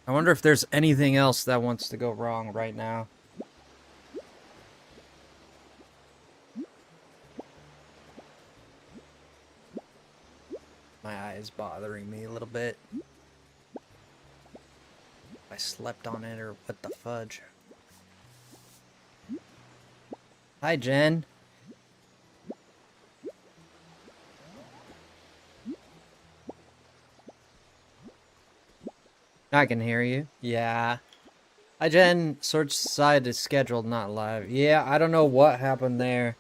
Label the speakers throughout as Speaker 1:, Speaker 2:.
Speaker 1: I wonder if there's anything else that wants to go wrong right now. My eye is bothering me a little bit. I slept on it or what the fudge. Hi, Jen. I can hear you. Yeah. Hi, Jen. Search side is scheduled, not live. Yeah, I don't know what happened there.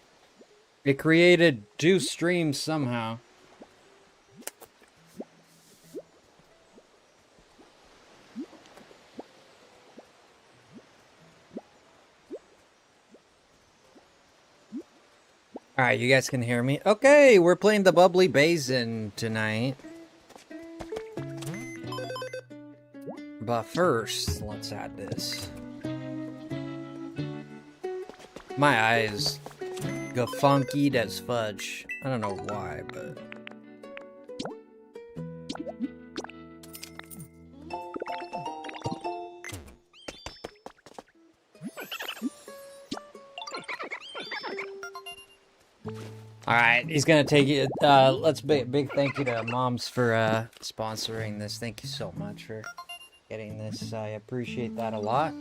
Speaker 1: It created 2 streams somehow. Alright, you guys can hear me? Okay, we're playing the Bubbly Basin tonight. But first, let's add this. My eyes go funky as fudge. I don't know why, but... Alright, he's gonna take it. Let's big thank you to Moms for sponsoring this. Thank you so much for getting this. I appreciate that a lot.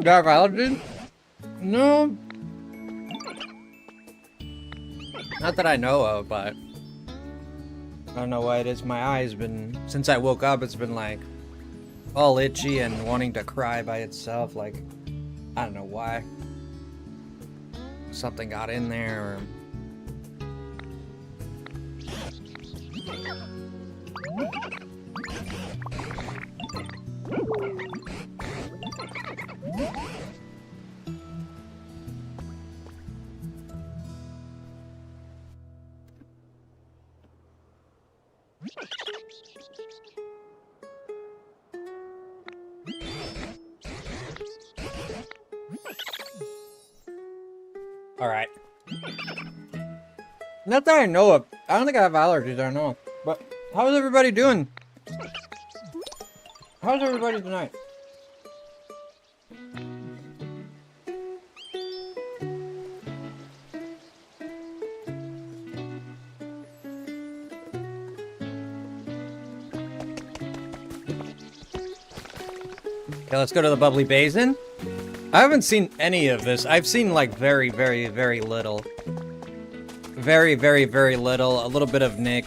Speaker 1: Do I have allergies? No. Not that I know of, but I don't know why it is. My eye's been, since I woke up, it's been like all itchy and wanting to cry by itself. Like, I don't know why. Something got in there or... Alright. Not that I know of. I don't think I have allergies, I don't know. But how's everybody doing? How's everybody tonight? Okay, let's go to the Bubbly Basin. I haven't seen any of this. I've seen like very, very, very little. Very, very, very little. A little bit of Nick.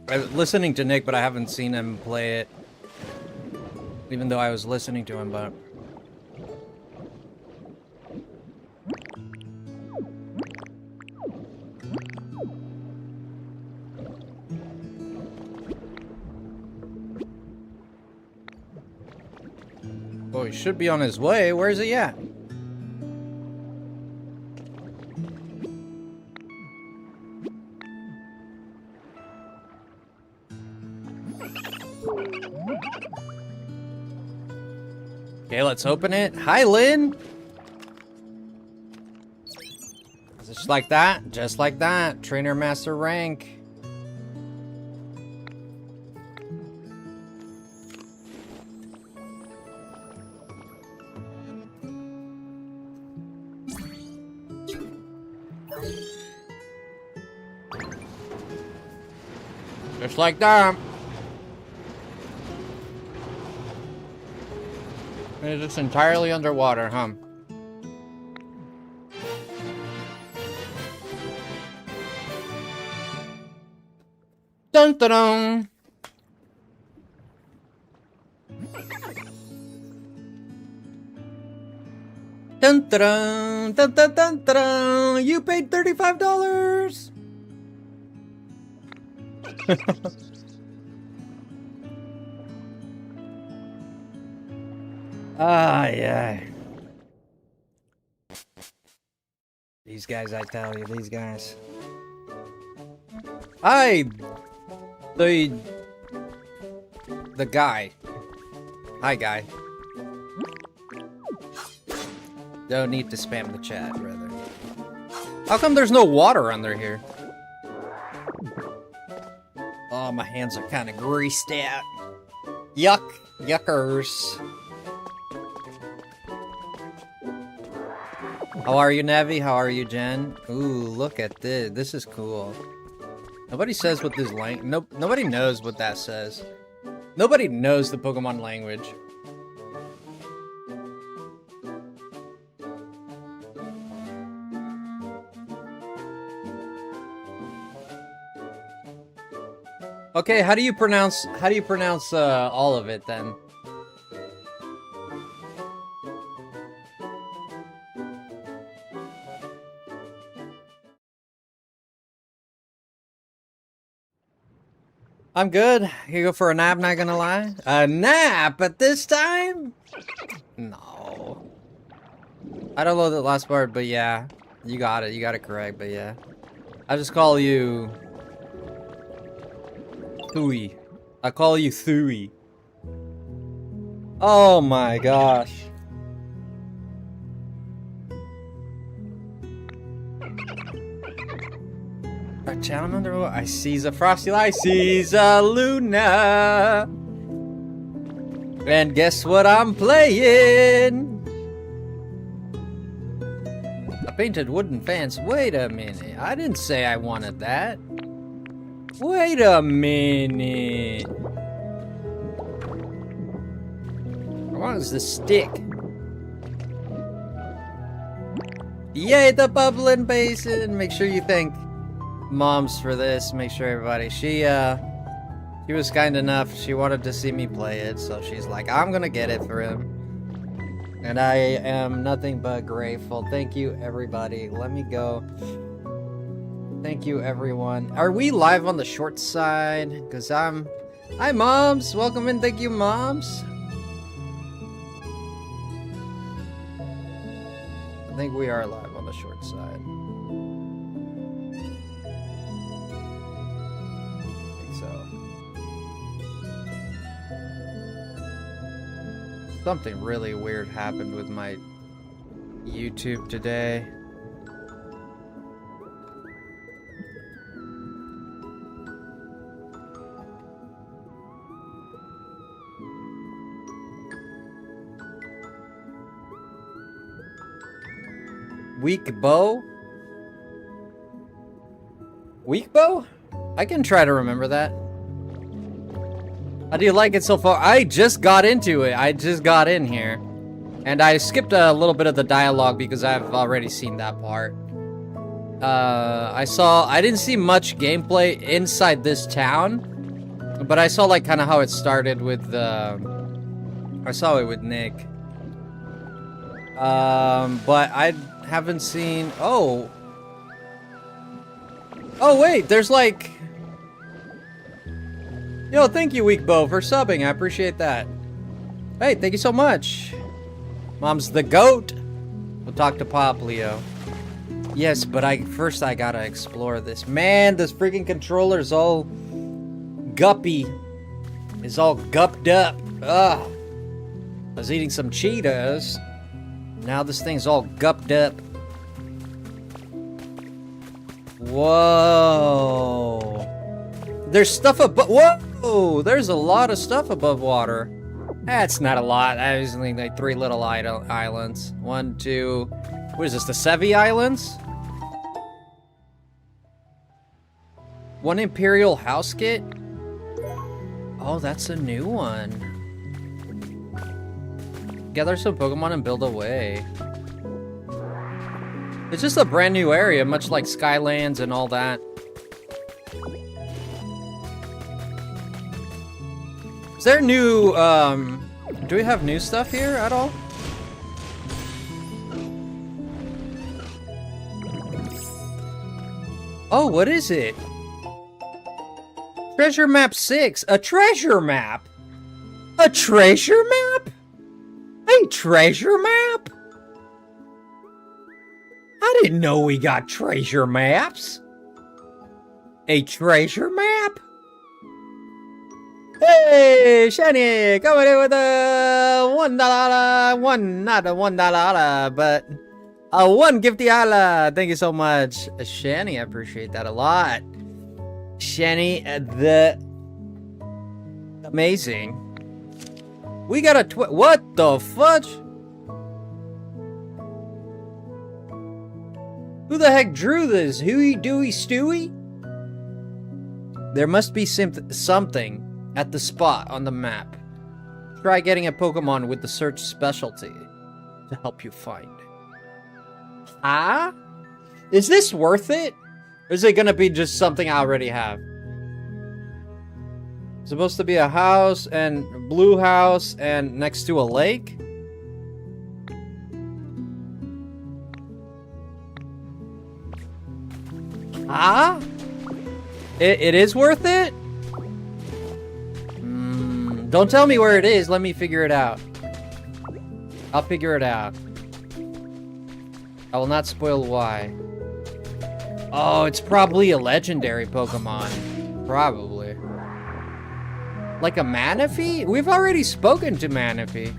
Speaker 1: I was listening to Nick, but I haven't seen him play it. Even though I was listening to him, but... Oh, he should be on his way. Where's he at? Okay, let's open it. Hi, Lynn! Just like that. Just like that. Trainer Master rank. Just like that. It's just entirely underwater, huh? Dun dun dun! Dun dun dun dun dun dun dun! You paid $35! Ah, yeah. These guys, I tell you, these guys. Hi! The guy. Hi, guy. Don't need to spam the chat, brother. How come there's no water under here? Oh, my hands are kind of greased out. Yuck. Yuckers. How are you, Navi? How are you, Jen? Ooh, look at this. This is cool. Nobody says what this nobody knows what that says. Nobody knows the Pokemon language. Okay, how do you pronounce all of it then? I'm good. You go for a nap, not gonna lie. A nap at this time? No. I don't know the last part, but yeah. You got it. You got it correct, but yeah. I just call you... Thui. I call you Thui. Oh my gosh. A channel underwater. I sees a Frosty. I sees a Luna. And guess what I'm playing? A painted wooden fence. Wait a minute. I didn't say I wanted that. Wait a minute. What is the stick? Yay, the bubbling basin. Make sure you thank Moms for this. Make sure everybody. She was kind enough. She wanted to see me play it, so she's like, I'm gonna get it for him. And I am nothing but grateful. Thank you, everybody. Let me go. Thank you, everyone. Are we live on the short side? Because Hi, Moms. Welcome in. Thank you, Moms. I think we are live on the short side. I think so. Something really weird happened with my YouTube today. Weak bow? Weak bow? I can try to remember that. How do you like it so far? I just got into it. I just got in here. And I skipped a little bit of the dialogue because I've already seen that part. I didn't see much gameplay inside this town, but I saw like kind of how it started with I saw it with Nick. But I haven't seen, oh wait, there's like, yo, thank you Weekbo for subbing, I appreciate that. Hey, thank you so much. Mom's the goat. We'll talk to Pop, Leo. Yes, but first I gotta explore this. Man, this freaking controller's all guppy. It's all gupped up. Ugh. I was eating some Cheetos. Now this thing's all gupped up. Whoa. There's stuff above. Whoa! There's a lot of stuff above water. That's not a lot. I was only like 3 little islands. 1, 2. What is this? The Sevi Islands? 1 Imperial house kit? Oh, that's a new one. Gather some Pokemon and build a way. It's just a brand new area, much like Skylands and all that. Is there new, do we have new stuff here at all? Oh, what is it? Treasure map 6. A treasure map? A treasure map? A treasure map? I didn't know we got treasure maps. A treasure map? Hey, Shani, coming in with a $1, not a $1, but a 1 gifty ala. Thank you so much, Shani. I appreciate that a lot. Shani, the amazing. We got a what the fudge? Who the heck drew this? Huey, Dewey, Stewie? There must be something at the spot on the map. Try getting a Pokemon with the search specialty to help you find it. Ah? Is this worth it? Or is it gonna be just something I already have? It's supposed to be a house and a blue house and next to a lake? Ah? It is worth it? Don't tell me where it is. Let me figure it out. I'll figure it out. I will not spoil why. Oh, it's probably a legendary Pokemon. Probably. Like a Manaphy? We've already spoken to Manaphy.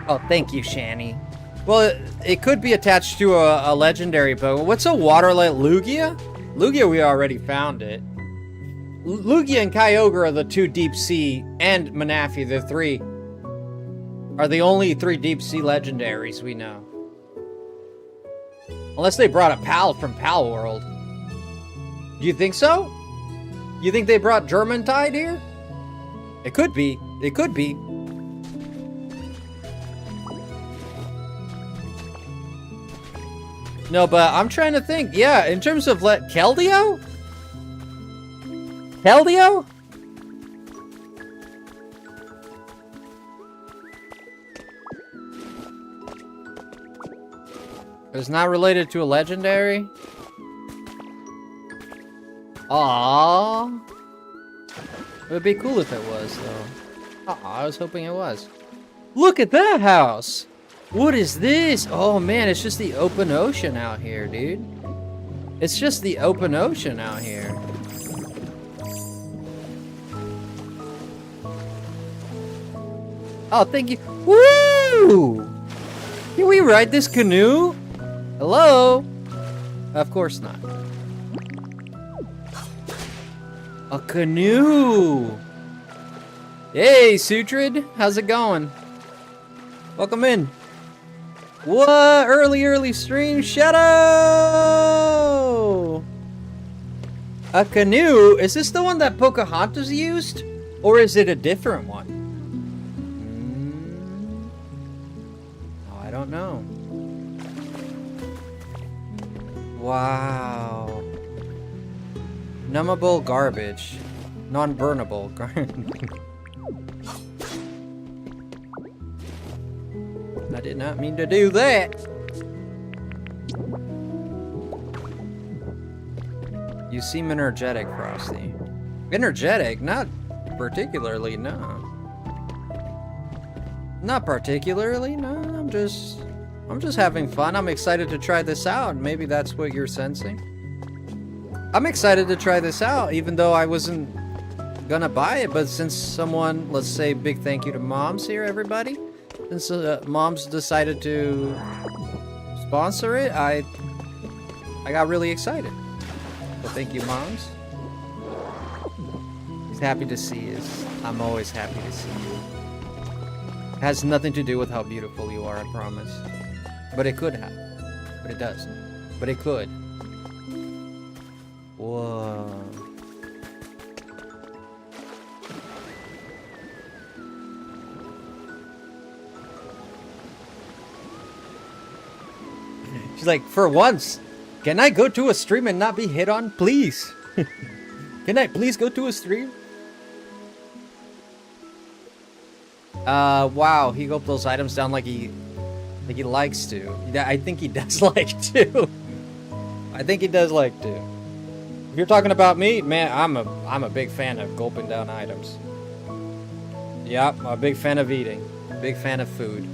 Speaker 1: Oh, thank you, Shani. Well, it could be attached to a legendary Pokemon. What's a waterlet? Lugia? Lugia, we already found it. Lugia and Kyogre are the 2 deep sea, and Manaphy, the 3, are the only 3 deep sea legendaries we know. Unless they brought a Pal from Pal World. Do you think so? You think they brought Germantide here? It could be. It could be. No, but I'm trying to think. Yeah, in terms of Keldeo? Keldeo? It's not related to a legendary? Aww. It would be cool if it was, though. Aw, I was hoping it was. Look at that house! What is this? Oh man, it's just the open ocean out here, dude. It's just the open ocean out here. Oh, thank you. Woo! Can we ride this canoe? Hello? Of course not. A canoe! Hey, Sutrid. How's it going? Welcome in. What? Early stream? Shadow! A canoe? Is this the one that Pocahontas used? Or is it a different one? Wow. Numbable garbage. Non-burnable garbage. I did not mean to do that. You seem energetic, Frosty. Energetic? Not particularly, no. Not particularly, no. I'm just having fun. I'm excited to try this out. Maybe that's what you're sensing. I'm excited to try this out, even though I wasn't gonna buy it, but since someone, let's say big thank you to Moms here, everybody. Since Moms decided to sponsor it, I got really excited. So thank you, Moms. He's happy to see us. I'm always happy to see you. It has nothing to do with how beautiful you are, I promise. But it could have. But it doesn't. But it could. Whoa. She's like, for once, can I go to a stream and not be hit on, please? Can I please go to a stream? Wow, he gulped those items down like he likes to. I think he does like to. I think he does like to. If you're talking about me, man, I'm a big fan of gulping down items. Yeah, I'm a big fan of eating. Big fan of food.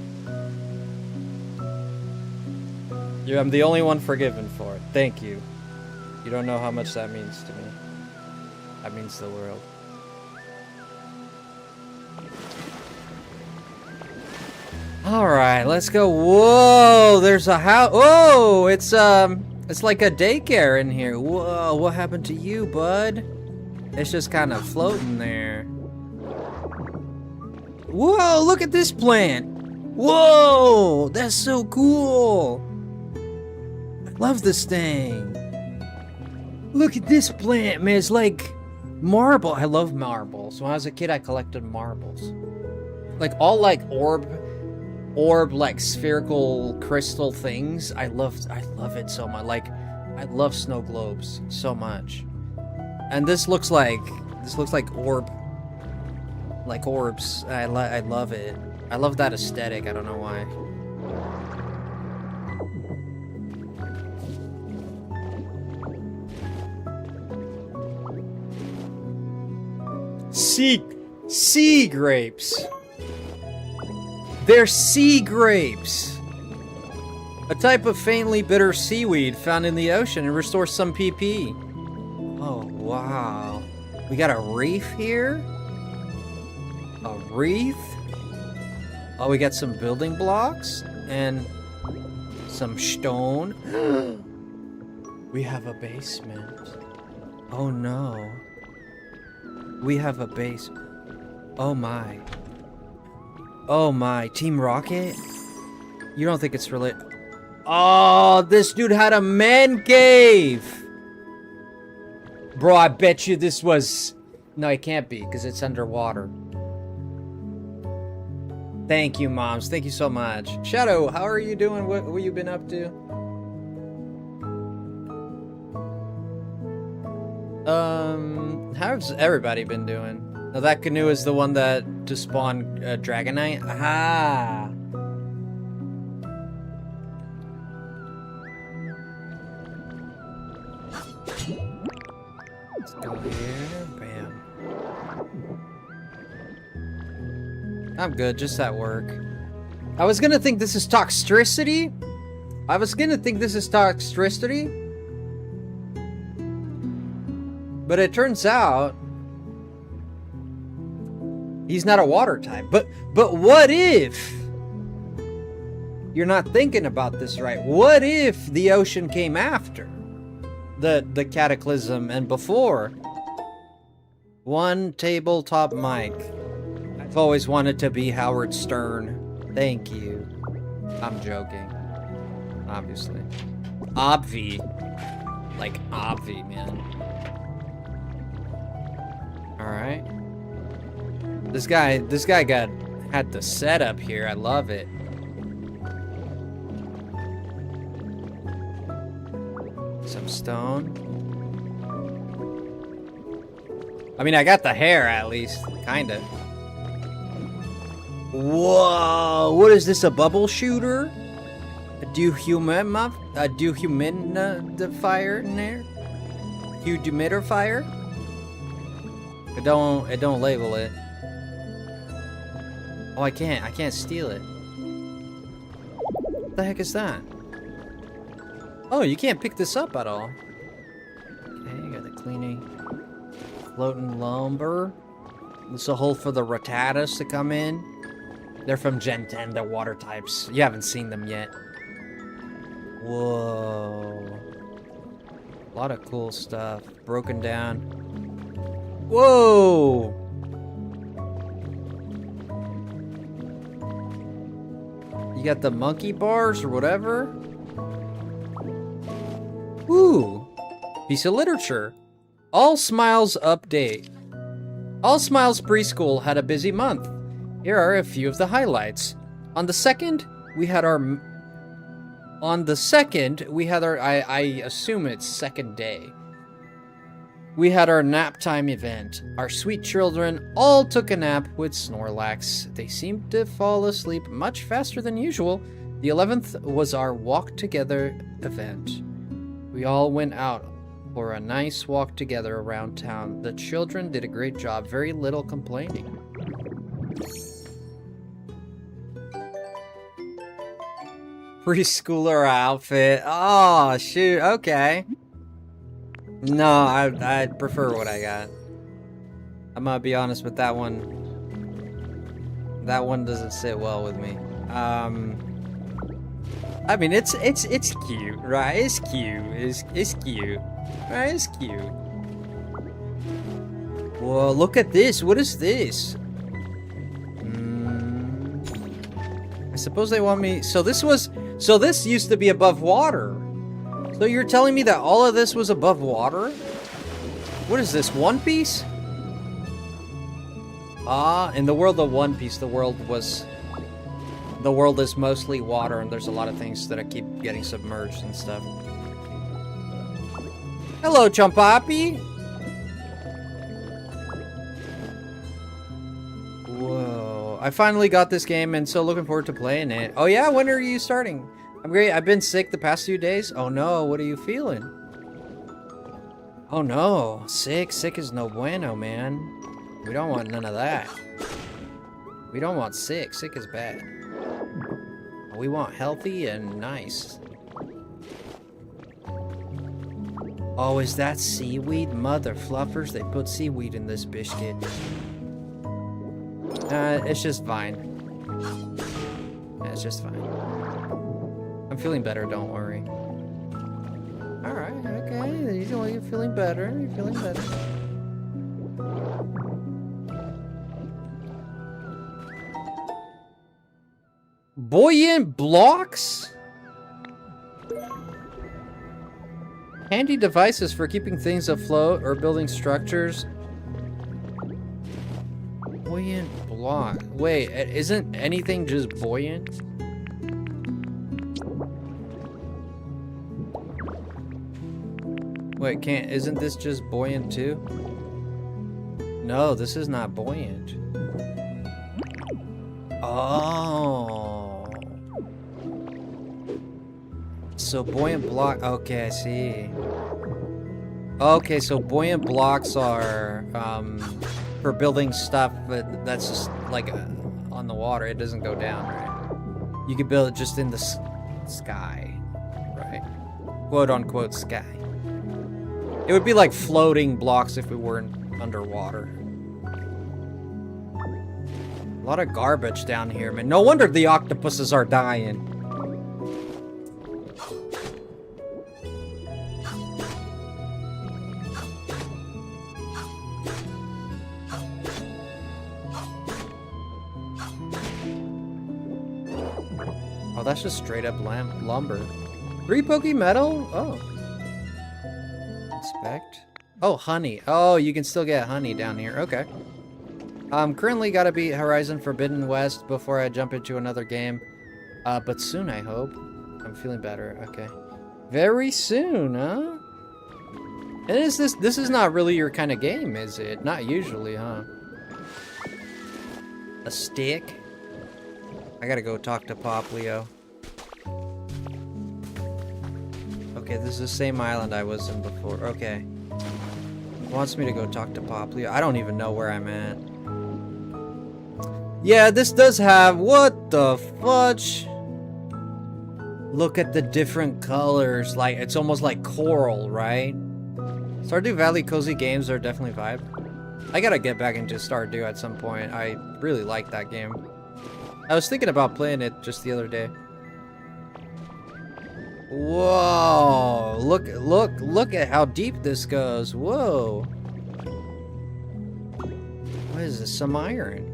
Speaker 1: Yeah, I'm the only one forgiven for it. Thank you. You don't know how much that means to me. That means the world. Alright, let's go. Whoa, there's a house. Oh, it's like a daycare in here. Whoa, what happened to you, bud? It's just kind of floating there. Whoa, look at this plant. Whoa, that's so cool. I love this thing. Look at this plant, man. It's like marble. I love marbles. When I was a kid, I collected marbles. Like all like orb like spherical crystal things. I love it so much. Like I love snow globes so much. And this looks like orb, like orbs. I love it. I love that aesthetic. I don't know why. Sea grapes. They're sea grapes. A type of faintly bitter seaweed found in the ocean and restores some PP. Oh, wow. We got a reef here? A reef? Oh, we got some building blocks and some stone. We have a basement. Oh, no. We have a basement. Oh, my. Oh my, Team Rocket? You don't think it's related? Oh, this dude had a man cave! Bro, I bet you this was... No, it can't be, because it's underwater. Thank you, Moms. Thank you so much. Shadow, how are you doing? What have you been up to? How's everybody been doing? Oh, that canoe is the one that to spawn Dragonite? Aha! Let's go here. Bam. I'm good, just at work. I was gonna think this is toxicity. But it turns out he's not a water type. But what if you're not thinking about this right? What if the ocean came after the cataclysm and before? One tabletop mic. I've always wanted to be Howard Stern. Thank you. I'm joking. Obviously. Obvi. Like obvi, man. Alright. This guy had the setup here. I love it. Some stone. I mean, I got the hair at least, kinda. Whoa! What is this? A bubble shooter? A dehumidifier in there? Humidifier? It don't label it. Oh, I can't steal it. What the heck is that? Oh, you can't pick this up at all. Okay, you got the cleaning. Floating lumber. This is a hole for the rattatas to come in. They're from Gen 10, they're water types. You haven't seen them yet. Whoa. A lot of cool stuff. Broken down. Whoa! You got the monkey bars or whatever? Ooh! Piece of literature. All Smiles update. All Smiles Preschool had a busy month. Here are a few of the highlights. On the second, we had our... I assume it's second day. We had our nap time event. Our sweet children all took a nap with Snorlax. They seemed to fall asleep much faster than usual. The 11th was our walk together event. We all went out for a nice walk together around town. The children did a great job. Very little complaining. Preschooler outfit. Oh, shoot. Okay. No, I'd prefer what I got. I'm gonna be honest with that one. That one doesn't sit well with me. I mean, it's cute, right? It's cute. It's cute. Right? It's cute. Whoa, look at this. What is this? I suppose they want me... So this used to be above water. So you're telling me that all of this was above water? What is this, One Piece? Ah, in the world of One Piece, the world is mostly water, and there's a lot of things that keep getting submerged and stuff. Hello, Chumpapi! Whoa, I finally got this game, and so looking forward to playing it. Oh yeah, when are you starting? I'm great. I've been sick the past few days. Oh no, what are you feeling? Oh no, sick is no bueno, man. We don't want none of that. We don't want sick is bad. We want healthy and nice. Oh, is that seaweed? Mother fluffers, they put seaweed in this biscuit. It's just fine. It's just fine. I'm feeling better, don't worry. Alright, okay. You're feeling better. You're feeling better. Buoyant blocks? Handy devices for keeping things afloat or building structures. Buoyant block. Wait, isn't anything just buoyant? Wait, isn't this just buoyant too? No, this is not buoyant. Oh. So buoyant block, okay, I see. Okay, so buoyant blocks are, for building stuff, but that's just like on the water, it doesn't go down, right? You could build it just in the sky, right? Quote unquote sky. It would be like floating blocks if we weren't underwater. A lot of garbage down here, man. No wonder the octopuses are dying. Oh, that's just straight up lumber. 3 Poke Metal? Oh. Inspect. Oh, honey. Oh, you can still get honey down here. Okay. Currently gotta beat Horizon Forbidden West before I jump into another game. But soon, I hope. I'm feeling better. Okay. Very soon, huh? And is this is not really your kind of game, is it? Not usually, huh? A stick? I gotta go talk to Poplio. Okay, this is the same island I was in before. Okay. Wants me to go talk to Poplio. I don't even know where I'm at. Yeah, this does have... What the fudge? Look at the different colors. Like, it's almost like coral, right? Stardew Valley cozy games are definitely vibe. I gotta get back into Stardew at some point. I really like that game. I was thinking about playing it just the other day. Whoa! Look at how deep this goes. Whoa! What is this? Some iron.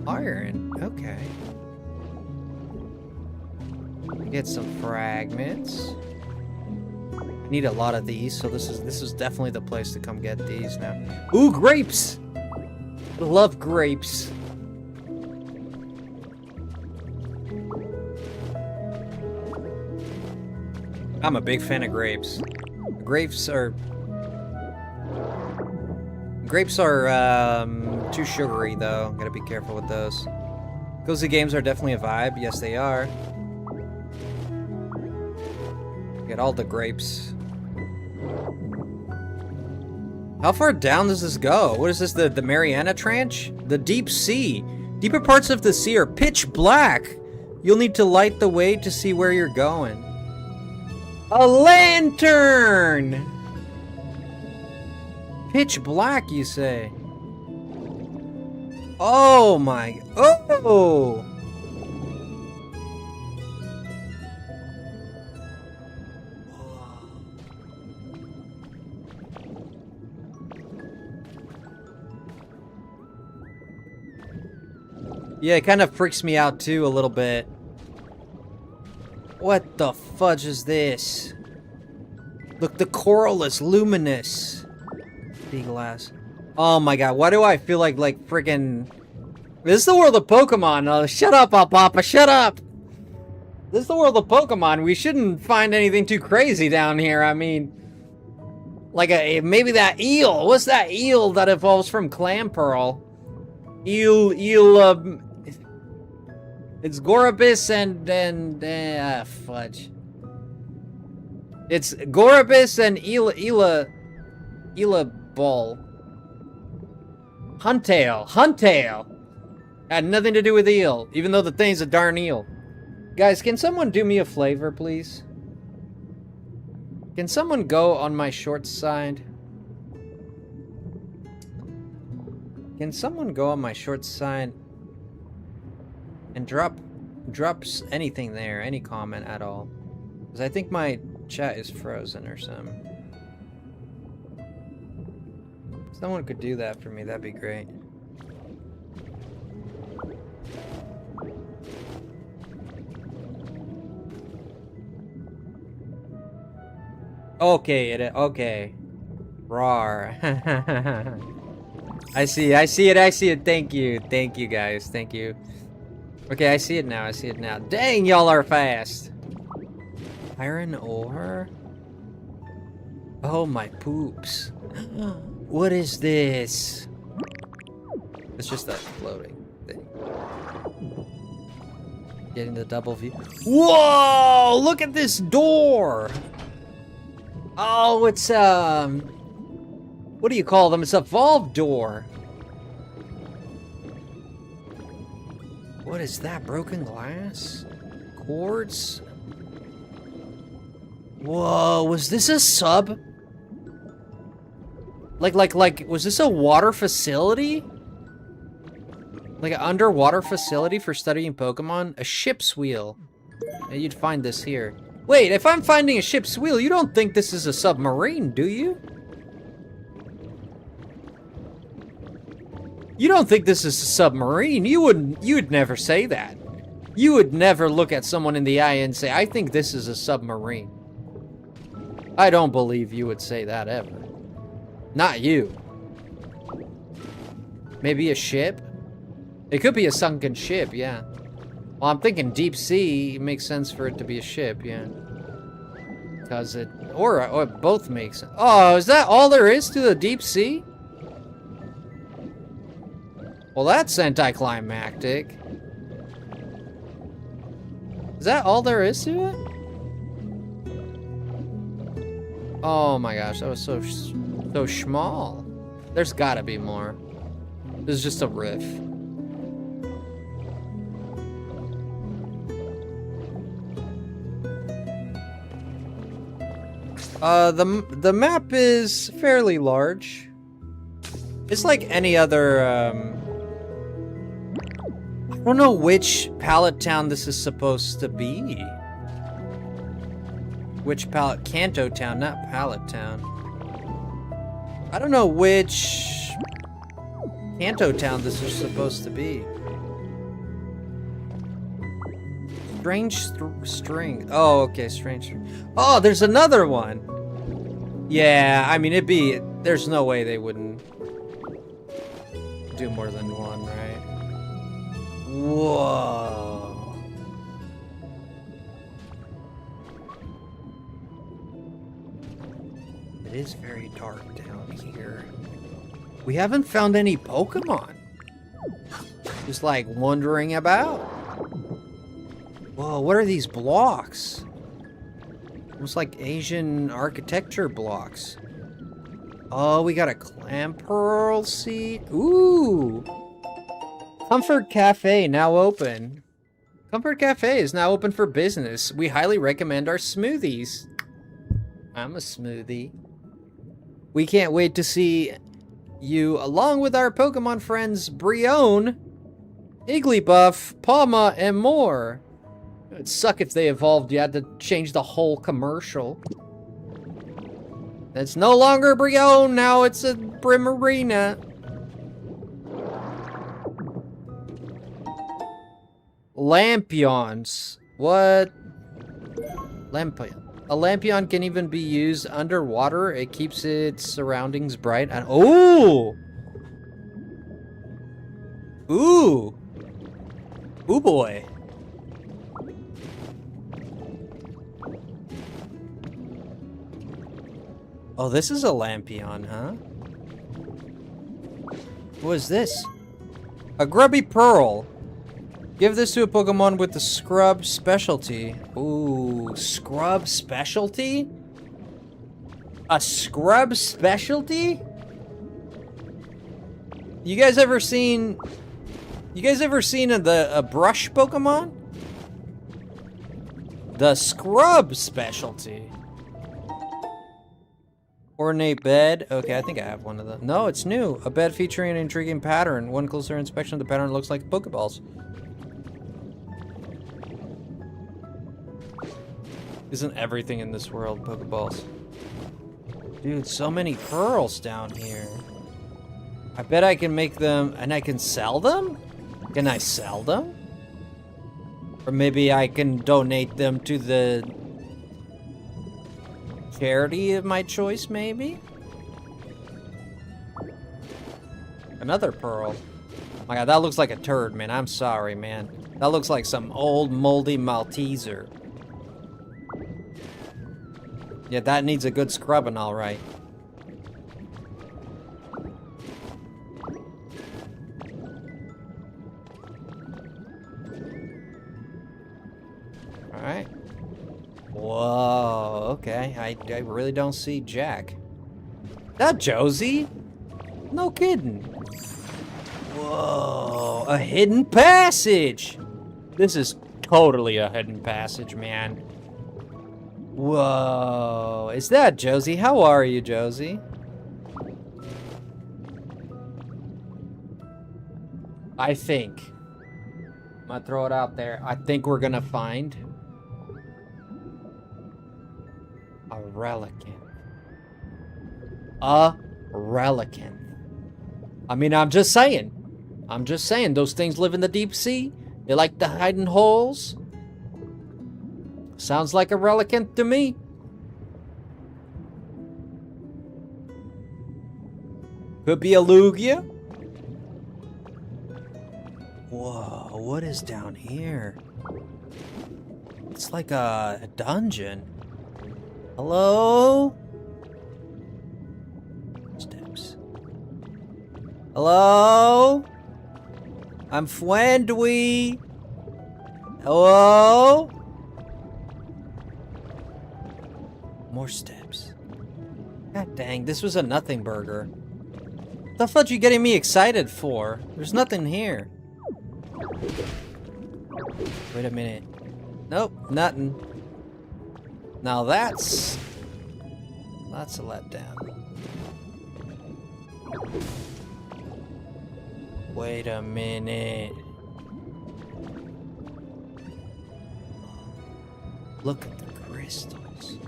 Speaker 1: Iron. Okay. Get some fragments. Need a lot of these, so this is definitely the place to come get these now. Ooh, grapes! I love grapes. I'm a big fan of grapes. Grapes are too sugary though. Gotta be careful with those. Cozy games are definitely a vibe. Yes, they are. Get all the grapes. How far down does this go? What is this, the Mariana Trench? The deep sea. Deeper parts of the sea are pitch black. You'll need to light the way to see where you're going. A lantern! Pitch black, you say? Oh my... Oh! Yeah, it kind of freaks me out too a little bit. What the fudge is this? Look, the coral is luminous. Big glass. Oh my god, why do I feel like freaking... This is the world of Pokemon. Oh, shut up, Papa, shut up! This is the world of Pokemon. We shouldn't find anything too crazy down here. I mean... Like maybe that eel. What's that eel that evolves from Clam Pearl? It's Gorobus and fudge. It's Gorobus and Ela Ball. Huntail. Had nothing to do with eel, even though the thing's a darn eel. Guys, can someone do me a favor, please? Can someone go on my short side? Can someone go on my short side and drops anything there, any comment at all? Because I think my chat is frozen or something. If someone could do that for me, that'd be great. Okay, okay. Rawr. I see it. Thank you guys, thank you. Okay, I see it now, Dang, y'all are fast. Iron ore? Oh my poops. What is this? It's just that floating thing. Getting the double view. Whoa! Look at this door! Oh, it's, what do you call them? It's a valve door. What is that? Broken glass? Quartz? Whoa, was this a sub? Like, was this a water facility? Like an underwater facility for studying Pokemon? A ship's wheel. You'd find this here. Wait, if I'm finding a ship's wheel, you don't think this is a submarine, do you? You don't think this is a submarine? You'd never say that. You would never look at someone in the eye and say, I think this is a submarine. I don't believe you would say that ever. Not you. Maybe a ship? It could be a sunken ship, yeah. Well, I'm thinking deep sea. It makes sense for it to be a ship, yeah. because it, or it both makes sense. Oh, is that all there is to the deep sea? Well, that's anticlimactic. Is that all there is to it? Oh my gosh, that was so small. There's gotta be more. This is just a riff. The map is fairly large. It's like any other, I don't know which Pallet town this is supposed to be. Which Pallet? Kanto town, not Pallet town. I don't know which Kanto town this is supposed to be. Strange string. Oh, okay, strange string. Oh, there's another one. Yeah, I mean, there's no way they wouldn't do more than one, right? Whoa. It is very dark down here. We haven't found any Pokemon. Just like wandering about. Whoa, what are these blocks? Almost like Asian architecture blocks. Oh, we got a clam pearl seed. Ooh. Comfort Cafe now open. Comfort Cafe is now open for business. We highly recommend our smoothies. I'm a smoothie. We can't wait to see you along with our Pokemon friends Brione, Igglybuff, Palma, and more. It'd suck if they evolved. You had to change the whole commercial. It's no longer Brione, now it's a Primarina. Lampions. What? Lampion. A Lampion can even be used underwater. It keeps its surroundings bright. And ooh! Ooh! Ooh boy. Oh, this is a Lampion, huh? What is this? A Grubby Pearl. Give this to a Pokemon with the Scrub specialty. Ooh, Scrub specialty? A Scrub specialty? You guys ever seen a brush Pokemon? The Scrub specialty. Ornate bed. Okay, I think I have one of them. No, it's new. A bed featuring an intriguing pattern. One closer inspection of the pattern looks like Pokeballs. Isn't everything in this world Pokeballs? Dude, so many pearls down here. I bet I can make them, and I can sell them? Can I sell them? Or maybe I can donate them to the charity of my choice, maybe? Another pearl. My god, that looks like a turd, man. I'm sorry, man. That looks like some old moldy Malteser. Yeah, that needs a good scrubbing, all right. All right. Whoa, okay. I really don't see Jack. That Josie? No kidding. Whoa, a hidden passage. This is totally a hidden passage, man. Whoa, is that Josie? How are you, Josie? I think. I'm gonna throw it out there. I think we're gonna find a Relicanth. A Relicanth. I mean, I'm just saying. Those things live in the deep sea. They like to hide in holes. Sounds like a Relicanth to me. Could be a Lugia. Whoa, what is down here? It's like a dungeon. Hello? Steps. Hello? I'm friendly. Hello? More steps. God dang, this was a nothing burger. What the fuck you getting me excited for? There's nothing here. Wait a minute. Nope, nothing. Now that's a letdown. Wait a minute. Look at the crystals.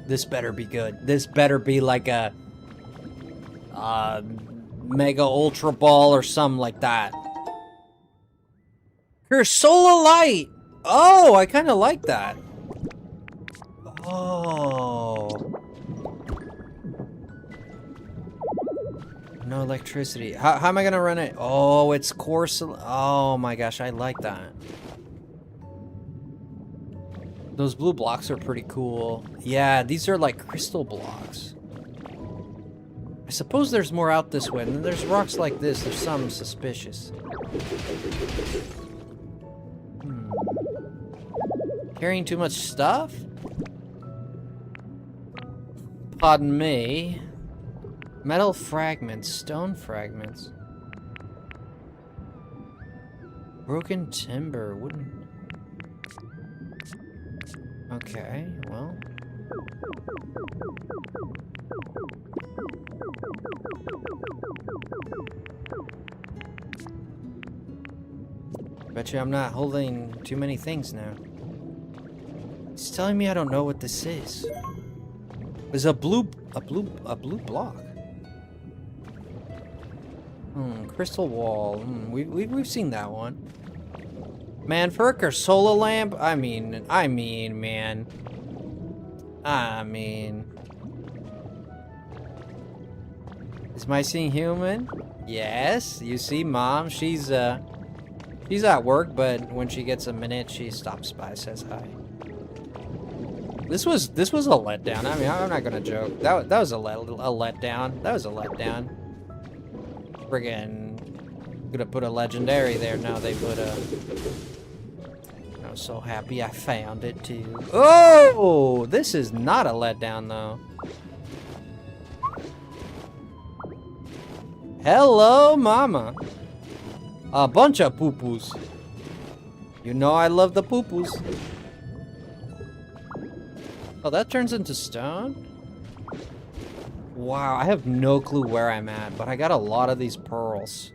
Speaker 1: This better be good. This better be like a Mega Ultra Ball or something like that. Your solar light! Oh, I kind of like that. Oh. No electricity. How am I gonna run it? Oh, it's coarse. Oh my gosh, I like that. Those blue blocks are pretty cool. Yeah, these are like crystal blocks. I suppose there's more out this way. And then there's rocks like this. There's some suspicious. Carrying too much stuff? Pardon me. Metal fragments, stone fragments. Broken timber, wooden. Okay, well. Bet you I'm not holding too many things now. It's telling me I don't know what this is. There's a blue block. Crystal wall. We've seen that one. Man, Ferk or solar lamp? I mean. Is my scene human? Yes. You see, Mom, she's at work, but when she gets a minute, she stops by, says hi. This was a letdown. I mean, I'm not gonna joke. That was a letdown. That was a letdown. Friggin' gonna put a legendary there. Now they put a. I'm so happy I found it too. Oh, this is not a letdown though. Hello, Mama. A bunch of poo-poos. You know I love the poo-poos. Oh, that turns into stone? Wow, I have no clue where I'm at, but I got a lot of these pearls.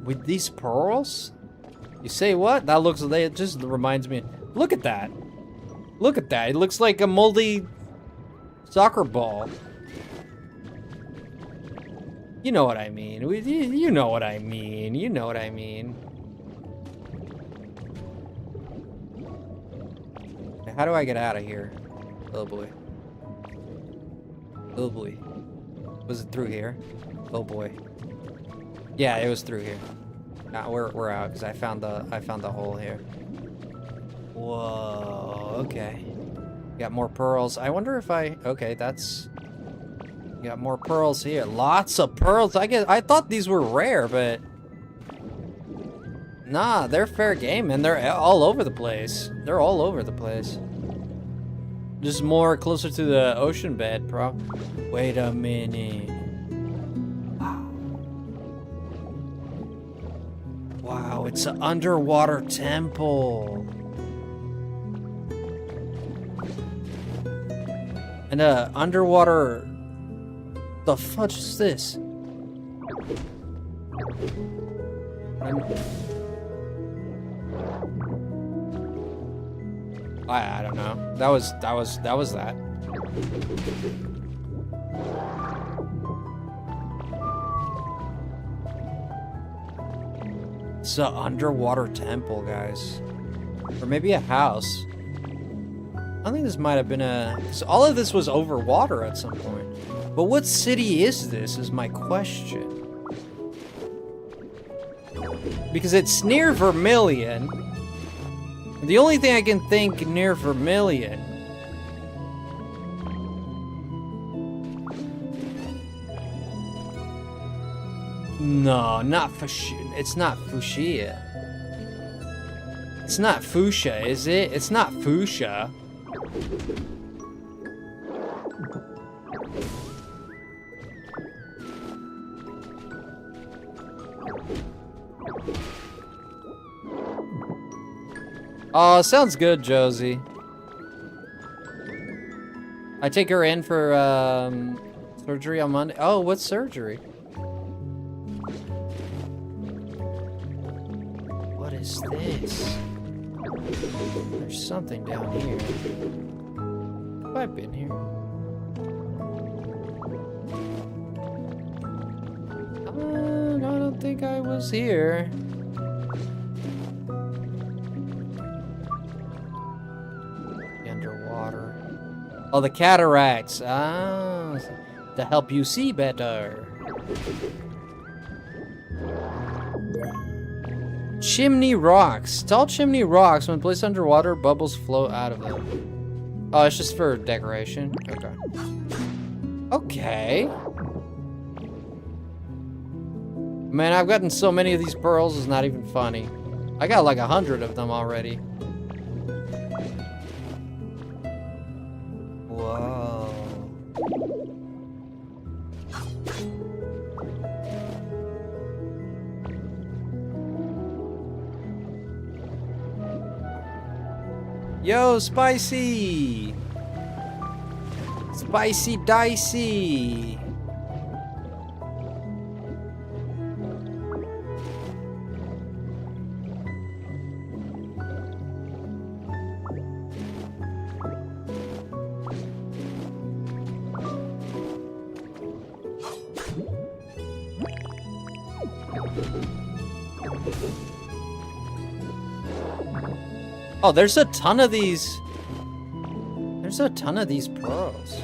Speaker 1: With these pearls? You say what? That looks, it just reminds me. Look at that. Look at that. It looks like a moldy soccer ball. You know what I mean. You know what I mean. You know what I mean. How do I get out of here? Oh boy. Oh boy. Was it through here? Oh boy. Yeah, it was through here. Nah, we're out because I found the hole here. Whoa. Okay. Got more pearls. I wonder if okay, that's. Got more pearls here. Lots of pearls. I thought these were rare, but nah, they're fair game, and they're all over the place. They're all over the place. Just more closer to the ocean bed, bro. Wait a minute. Wow, it's an underwater temple. And underwater. The fudge is this? I don't know. That was that. It's an underwater temple, guys. Or maybe a house. I think this might have been so all of this was over water at some point. But what city is this, is my question. Because it's near Vermilion. The only thing I can think near Vermilion. No, not Fuchsia. It's not Fuchsia. It's not Fuchsia, is it? It's not Fuchsia. Oh, sounds good, Josie. I take her in for surgery on Monday. Oh, what surgery? What is this? There's something down here. Have I been here? I don't think I was here. Oh, the cataracts. Ah, to help you see better. Chimney rocks. Tall chimney rocks, when placed underwater, bubbles float out of them. Oh, it's just for decoration? Okay. Okay. Man, I've gotten so many of these pearls, it's not even funny. I got like 100 of them already. Whoa. Yo, spicy! Spicy dicey! Oh, there's a ton of these. There's a ton of these pearls.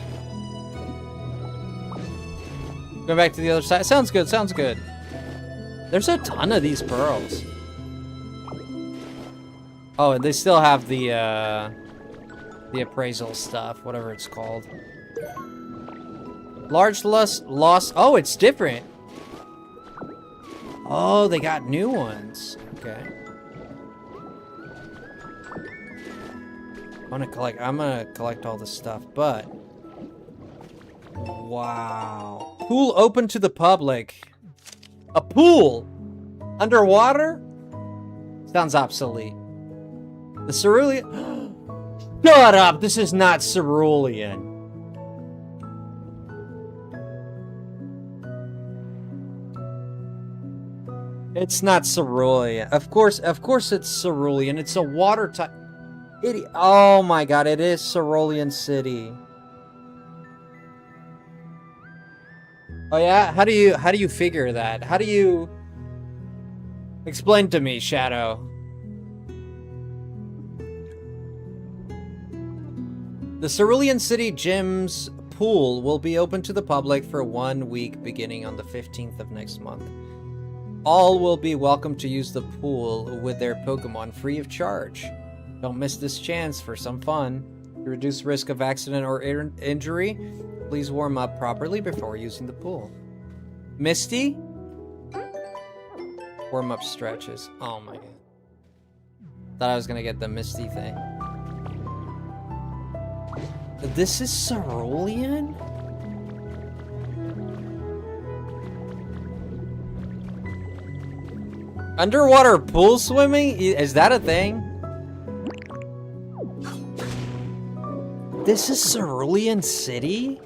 Speaker 1: Going back to the other side. Sounds good, sounds good. There's a ton of these pearls. Oh, and they still have the appraisal stuff, whatever it's called. Large loss. Oh, it's different. Oh, they got new ones. Okay. I'm gonna collect all this stuff, but wow. Pool open to the public. A pool underwater? Sounds obsolete. The cerulean. Shut up! This is not cerulean. It's not cerulean. Of course it's cerulean. It's a water type. Oh my god, it is Cerulean City. Oh yeah? How do you figure that? How do you explain to me, Shadow? The Cerulean City Gym's pool will be open to the public for 1 week beginning on the 15th of next month. All will be welcome to use the pool with their Pokemon free of charge. Don't miss this chance for some fun. To reduce risk of accident or injury, please warm up properly before using the pool. Misty? Warm up stretches. Oh my god. Thought I was gonna get the Misty thing. This is Cerulean? Underwater pool swimming? Is that a thing? This is Cerulean City?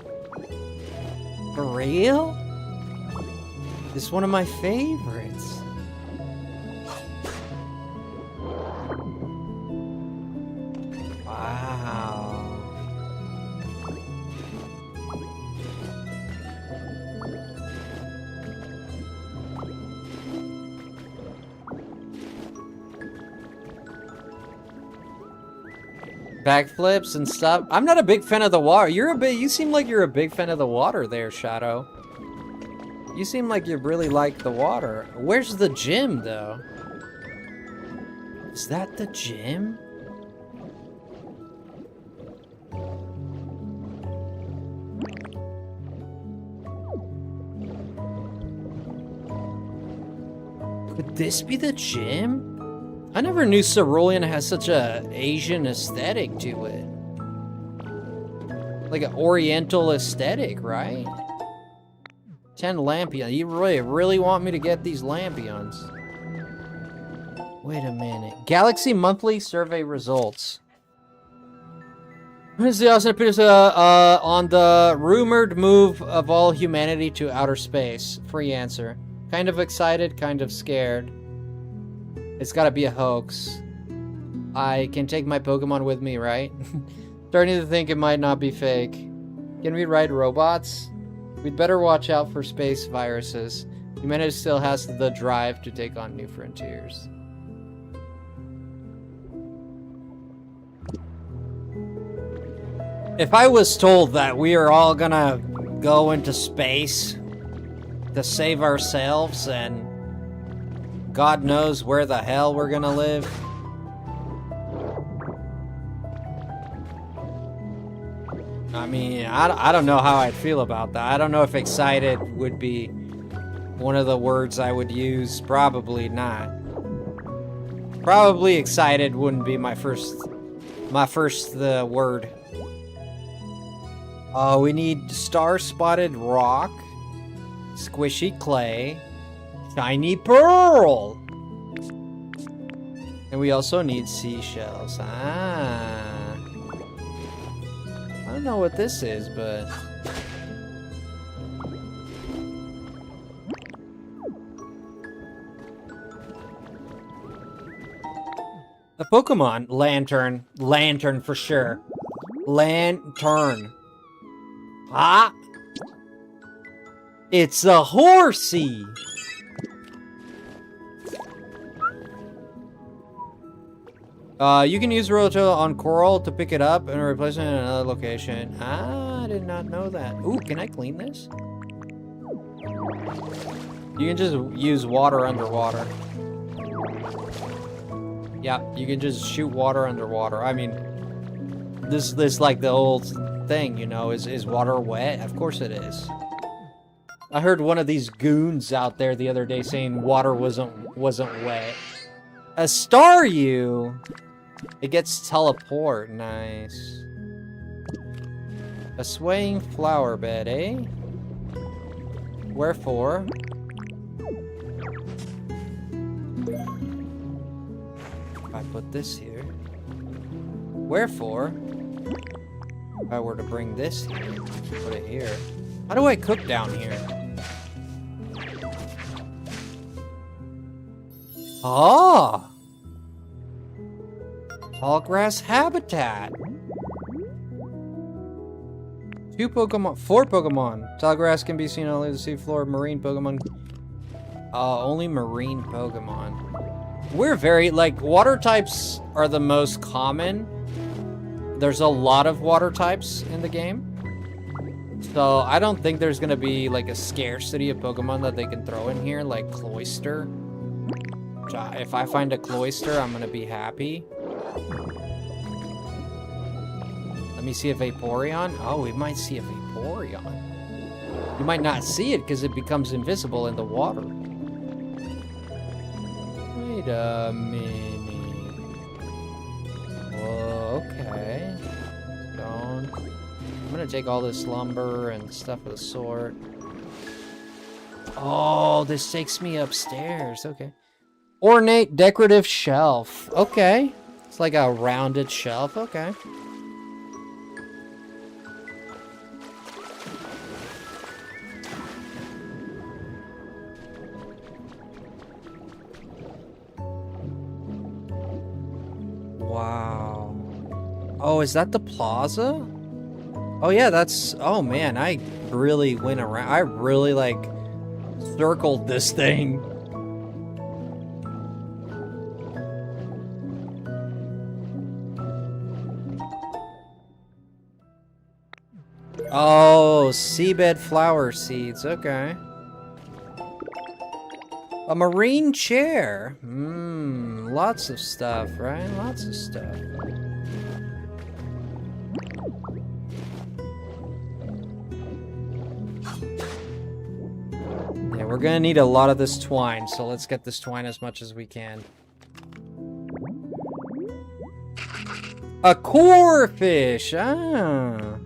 Speaker 1: For real? This is one of my favorites. Wow. Backflips and stuff. I'm not a big fan of the water. You seem like you're a big fan of the water there, Shadow. You seem like you really like the water. Where's the gym, though? Is that the gym? Could this be the gym? I never knew Cerulean has such a Asian aesthetic to it. Like an Oriental aesthetic, right? 10 Lampions. You really want me to get these Lampions? Wait a minute. Galaxy Monthly Survey Results. What is the Austin appears on the rumored move of all humanity to outer space? Free answer. Kind of excited, kind of scared. It's gotta be a hoax. I can take my Pokemon with me, right? Starting to think it might not be fake. Can we ride robots? We'd better watch out for space viruses. Humanity still has the drive to take on new frontiers. If I was told that we are all gonna go into space to save ourselves and God knows where the hell we're gonna live, I mean, I don't know how I'd feel about that. I don't know if excited would be one of the words I would use. Probably not. Probably excited wouldn't be my first word. We need star-spotted rock, squishy clay, shiny pearl. And we also need seashells. Ah. I don't know what this is, but... A Pokemon. Lantern. Lantern for sure. Lantern. Ah! It's a horsey! You can use Roto on Coral to pick it up and replace it in another location. Ah, I did not know that. Ooh, can I clean this? You can just use water underwater. Yeah, you can just shoot water underwater. I mean, this like the old thing, you know, is water wet? Of course it is. I heard one of these goons out there the other day saying water wasn't wet. A Staryu! It gets teleport. Nice. A swaying flower bed, eh? Wherefore? If I put this here. Wherefore? If I were to bring this here, put it here. How do I cook down here? Ah! Tall grass habitat. 4 Pokemon. Tall grass can be seen on the seafloor. Marine Pokemon. Only marine Pokemon. We're very, like, water types are the most common. There's a lot of water types in the game. So I don't think there's gonna be, like, a scarcity of Pokemon that they can throw in here, like Cloyster. If I find a Cloyster, I'm gonna be happy. Let me see a Vaporeon. Oh, we might see a Vaporeon. You might not see it because it becomes invisible in the water. Wait a minute. Whoa, okay. Stone. I'm gonna take all this lumber and stuff of the sort. Oh, this takes me upstairs. Okay. Ornate decorative shelf. Okay. It's like a rounded shelf. Okay. Wow. Oh, is that the plaza? Oh, yeah, that's... Oh, man, I really went around. I really, like, circled this thing. Oh, seabed flower seeds. Okay. A marine chair. Lots of stuff, right? Lots of stuff. Yeah, we're gonna need a lot of this twine, so let's get this twine as much as we can. A core fish! Ah.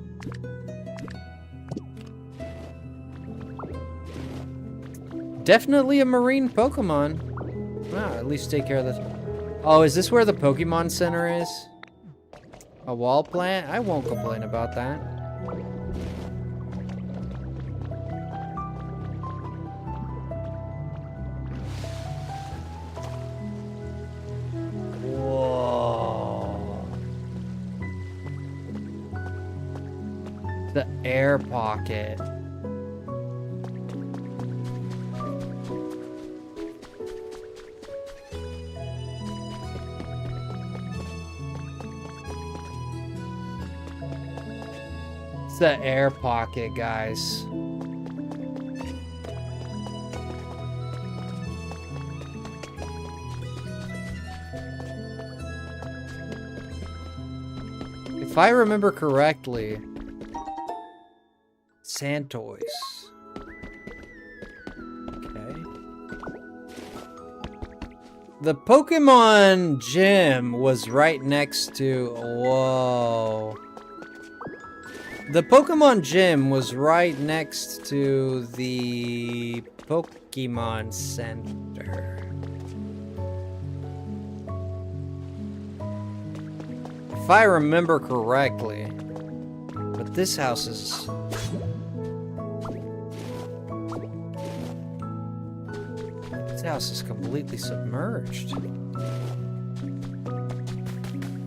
Speaker 1: Definitely a marine Pokemon. Wow, at least take care of this. Oh, is this where the Pokemon Center is? A wall plant? I won't complain about that. Whoa. The air pocket. It's the air pocket, guys. If I remember correctly, Santoys. Okay. The Pokemon gym was right next to... Whoa. The Pokemon gym was right next to the Pokemon Center. If I remember correctly. But this house is... This house is completely submerged.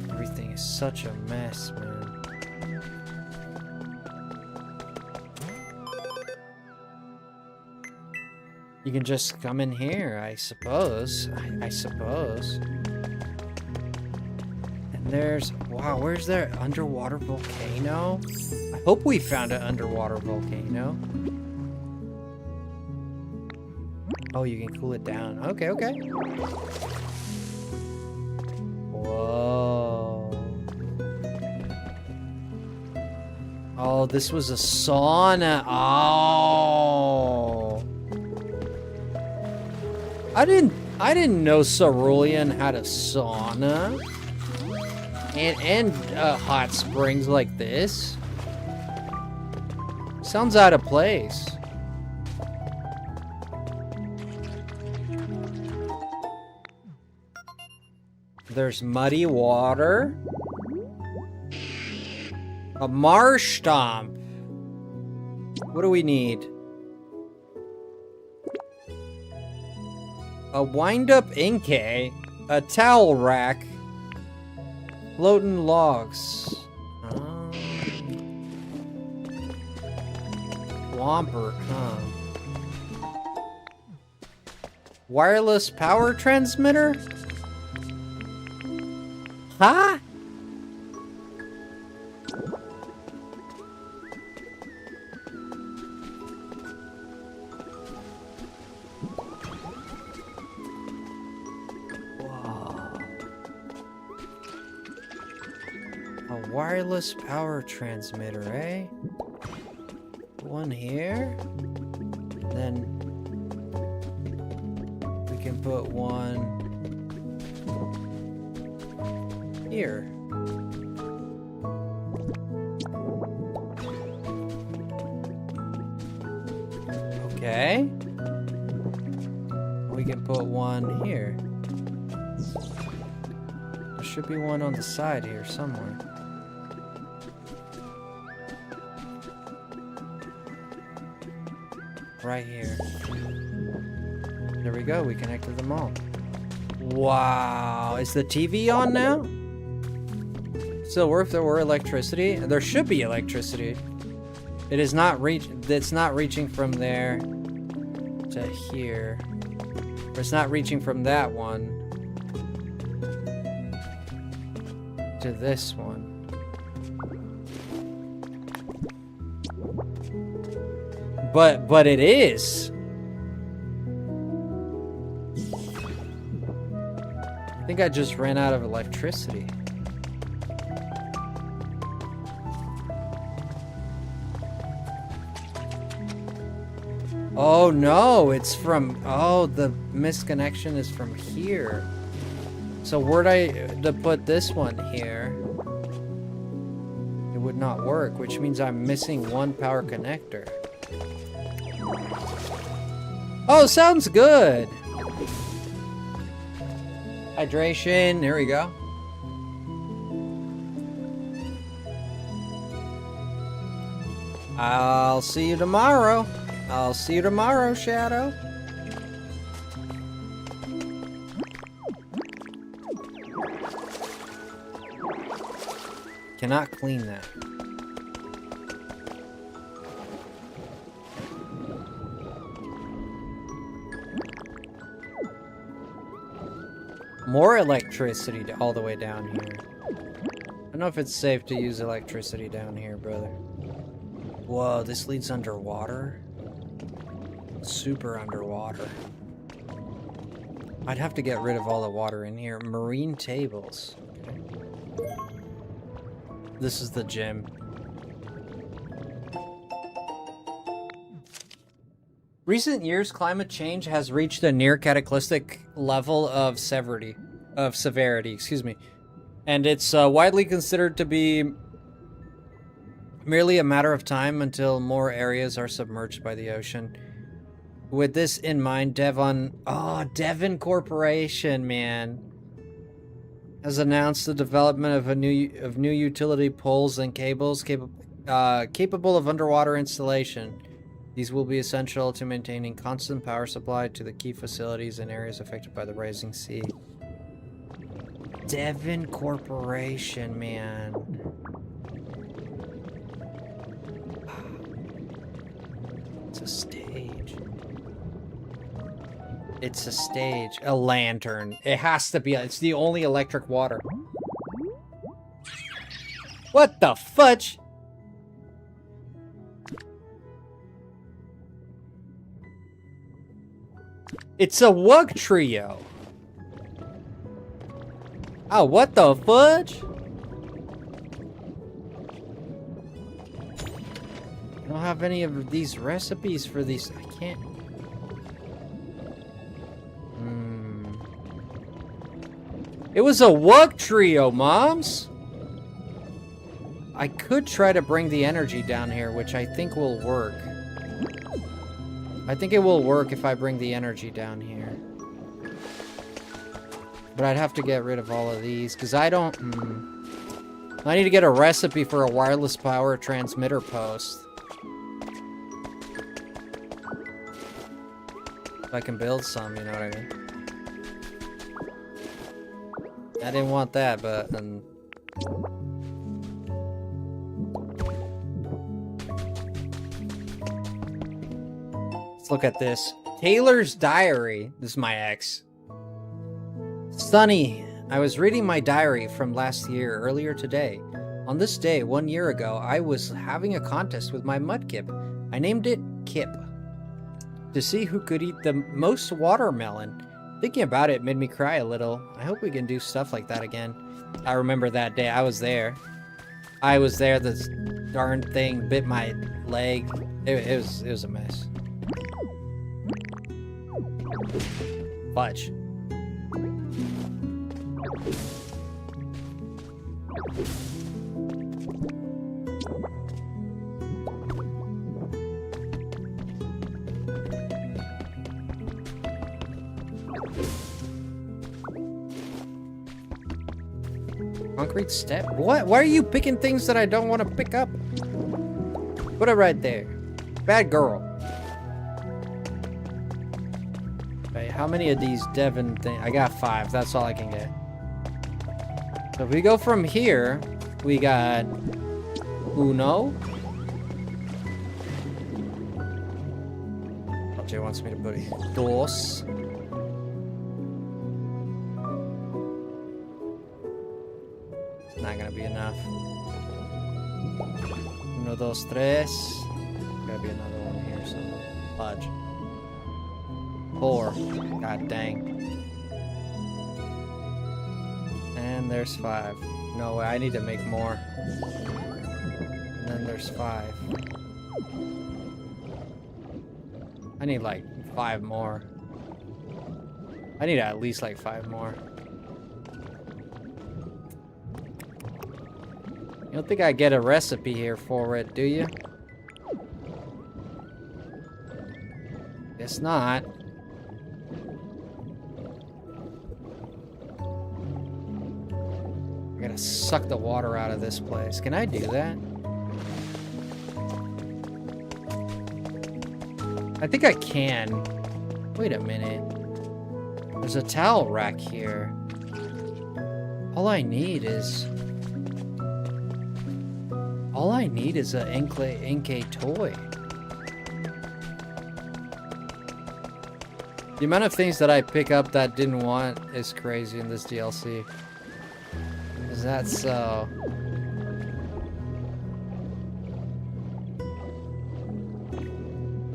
Speaker 1: Everything is such a mess, man. You can just come in here, I suppose. I suppose. And there's... Wow, where's their underwater volcano? I hope we found an underwater volcano. Oh, you can cool it down. Okay, okay. Whoa. Oh, this was a sauna. Oh. I didn't know Cerulean had a sauna and hot springs like this. Sounds out of place. There's muddy water. A marsh stomp. What do we need? A wind-up Inkay, a towel rack, floating logs. Whomper, huh? Wireless power transmitter? Huh? Wireless power transmitter, eh? One here. Then we can put one here. Okay. We can put one here. There should be one on the side here somewhere. Right here. There we go, we connected them all. Wow, is the TV on now? So if there were electricity, there should be electricity. It is not it's not reaching from there to here. Or it's not reaching from that one to this one. But it is. I think I just ran out of electricity. Oh no, it's from... Oh, the misconnection is from here. So were I to put this one here, it would not work, which means I'm missing one power connector. Oh, sounds good! Hydration, there we go. I'll see you tomorrow. I'll see you tomorrow, Shadow. Cannot clean that. More electricity all the way down here. I don't know if it's safe to use electricity down here, brother. Whoa, this leads underwater? Super underwater. I'd have to get rid of all the water in here. Marine tables. Okay. This is the gym. Recent years, climate change has reached a near cataclysmic level of severity, excuse me. And it's widely considered to be merely a matter of time until more areas are submerged by the ocean. With this in mind, Devon Corporation, man, has announced the development of new utility poles and cables capable of underwater installation. These will be essential to maintaining constant power supply to the key facilities in areas affected by the rising sea. Devon Corporation, man. It's a stage. It's a stage. A lantern. It has to be. It's the only electric water. What the fudge? It's a Wug trio. Oh, what the fudge? I don't have any of these recipes for these. I can't. It was a Wug trio, moms. I could try to bring the energy down here, which I think will work. I think it will work if I bring the energy down here. But I'd have to get rid of all of these, because I don't... I need to get a recipe for a wireless power transmitter post. If I can build some, you know what I mean? I didn't want that, but... Let's look at this. Taylor's diary. This is my ex. Sunny, I was reading my diary from last year earlier today. On this day, 1 year ago, I was having a contest with my mudkip. I named it Kip, to see who could eat the most watermelon. Thinking about it made me cry a little. I hope we can do stuff like that again. I remember that day. I was there. This darn thing bit my leg. It was a mess. Fudge. Concrete step? What? Why are you picking things that I don't want to pick up? Put it right there. Bad girl. Okay, how many of these Devon things? I got 5. That's all I can get. So if we go from here, we got uno. Jay wants me to put it. Dos. It's not gonna be enough. Uno, dos, tres. Gotta be another one here, so fudge. 4. God dang. And there's 5. No way, I need to make more. And then there's 5. I need like 5 more. I need at least like 5 more. You don't think I get a recipe here for it, do you? Guess not. I gotta suck the water out of this place. Can I do that? I think I can. Wait a minute. There's a towel rack here. All I need is a Inkay toy. The amount of things that I pick up that didn't want is crazy in this DLC. Is that so?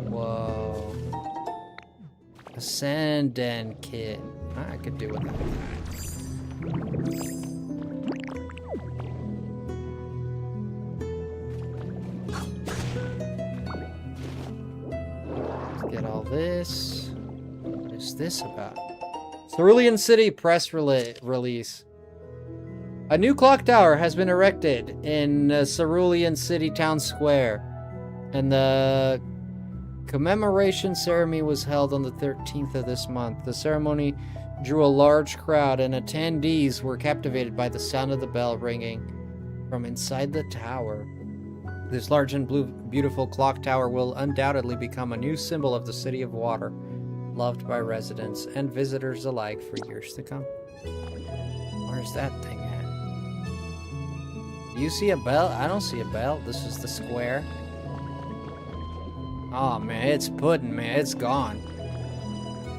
Speaker 1: Whoa. A Sandan kit. I could do with that. Let's get all this. What is this about? Cerulean City press release. A new clock tower has been erected in Cerulean City Town Square, and the commemoration ceremony was held on the 13th of this month. The ceremony drew a large crowd, and attendees were captivated by the sound of the bell ringing from inside the tower. This large and beautiful clock tower will undoubtedly become a new symbol of the City of Water, loved by residents and visitors alike for years to come. Where's that thing at? Do you see a bell? I don't see a bell. This is the square. Oh man, it's pudding, man. It's gone.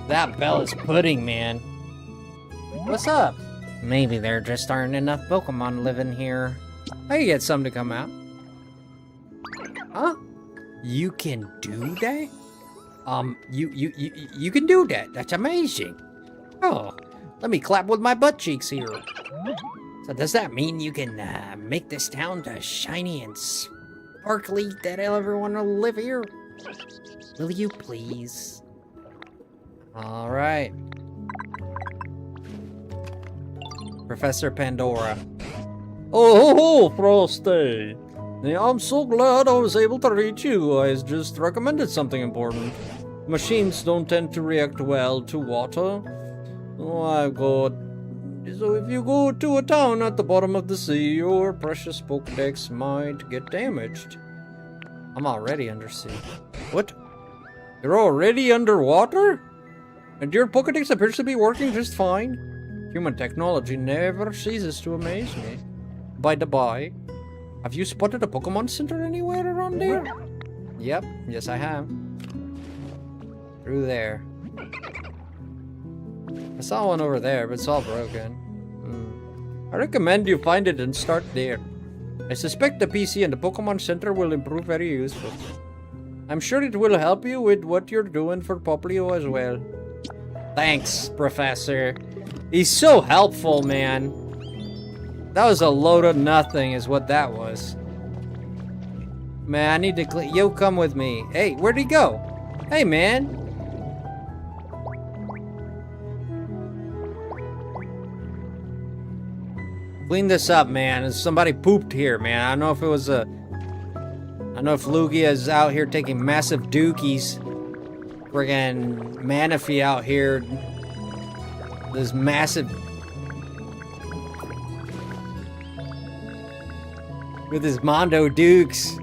Speaker 1: That bell is pudding, man. What's up? Maybe there just aren't enough Pokemon living here. I can get some to come out. Huh? You can do that? You can do that. That's amazing. Oh, let me clap with my butt cheeks here. So does that mean you can make this town shiny and sparkly that everyone will live here? Will you please? All right. Professor Pandora.
Speaker 2: Oh, Frosty. I'm so glad I was able to reach you. I just recommended something important. Machines don't tend to react well to water. Oh, I've got... So if you go to a town at the bottom of the sea, your precious Pokedex might get damaged.
Speaker 1: I'm already under sea.
Speaker 2: What? You're already underwater? And your Pokedex appears to be working just fine? Human technology never ceases to amaze me. By the by, have you spotted a Pokemon Center anywhere around here?
Speaker 1: Yep, yes I have. Through there. I saw one over there, but it's all broken.
Speaker 2: I recommend you find it and start there. I suspect the PC and the Pokemon Center will improve very useful. I'm sure it will help you with what you're doing for Poplio as well.
Speaker 1: Thanks, Professor. He's so helpful, man. That was a load of nothing is what that was. Man, I need to clean... Yo, come with me. Hey, where'd he go? Hey, man. Clean this up, man. Somebody pooped here, man. I don't know if it was a... I don't know if Lugia is out here taking massive dookies. Friggin' Manaphy out here. This massive... with his Mondo Dukes.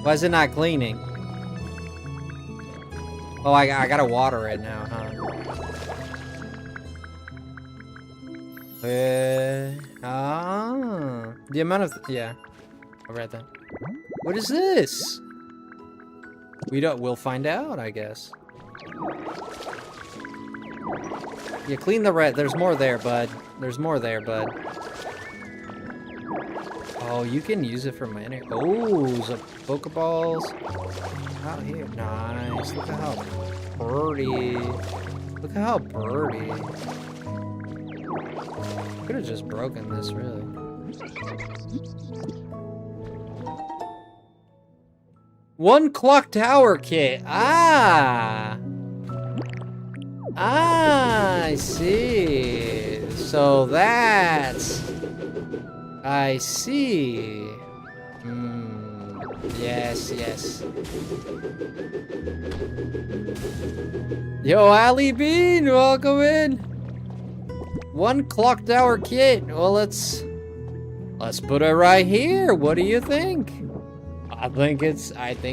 Speaker 1: Why is it not cleaning? Oh, I gotta water it now, huh? The amount of... yeah. I read that. What is this? We'll find out, I guess. Yeah, clean the red. There's more there, bud. There's more there, bud. Oh, you can use it for mana. Oh, some Pokeballs out here. Nice. Look at how birdie. Look at how birdie. Could have just broken this, really.
Speaker 2: 1 clock tower kit. I see. So that's... I see. Yes. Yo, Ali Bean, welcome in. 1 clock tower kit. Well, let's put it right here. What do you think? I think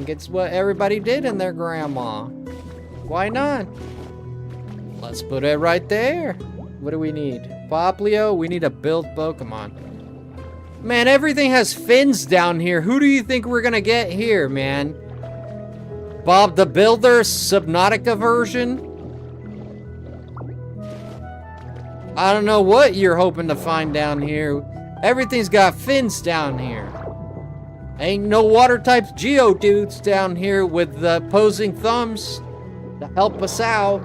Speaker 2: it's what everybody did in their grandma. Why not? Let's put it right there. What do we need? Poplio, we need a built Pokemon. Man, everything has fins down here. Who do you think we're gonna get here, man? Bob the Builder, Subnautica version? I don't know what you're hoping to find down here. Everything's got fins down here. Ain't no water type Geodudes down here with the opposing thumbs to help us out.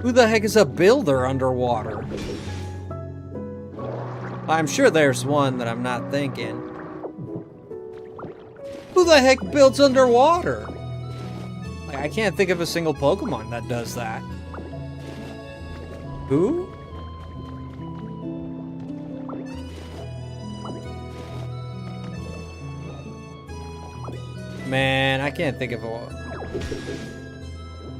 Speaker 2: Who the heck is a builder underwater? I'm sure there's one that I'm not thinking. Who the heck builds underwater? Like, I can't think of a single Pokemon that does that. Who? Man, I can't think of one.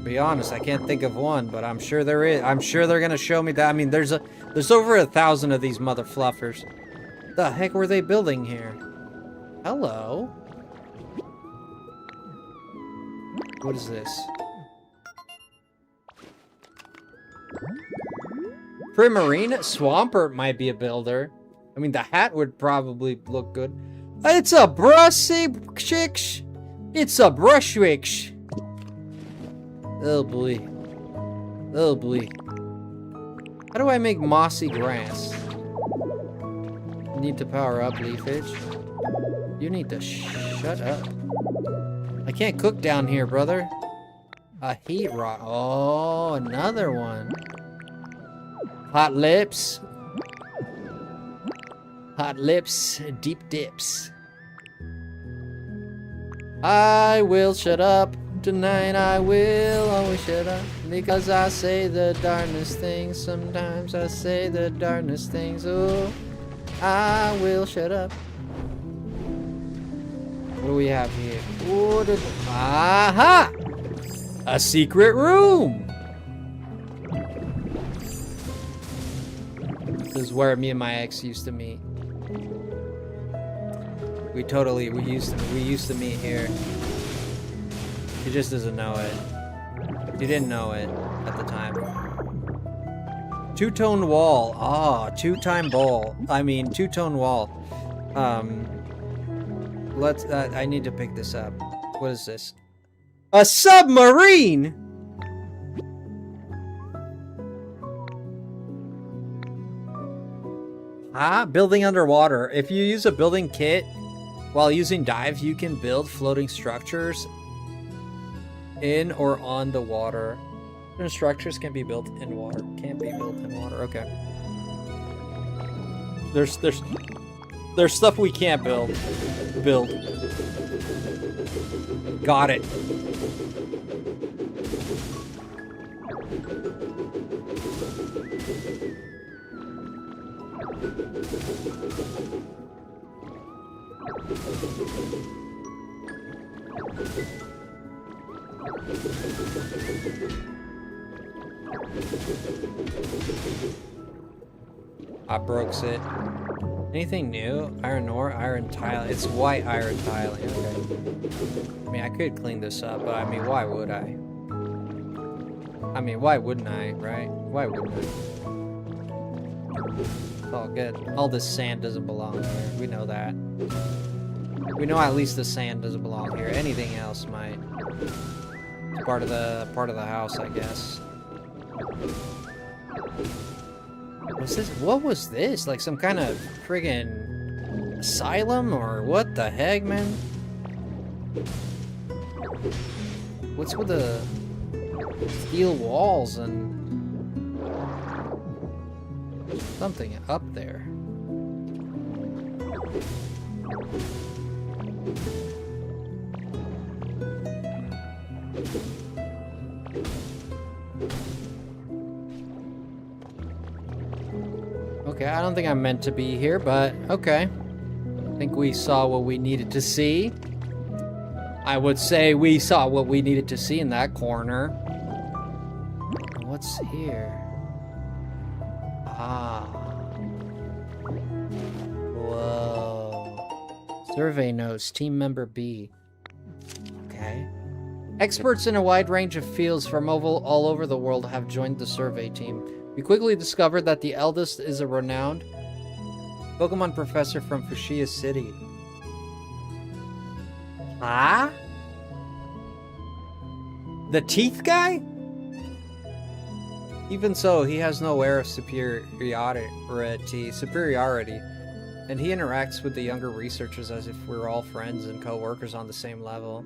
Speaker 2: Be honest, I can't think of one, but I'm sure there is. I'm sure they're gonna show me that. I mean, there's over 1,000 of these mother fluffers. The heck were they building here? Hello. What is this? Primarine Swampert might be a builder. I mean, the hat would probably look good. It's a brushwick. It's a brushwick. Oh boy. Oh boy. How do I make mossy grass? You need to power up, Leafage. You need to shut up. I can't cook down here, brother. A heat rod. Oh, another one. Hot lips. Hot lips, deep dips. I will shut up. Tonight I will always shut up. Because I say the darndest things. Sometimes I say the darndest things. Oh, I will shut up. What do we have here? Aha! A secret room! This is where me and my ex used to meet. We used to meet here. He just doesn't know it. He didn't know it at the time. Two-tone wall. Ah, two-tone wall. I need to pick this up. What is this? A submarine! Building underwater. If you use a building kit while using dive, you can build floating structures in or on the water. Certain structures can be built in water. Can't be built in water. Okay. There's stuff we can't build. Got it. I broke it. Anything new? Iron ore, iron tile. It's white iron tiling. Okay. I mean, I could clean this up, but I mean, why would I? I mean, why wouldn't I, right? Why wouldn't I? It's all good. All this sand doesn't belong here. We know that. We know at least the sand doesn't belong here. Anything else might. It's part of the house, I guess. What was this? Like some kind of friggin' asylum or what the heck, man? What's with the steel walls and something up there?
Speaker 1: Okay, I don't think I'm meant to be here, but okay. I think we saw what we needed to see. I would say we saw what we needed to see in that corner. What's here? Ah. Whoa. Survey notes, team member B. Okay. Experts in a wide range of fields from all over the world have joined the survey team. We quickly discovered that the eldest is a renowned Pokemon professor from Fuchsia City. Ah? The teeth guy? Even so, he has no air of superiority, and he interacts with the younger researchers as if we're all friends and co-workers on the same level.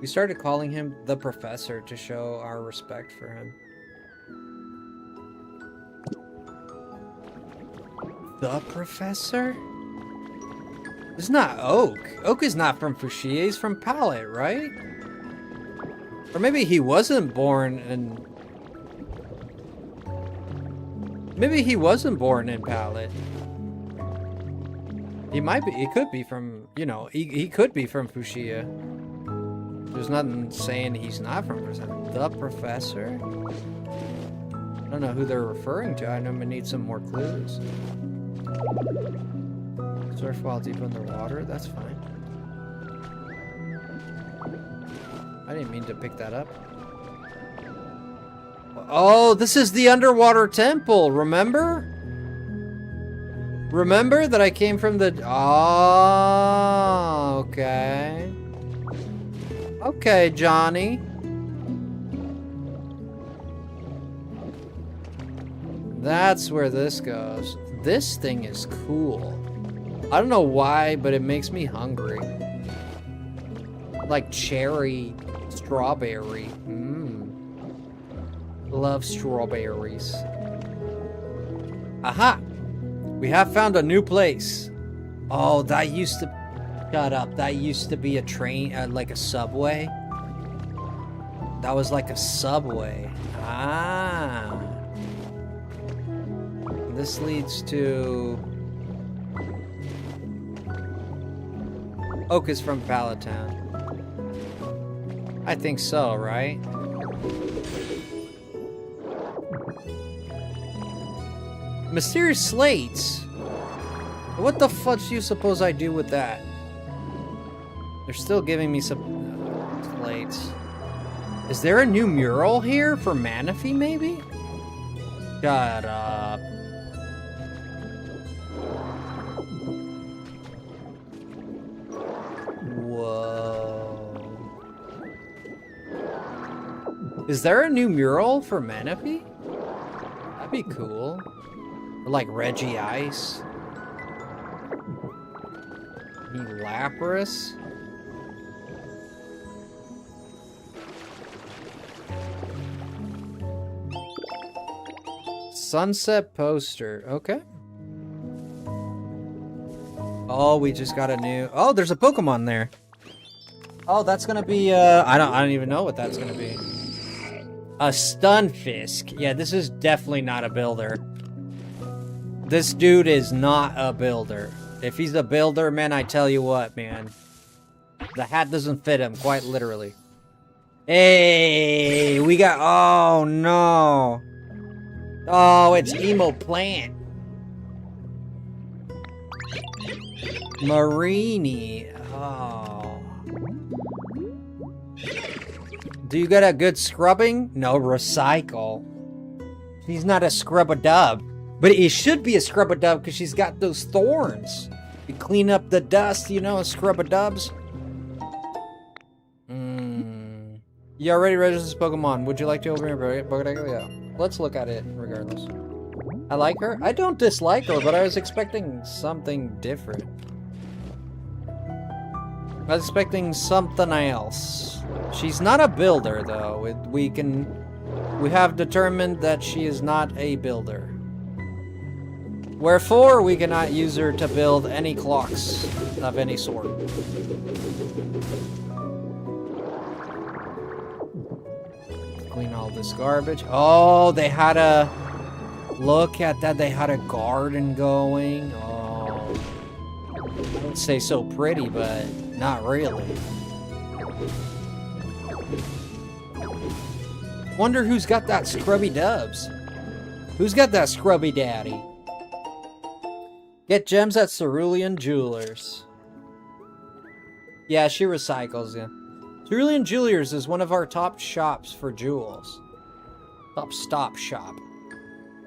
Speaker 1: We started calling him the Professor to show our respect for him. The Professor? It's not Oak. Oak is not from Fuchsia, he's from Pallet, right? Or maybe he wasn't born in... Maybe he wasn't born in Pallet. He might be, he could be from, you know, he could be from Fuchsia. There's nothing saying he's not from Fuchsia. The Professor? I don't know who they're referring to. I know we need some more clues. Surf while deep underwater? That's fine. I didn't mean to pick that up. Oh, this is the underwater temple, remember? Remember that I came from the... Oh, okay. Okay, Johnny. That's where this goes. This thing is cool. I don't know why, but it makes me hungry. Like cherry, strawberry. Love strawberries. Aha! We have found a new place. Oh, that used to... Shut up. That used to be a train, like a subway. That was like a subway. Ah. This leads to... Oak is from Pallet Town. I think so, right? Mysterious slates? What the fudge do you suppose I do with that? They're still giving me some slates. Is there a new mural here for Manaphy, maybe? Shut up. Whoa. Is there a new mural for Manaphy? That'd be cool. Or like Reggie Ice. Lapras. Sunset poster. Okay. Oh, we just got a new... Oh, there's a Pokemon there. Oh, that's gonna be, I don't even know what that's gonna be. A Stunfisk. Yeah, this is definitely not a builder. This dude is not a builder. If he's a builder, man, I tell you what, man. The hat doesn't fit him, quite literally. Hey, we got... Oh, no. Oh, it's Emo Plant. Marini. Oh. Do you get a good scrubbing? No, recycle. He's not a scrub-a-dub. But it should be a scrub-a-dub because she's got those thorns. You clean up the dust, you know, scrub-a-dubs. You already registered this Pokemon. Would you like to open your Pokédex? Yeah. Let's look at it regardless. I like her. I don't dislike her, but I was expecting something different. I was expecting something else. She's not a builder, though. We have determined that she is not a builder. Wherefore, we cannot use her to build any clocks of any sort. this garbage. Oh, they had a... Look at that. They had a garden going. Oh. I would say so pretty, but not really. Wonder who's got that scrubby dubs. Who's got that scrubby daddy? Get gems at Cerulean Jewelers. Yeah, she recycles, yeah. Cerulean Jewelers is one of our top shops for jewels. Top stop shop.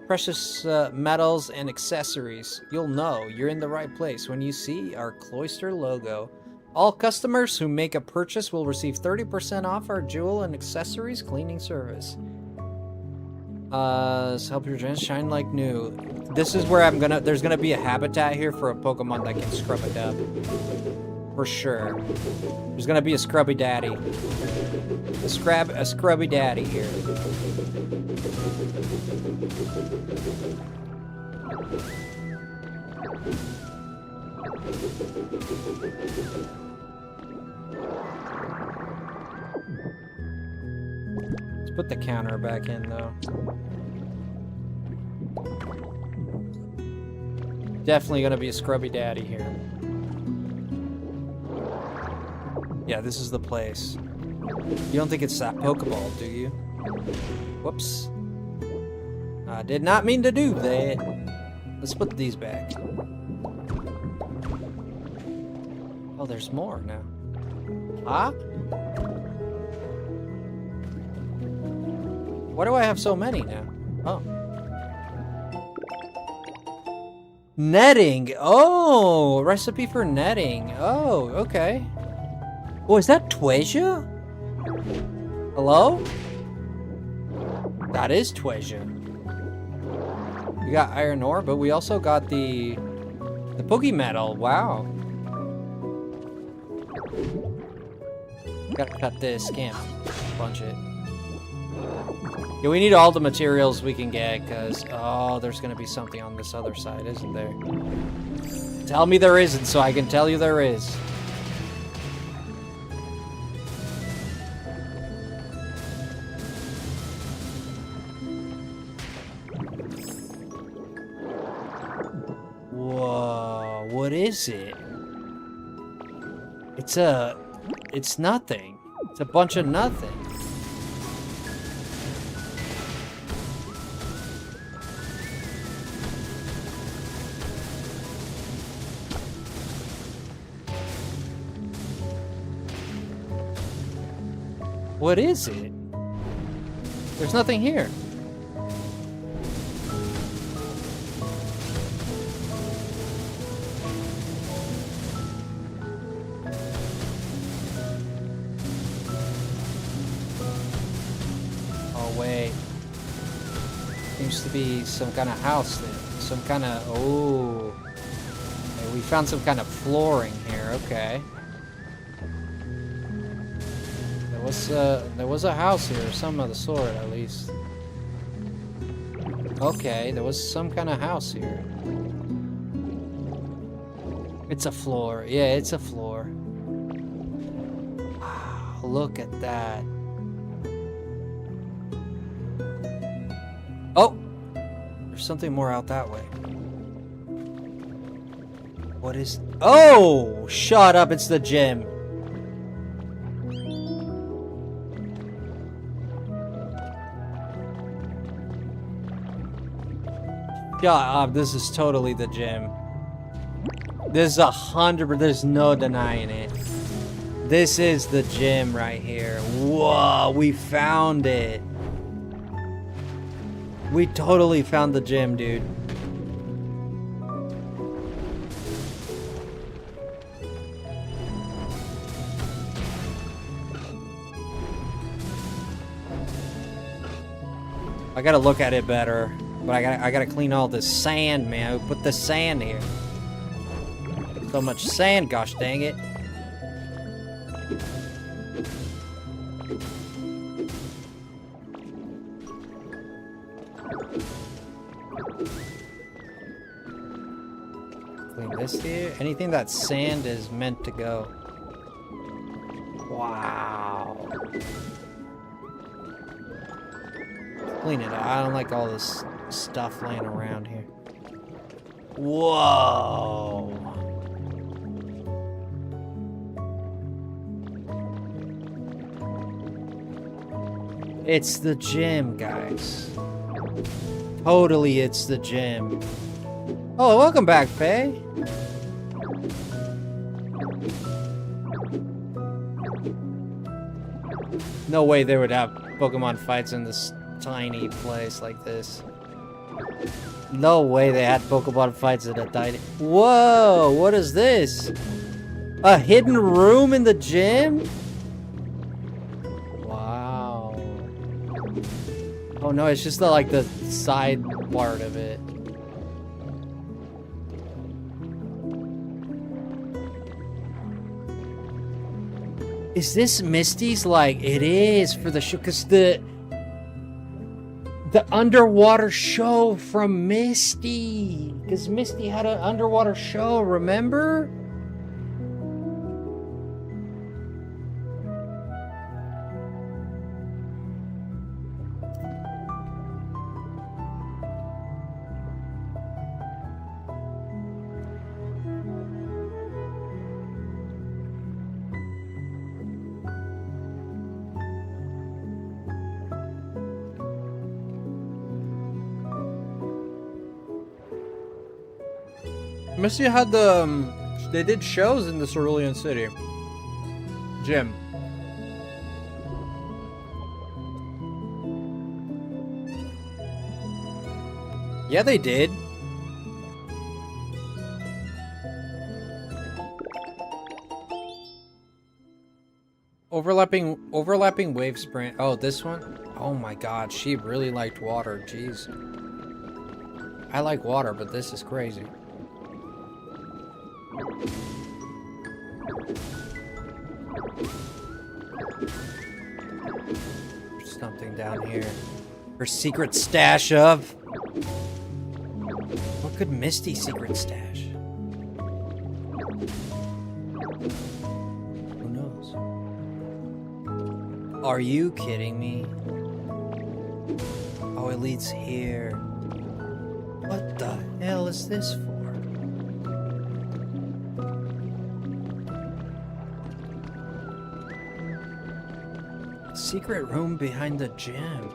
Speaker 1: Precious metals and accessories. You'll know you're in the right place when you see our cloister logo. All customers who make a purchase will receive 30% off our jewel and accessories cleaning service. So help your gems shine like new. This is where there's gonna be a habitat here for a Pokemon that can scrub a dub. For sure. There's gonna be a scrubby daddy. A scrubby daddy here. Let's put the counter back in though. Definitely gonna be a scrubby daddy here. Yeah, this is the place. You don't think it's that Pokeball, do you? Whoops. I did not mean to do that. Let's put these back. Oh, there's more now. Huh? Why do I have so many now? Oh. Netting. Oh, recipe for netting. Oh, okay. Oh, is that Tweja? Hello? That is Tweja. We got iron ore, but we also got the Pokemetal. Wow. Gotta cut this. Can't bunch it. Yeah, we need all the materials we can get, because... Oh, there's gonna be something on this other side, isn't there? Tell me there isn't, so I can tell you there is. Whoa, what is it? It's nothing. It's a bunch of nothing. What is it? There's nothing here. Oh, wait. Seems to be some kind of house there. Some kind of... Oh. Okay, we found some kind of flooring here. Okay. There was a house here, some of the sort, at least. Okay, there was some kind of house here. It's a floor. Yeah, it's a floor. Wow, look at that. Oh! There's something more out that way. What is... Oh! Shut up, it's the gym. Yeah, this is totally the gym. This is 100%. There's no denying it. This is the gym right here. Whoa, we found it. We totally found the gym, dude. I gotta look at it better. But I gotta clean all this sand, man. We put the sand here. So much sand, gosh dang it. Clean this here. Anything that sand is meant to go. Wow. Clean it up. I don't like all this stuff laying around here. Whoa. It's the gym, guys. Totally, it's the gym. Oh, welcome back, Faye. No way they would have Pokemon fights in this tiny place like this. No way they had Pokemon fights in a tiny... Whoa, what is this? A hidden room in the gym? Wow. Oh no, it's just like the side part of it. Is this Misty's? Like, it is for the show, because the underwater show from Misty. Because Misty had an underwater show, remember? Misty had the, they did shows in the Cerulean City gym. Yeah, they did. Overlapping wave sprint. Oh, this one? Oh my god, she really liked water. Jeez. I like water, but this is crazy. There's something down here. Her secret stash of... What could Misty's secret stash? Who knows? Are you kidding me? Oh, it leads here. What the hell is this for? Secret room behind the gym.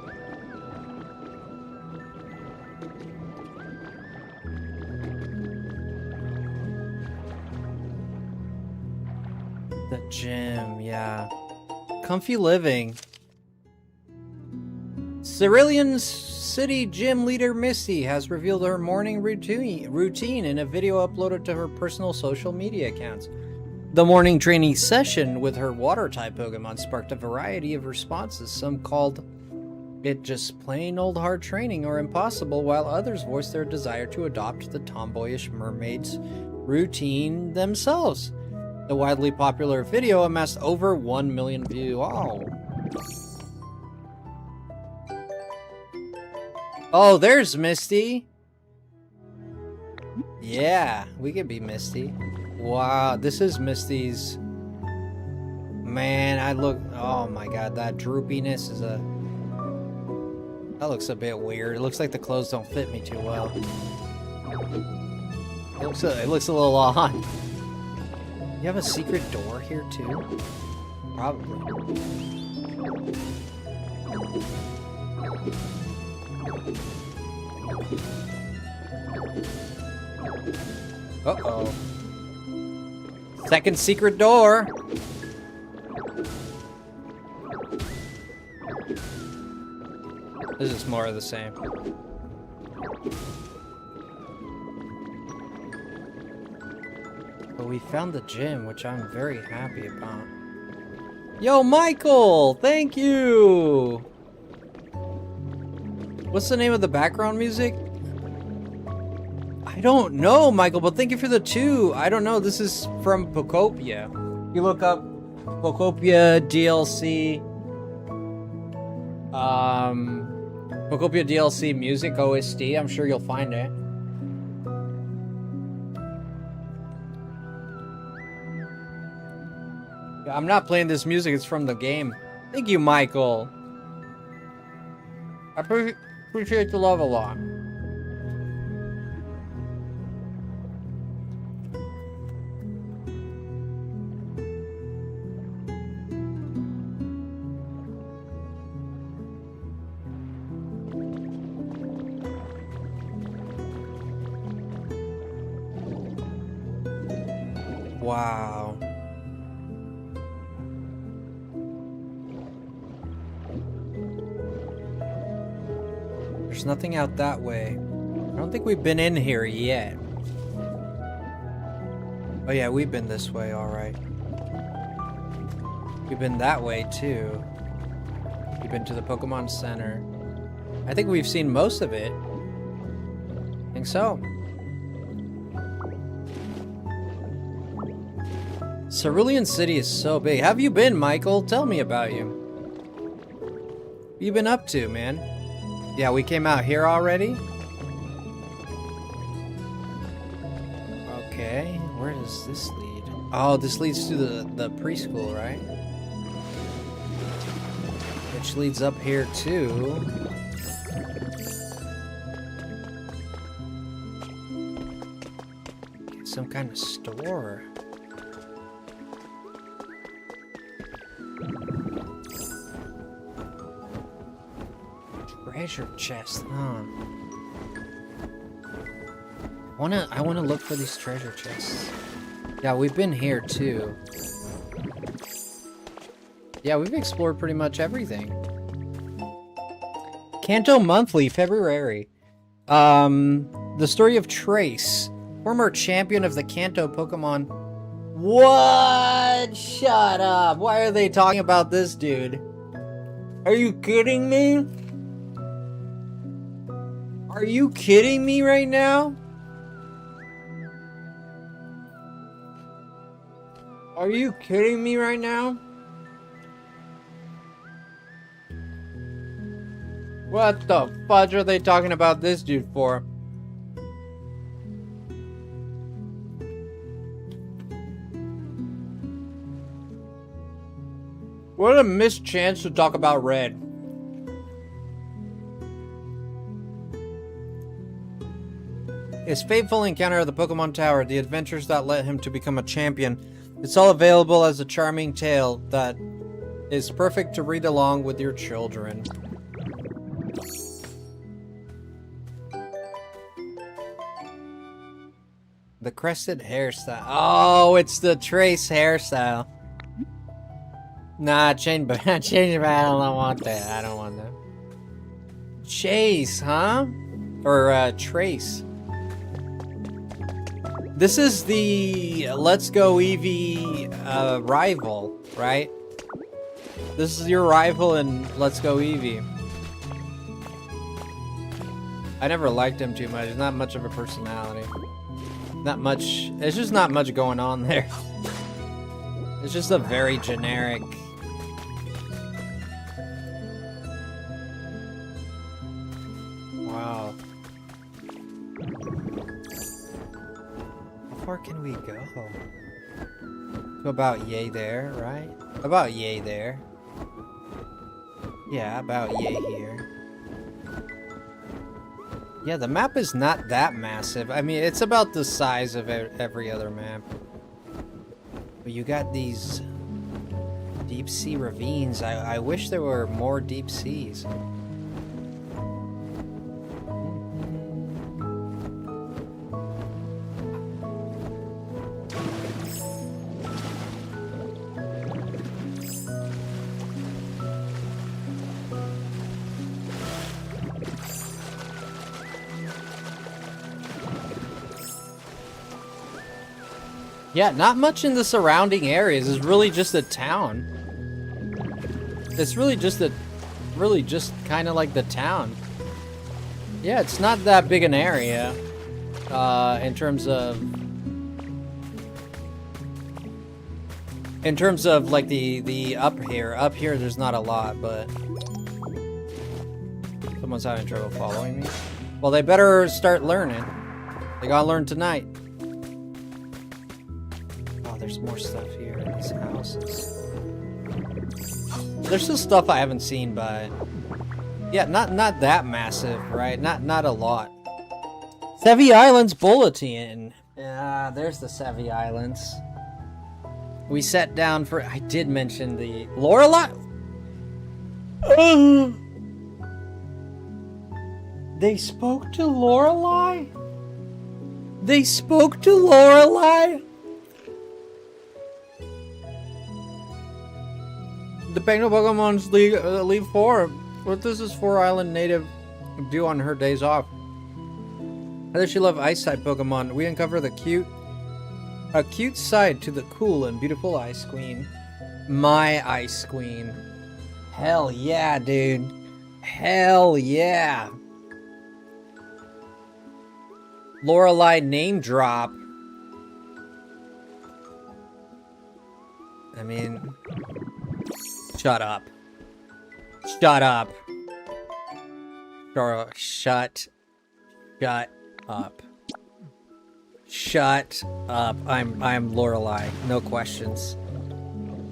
Speaker 1: The gym, yeah. Comfy living. Cerulean City gym leader Misty has revealed her morning routine in a video uploaded to her personal social media accounts. The morning training session with her water-type Pokemon sparked a variety of responses. Some called it just plain old hard training or impossible, while others voiced their desire to adopt the tomboyish mermaid's routine themselves. The widely popular video amassed over 1 million views. Wow. Oh, there's Misty. Yeah, we could be Misty. Wow, this is Misty's. Man, I look. Oh my god, that droopiness is a. That looks a bit weird. It looks like the clothes don't fit me too well. It looks a little odd. You have a secret door here too? Probably. Uh-oh. Second secret door. This is more of the same. But we found the gym, which I'm very happy about. Yo, Michael! Thank you! What's the name of the background music? I don't know, Michael, but thank you for the 2. I don't know. This is from Pokopia. You look up Pokopia DLC. Pokopia DLC music OST. I'm sure you'll find it. Yeah, I'm not playing this music. It's from the game. Thank you, Michael. I appreciate the love a lot. Wow. There's nothing out that way. I don't think we've been in here yet. Oh yeah, we've been this way, alright. We've been that way too. We've been to the Pokemon Center. I think we've seen most of it. I think so. Cerulean City is so big. How have you been, Michael? Tell me about you. What you been up to, man? Yeah, we came out here already? Okay, where does this lead? Oh, this leads to the preschool, right? Which leads up here too. Some kind of store. Treasure chest, huh? I wanna look for these treasure chests. Yeah, we've been here too. Yeah, we've explored pretty much everything. Kanto Monthly, February. The story of Trace, former champion of the Kanto Pokemon. What? Shut up. Why are they talking about this dude? Are you kidding me? Are you kidding me right now? Are you kidding me right now? What the fudge are they talking about this dude for? What a missed chance to talk about Red. His fateful encounter at the Pokemon Tower, the adventures that led him to become a champion. It's all available as a charming tale that is perfect to read along with your children. The crested hairstyle. Oh, it's the Trace hairstyle. Nah, change it, I don't want that. I don't want that. Chase, huh? Or, Trace. This is the Let's Go Eevee rival, right? This is your rival in Let's Go Eevee. I never liked him too much. He's not much of a personality. Not much. There's just not much going on there. It's just a very generic. Wow. How far can we go? About yay there, right? About yay there. Yeah, about yay here. Yeah, the map is not that massive. I mean, it's about the size of every other map. But you got these deep sea ravines. I wish there were more deep seas. Yeah, not much in the surrounding areas. It's really just a town. It's really just kind of like the town. Yeah, it's not that big an area, in terms of like the up here. Up here, there's not a lot, but someone's having trouble following me. Well, they better start learning. They gotta learn tonight. There's more stuff here in these houses. There's still stuff I haven't seen, but Yeah, not that massive, right? Not a lot. Sevi Islands Bulletin. There's the Sevi Islands. We sat down for. I did mention the Lorelei. They spoke to Lorelei. They spoke to Lorelei. The Penguin Pokemon's leave 4. What does this 4-island native do on her days off? How does she love ice type Pokemon? We uncover a cute side to the cool and beautiful Ice Queen. My Ice Queen. Hell yeah, dude. Hell yeah. Lorelei name drop. I mean, shut up. Shut up. Shut up. Shut up. I'm Lorelei. No questions.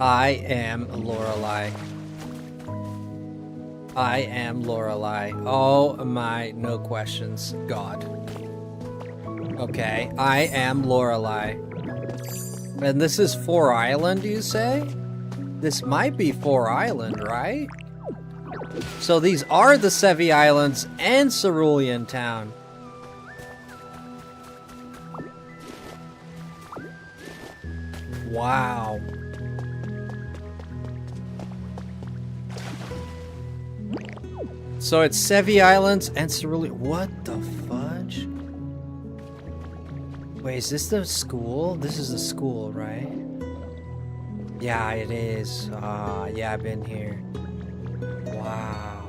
Speaker 1: I am Lorelei. I am Lorelei. Oh my, no questions. God. Okay, I am Lorelei. And this is 4-island, you say? This might be 4-island, right? So these are the Sevi Islands and Cerulean Town. Wow. So it's Sevi Islands and Cerulean. What the fudge? Wait, is this the school? This is the school, right? Yeah, it is. Yeah, I've been here. Wow.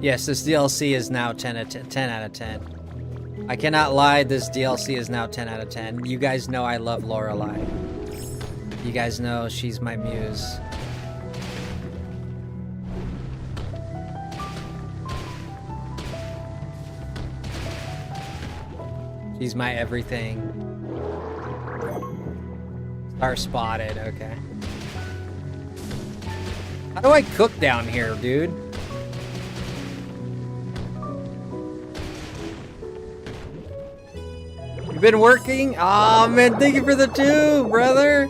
Speaker 1: Yes, this DLC is now 10 out of 10. I cannot lie, this DLC is now 10 out of 10. You guys know I love Lorelei. You guys know she's my muse. She's my everything. Star spotted, okay. How do I cook down here, dude? You've been working? Aw, man, thank you for the 2, brother.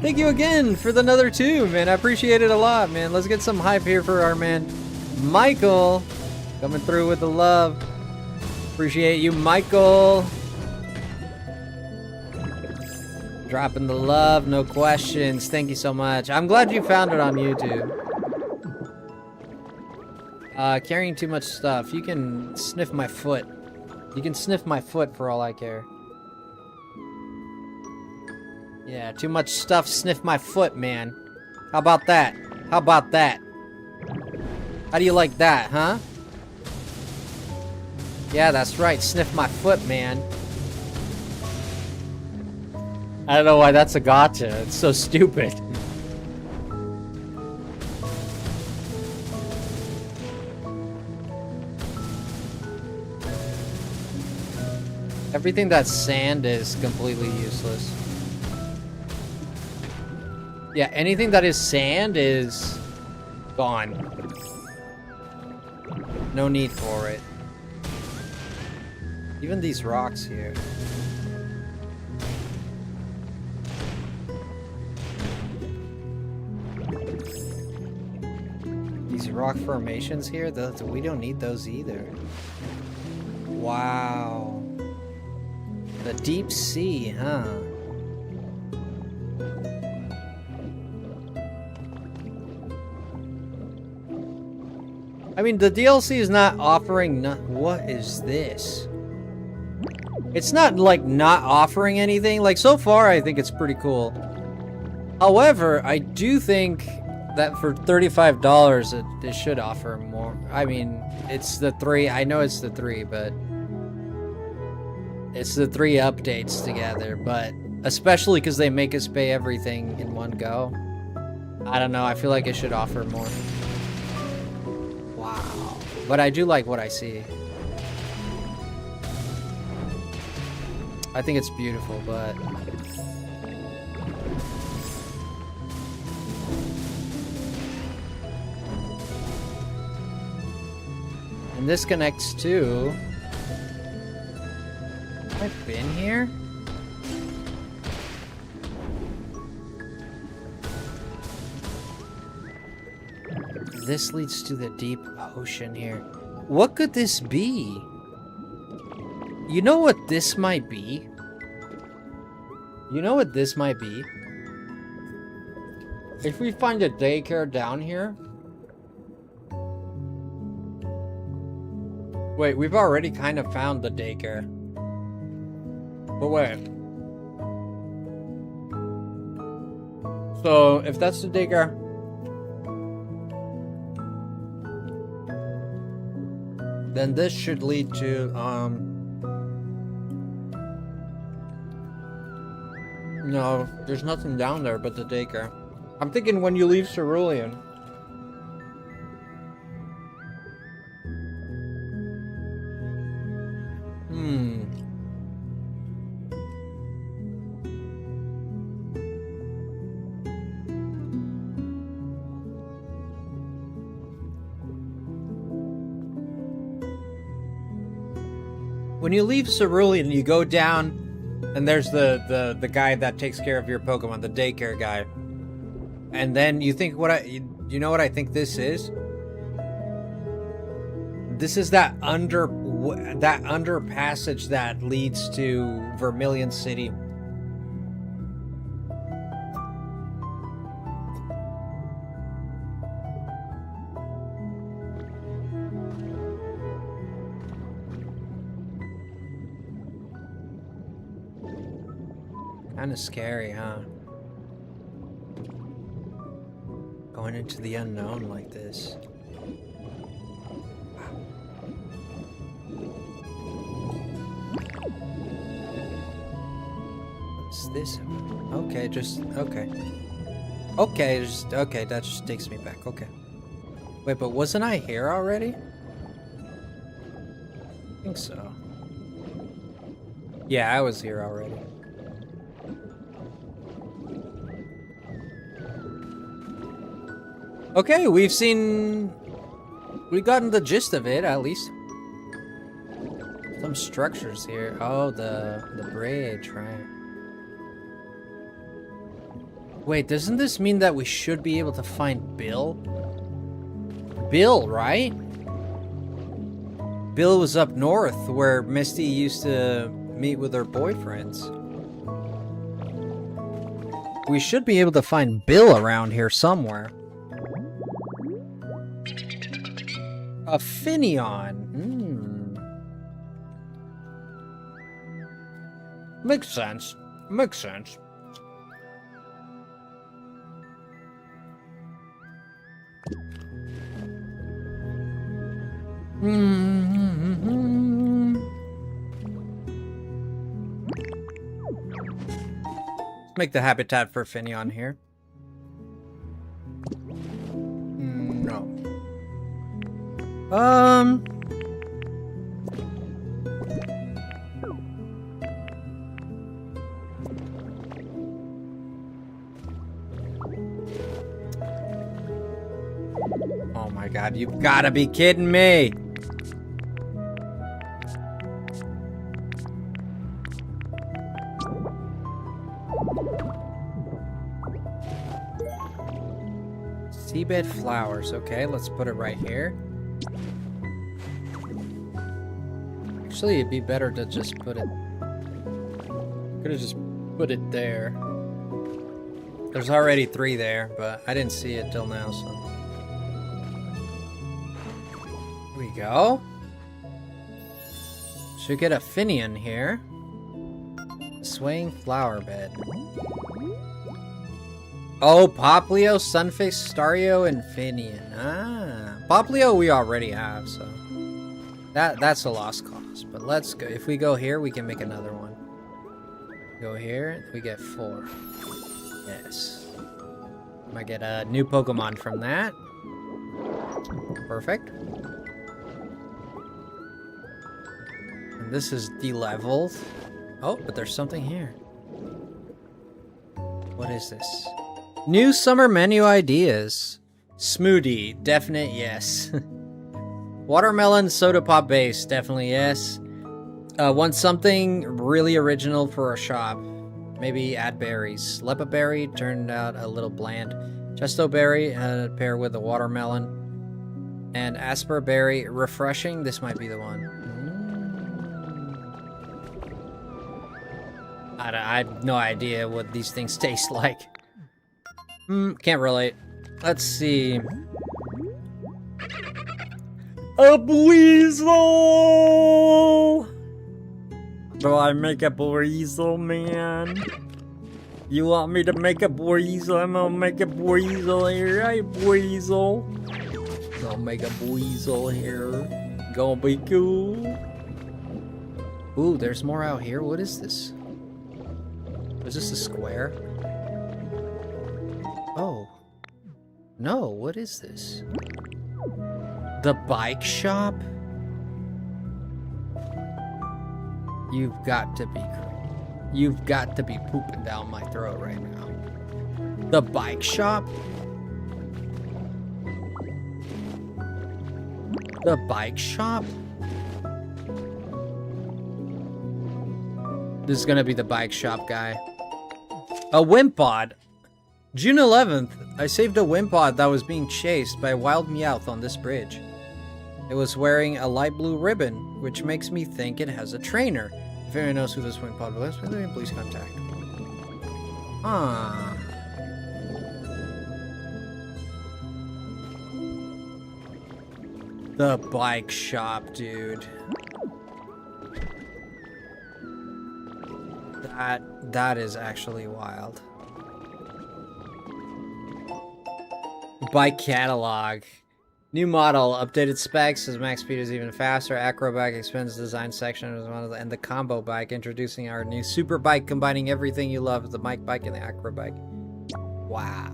Speaker 1: Thank you again for the another 2, man. I appreciate it a lot, man. Let's get some hype here for our man Michael. Coming through with the love. Appreciate you, Michael. Dropping the love, no questions. Thank you so much. I'm glad you found it on YouTube. Carrying too much stuff. You can sniff my foot. You can sniff my foot for all I care. Yeah, too much stuff, sniff my foot, man. How about that? How about that? How do you like that, huh? Yeah, that's right. Sniff my foot, man. I don't know why that's a gotcha. It's so stupid. Everything that's sand is completely useless. Yeah, anything that is sand is gone. No need for it. Even these rocks here. These rock formations here, we don't need those either. Wow. The deep sea, huh? I mean, the DLC is not offering what is this? It's not, like, not offering anything. Like, so far, I think it's pretty cool. However, I do think that for $35, it should offer more. I mean, it's the 3. I know it's the 3, but... It's the 3 updates together, but... Especially because they make us pay everything in one go. I don't know, I feel like it should offer more. Wow. But I do like what I see. I think it's beautiful, but... And this connects to... Have I been here? This leads to the deep ocean here. What could this be? You know what this might be? You know what this might be? If we find a daycare down here... Wait, we've already kind of found the daycare. But wait. So, if that's the daycare... then this should lead to, no, there's nothing down there but the daycare. I'm thinking when you leave Cerulean. When you leave Cerulean, you go down, and there's the guy that takes care of your Pokemon, the daycare guy. And then you think you know what I think this is? This is that under passage that leads to Vermilion City. Kinda scary, huh? Going into the unknown like this. What's this? Okay, okay, that just takes me back, okay. Wait, but wasn't I here already? I think so. Yeah, I was here already. Okay, we've gotten the gist of it, at least. Some structures here. Oh, the bridge, right. Wait, doesn't this mean that we should be able to find Bill? Bill, right? Bill was up north, where Misty used to meet with her boyfriends. We should be able to find Bill around here somewhere. A Finneon. Makes sense. Makes sense. Let's make the habitat for Finneon here. No. Oh my god, you've gotta be kidding me! Seabed flowers, okay, let's put it right here. Actually, it'd be better to just put it... Could've just put it there. There's already 3 there, but I didn't see it till now, so... Here we go. Should get a Finneon here. Swaying flower bed. Oh, Poplio, Sunface, Stario, and Finneon. Ah. Poplio we already have, so... That's a lost cause. But let's go. If we go here, we can make another one. Go here, we get 4. Yes. Might get a new Pokemon from that. Perfect. And this is de-leveled. Oh, but there's something here. What is this? New summer menu ideas. Smoothie, definite yes. Watermelon soda pop base, definitely yes. Want something really original for a shop. Maybe add berries. Lepa berry turned out a little bland. Chesto berry pair with the watermelon. And asper berry refreshing. This might be the one. I have no idea what these things taste like. Can't relate. Let's see. A weasel! Do I make a weasel, man? You want me to make a weasel? I'm gonna make a weasel here, right, weasel? I'll make a weasel here. Gonna be cool. Ooh, there's more out here. What is this? Is this a square? Oh. No, what is this? The bike shop? You've got to be pooping down my throat right now. The bike shop? The bike shop? This is gonna be the bike shop guy. A Wimpod. June 11th, I saved a Wimpod that was being chased by a wild Meowth on this bridge. It was wearing a light blue ribbon, which makes me think it has a trainer. If anyone knows who this Wimpod was, please contact. Ah. The bike shop, dude. That is actually wild. Bike catalog. New model, updated specs, as max speed is even faster. Acro bike expands design section as one of and the combo bike, introducing our new super bike, combining everything you love, the mic bike and the acro bike. Wow.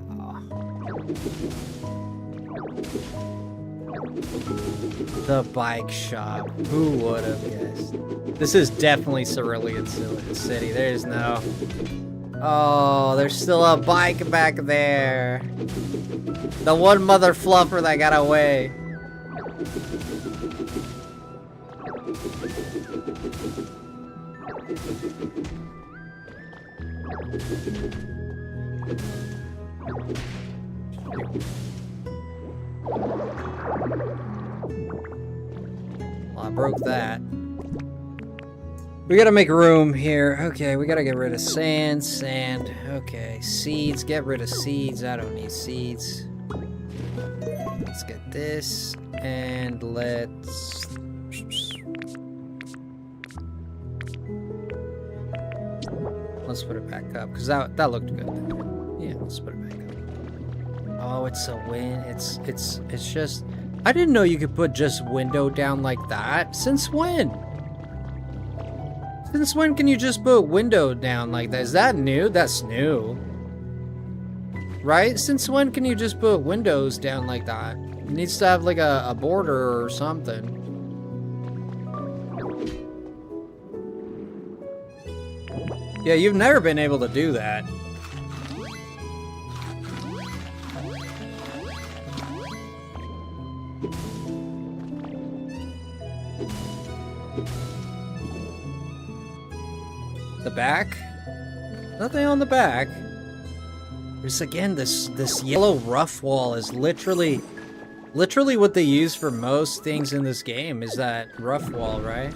Speaker 1: The bike shop. Who would have guessed? This is definitely Cerulean City. There's no. Oh, there's still a bike back there. The one mother fluffer that got away. Well, I broke that. We gotta make room here. Okay, we gotta get rid of sand. Okay, seeds. Get rid of seeds. I don't need seeds. Let's get this. And let's... Let's put it back up, because that looked good. Yeah, let's put it back up. Oh, it's a win. It's just... I didn't know you could put just window down like that. Since when? Since when can you just put window down like that? Is that new? That's new. Right? Since when can you just put windows down like that? It needs to have like a border or something. Yeah, you've never been able to do that. The back? Nothing on the back. There's again this yellow rough wall is literally what they use for most things in this game is that rough wall, right?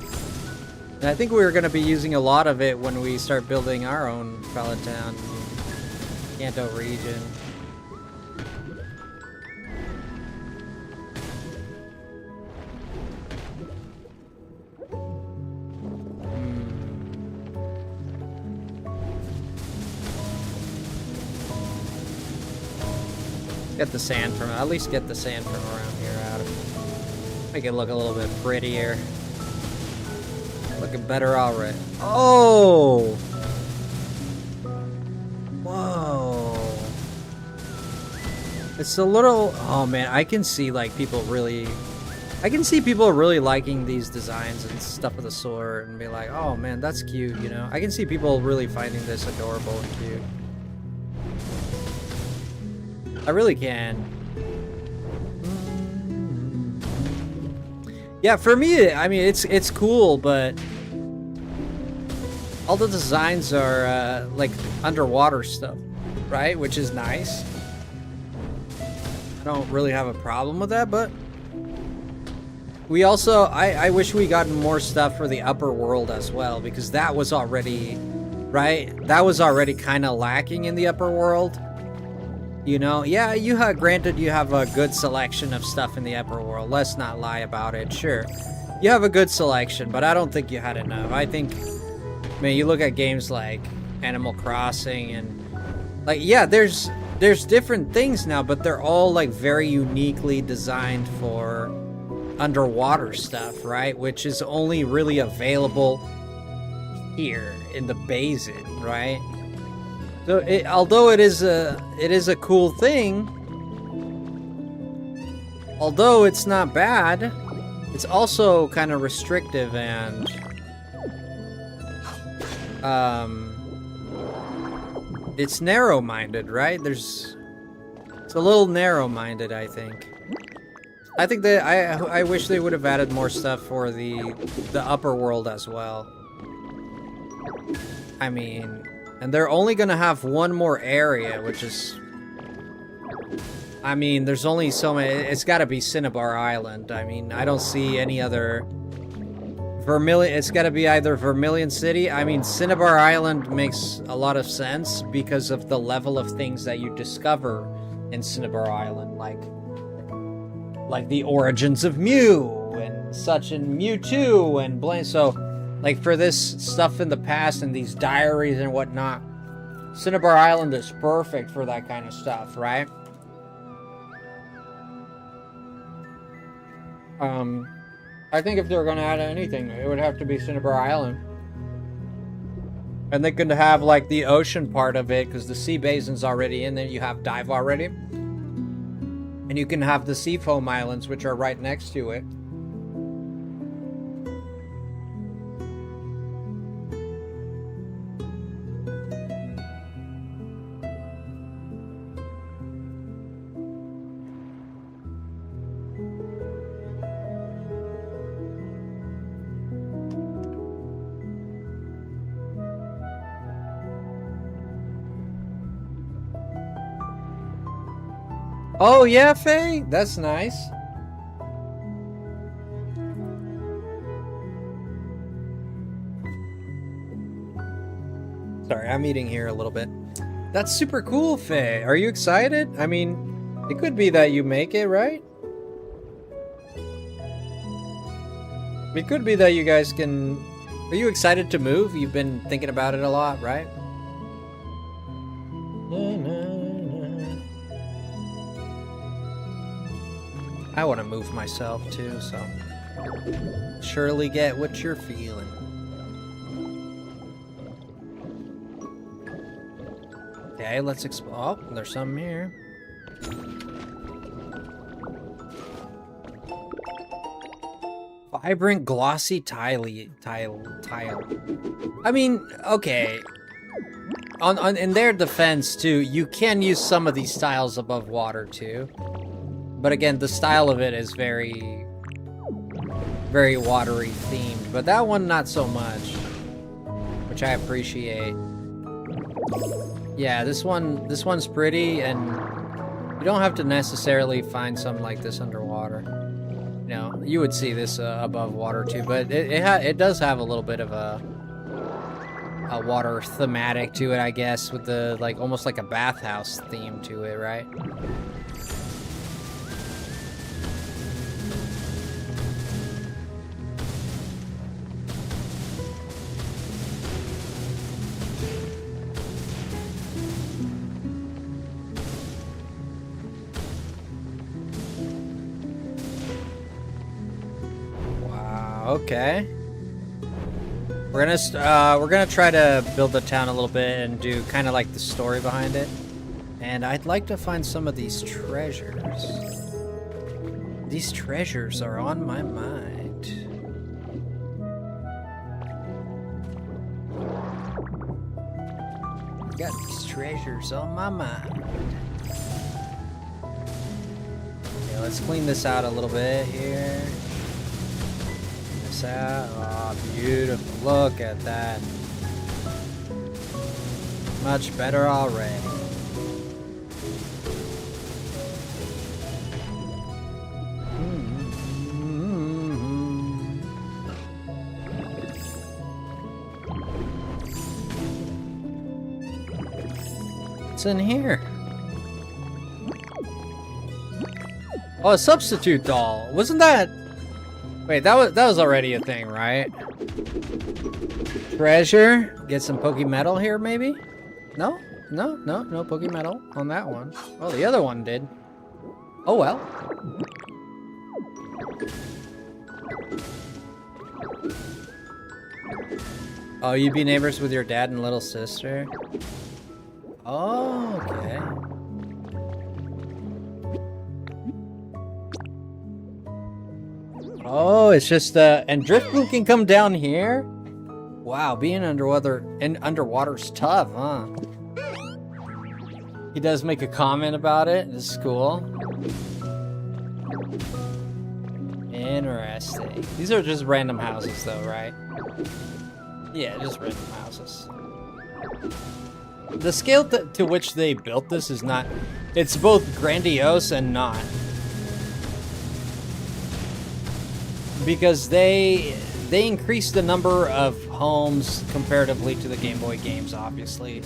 Speaker 1: And I think we're gonna be using a lot of it when we start building our own Pallet Town, Kanto region. Get the sand from, at least get the sand from around here out of it. Make it look a little bit prettier. Looking better already. Oh! Whoa. It's a little, oh man, I can see like people really liking these designs and stuff of the sort and be like, oh man, that's cute, you know? I can see people really finding this adorable and cute. I really can. Yeah, for me, I mean, it's cool, but all the designs are like underwater stuff, right? Which is nice. I don't really have a problem with that, but we also, I wish we got more stuff for the upper world as well, because that was already, right? That was already kind of lacking in the upper world. You know, yeah, you have, granted, you have a good selection of stuff in the upper world. Let's not lie about it, sure. You have a good selection, but I don't think you had enough. I think, I mean, you look at games like Animal Crossing and, like, yeah, there's different things now, but they're all, like, very uniquely designed for underwater stuff, right? Which is only really available here in the basin, right? So, although it is a cool thing, although it's not bad, it's also kind of restrictive and it's narrow-minded, right? It's a little narrow-minded, I think. I think that I wish they would have added more stuff for the upper world as well. I mean, and they're only gonna have one more area, which is, I mean, there's only so many. It's got to be Cinnabar Island. I mean, I don't see any other Vermilion. It's got to be either Vermilion City. I mean, Cinnabar Island makes a lot of sense because of the level of things that you discover in Cinnabar Island, like the origins of Mew and such, and Mewtwo and blank. So, like, for this stuff in the past and these diaries and whatnot, Cinnabar Island is perfect for that kind of stuff, right? I think if they were gonna add anything, it would have to be Cinnabar Island. And they could have, like, the ocean part of it, because the sea basin's already in there. You have dive already. And you can have the sea foam islands, which are right next to it. Oh, yeah, Faye? That's nice. Sorry, I'm eating here a little bit. That's super cool, Faye. Are you excited? I mean, it could be that you make it, right? It could be that you guys can... Are you excited to move? You've been thinking about it a lot, right? I want to move myself too, so surely get what you're feeling. Okay, let's explore. Oh, there's some here. Vibrant, glossy tile. I mean, okay. On in their defense too, you can use some of these tiles above water too. But again, the style of it is very, very watery themed. But that one, not so much, which I appreciate. Yeah, this one's pretty, and you don't have to necessarily find something like this underwater. You know, you would see this above water too, but it does have a little bit of a water thematic to it, I guess, with the, like, almost like a bathhouse theme to it, right? Okay. We're gonna try to build the town a little bit and do kind of like the story behind it. And I'd like to find some of these treasures. These treasures are on my mind. Got these treasures on my mind. Okay, let's clean this out a little bit here. this out. Oh, beautiful. Look at that. Much better already. What's in here? Oh, a substitute doll. Wasn't that... Wait, that was already a thing, right? Treasure? Get some Pokemetal here, maybe? No? No Pokemetal on that one. Oh, the other one did. Oh, well. Oh, you be neighbors with your dad and little sister? Oh, okay. Oh, it's just and Driftwood can come down here? Wow, being underwater's tough, huh? He does make a comment about it. This is cool. Interesting. These are just random houses though, right? Yeah, just random houses. The scale to which they built this is not... It's both grandiose and not. Because they increased the number of homes comparatively to the Game Boy games, obviously.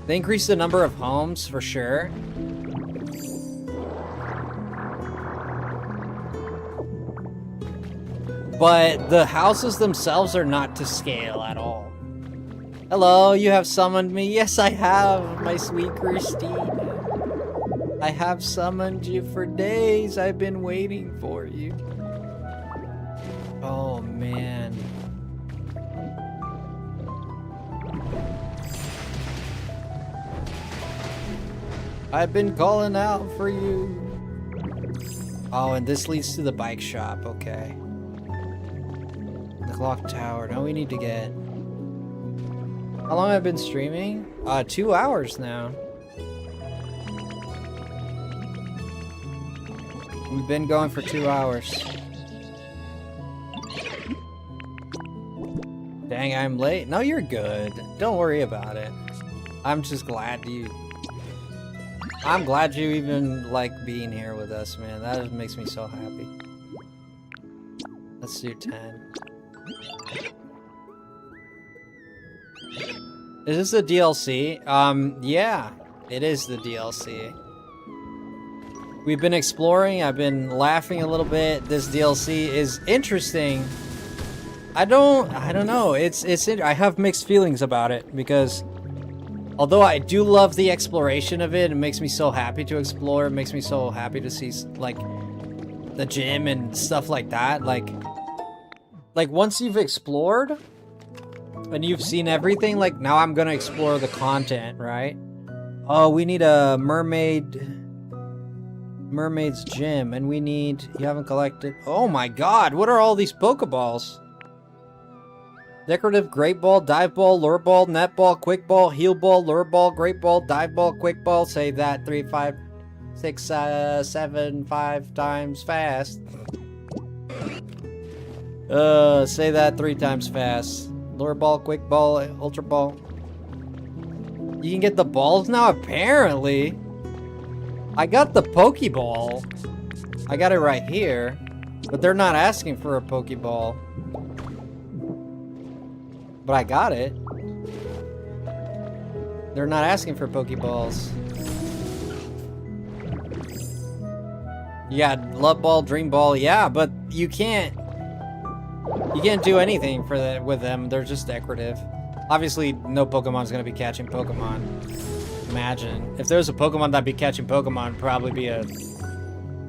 Speaker 1: They increased the number of homes, for sure. But the houses themselves are not to scale at all. Hello, you have summoned me. Yes, I have, my sweet Christine. I have summoned you for days. I've been waiting for you. Oh, man. I've been calling out for you. Oh, and this leads to the bike shop. Okay. The clock tower. Now we need to get... How long have I been streaming? 2 hours now. We've been going for 2 hours. Dang, I'm late. No, you're good. Don't worry about it. I'm just glad you... I'm glad you even like being here with us, man. That just makes me so happy. Let's do 10. Is this the DLC? Yeah, it is the DLC. We've been exploring, I've been laughing a little bit. This DLC is interesting. I don't know. I have mixed feelings about it because although I do love the exploration of it, it makes me so happy to explore. It makes me so happy to see like the gym and stuff like that. Like once you've explored and you've seen everything, like now I'm gonna explore the content, right? Oh, we need a mermaid's gym, and we need... You haven't collected... Oh my god, what are all these Pokeballs? Decorative Great Ball, Dive Ball, Lure Ball, Net Ball, Quick Ball, Heal Ball, Lure Ball, Great Ball, Dive Ball, Quick Ball. Say that 3, 5, 6, 7, 5 times fast. Say that 3 times fast. Lure Ball, Quick Ball, Ultra Ball. You can get the balls now, apparently. I got the Pokeball. I got it right here. But they're not asking for a Pokeball. But I got it. They're not asking for Pokeballs. Yeah, Love Ball, Dream Ball, yeah, but you can't do anything for that with them. They're just decorative. Obviously, no Pokemon's gonna be catching Pokemon. Imagine. If there was a Pokemon that'd be catching Pokemon, it'd probably be a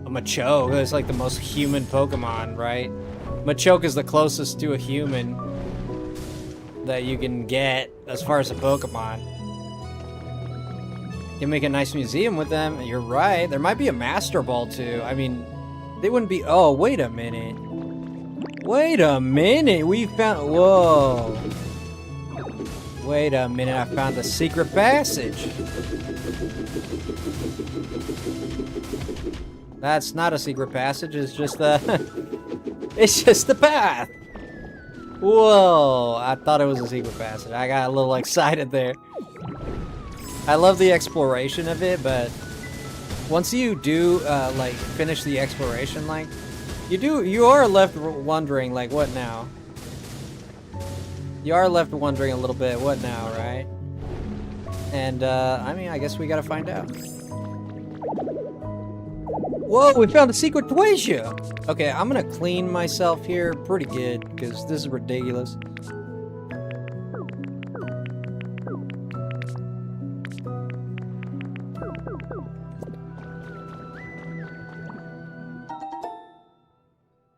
Speaker 1: Machoke. It's like the most human Pokemon, right? Machoke is the closest to a human that you can get as far as a Pokemon. You can make a nice museum with them. You're right. There might be a Master Ball too. I mean, they wouldn't be... Oh, wait a minute. Wait a minute. We found... Whoa. Wait a minute. I found a secret passage. That's not a secret passage. It's just a... It's just the path. Whoa, I thought it was a secret passage. I got a little excited there. I love the exploration of it, but once you do, like, finish the exploration, like, you are left wondering, like, what now? You are left wondering a little bit, what now, right? And, I mean, I guess we gotta find out. Whoa, we found a secret treasure! Okay, I'm gonna clean myself here pretty good, because this is ridiculous.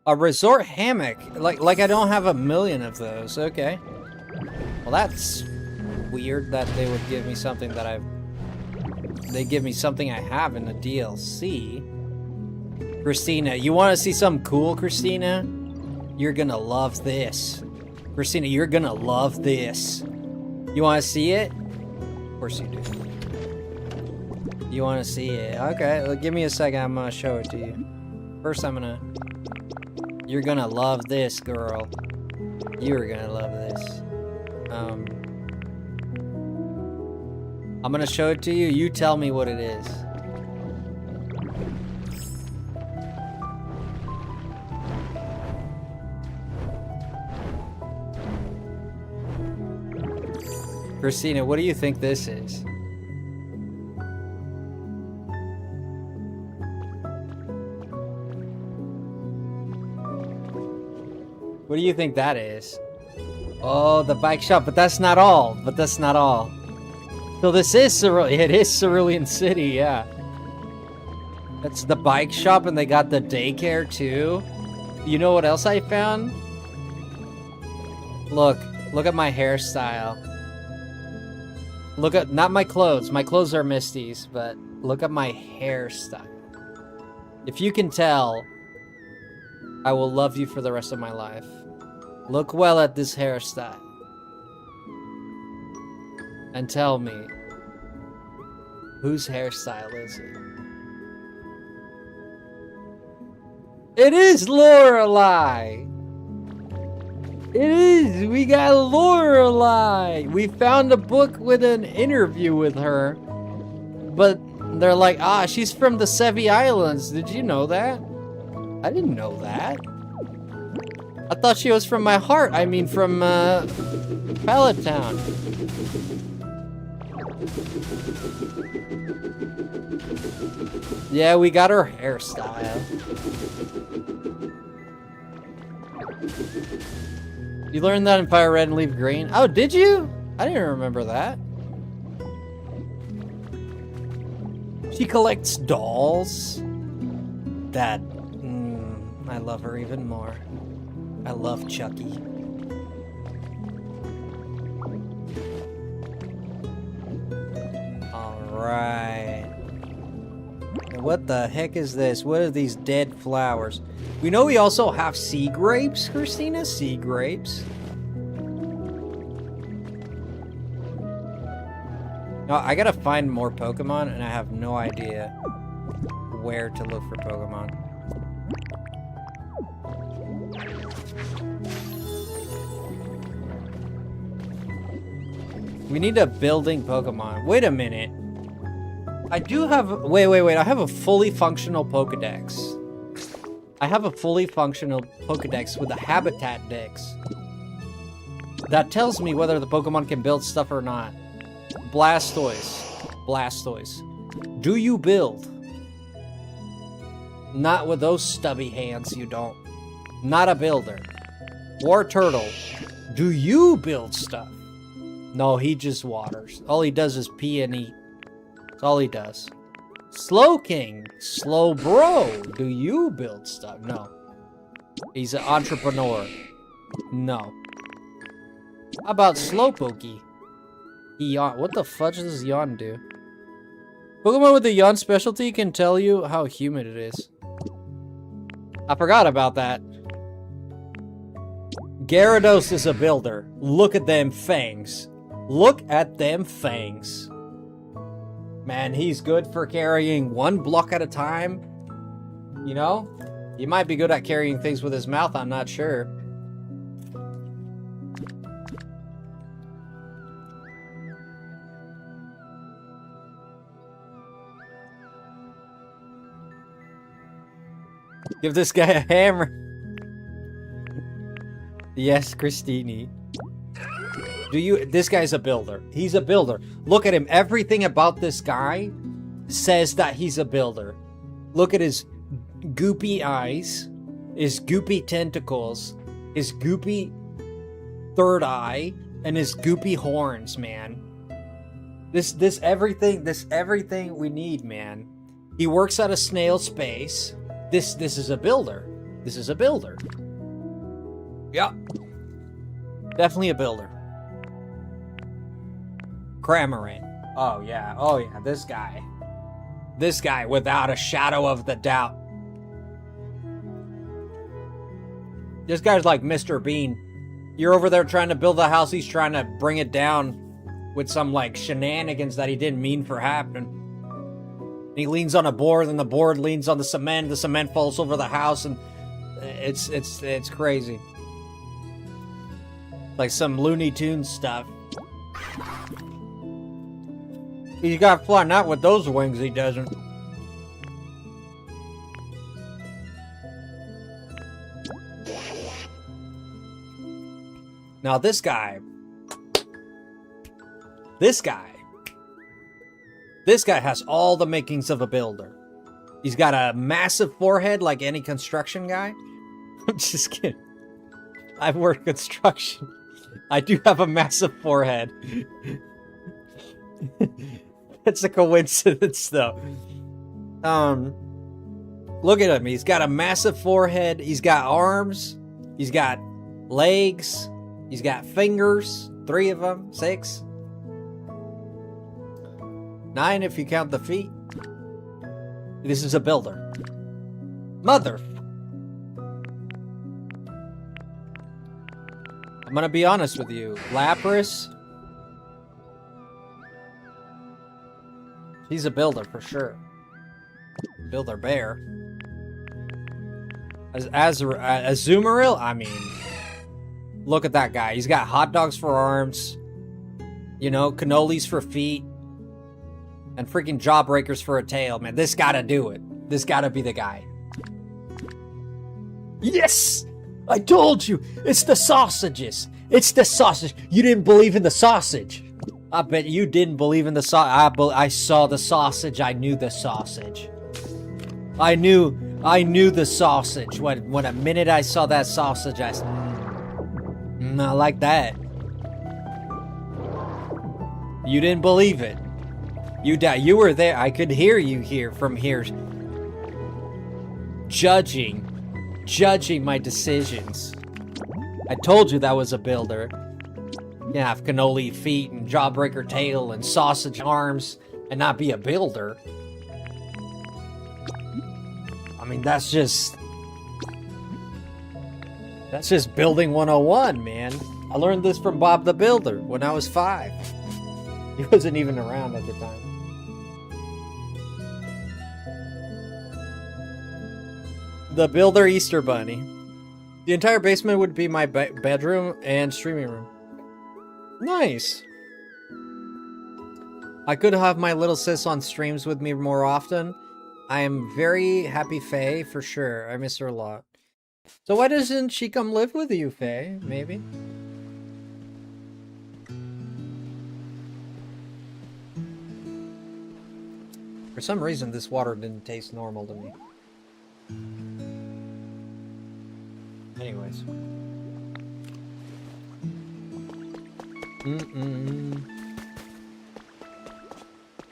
Speaker 1: A resort hammock? Like I don't have a million of those, okay. Well, that's weird that they would give me something that they give me something I have in the DLC. Christina, you want to see something cool, Christina? You're gonna love this. Christina, you're gonna love this. You want to see it? Of course you do. You want to see it? Okay, well, give me a second. I'm gonna show it to you. First, you're gonna love this, girl. You're gonna love this. I'm gonna show it to you. You tell me what it is. Christina, what do you think this is? What do you think that is? Oh, the bike shop, but that's not all. So this is it is Cerulean City, yeah. That's the bike shop, and they got the daycare too. You know what else I found? Look at my hairstyle. Look at, not my clothes. My clothes are Misty's, but look at my hairstyle. If you can tell, I will love you for the rest of my life. Look well at this hairstyle. And tell me, whose hairstyle is it? It is Lorelai! It is! We got Lorelai! We found a book with an interview with her. But they're like, she's from the Sevi Islands. Did you know that? I didn't know that. I thought she was from my heart. I mean, from, Pallet Town. Yeah, we got her hairstyle. You learned that in Fire Red and Leaf Green? Oh, did you? I didn't remember that. She collects dolls. That, I love her even more. I love Chucky. Alright. What the heck is this? What are these dead flowers? We know we also have sea grapes, Christina? Sea grapes. No, I gotta find more Pokemon, and I have no idea where to look for Pokemon. We need a building Pokemon. Wait a minute. I do have... Wait. I have a fully functional Pokedex. I have a fully functional Pokedex with a habitat dex. That tells me whether the Pokemon can build stuff or not. Blastoise. Do you build? Not with those stubby hands, you don't. Not a builder. War Turtle. Do you build stuff? No, he just waters. All he does is pee and eat. That's all he does. Slow King. Slow Bro. Do you build stuff? No. He's an entrepreneur. No. How about Slowpokey? What the fudge does Yawn do? Pokemon with the Yawn specialty can tell you how humid it is. I forgot about that. Gyarados is a builder. Look at them fangs. Look at them fangs. Man, he's good for carrying one block at a time. You know? He might be good at carrying things with his mouth, I'm not sure. Give this guy a hammer. Yes, Christini. This guy's a builder. He's a builder. Look at him. Everything about this guy says that he's a builder. Look at his goopy eyes, his goopy tentacles, his goopy third eye, and his goopy horns, man. This everything we need, man. He works at a snail space. This is a builder. This is a builder. Yeah. Definitely a builder. Cramorant. Oh yeah, this guy. This guy, without a shadow of the doubt. This guy's like Mr. Bean. You're over there trying to build a house, he's trying to bring it down with some like shenanigans that he didn't mean for happening. And he leans on a board, and the board leans on the cement falls over the house, and it's crazy. Like some Looney Tunes stuff. He's got to fly, not with those wings, he doesn't. Now this guy has all the makings of a builder. He's got a massive forehead like any construction guy. I'm just kidding. I've worked construction. I do have a massive forehead. It's a coincidence, though. Look at him. He's got a massive forehead. He's got arms. He's got legs. He's got fingers. 3 of them. 6. 9 if you count the feet. This is a builder. Mother. I'm gonna be honest with you. Lapras. He's a builder for sure. Builder bear. Azumarill, I mean, look at that guy. He's got hot dogs for arms, you know, cannolis for feet, and freaking jawbreakers for a tail. Man, this gotta do it. This gotta be the guy. Yes! I told you! It's the sausages! It's the sausage! You didn't believe in the sausage! I bet you didn't believe in the sausage. I saw the sausage. I knew the sausage. I knew the sausage. When a minute I saw that sausage, I like that. You didn't believe it. You were there. I could hear you here from here. Judging my decisions. I told you that was a builder. Yeah, have cannoli feet and jawbreaker tail and sausage arms and not be a builder. I mean, that's just building 101, man. I learned this from Bob the Builder when I was 5. He wasn't even around at the time. The Builder Easter Bunny. The entire basement would be my bedroom and streaming room. Nice. I could have my little sis on streams with me more often. I am very happy, Faye, for sure. I miss her a lot. So why doesn't she come live with you, Faye? Maybe? For some reason, this water didn't taste normal to me. Anyways.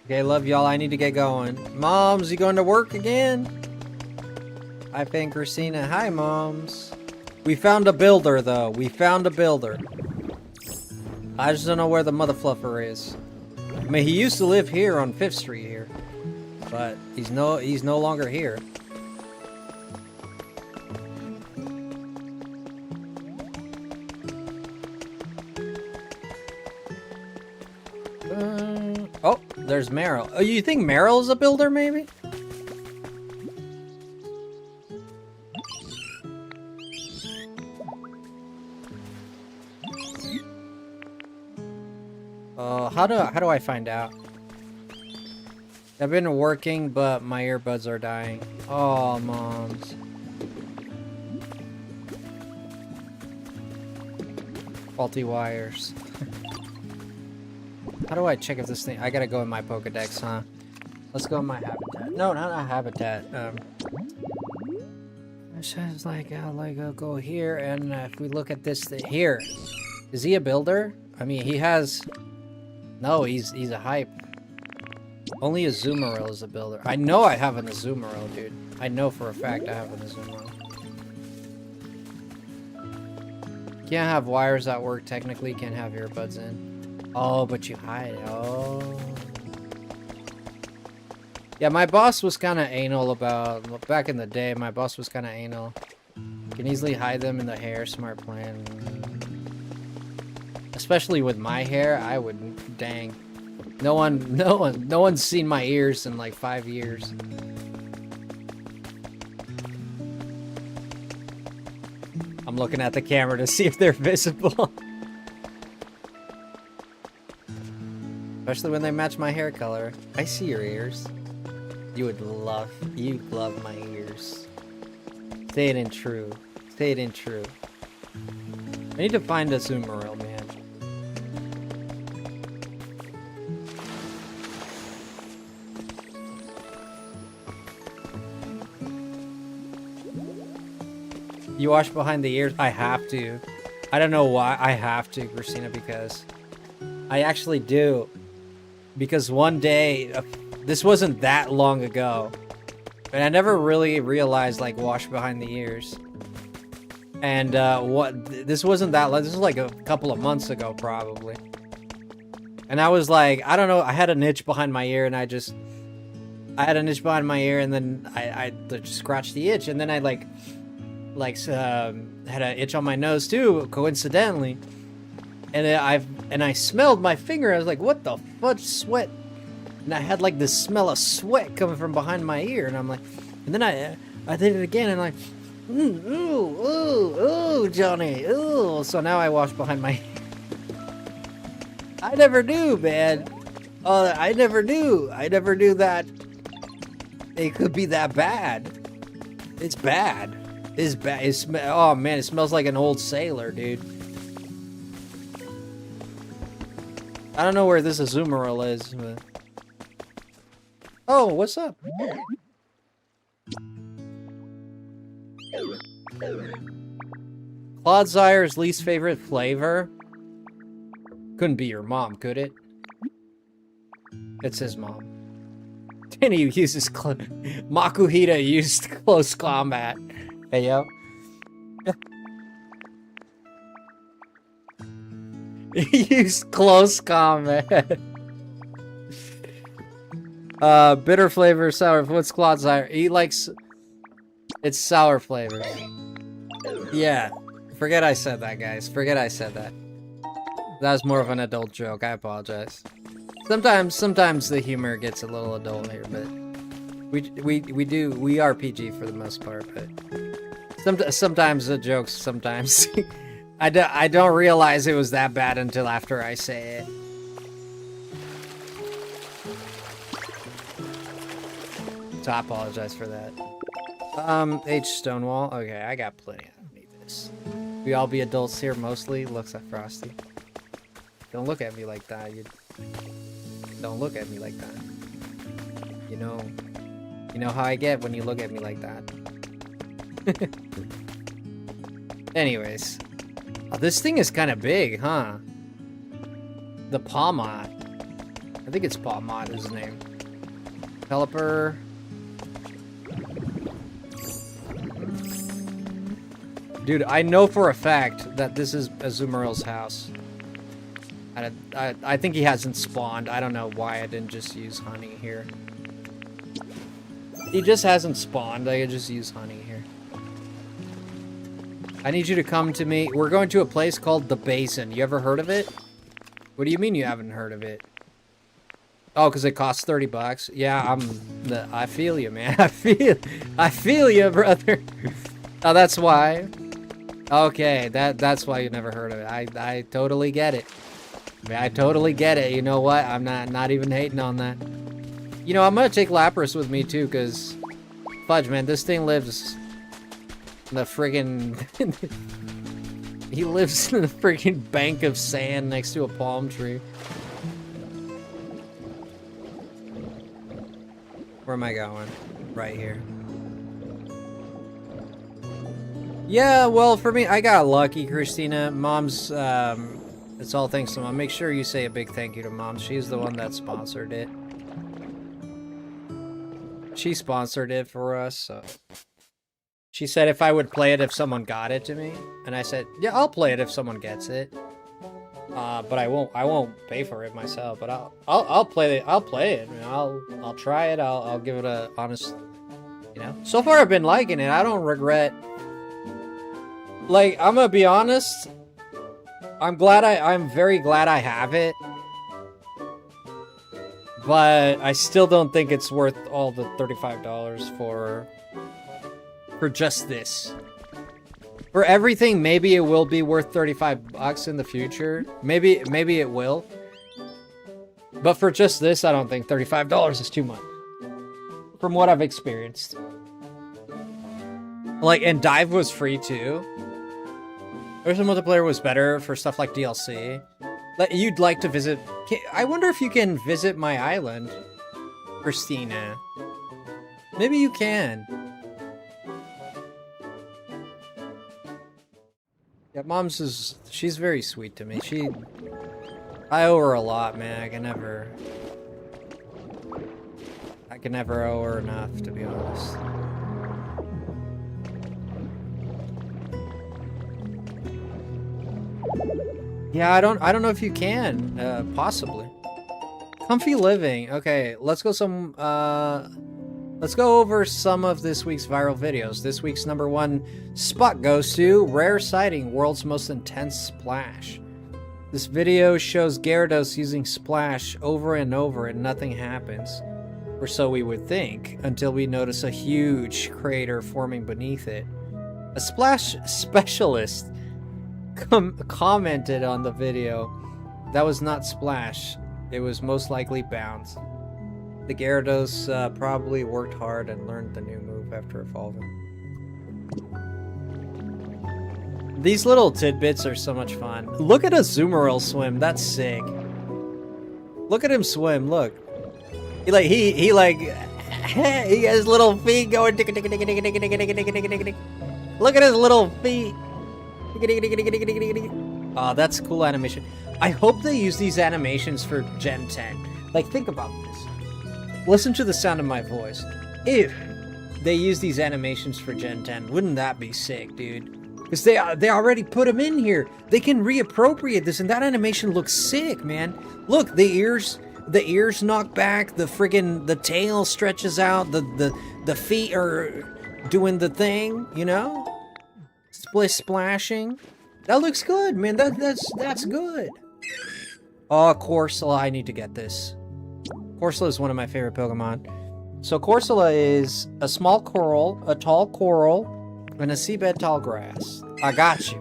Speaker 1: Okay, love y'all. I need to get going. Moms, you going to work again? Hi, Faye and Christina. Hi, Moms. We found a builder, though. We found a builder. I just don't know where the mother fluffer is. I mean, he used to live here on 5th Street here. But he's no longer here. Oh, there's Meryl. Oh, you think Meryl's a builder, maybe? How do I find out? I've been working, but my earbuds are dying. Oh, Moms. Faulty wires. How do I check if this thing... I gotta go in my Pokedex, huh? Let's go in my habitat. No, not a habitat. It says like, I'll go here, and if we look at this thing... Here. Is he a builder? I mean, he has... No, he's a hype. Only a Azumarill is a builder. I know I have an Azumarill, dude. I know for a fact I have an Azumarill. Can't have wires that work technically. Can't have earbuds in. Oh, but you hide it. Oh. Yeah, my boss was kind of anal about... Back in the day, my boss was kind of anal. Can easily hide them in the hair. Smart plan. Especially with my hair, I wouldn't. Dang. No one's seen my ears in like 5 years. I'm looking at the camera to see if they're visible. Especially when they match my hair color. I see your ears. You love my ears. Say it in true. Say it in true. I need to find a Azumarill, man. You wash behind the ears? I have to. I don't know why I have to, Christina, because I actually do. Because one day, this wasn't that long ago, and I never really realized like wash behind the ears. And this wasn't that long. This was like a couple of months ago, probably. And I was like, I don't know. I had an itch behind my ear, and I had an itch behind my ear, and then I scratched the itch, and then I had an itch on my nose too, coincidentally, and I smelled my finger. I was like, what the fudge, sweat? And I had like this smell of sweat coming from behind my ear, and I'm like, and then I did it again, and I'm like, ooh, Johnny, ooh. So now I wash behind my ear. I never do, man. Oh, I never knew that it could be that bad. It's bad. It's bad. Oh man, it smells like an old sailor, dude. I don't know where this Azumarill is, but... Oh, what's up? Clodzire's least favorite flavor? Couldn't be your mom, could it? It's his mom. And he uses Makuhita used close combat. Hey, yo. He used close combat. Bitter flavor, sour. What's Clodzire? He likes... It's sour flavor. Yeah. Forget I said that, guys. Forget I said that. That was more of an adult joke. I apologize. Sometimes the humor gets a little adult here, but we are PG for the most part, but sometimes the jokes, sometimes I don't realize it was that bad until after I say it. So I apologize for that. H Stonewall. Okay, I got plenty. I don't need this. We all be adults here mostly. Looks like Frosty. Don't look at me like that. Don't look at me like that. You know how I get when you look at me like that. Anyways. Oh, this thing is kind of big, huh? The Palmot. I think it's Palmot is his name. Pelipper. Dude, I know for a fact that this is Azumarill's house. I think he hasn't spawned. I don't know why I didn't just use honey here. He just hasn't spawned. I could just use honey here. I need you to come to me. We're going to a place called The Basin. You ever heard of it? What do you mean you haven't heard of it? Oh, because it costs 30 bucks. Yeah, I feel you, man. I feel you, brother. Oh, that's why. Okay, that's why you never heard of it. I totally get it. I totally get it. You know what? I'm not even hating on that. You know, I'm gonna take Lapras with me too, cause fudge, man, this thing lives in the friggin'
Speaker 2: He lives in a freaking bank of sand next to a palm tree.
Speaker 1: Where am I going? Right here. Yeah, well, for me, I got lucky, Christina. Mom's, it's all thanks to Mom. Make sure you say a big thank you to Mom. She's the one that sponsored it. She sponsored it for us, so... She said if I would play it if someone got it to me, and I said, yeah, I'll play it if someone gets it. But I won't pay for it myself, but I'll play it. I'll play it. You know, I'll try it. I'll give it a honest, you know. So far I've been liking it. I don't regret. Like, I'm gonna be honest. I'm very glad I have it. But I still don't think it's worth all the $35 for just this. For everything, maybe it will be worth $35 in the future. Maybe it will. But for just this, I don't think $35 is too much. From what I've experienced. Like, and Dive was free too. Original multiplayer was better for stuff like DLC. You'd like to visit... I wonder if you can visit my island, Christina. Maybe you can. Yeah, Mom's she's very sweet to me. I owe her a lot, man. I can never owe her enough, to be honest. Yeah, I don't know if you can, possibly. Comfy living. Okay, let's go over some of this week's viral videos. This week's #1 spot goes to Rare Sighting, World's Most Intense Splash. This video shows Gyarados using Splash over and over and nothing happens. Or so we would think, until we notice a huge crater forming beneath it. A Splash specialist commented on the video, that was not Splash, it was most likely Bounce. The Gyarados probably worked hard and learned the new move after evolving. These little tidbits are so much fun. Look at Azumarill swim, that's sick. Look at him swim, look. He has little feet going. Look at his little feet. Oh, that's a cool animation. I hope they use these animations for Gen 10. Like, think about this. Listen to the sound of my voice. If they use these animations for Gen 10, wouldn't that be sick, dude? Because they already put them in here. They can reappropriate this, and that animation looks sick, man. Look, the ears knock back, the tail stretches out, the feet are doing the thing, you know? Splashing. That looks good, man. That's good. Oh, Corsola, I need to get this. Corsola is one of my favorite Pokemon. So Corsola is a small coral, a tall coral, and a seabed tall grass. I got you.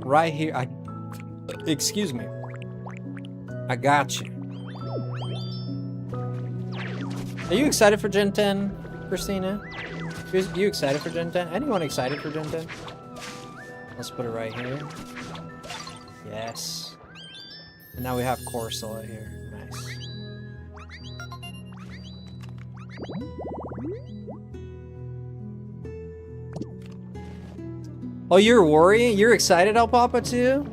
Speaker 1: Right here. Excuse me. I got you. Are you excited for Gen 10, Christina? You excited for Gen 10? Anyone excited for Gen 10? Let's put it right here. Yes. And now we have Corsola here. Nice. Oh, you're worrying? You're excited, Alpapa, too?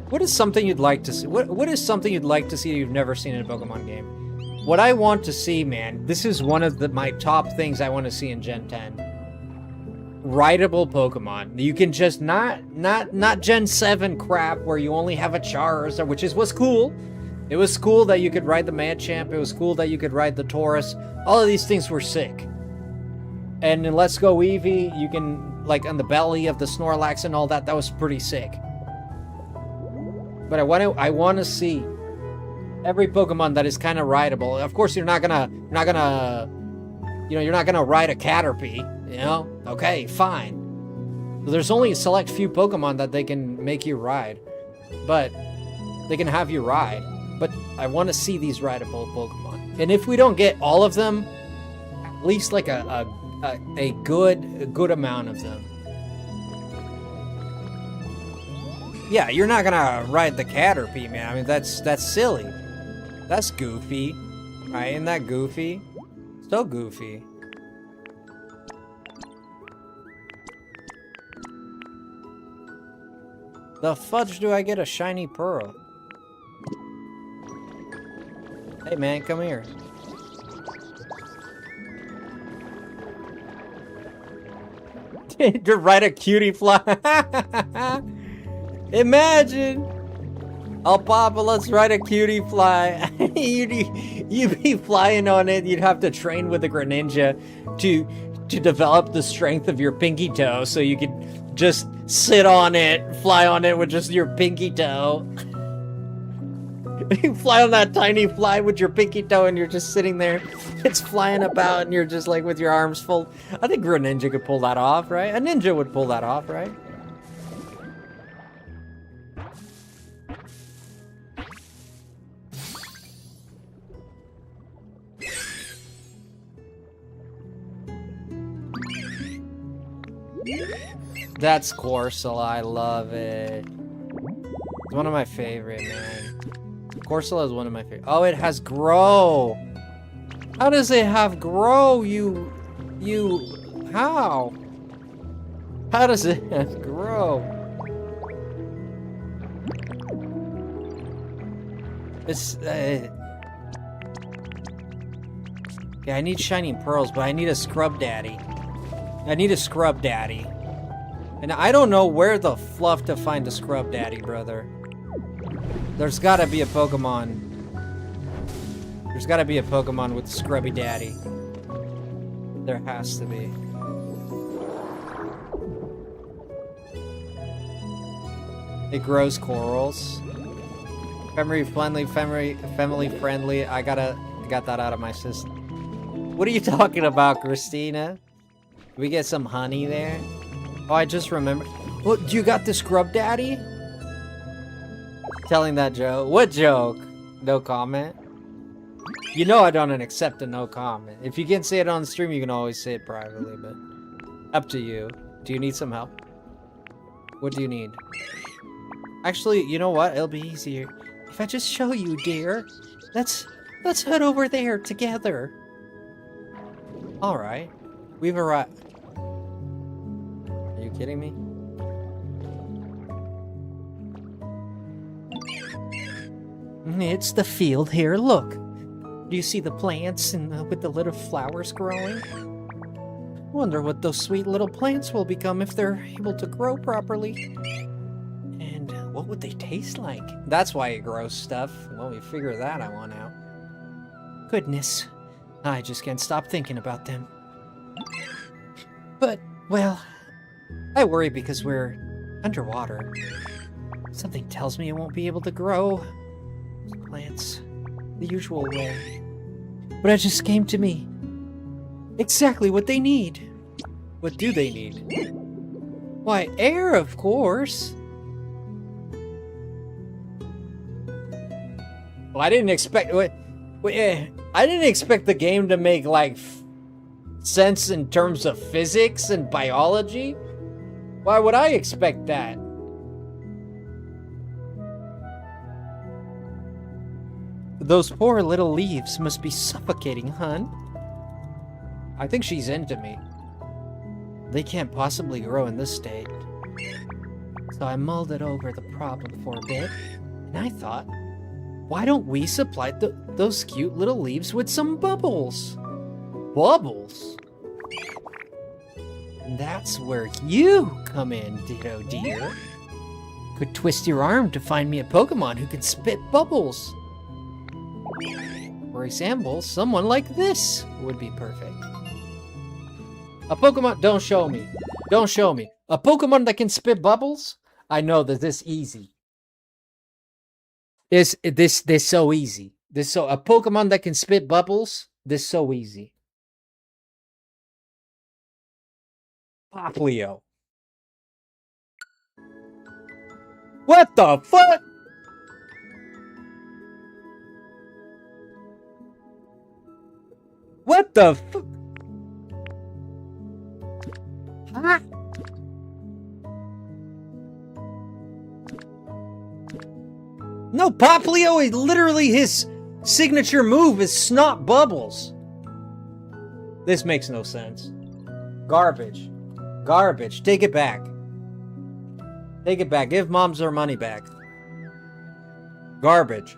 Speaker 1: What is something you'd like to see? What is something you'd like to see that you've never seen in a Pokemon game? What I want to see, man, this is one of my top things I want to see in Gen 10. Rideable Pokemon. You can just not Gen 7 crap where you only have a Charizard, which was cool. It was cool that you could ride the Machamp. It was cool that you could ride the Taurus. All of these things were sick. And in Let's Go Eevee, you can, like, on the belly of the Snorlax and all that, that was pretty sick. But I want to see every Pokemon that is kind of rideable. Of course, you're not gonna ride a Caterpie, you know? Okay, fine. There's only a select few Pokemon that they can make you ride. But they can have you ride. But I want to see these rideable Pokemon. And if we don't get all of them, at least like a good amount of them. Yeah, you're not gonna ride the Caterpie, man. I mean, that's silly. That's goofy. Right? Isn't that goofy? So goofy. The fudge do I get a shiny pearl? Hey man, come here. To ride a cutie fly. Imagine. Oh, Papa, let's ride a cutie fly. You'd be flying on it. You'd have to train with a Greninja to develop the strength of your pinky toe so you could just sit on it, fly on it with just your pinky toe. You fly on that tiny fly with your pinky toe and you're just sitting there. It's flying about and you're just like with your arms full. I think Greninja could pull that off, right? A ninja would pull that off, right? That's Corsola, I love it. It's one of my favorite, man. Corsola is one of my favorite. Oh, it has Grow. How does it have Grow? How? How does it have Grow? It's, yeah, I need shiny pearls, but I need a scrub daddy. I need a scrub daddy. And I don't know where the fluff to find a scrub daddy, brother. There's gotta be a Pokemon. There's gotta be a Pokemon with scrubby daddy. There has to be. It grows corals. Family friendly. I got that out of my system. What are you talking about, Christina? Did we get some honey there? Oh, I just remembered. What, you got the scrub daddy? Telling that joke. What joke? No comment? You know I don't accept a no comment. If you can say it on the stream, you can always say it privately, but up to you. Do you need some help? What do you need? Actually, you know what? It'll be easier if I just show you, dear. Let's head over there together. All right. We've arrived. Are you kidding me? It's the field here. Look. Do you see the plants and with the little flowers growing? Wonder what those sweet little plants will become if they're able to grow properly. And what would they taste like? That's why it grows stuff. Well, we figure that one out. Goodness. I just can't stop thinking about them. But, well, I worry because we're underwater. Something tells me it won't be able to grow plants the usual way. But it just came to me. Exactly what they need. What do they need? Why, air, of course. Well, I didn't expect... I didn't expect the game to make, like, sense in terms of physics and biology. Why would I expect that? Those poor little leaves must be suffocating, hun. I think she's into me. They can't possibly grow in this state. So I mulled it over the problem for a bit, and I thought, why don't we supply those cute little leaves with some bubbles? Bubbles? And that's where you come in, Ditto dear. Could twist your arm to find me a Pokemon who can spit bubbles. For example, someone like this would be perfect. A Pokemon, don't show me. Don't show me. A Pokemon that can spit bubbles? I know that this easy. This so easy. A Pokemon that can spit bubbles? This so easy. Poplio. What the fuck? What the fuck? Huh? Poplio is literally his signature move is snot bubbles. This makes no sense. Garbage. Garbage. Take it back. Take it back. Give moms their money back. Garbage.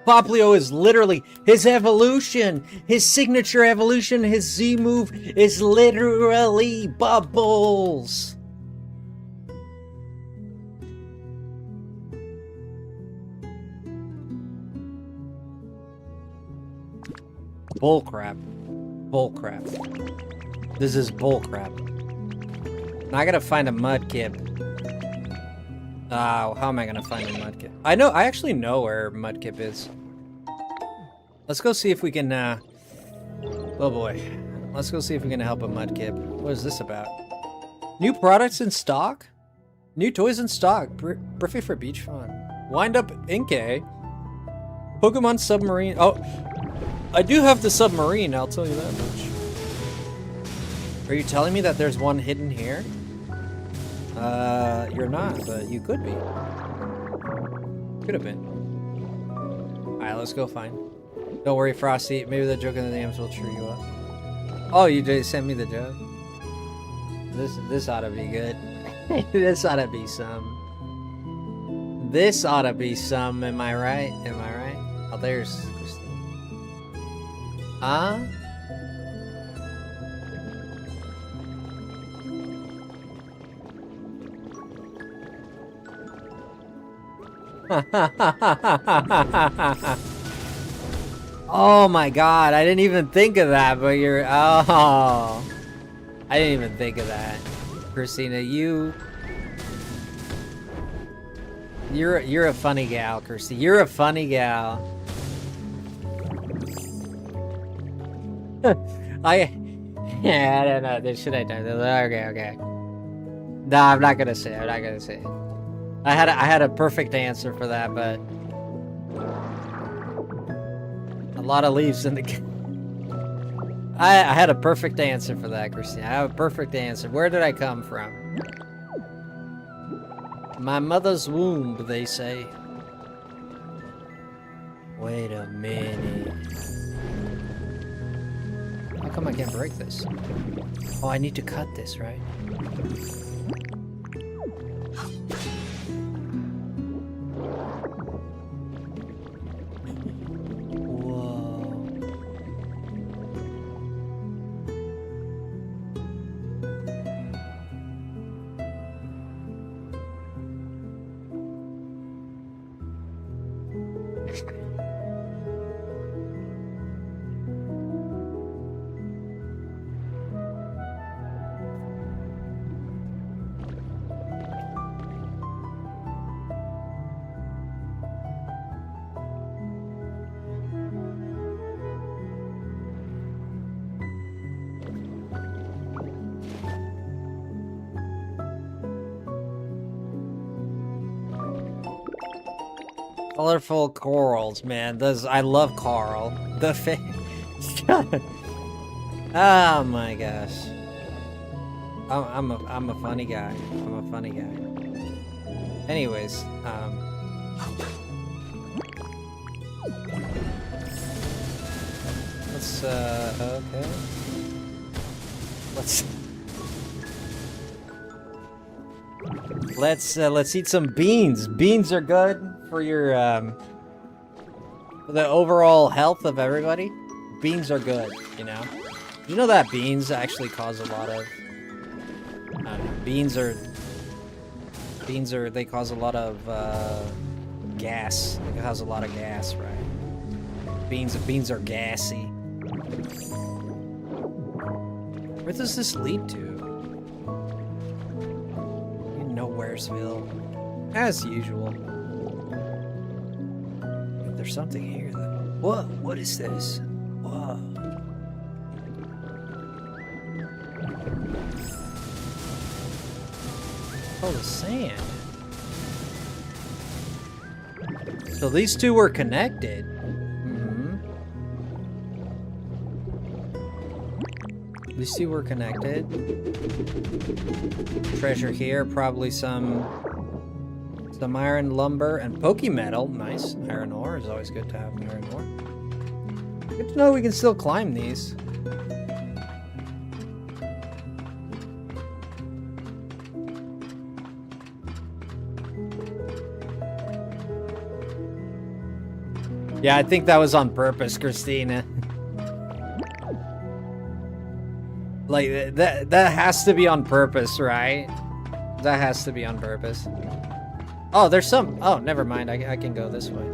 Speaker 1: Poplio is literally his evolution. His signature evolution, his Z move is literally bubbles. Bullcrap. Bullcrap. This is bullcrap. Now I gotta find a Mudkip. Oh, how am I gonna find a Mudkip? I actually know where Mudkip is. Let's go see if we can, oh boy. Let's go see if we can help a Mudkip. What is this about? New products in stock? New toys in stock. Perfect for beach fun. Wind up Inkay. Pokemon Submarine. Oh, I do have the submarine, I'll tell you that much. Are you telling me that there's one hidden here? You're not, but you could be. Could have been. Alright, let's go find. Don't worry, Frosty. Maybe the joke in the names will cheer you up. Oh, you just sent me the joke? This ought to be good. This ought to be some. This ought to be some, am I right? Am I right? Oh, there's Christine. Huh? Oh my god, I didn't even think of that, but you're... Oh. I didn't even think of that. Christina, you're a funny gal, Christina. You're a funny gal. I don't know. Should I do that? Okay. No, I'm not gonna say it. I had a perfect answer for that, but a lot of leaves in the. I had a perfect answer for that, Christine. I have a perfect answer. Where did I come from? My mother's womb, they say. Wait a minute. How come I can't break this? Oh, I need to cut this, right? Colorful corals, man. I love coral. The face. Oh my gosh. I'm a funny guy. I'm a funny guy. Anyways, let's okay. Let's eat some beans. Beans are good for your for the overall health of everybody. Beans are good, you know. You know that beans actually cause a lot of they cause a lot of gas. They cause a lot of gas, right? Beans are gassy. Where does this lead to? Nowheresville. As usual. There's something here though. What is this? Whoa. Oh, the sand. So these two were connected. These two were connected. Treasure here, probably some Some iron, lumber, and pokey metal. Nice. Iron ore is always good to have iron ore. Good to know we can still climb these. Yeah, I think that was on purpose, Christina. Like, that has to be on purpose, right? That has to be on purpose. Oh, there's some... Oh, never mind. I can go this way.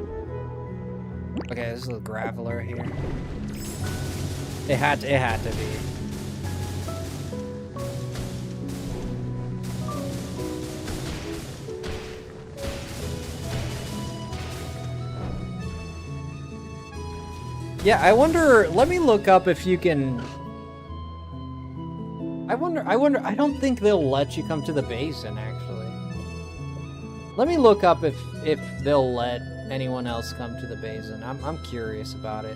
Speaker 1: Okay, there's a little graveler here. It had to be. Yeah, I wonder... Let me look up if you can... I wonder... I don't think they'll let you come to the basin, actually. Let me look up if they'll let anyone else come to the basin. I'm curious about it.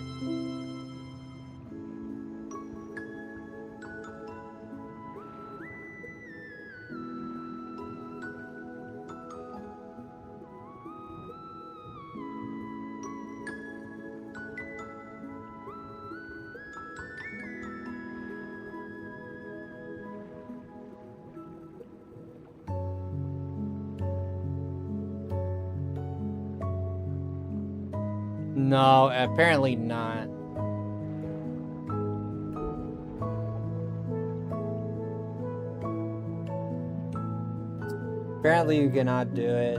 Speaker 1: No, apparently not. Apparently you cannot do it.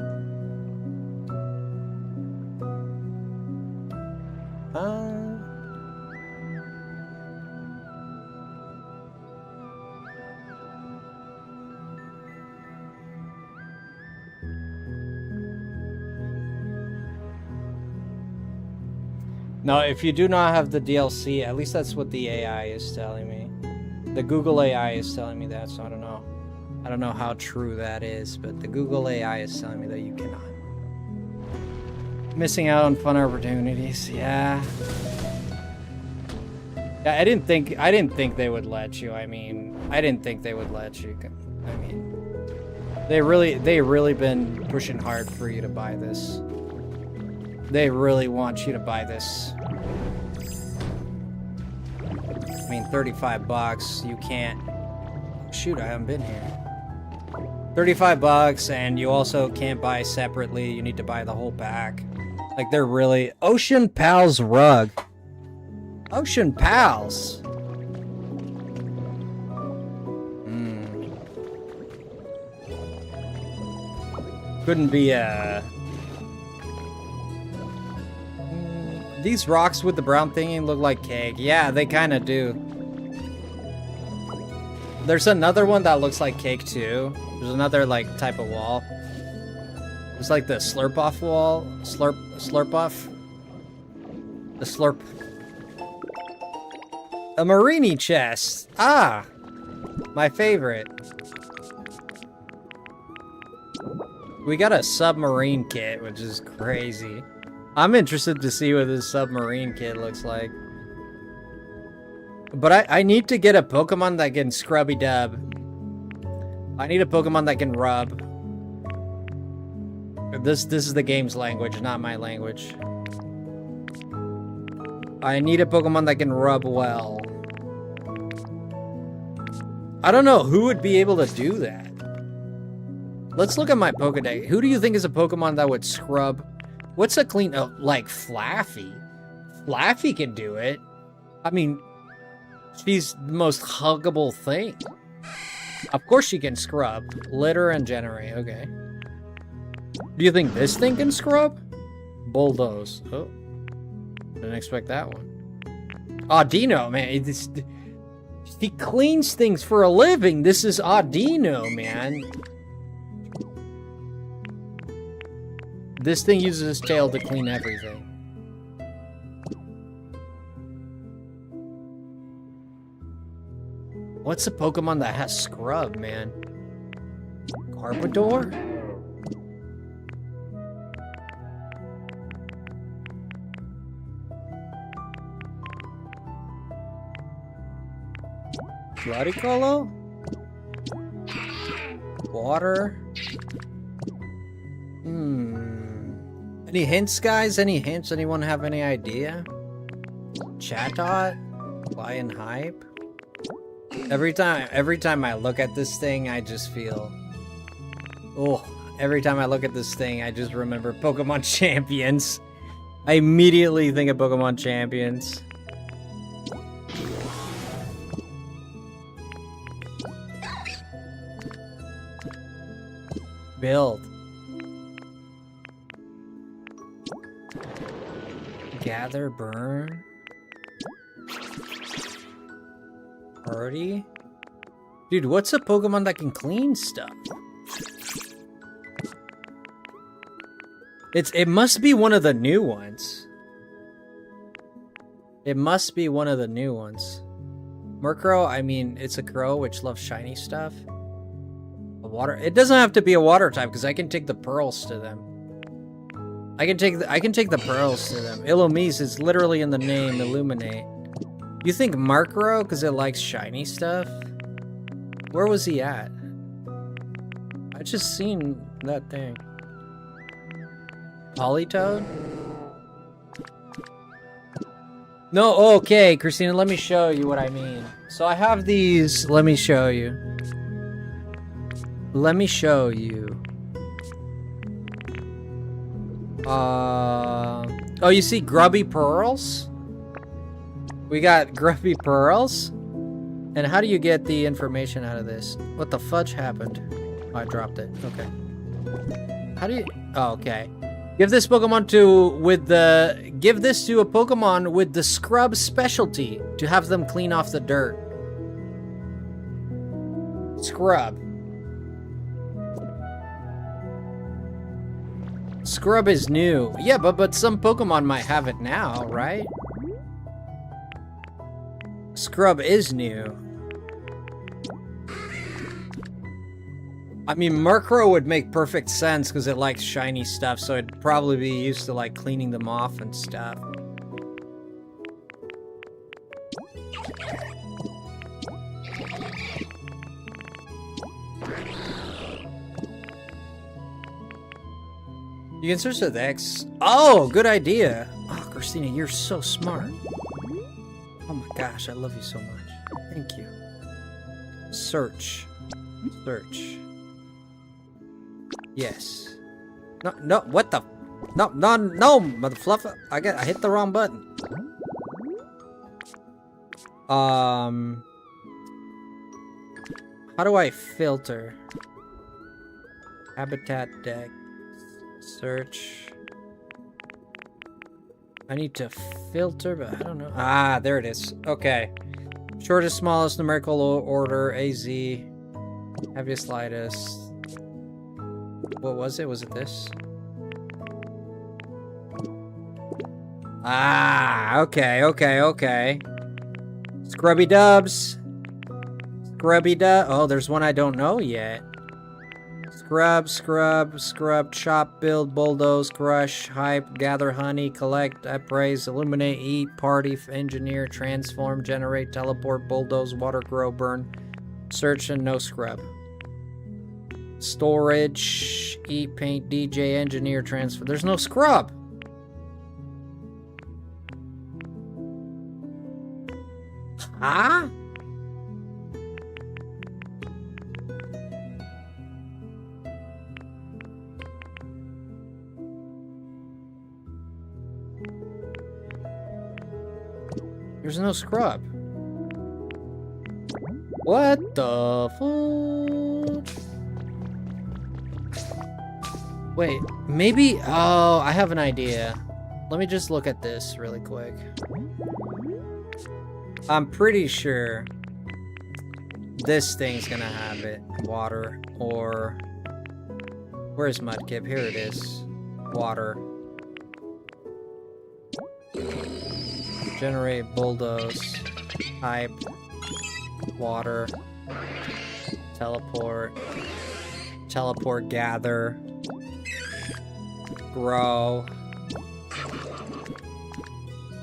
Speaker 1: No, if you do not have the DLC, at least that's what the AI is telling me. The Google AI is telling me that, so I don't know. I don't know how true that is, but the Google AI is telling me that you cannot. Missing out on fun opportunities, yeah. Yeah, I didn't think they would let you. I mean, I didn't think they would let you. I mean, they really been pushing hard for you to buy this. They really want you to buy this. I mean, 35 bucks, you can't... Shoot, I haven't been here. 35 bucks, and you also can't buy separately. You need to buy the whole pack. Like, they're really... Ocean Pals rug. Ocean Pals. Couldn't be a... These rocks with the brown thingy look like cake. Yeah, they kind of do. There's another one that looks like cake too. There's another like type of wall. It's like the slurp off wall. Slurp off. The slurp. A Marini chest. Ah, my favorite. We got a submarine kit, which is crazy. I'm interested to see what this submarine kit looks like. But I need to get a Pokemon that can scrubby dub. I need a Pokemon that can rub. This is the game's language, not my language. I need a Pokemon that can rub well. I don't know who would be able to do that. Let's look at my Pokedex. Who do you think is a Pokemon that would scrub? What's a clean... Oh, like Flaffy. Flaffy can do it. I mean, she's the most huggable thing. Of course she can scrub. Litter and generate. Okay. Do you think this thing can scrub? Bulldoze. Oh. Didn't expect that one. Audino, man. He cleans things for a living. This is Audino, man. This thing uses its tail to clean everything. What's a Pokemon that has scrub, man? Carpador? Ludicolo? Water? Any hints, guys? Any hints? Anyone have any idea? Chatot? Lion hype? Every time I look at this thing, I just feel... Oh, every time I look at this thing, I just remember Pokemon Champions. I immediately think of Pokemon Champions. Build. Gather, burn. Party? Dude, what's a Pokemon that can clean stuff? It must be one of the new ones. It must be one of the new ones. Murkrow, I mean, it's a crow which loves shiny stuff. A water. It doesn't have to be a water type because I can take the pearls to them. I can take the pearls to them. Illumise is literally in the name, illuminate. You think Murkrow because it likes shiny stuff? Where was he at? I just seen that thing. Politoed? No, okay, Christina, let me show you what I mean. So I have these, let me show you. Let me show you. Oh, you see Grubby Pearls? We got Grubby Pearls? And how do you get the information out of this? What the fudge happened? Oh, I dropped it. Okay. How do you... Oh, okay. Give this Pokemon give this to a Pokemon with the scrub specialty to have them clean off the dirt. Scrub. Scrub is new. Yeah, but some Pokemon might have it now, right? Scrub is new. I mean, Murkrow would make perfect sense because it likes shiny stuff, so it'd probably be used to, like, cleaning them off and stuff. You can search with X. Oh, good idea. Oh, Christina, you're so smart. Oh my gosh, I love you so much. Thank you. Search. Search. Yes. No, what the? No, motherfluffer. I hit the wrong button. How do I filter? Habitat deck. Search. I need to filter, but I don't know. Ah, there it is. Okay. Shortest, smallest, numerical order, AZ. Heaviest, lightest. What was it? Was it this? Ah, okay. Scrubby Dubs. Scrubby Dub. Oh, there's one I don't know yet. Scrub, chop, build, bulldoze, crush, hype, gather honey, collect, appraise, illuminate, eat, party, engineer, transform, generate, teleport, bulldoze, water, grow, burn, search, and no scrub. Storage, eat, paint, DJ, engineer, transfer. There's no scrub! Huh? There's no scrub. What the fuck? Wait, maybe... Oh, I have an idea. Let me just look at this really quick. I'm pretty sure this thing's gonna have it. Water, or... Where's Mudkip? Here it is. Water. Generate, bulldoze, hype, water, teleport, gather, grow,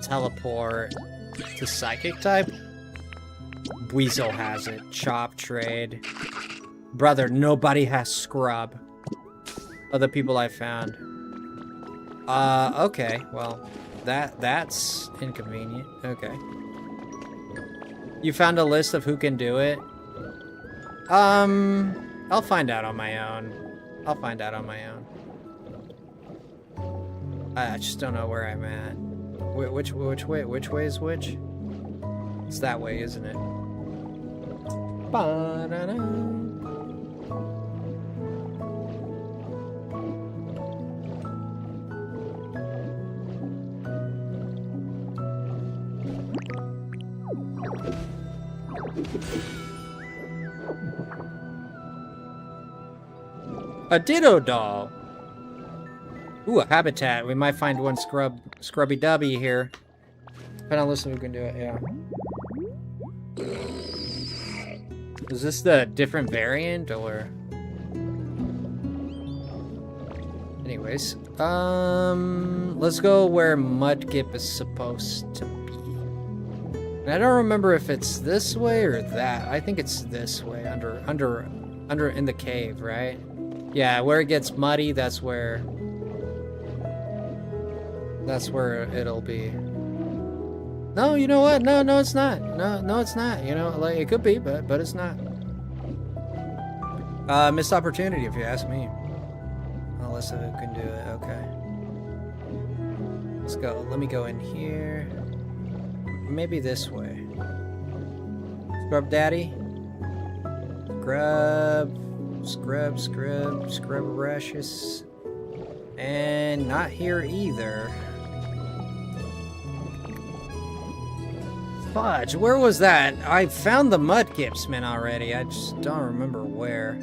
Speaker 1: teleport to psychic type. Weasel has it. Chop, trade. Brother, nobody has scrub. of the people I found. Okay. Well, that's inconvenient. Okay. You found a list of who can do it? I'll find out on my own. I'll find out on my own. I just don't know where I'm at. Which way? Which way is which? It's that way, isn't it? Ba-da-da. A Ditto doll. Ooh, a habitat. We might find one scrubby dubby here. Depending on listen, we can do it. Yeah. Is this the different variant or? Anyways, let's go where Mudkip is supposed to be. And I don't remember if it's this way or that. I think it's this way, under in the cave, right? Yeah, where it gets muddy, that's where it'll be. No, you know what? No, it's not. No, it's not. You know, like it could be, but it's not. Missed opportunity, if you ask me. Alyssa can do it. Okay. Let's go. Let me go in here. Maybe this way. Scrub Daddy. Scrub Rashes. And not here either. Fudge, where was that? I found the Mudkips, man, already. I just don't remember where.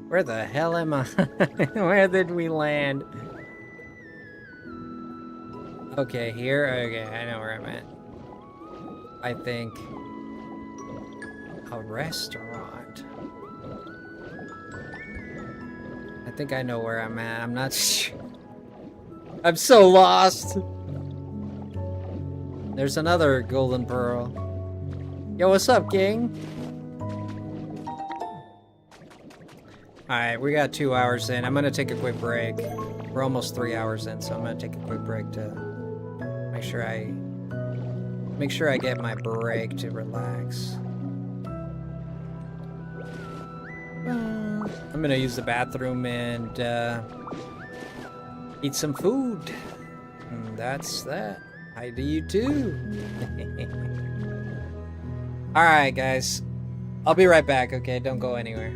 Speaker 1: Where the hell am I? Where did we land? Okay, here. Okay, I know where I'm at. I think a restaurant. I think I know where I'm at. I'm not sure. I'm so lost. There's another golden pearl. Yo, what's up, King? Alright, we got 2 hours in. I'm gonna take a quick break. We're almost 3 hours in, so I'm gonna take a quick break to make sure I get my break to relax. I'm gonna use the bathroom and eat some food. And that's that. Hi to you too. Alright, guys. I'll be right back, okay? Don't go anywhere.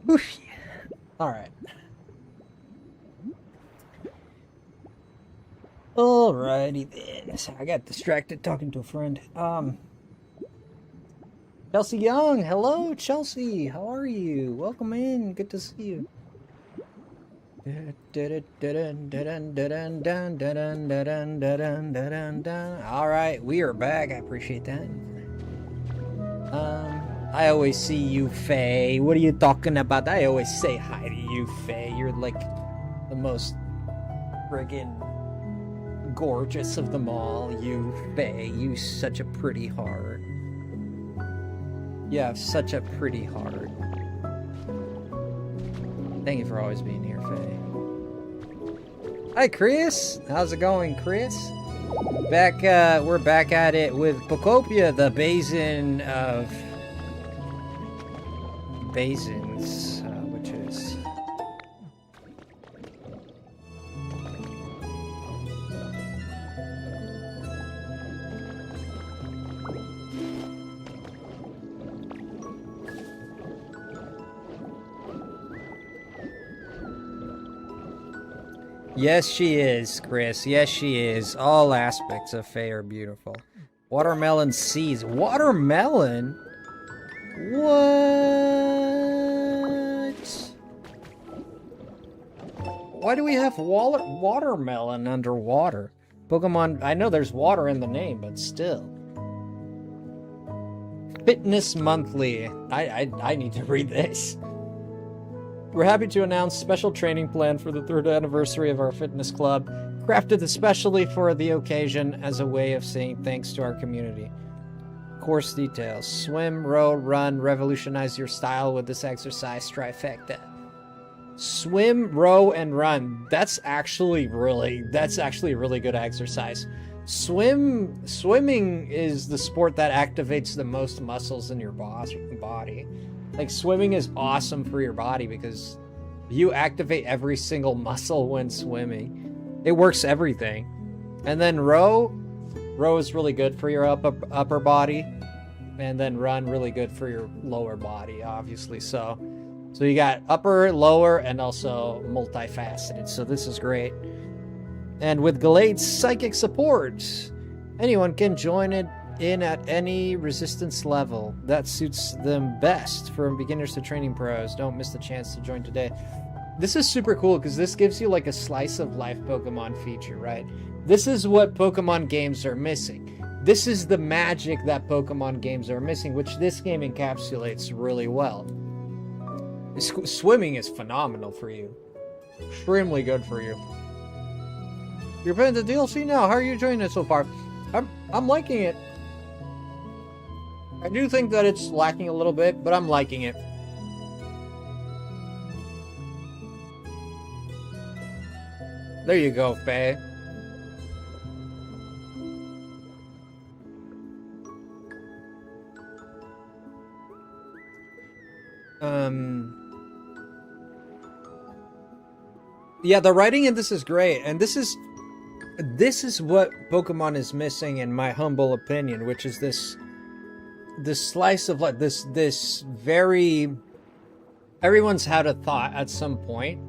Speaker 1: Whoosh. Alright. Alrighty then. So I got distracted talking to a friend. Chelsea Young, hello Chelsea, how are you? Welcome in, good to see you. Alright, we are back, I appreciate that. I always see you, Faye. What are you talking about? I always say hi to you, Faye. You're like the most friggin' gorgeous of them all, you, Faye. You such a pretty heart. You have such a pretty heart. Thank you for always being here, Faye. Hi, Chris. How's it going, Chris? We're back at it with Pokopia, the basin of basins, which is yes, she is, Chris. Yes, she is. All aspects of Faye are beautiful. Watermelon seeds. Watermelon? What? Why do we have watermelon underwater? Pokemon, I know there's water in the name, but still. Fitness Monthly. I need to read this. We're happy to announce special training plan for the 3rd anniversary of our fitness club, crafted especially for the occasion as a way of saying thanks to our community. Course details. Swim, row, run, revolutionize your style with this exercise trifecta. Swim, row, and run. That's actually a really good exercise. Swimming is the sport that activates the most muscles in your body. Like, swimming is awesome for your body because you activate every single muscle when swimming. It works everything. And then row is really good for your upper body. And then run, really good for your lower body, obviously. So you got upper, lower, and also multifaceted. So this is great. And with Gallade's psychic support, anyone can join it in at any resistance level that suits them best, from beginners to training pros. Don't miss the chance to join today. This is super cool because this gives you like a slice of life Pokemon feature, right? This is what Pokemon games are missing. This is the magic that Pokemon games are missing, which this game encapsulates really well. Swimming is phenomenal for you. Extremely good for you. You're playing the DLC now. How are you enjoying it so far? I'm liking it. I do think that it's lacking a little bit, but I'm liking it. There you go, Faye. Yeah, the writing in this is great, and this is what Pokemon is missing, in my humble opinion, which is this slice of like this very, everyone's had a thought at some point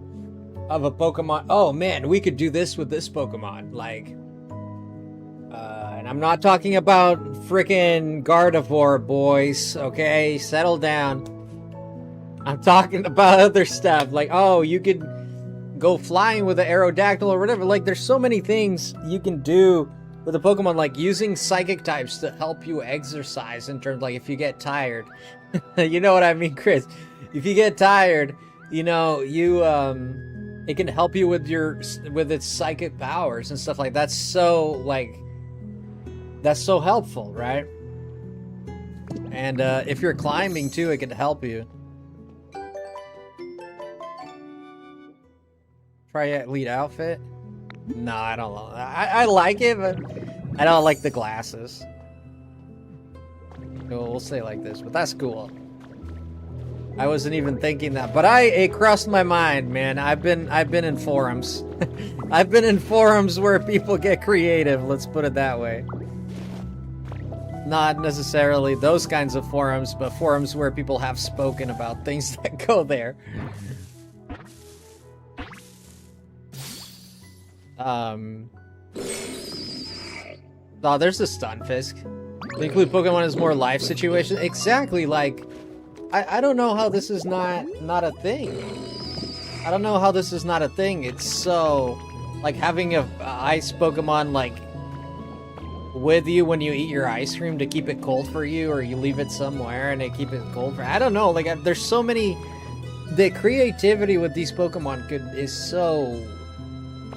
Speaker 1: of a Pokemon. Oh man, we could do this with this Pokemon, like, and I'm not talking about freaking Gardevoir, boys. Okay, settle down. I'm talking about other stuff, like, oh, you could go flying with an Aerodactyl or whatever. Like, there's so many things you can do with a Pokemon, like using psychic types to help you exercise in terms, like, if you get tired. You know what I mean, Chris? If you get tired, you know, it can help you with its psychic powers and stuff like that. So, like, that's so helpful, right? And if you're climbing too, it can help you. Try elite outfit? No, I don't know. I like it, but I don't like the glasses. We'll say like this, but that's cool. I wasn't even thinking that, but it crossed my mind, man. I've been in forums. I've been in forums where people get creative, let's put it that way. Not necessarily those kinds of forums, but forums where people have spoken about things that go there. Oh, there's a Stunfisk. They include Pokemon as more life situation. Exactly, like, I don't know how this is not a thing. I don't know how this is not a thing. It's so, like, having a ice Pokemon, like, with you when you eat your ice cream to keep it cold for you, or you leave it somewhere and they keep it cold for, I don't know, like, there's so many, the creativity with these Pokemon is so,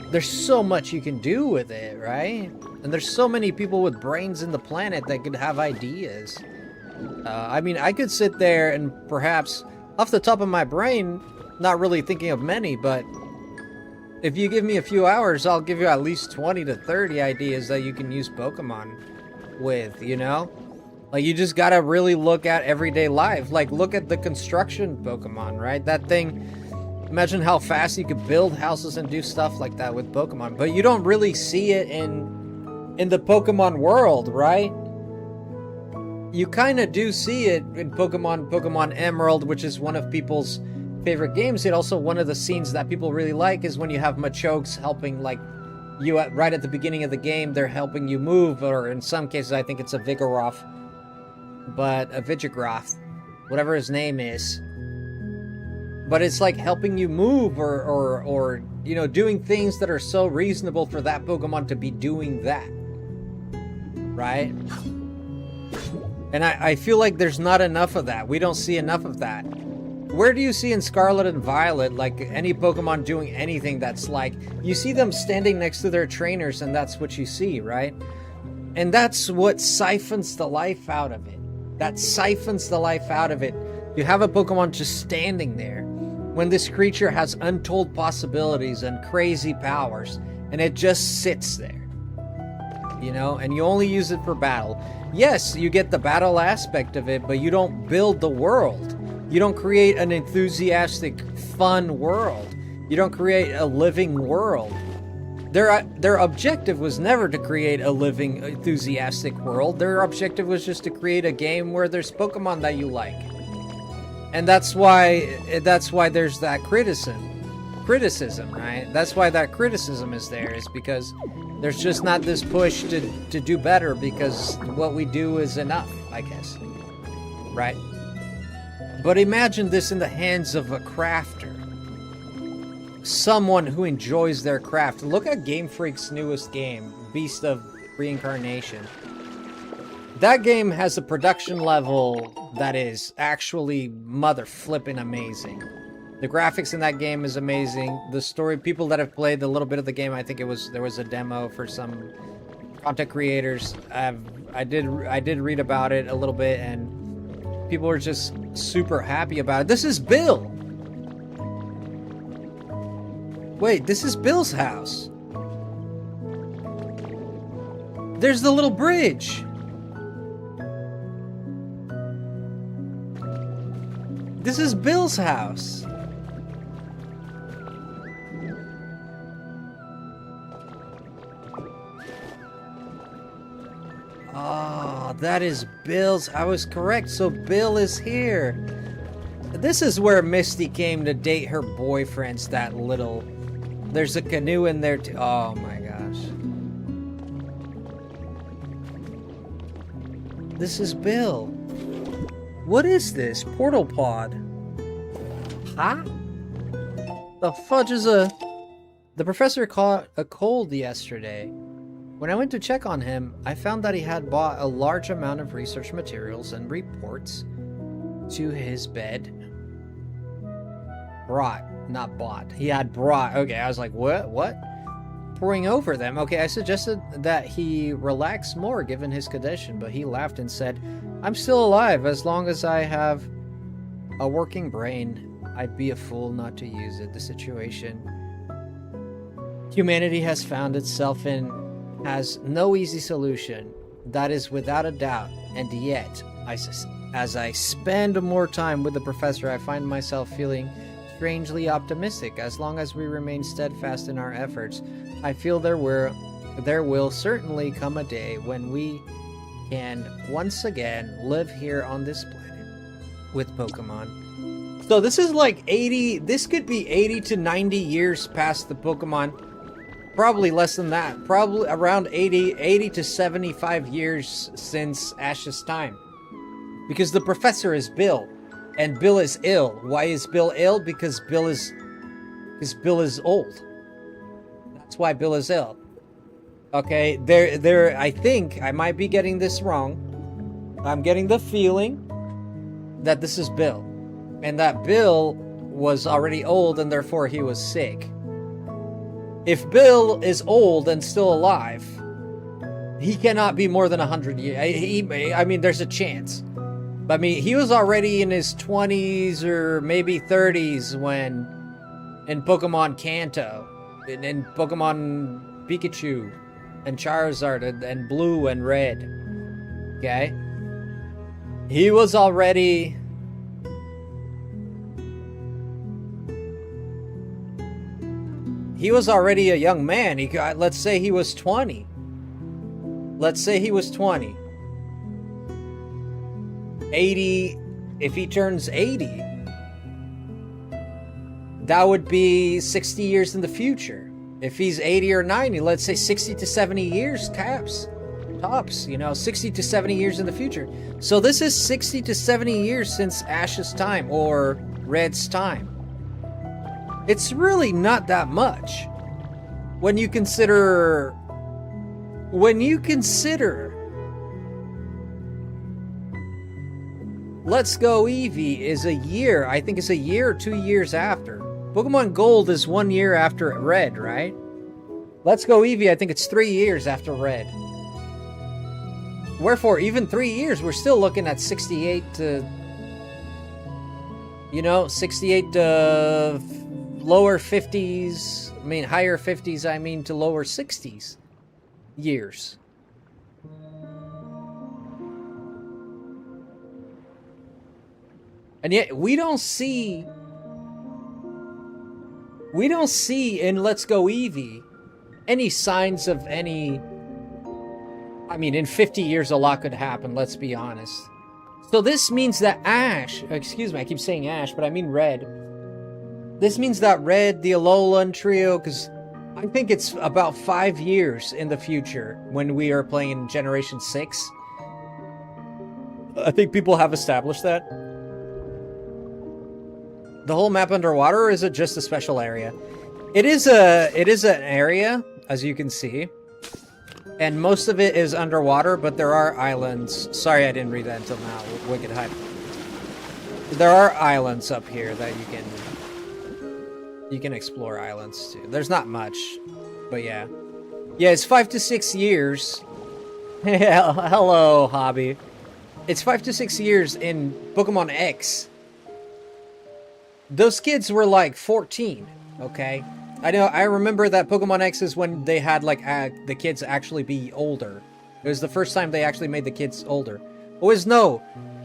Speaker 1: there's so much you can do with it, right? And there's so many people with brains in the planet that could have ideas. I mean, I could sit there and perhaps, off the top of my brain, not really thinking of many, but if you give me a few hours, I'll give you at least 20 to 30 ideas that you can use Pokemon with, you know? Like, you just gotta really look at everyday life. Like, look at the construction Pokemon, right? That thing, imagine how fast you could build houses and do stuff like that with Pokemon. But you don't really see it in the Pokemon world, right? You kind of do see it in Pokemon Emerald, which is one of people's favorite games. It also, one of the scenes that people really like is when you have Machokes helping, like, you right at the beginning of the game, they're helping you move, or in some cases I think it's a Vigoroth, but a Vigigroth, whatever his name is. But it's like helping you move, or you know, doing things that are so reasonable for that Pokemon to be doing that, right? And I feel like there's not enough of that. We don't see enough of that. Where do you see in Scarlet and Violet, like, any Pokemon doing anything that's like, you see them standing next to their trainers and that's what you see, right? And that's what siphons the life out of it. That siphons the life out of it. You have a Pokemon just standing there when this creature has untold possibilities and crazy powers, and it just sits there, you know, and you only use it for battle. Yes, you get the battle aspect of it, but you don't build the world. You don't create an enthusiastic, fun world. You don't create a living world. Their objective was never to create a living, enthusiastic world. Their objective was just to create a game where there's Pokemon that you like. And that's why there's that criticism, right? That's why that criticism is there, is because there's just not this push to do better, because what we do is enough, I guess. Right? But imagine this in the hands of a crafter. Someone who enjoys their craft. Look at Game Freak's newest game, Beast of Reincarnation. That game has a production level that is actually mother-flipping amazing. The graphics in that game is amazing. The story, people that have played a little bit of the game, I think there was a demo for some content creators. I did read about it a little bit, and people are just super happy about it. This is Bill! Wait, this is Bill's house. There's the little bridge. This is Bill's house. Oh, that is Bill's. I was correct. So Bill is here. This is where Misty came to date her boyfriends, that little... There's a canoe in there too. Oh my gosh. This is Bill. What is this? Portal pod. Huh? The fudge is a... The professor caught a cold yesterday. When I went to check on him, I found that he had bought a large amount of research materials and reports to his bed. Brought, not bought. He had brought. Okay, I was like, what? Poring over them. Okay, I suggested that he relax more given his condition, but he laughed and said, I'm still alive as long as I have a working brain. I'd be a fool not to use it. The situation humanity has found itself in has no easy solution. That is without a doubt. And yet, as I spend more time with the professor, I find myself feeling strangely optimistic. As long as we remain steadfast in our efforts, I feel there will certainly come a day when we can once again live here on this planet with Pokemon. So this is like 80, this could be 80 to 90 years past the Pokemon. Probably less than that. Probably around 80 to 75 years since Ash's time. Because the professor is Bill. And Bill is ill. Why is Bill ill? Because Bill is old. That's why Bill is ill. Okay, I think I might be getting this wrong. I'm getting the feeling that this is Bill. And that Bill was already old and therefore he was sick. If Bill is old and still alive, he cannot be more than 100 years. I mean, there's a chance. But I mean, he was already in his 20s or maybe 30s when in Pokemon Kanto, in Pokemon Pikachu and Charizard and Blue and Red. Okay? He was already... He was already a young man. Let's say he was 20. Let's say he was 20. 80, if he turns 80, that would be 60 years in the future. If he's 80 or 90, let's say 60 to 70 years tops, 60 to 70 years in the future. So this is 60 to 70 years since Ash's time or Red's time. It's really not that much when you consider Let's Go Eevee is a year, I think it's a year or 2 years after. Pokemon Gold is 1 year after Red, right? Let's Go Eevee, I think it's 3 years after Red. Wherefore, even 3 years, we're still looking at 68 to... 68 to lower 50s, higher 50s, to lower 60s years. And yet, we don't see in Let's Go Eevee any signs of any... in 50 years, a lot could happen, let's be honest. So this means that Ash... Excuse me, I keep saying Ash, but I mean Red. This means that Red, the Alolan trio, because I think it's about 5 years in the future when we are playing in Generation 6. I think people have established that. The whole map underwater, or is it just a special area? It is an area, as you can see. And most of it is underwater, but there are islands. Sorry I didn't read that until now. Wicked hype. There are islands up here that you can explore islands too. There's not much, but yeah. Yeah, it's 5 to 6 years. Hello, Hobby. It's 5 to 6 years in Pokemon X. Those kids were like 14, okay? I remember that Pokemon X is when they had like the kids actually be older. It was the first time they actually made the kids older.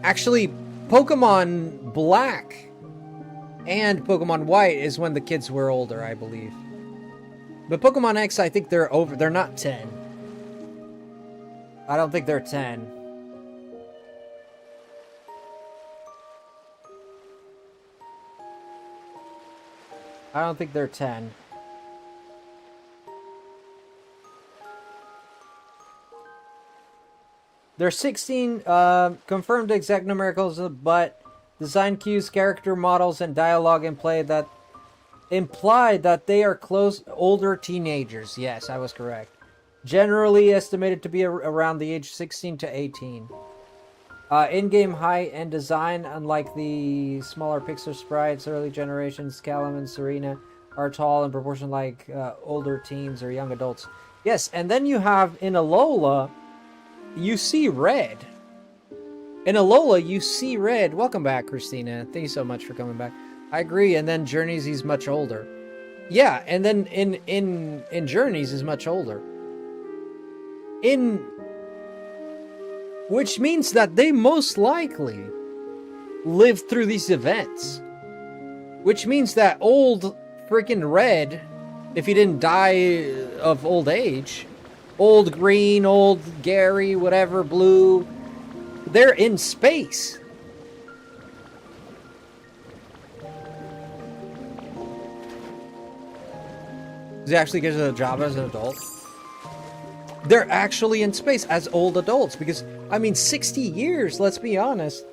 Speaker 1: Actually Pokemon Black and Pokemon White is when the kids were older, I believe. But Pokemon X, I think they're over. They're not 10. I don't think they're 10. I don't think they're 10. They're 16 confirmed exact numericals, but design cues, character models, and dialogue in play that imply that they are older teenagers. Yes, I was correct. Generally estimated to be around the age 16 to 18. In-game height and design, unlike the smaller Pixar sprites, early generations, Callum and Serena are tall in proportion like older teens or young adults. Yes, and then you have in Alola, you see Red. In Alola, you see Red. Welcome back, Christina. Thank you so much for coming back. I agree. And then Journeys, he's much older. Yeah, and then in Journeys, he's much older. Which means that they most likely lived through these events. Which means that old freaking Red, if he didn't die of old age, Old Green, Old Gary, whatever, Blue. They're in space. Does he actually get a job as an adult? They're actually in space as old adults because, I mean, 60 years, let's be honest.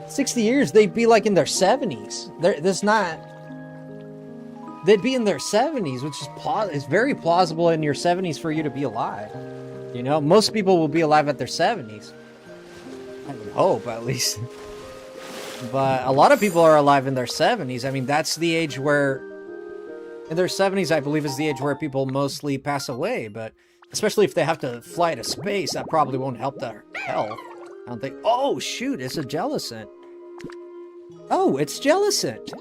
Speaker 1: 60 years, they'd be like in their 70s. They'd be in their 70s, which is it's very plausible in your 70s for you to be alive. You know, most people will be alive at their 70s. I would hope, at least. But a lot of people are alive in their 70s. I mean, that's the age where... In their 70s, I believe, is the age where people mostly pass away. But especially if they have to fly to space, that probably won't help their health. I don't think... Oh, shoot, it's a Jellicent. Oh, it's Jellicent.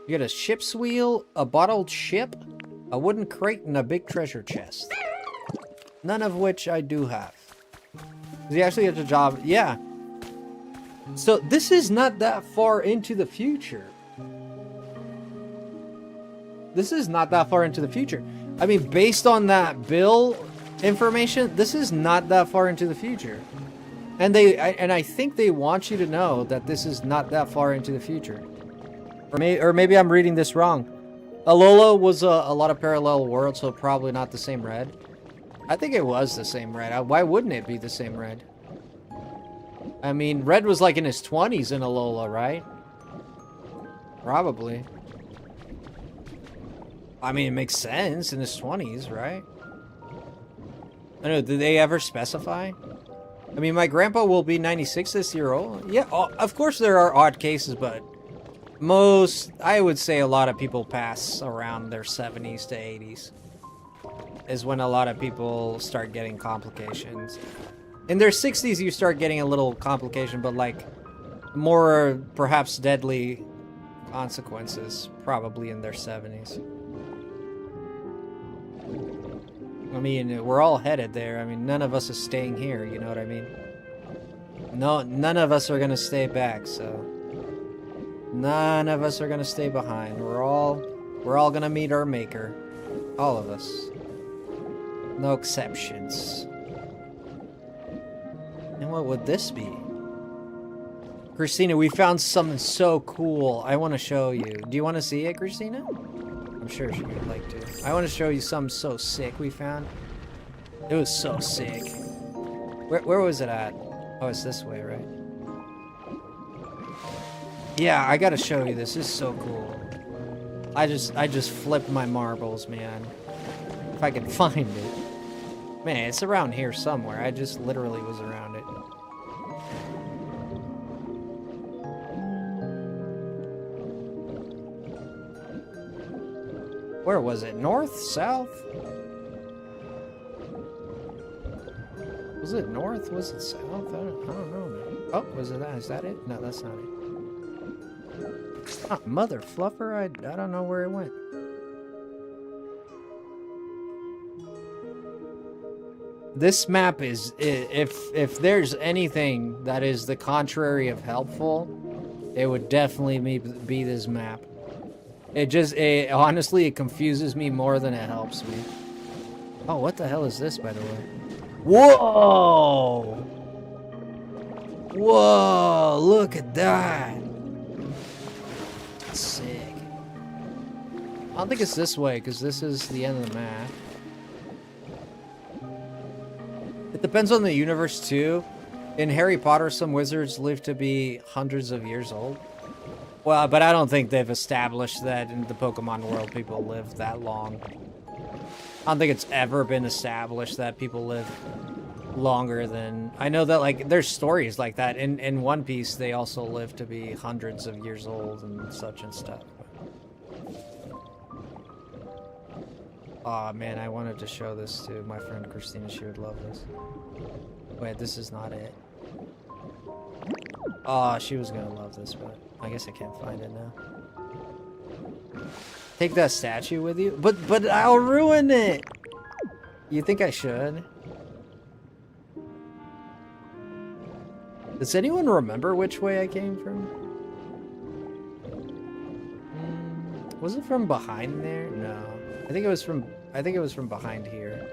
Speaker 1: You get a ship's wheel, a bottled ship, a wooden crate, and a big treasure chest. None of which I do have. Does he actually get a job? Yeah. So this is not that far into the future. This is not that far into the future. I mean, based on that bill information, this is not that far into the future. And I think they want you to know that this is not that far into the future. Or maybe I'm reading this wrong. Alola was a lot of parallel worlds, so probably not the same red. I think it was the same red. Why wouldn't it be the same red? I mean, Red was like in his 20s in Alola, right? Probably. I mean, it makes sense in his 20s, right? I don't know, did they ever specify? I mean, my grandpa will be 96 this year old. Yeah, of course there are odd cases, but I would say a lot of people pass around their 70s to 80s. Is when a lot of people start getting complications. In their 60s, you start getting a little complication, but like more perhaps deadly consequences probably in their 70s. I mean, we're all headed there. I mean, none of us is staying here, you know what I mean? No, none of us are gonna stay back, so... None of us are gonna stay behind. We're all gonna meet our maker. All of us. No exceptions. And what would this be? Christina, we found something so cool. I want to show you. Do you want to see it, Christina? I'm sure she would like to. I want to show you something so sick we found. It was so sick. Where was it at? Oh, it's this way, right? Yeah, I gotta show you this. This is so cool. I just flipped my marbles, man. If I can find it. Man, it's around here somewhere. I just literally was around it. Where was it? North? South? Was it north? Was it south? I don't know, man. Oh, was it that? Is that it? No, that's not it. Oh, mother fluffer, I don't know where it went. This map is, if there's anything that is the contrary of helpful, it would definitely be this map. Honestly, it confuses me more than it helps me. Oh, what the hell is this, by the way? Whoa! Whoa, look at that. Sick. I don't think it's this way, because this is the end of the map. It depends on the universe, too. In Harry Potter, some wizards live to be hundreds of years old. Well, but I don't think they've established that in the Pokemon world people live that long. I don't think it's ever been established that people live longer than... I know that, like, there's stories like that. In One Piece, they also live to be hundreds of years old and such and stuff. Aw, man, I wanted to show this to my friend Christina. She would love this. Wait, this is not it. Aw, she was gonna love this, but I guess I can't find it now. Take that statue with you? But I'll ruin it! You think I should? Does anyone remember which way I came from? Was it from behind there? No. I think it was from I think it was from behind here.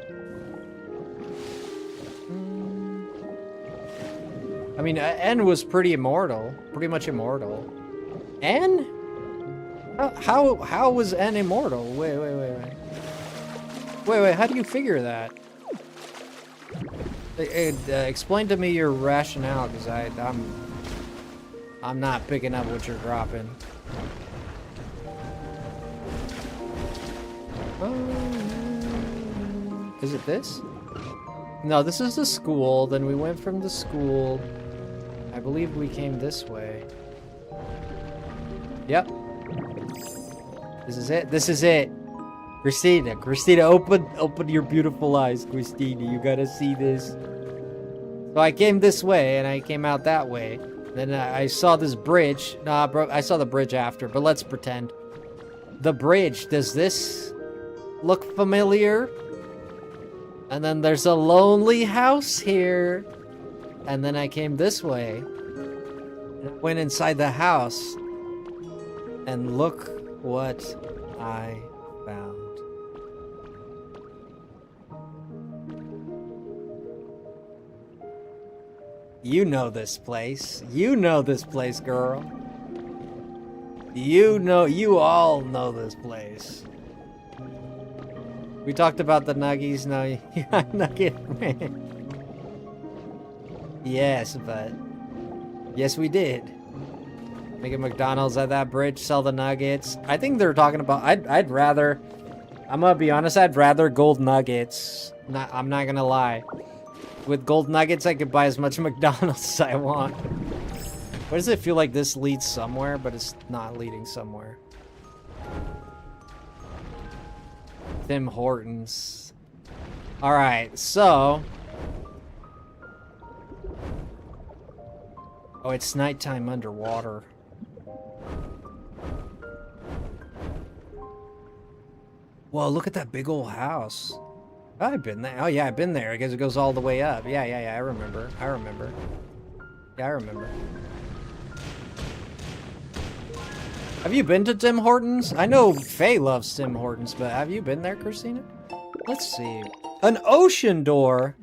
Speaker 1: I mean, N was pretty immortal. Pretty much immortal. N? How was N immortal? Wait. Wait, how do you figure that? Explain to me your rationale, because I'm not picking up what you're dropping. Is it this? No, this is the school. Then we went from the school. I believe we came this way. Yep. This is it. This is it. Christina, open your beautiful eyes, Christina. You gotta see this. So I came this way, and I came out that way. Then I saw this bridge. Nah, bro, I saw the bridge after, but let's pretend. The bridge, does this look familiar? And then there's a lonely house here. And then I came this way. And went inside the house. And look what I found. You know this place. You know this place, girl. You all know this place. We talked about the nuggies. No, you're not nugget man. Yes, but yes, we did. Make a McDonald's at that bridge, sell the nuggets. I think they're talking about. I'd rather. I'm gonna be honest. I'd rather gold nuggets. I'm not gonna lie. With gold nuggets, I could buy as much McDonald's as I want. Why does it feel like this leads somewhere, but it's not leading somewhere? Tim Hortons. Alright, so... Oh, it's nighttime underwater. Whoa, look at that big old house. Oh, I've been there. Oh, yeah, I've been there because it goes all the way up. Yeah, I remember. Yeah, I remember. Have you been to Tim Hortons? I know Faye loves Tim Hortons, but have you been there, Christina? Let's see. An ocean door.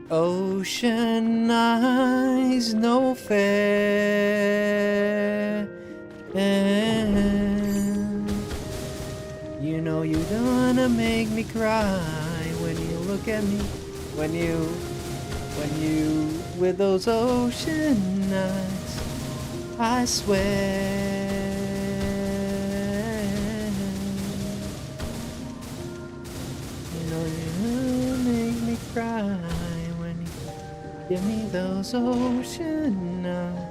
Speaker 1: Ocean eyes, no fair. You know you gonna make me cry when you look at me. When you, with those ocean eyes, I swear. You know you're gonna make me cry when you give me those ocean eyes.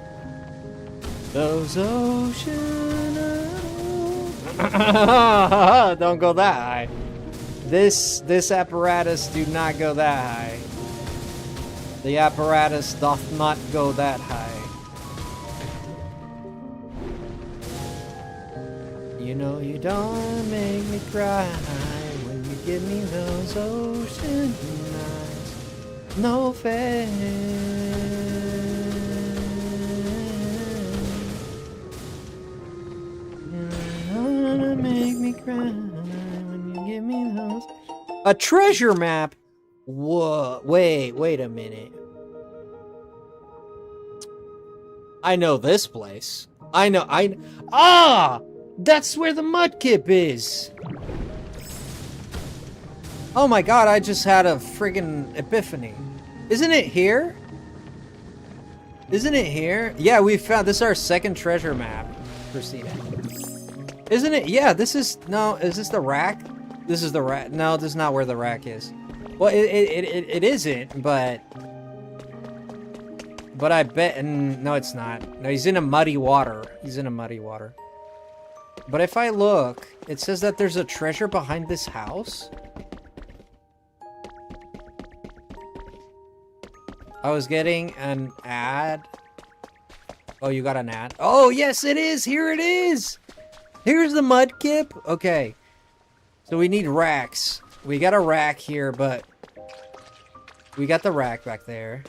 Speaker 1: Those ocean eyes. Don't go that high. This apparatus do not go that high. The apparatus doth not go that high. You know you don't make me cry when you give me those ocean eyes. No fair. Make me cry when you give me those. A treasure map? Whoa, wait a minute. I know this place. That's where the mudkip is. Oh my god, I just had a friggin' epiphany. Isn't it here? Isn't it here? Yeah, we found, this is our second treasure map, Christina. Isn't it? Yeah, this is, no, is this the rack? This is the rack. No, this is not where the rack is. Well, it isn't, but I bet, no, it's not. No, he's in a muddy water. He's in a muddy water. But if I look, it says that there's a treasure behind this house. I was getting an ad. Oh, you got an ad? Oh, yes, it is. Here it is. Here's the mudkip. Okay. So we need racks. We got a rack here, but we got the rack back there.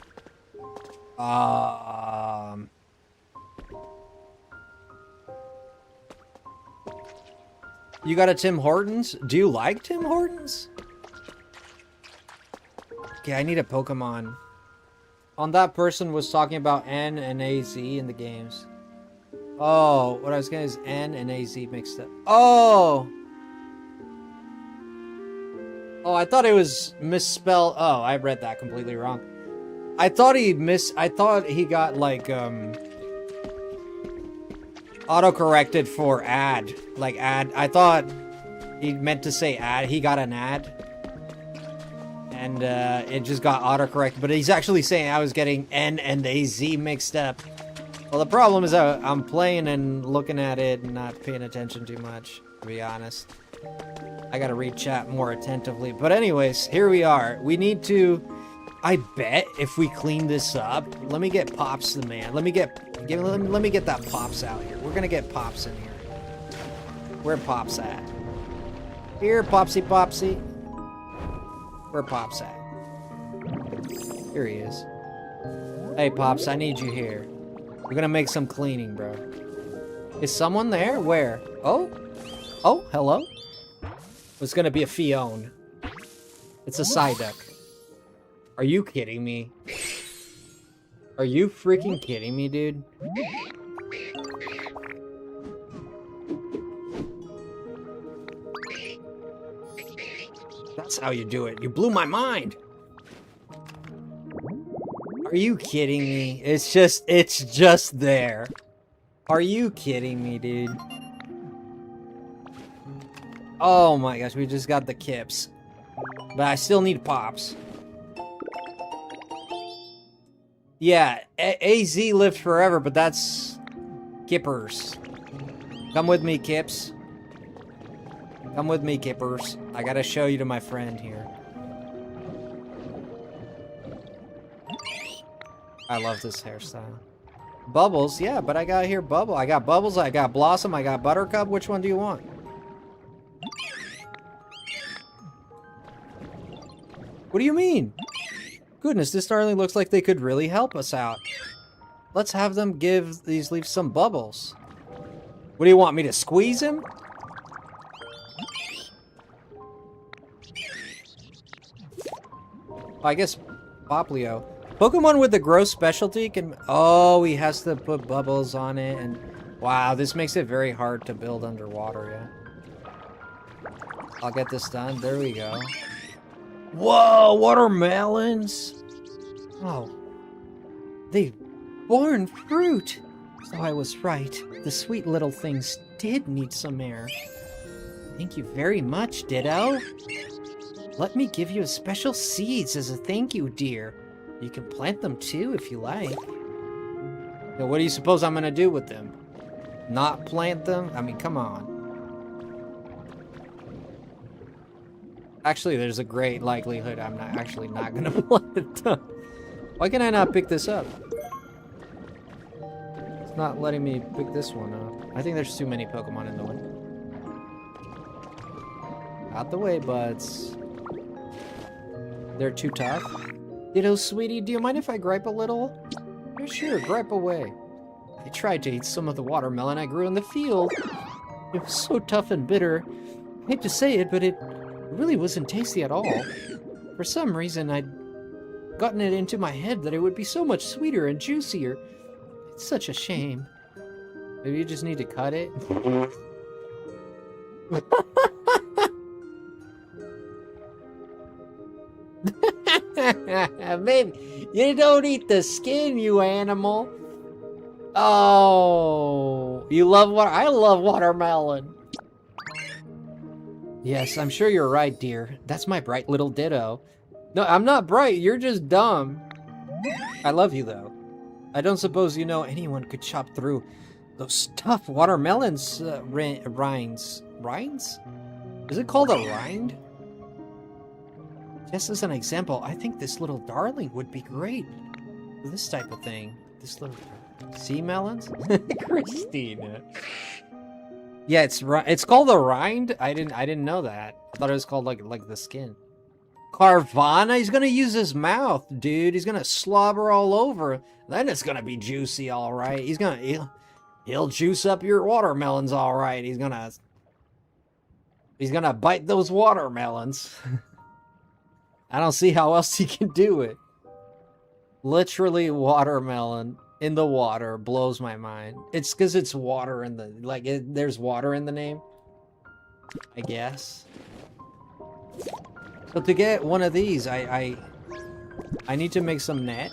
Speaker 1: You got a Tim Hortons? Do you like Tim Hortons? Okay, I need a Pokemon. On that person was talking about N and AZ in the games. Oh, what I was getting is N and AZ mixed up. Oh! Oh, I thought it was misspelled. Oh, I read that completely wrong. I thought he got like, auto-corrected for ad. Like ad. I thought he meant to say ad. He got an ad. And it just got autocorrected. But he's actually saying I was getting N and AZ mixed up. Well, the problem is I'm playing and looking at it and not paying attention too much, to be honest. I gotta read chat more attentively. But anyways, here we are. We need to... I bet if we clean this up... Let me get Pops the man. Let me get that Pops out here. We're gonna get Pops in here. Where Pops at? Here, Popsy Popsy. Where Pops at? Here he is. Hey, Pops, I need you here. We're gonna make some cleaning, bro. Is someone there? Where? Oh? Oh, hello? It's gonna be a Fione. It's a Psyduck. Are you kidding me? Are you freaking kidding me, dude? That's how you do it. You blew my mind. Are you kidding me? It's just there. Are you kidding me, dude? Oh my gosh, we just got the Kips. But I still need Pops. Yeah, AZ lived forever, but that's Kippers. Come with me, Kips. Come with me, Kippers. I gotta show you to my friend here. I love this hairstyle. Bubbles, yeah, but I got here Bubble. I got Bubbles, I got Blossom, I got Buttercup. Which one do you want? What do you mean? Goodness, this darling looks like they could really help us out. Let's have them give these leaves some bubbles. What do you want me to squeeze him? I guess Poplio. Pokemon with the gross specialty can... Oh, he has to put bubbles on it. And wow, this makes it very hard to build underwater, yeah. I'll get this done. There we go. Whoa, watermelons! Oh. They've borne fruit! So I was right. The sweet little things did need some air. Thank you very much, Ditto. Let me give you a special seeds as a thank you, dear. You can plant them too if you like. So what do you suppose I'm gonna do with them? Not plant them? I mean, come on. Actually, there's a great likelihood I'm not gonna plant them. Why can I not pick this up? It's not letting me pick this one up. I think there's too many Pokemon in the way. Out the way, buds. They're too tough. Ditto, sweetie, do you mind if I gripe a little? Yeah, sure, gripe away. I tried to eat some of the watermelon I grew in the field. It was so tough and bitter. I hate to say it, but it really wasn't tasty at all. For some reason, I'd gotten it into my head that it would be so much sweeter and juicier. It's such a shame. Maybe you just need to cut it? Maybe you don't eat the skin, you animal. Oh, you love what? I love watermelon. Yes, I'm sure you're right, dear. That's my bright little Ditto. No, I'm not bright. You're just dumb. I love you, though. I don't suppose you know anyone could chop through those tough watermelons rinds. Rinds? Is it called a rind? Just as an example, I think this little darling would be great for this type of thing. This little sea melons? Christina. Yeah, it's called a rind. I didn't know that. I thought it was called like the skin. Carvana, he's gonna use his mouth, dude. He's gonna slobber all over. Then it's gonna be juicy, all right. He'll juice up your watermelons, all right. He's gonna.
Speaker 2: He's gonna bite those watermelons. I don't see how else he can do it. Literally watermelon in the water blows my mind. It's because it's water in the... Like, there's water in the name. I guess. So to get one of these, I need to make some net.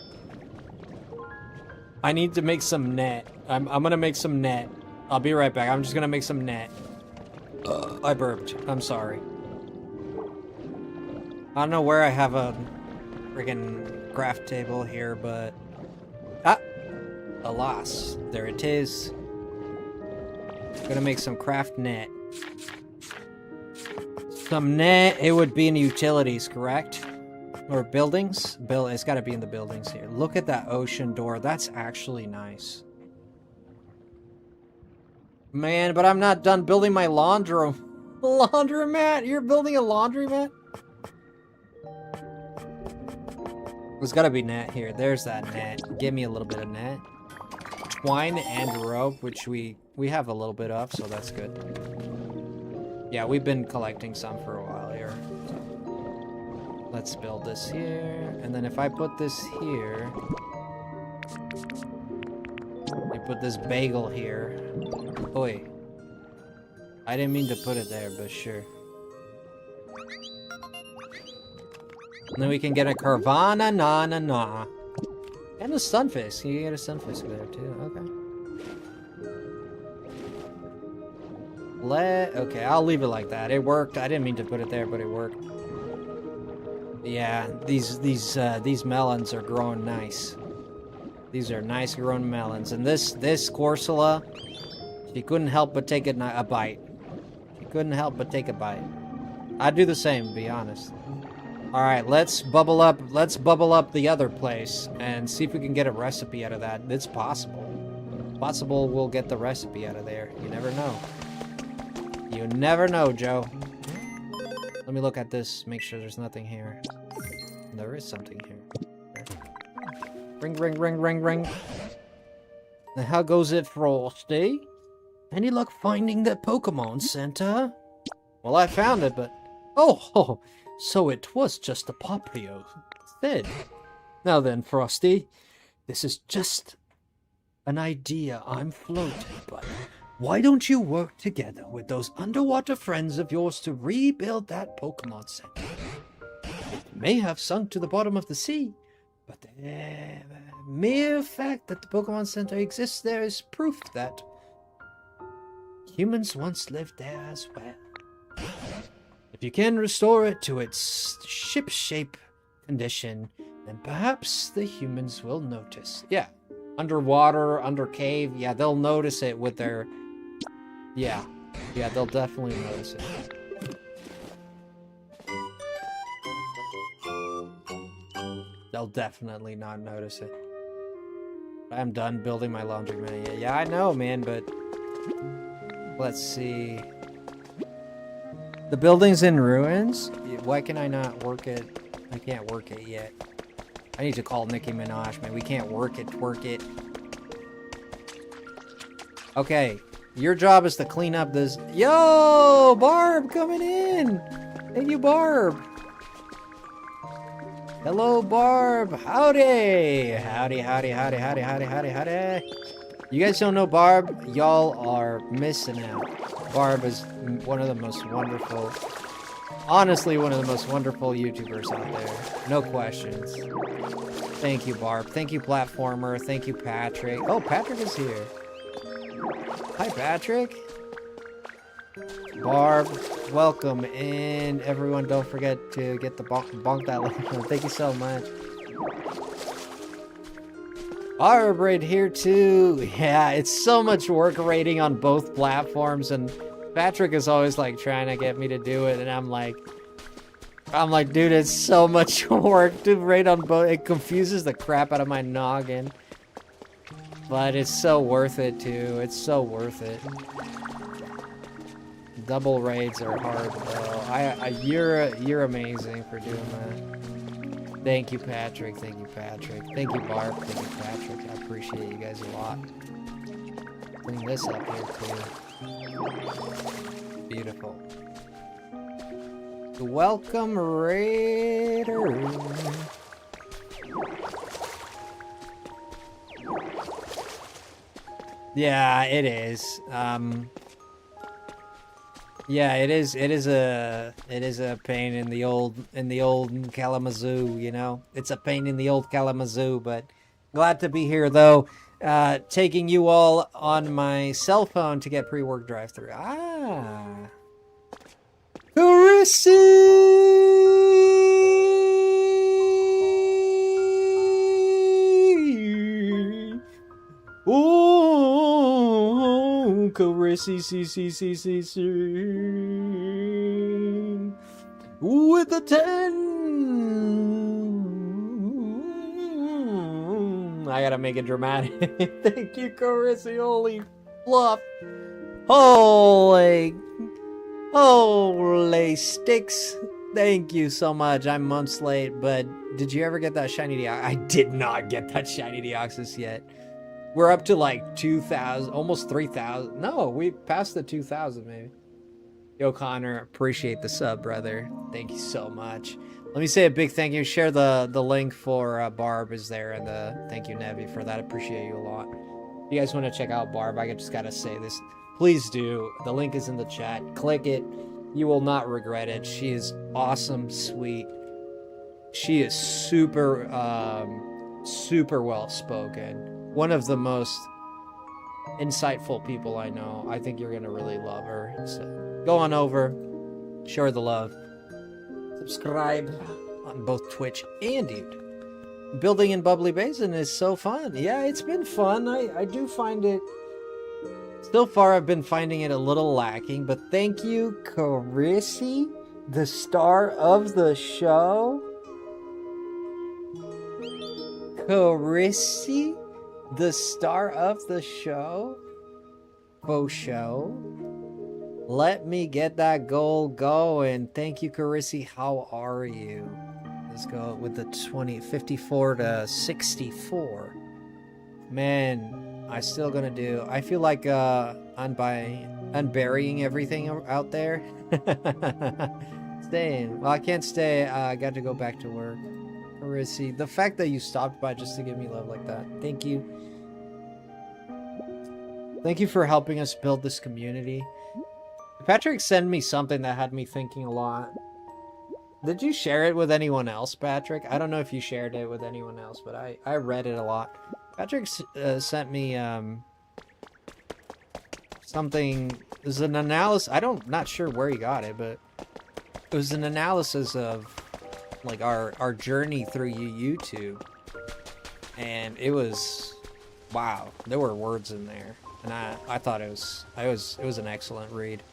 Speaker 2: I need to make some net. I'm gonna make some net. I'll be right back. I'm just gonna make some net. I burped. I'm sorry. I don't know where I have a friggin' craft table here, but... Ah! Alas. There it is. Gonna make some craft net. Some net, it would be in utilities, correct? Or buildings? It's gotta be in the buildings here. Look at that ocean door. That's actually nice. Man, but I'm not done building my laundromat. You're building a laundromat? There's gotta be net here. There's that net. Give me a little bit of net. Twine and rope, which we have a little bit of, so that's good. Yeah, we've been collecting some for a while here. So let's build this here. And then if I put this here... I put this bagel here. Oi. I didn't mean to put it there, but sure. And then we can get a Carvana na. And a sunfish. You get a sunfish there too. Okay. Okay, I'll leave it like that. It worked. I didn't mean to put it there, but it worked. Yeah, these melons are growing nice. These are nice grown melons. And this Corsola, she couldn't help but take a bite. She couldn't help but take a bite. I'd do the same, to be honest. Alright, let's bubble up the other place and see if we can get a recipe out of that. It's possible. Possible we'll get the recipe out of there. You never know. You never know, Joe. Let me look at this, make sure there's nothing here. There is something here. Ring, ring, ring, ring, ring. Now how goes it, Frosty? Any luck finding the Pokemon Center? Well, I found it, but... Oh, so it was just a Popio thing. Now then, Frosty, this is just an idea I'm floating, but why don't you work together with those underwater friends of yours to rebuild that Pokemon Center? It may have sunk to the bottom of the sea, but the mere fact that the Pokemon Center exists there is proof that humans once lived there as well. If you can restore it to its ship-shape condition, then perhaps the humans will notice. Yeah, underwater, under cave, yeah, they'll notice it with their... Yeah, they'll definitely notice it. They'll definitely not notice it. I'm done building my laundromat. Yeah, I know, man, but... Let's see... The building's in ruins? Why can I not work it? I can't work it yet. I need to call Nicki Minaj, man. We can't work it. Okay. Your job is to clean up this... Yo! Barb coming in! Thank you, Barb! Hello, Barb! Howdy! Howdy. You guys don't know Barb? Y'all are missing out. Barb is one of the most wonderful... Honestly, one of the most wonderful YouTubers out there. No questions. Thank you, Barb. Thank you, Platformer. Thank you, Patrick. Oh, Patrick is here. Hi, Patrick. Barb, welcome in. Everyone, don't forget to get the bonk that link. Thank you so much. Barb right here too. Yeah, it's so much work rating on both platforms, and Patrick is always like trying to get me to do it, and I'm like, dude, it's so much work to rate on both. It confuses the crap out of my noggin. But it's so worth it too. It's so worth it. Double raids are hard though. You're amazing for doing that. Thank you, Patrick. Thank you, Patrick. Thank you, Barb. Thank you, Patrick. I appreciate you guys a lot. Bring this up here too. Beautiful.
Speaker 1: Welcome, Raider. Yeah, it is. Yeah, it is a pain in the old Kalamazoo, you know? It's a pain in the old Kalamazoo, but glad to be here though. Taking you all on my cell phone to get pre-work drive-through. Ah. Carissy. Oh, Carissy, see. With a 10. I gotta make it dramatic. Thank you, Carissy. Holy fluff. Holy sticks. Thank you so much. I'm months late, but did you ever get that shiny Deoxys? I did not get that shiny Deoxys yet. We're up to like 2,000, almost 3,000. No, we passed the 2,000 maybe. Yo, Connor, appreciate the sub, brother. Thank you so much. Let me say a big thank you. Share the link for Barb is there, and thank you, Nevi, for that. Appreciate you a lot. If you guys want to check out Barb, I just gotta say this. Please do. The link is in the chat. Click it. You will not regret it. She is awesome, sweet. She is super well spoken. One of the most insightful people I know. I think you're gonna really love her. So go on over, show her the love. Subscribe on both Twitch and YouTube. Building in Bubbly Basin is so fun. Yeah, it's been fun. I do find it. So far, I've been finding it a little lacking, but thank you, Carissy, the star of the show. Carissy, the star of the show. Faux show. Let me get that goal going. Thank you, Carissy. How are you? Let's go with the 54 to 64. Man. I still gonna do. I feel like unburying everything out there. Staying. Well, I can't stay. I got to go back to work. Carissy, the fact that you stopped by just to give me love like that. Thank you. Thank you for helping us build this community. Patrick sent me something that had me thinking a lot. Did you share it with anyone else, Patrick? I don't know if you shared it with anyone else, but I read it a lot. Patrick sent me something. It was an analysis. Not sure where he got it, but it was an analysis of like our journey through YouTube, and it was wow. There were words in there, and I thought it was an excellent read.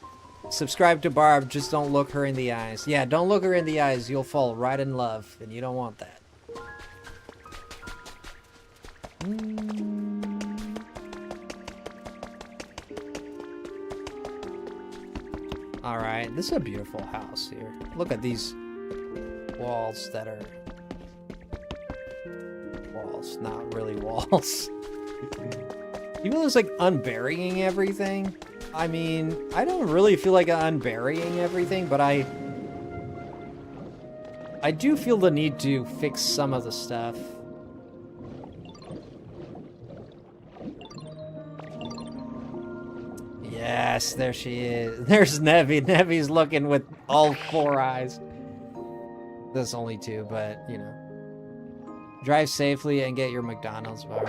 Speaker 1: Subscribe to Barb. Just don't look her in the eyes. Yeah, don't look her in the eyes. You'll fall right in love, and you don't want that. Alright, this is a beautiful house here. Look at these walls that are walls, not really walls. Even though it's like unburying everything. I mean, I don't really feel like unburying everything, but I do feel the need to fix some of the stuff. Yes, there she is. There's Nevi. Nevi's looking with all 4 eyes. There's only 2, but, you know. Drive safely and get your McDonald's bar.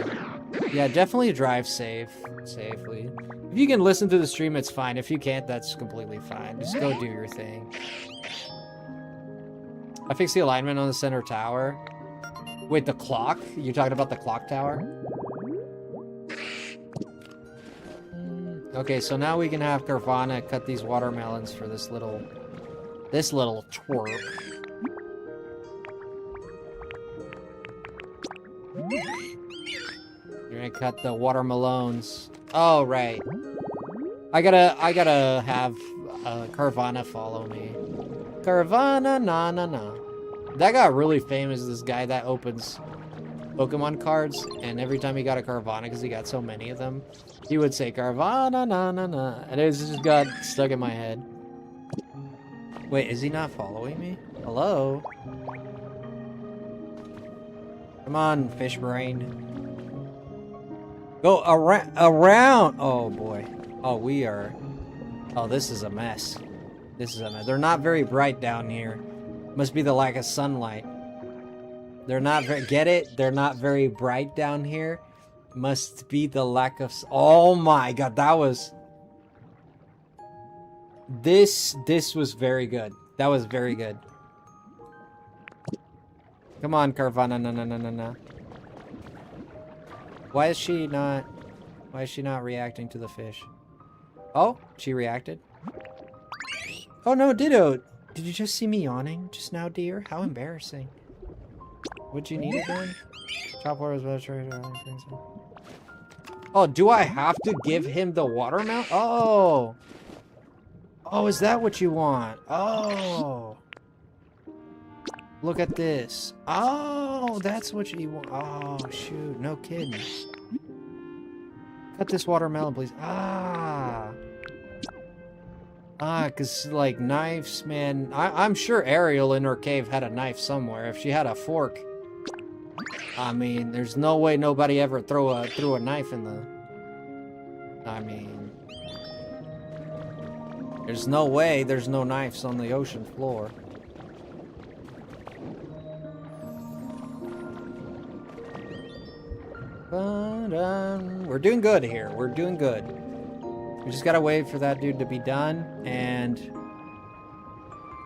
Speaker 1: Yeah, definitely drive safely. If you can listen to the stream, it's fine. If you can't, that's completely fine. Just go do your thing. I fixed the alignment on the center tower. Wait, the clock? You talking about the clock tower? Okay, so now we can have Carvana cut these watermelons for this little twerp. You're gonna cut the watermelons. Oh, right. I gotta have Carvana follow me. Carvana, na. That got really famous, this guy that opens Pokemon cards, and every time he got a Carvana, because he got so many of them, he would say Carvana, na, and it just got stuck in my head. Wait, is he not following me? Hello? Come on, fish brain. Go around. Oh boy. Oh, we are. Oh, this is a mess. This is a mess. They're not very bright down here. Must be the lack of sunlight. They're not very. Get it? They're not very bright down here. Must be the lack of. Oh my god, that was. This was very good. That was very good. Come on, Carvana. No. Why is she not reacting to the fish? Oh, she reacted. Oh no, Ditto. Did you just see me yawning just now, dear? How embarrassing. Would you need it then? Chop water is better. Oh, do I have to give him the watermelon? Oh. Oh, is that what you want? Oh. Look at this. Oh, that's what you want. Oh, shoot. No kidding. Cut this watermelon, please. Because, like, knives, man. I'm sure Ariel in her cave had a knife somewhere. If she had a fork. I mean, there's no way nobody ever threw a knife in the... I mean... There's no way there's no knives on the ocean floor. We're doing good here. We're doing good. We just gotta wait for that dude to be done, and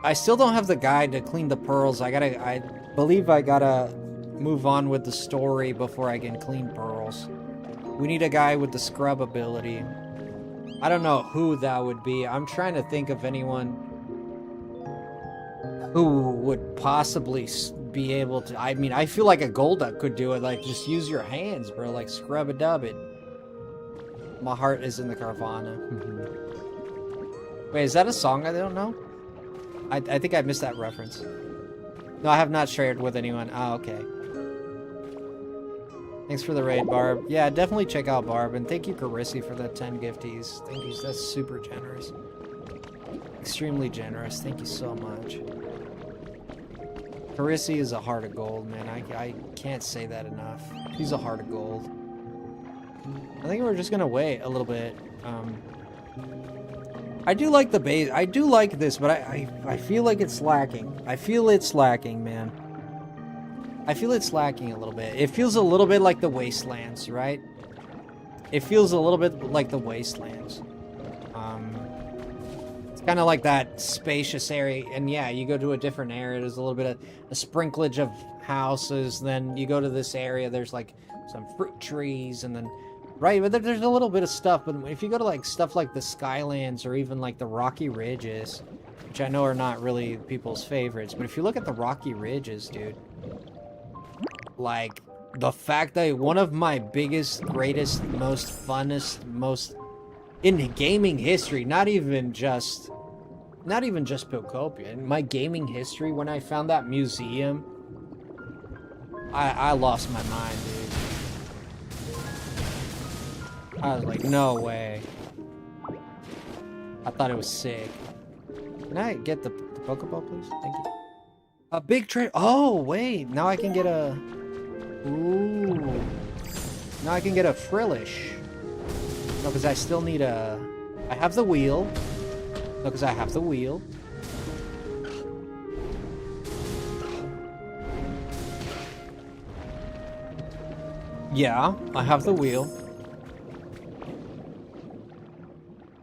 Speaker 1: I still don't have the guide to clean the pearls. I believe I gotta move on with the story before I can clean pearls. We need a guy with the scrub ability. I don't know who that would be. I'm trying to think of anyone who would possibly be able to. I mean, I feel like a Golduck could do it. Like, just use your hands, bro. Like, scrub-a-dub it. My heart is in the Carvana. Wait, is that a song I don't know? I think I missed that reference. No, I have not shared with anyone. Oh, okay. Thanks for the raid, Barb. Yeah, definitely check out Barb. And thank you, Carissi, for the 10 gifties. Thank you. That's super generous. Extremely generous. Thank you so much. Carissi is a heart of gold, man. I can't say that enough. He's a heart of gold. I think we're just gonna wait a little bit. I do like the base. I do like this, but I feel like it's lacking. I feel it's lacking, man. I feel it's lacking a little bit. It feels a little bit like the Wastelands, right? It feels a little bit like the Wastelands. It's kind of like that spacious area, and yeah, you go to a different area, there's a little bit of a sprinklage of houses, then you go to this area, there's like some fruit trees, and then, right, but there's a little bit of stuff, but if you go to like stuff like the Skylands, or even like the Rocky Ridges, which I know are not really people's favorites, but if you look at the Rocky Ridges, dude, like, the fact that one of my biggest, greatest, most funnest, most in gaming history, not even just Pokopia, in my gaming history, when I found that museum, I lost my mind, dude. I was like, no way. I thought it was sick. Can I get the Pokeball, please? Thank you. A big trade. Oh, wait. Now I can get a... Ooh. Now I can get a Frillish. No, because I still need a... I have the wheel. No, because I have the wheel. Yeah, I have the wheel.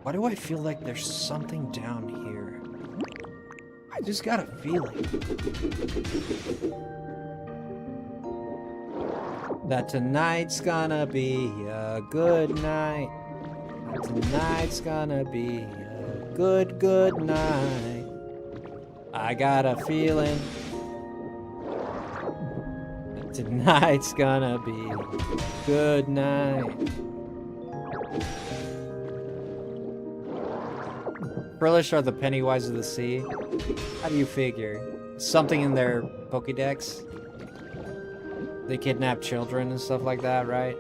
Speaker 1: Why do I feel like there's something down here? I just got a feeling. That tonight's gonna be a good night. Tonight's gonna be a good night. I got a feeling that tonight's gonna be a good night. Frillish are the Pennywise of the sea. How do you figure? Something in their Pokédex? They kidnap children and stuff like that, right?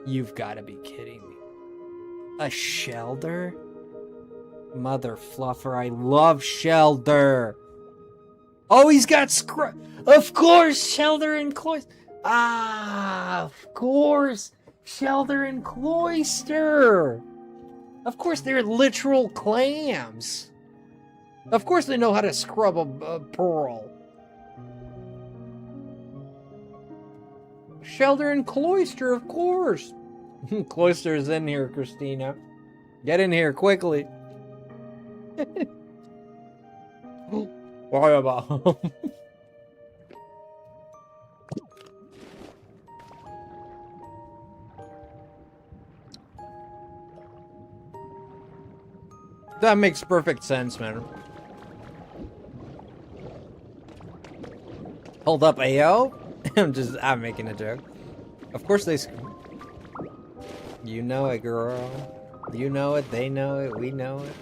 Speaker 1: You've got to be kidding me. A Shelder? Mother fluffer, I love Shelder. Oh, he's got Of course, Shelder and Cloyster. Ah, of course. Shelder and Cloyster. Of course, they're literal clams. Of course they know how to scrub a pearl. Shelder and Cloyster, of course. Cloyster's in here, Christina. Get in here quickly. What about? That makes perfect sense, man. Hold up, AO? I'm making a joke. Of course they... You know it, girl. You know it, they know it, we know it.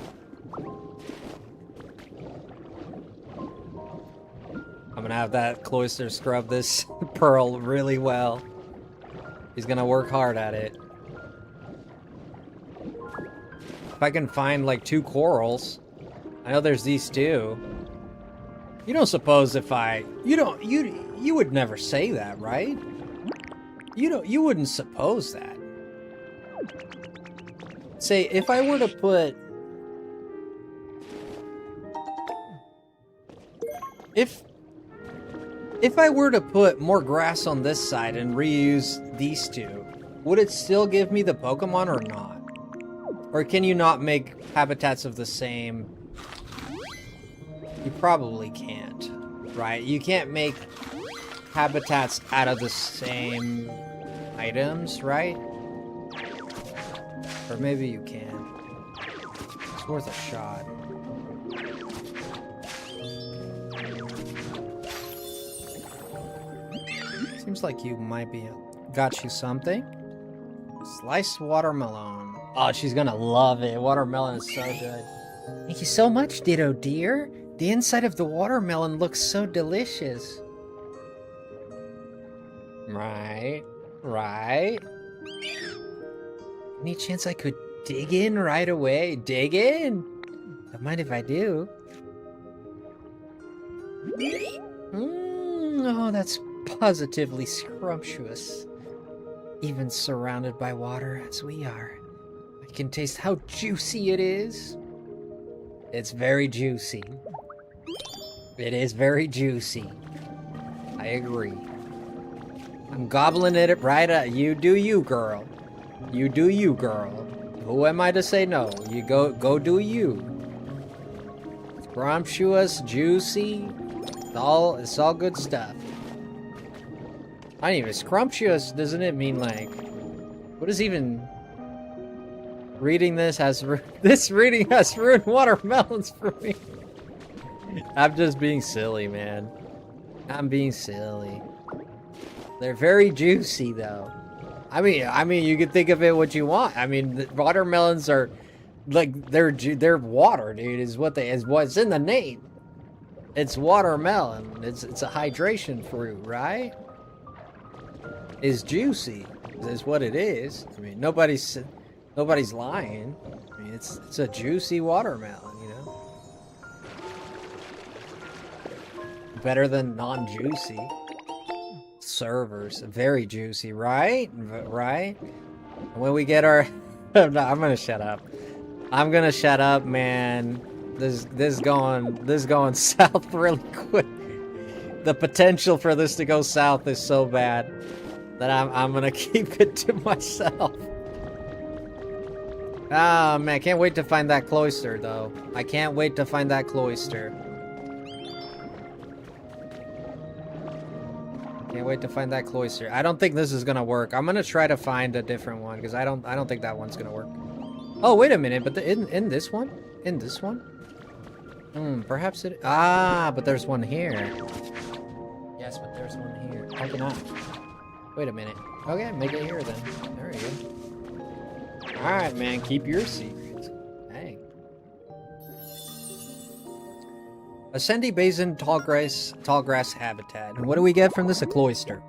Speaker 1: I'm gonna have that Cloyster scrub this pearl really well. He's gonna work hard at it. If I can find like 2 corals. I know there's these 2. You don't suppose if you would never say that, right? You wouldn't suppose that. Say, if I were to put... If I were to put more grass on this side and reuse these 2, would it still give me the Pokemon or not? Or can you not make habitats of the same... You probably can't, right? You can't make habitats out of the same items, right? Or maybe you can. It's worth a shot. Seems like you might be... Got you something? Sliced watermelon. Oh, she's gonna love it. Watermelon is so good. Thank you so much, Ditto dear. The inside of the watermelon looks so delicious. Right. Right. Any chance I could dig in right away? Dig in? Don't mind if I do. Oh, that's positively scrumptious. Even surrounded by water as we are. I can taste how juicy it is. It's very juicy. It is very juicy. I agree. I'm gobbling it right at you. Do you, girl. You do you, girl. Who am I to say no? You go do you. Scrumptious, juicy. It's all good stuff. I don't even... Scrumptious, doesn't it mean like... What is even... Reading this has... This reading has ruined watermelons for me. I'm just being silly, man. I'm being silly. They're very juicy, though. I mean, you can think of it what you want. I mean, the watermelons are... Like, they're water, dude, is what's in the name. It's watermelon. It's a hydration fruit, right? Is juicy. Is what it is. I mean, nobody's lying. I mean, it's a juicy watermelon, you know. Better than non-juicy. Servers, very juicy, right? Right. When we get our, I'm gonna shut up. I'm gonna shut up, man. This going south really quick. The potential for this to go south is so bad that I'm gonna keep it to myself. Ah, man, can't wait to find that Cloyster, though. I can't wait to find that Cloyster. Can't wait to find that Cloyster. I don't think this is gonna work. I'm gonna try to find a different one because I don't think that one's gonna work. Oh, wait a minute, but in this one? In this one? Perhaps it... Ah, but there's one here. Yes, but there's one here. How can I? Wait a minute. Okay, make it here then. There you go. Alright, man, keep your secrets. Dang. A sandy basin tall grass habitat. And what do we get from this? A Cloyster.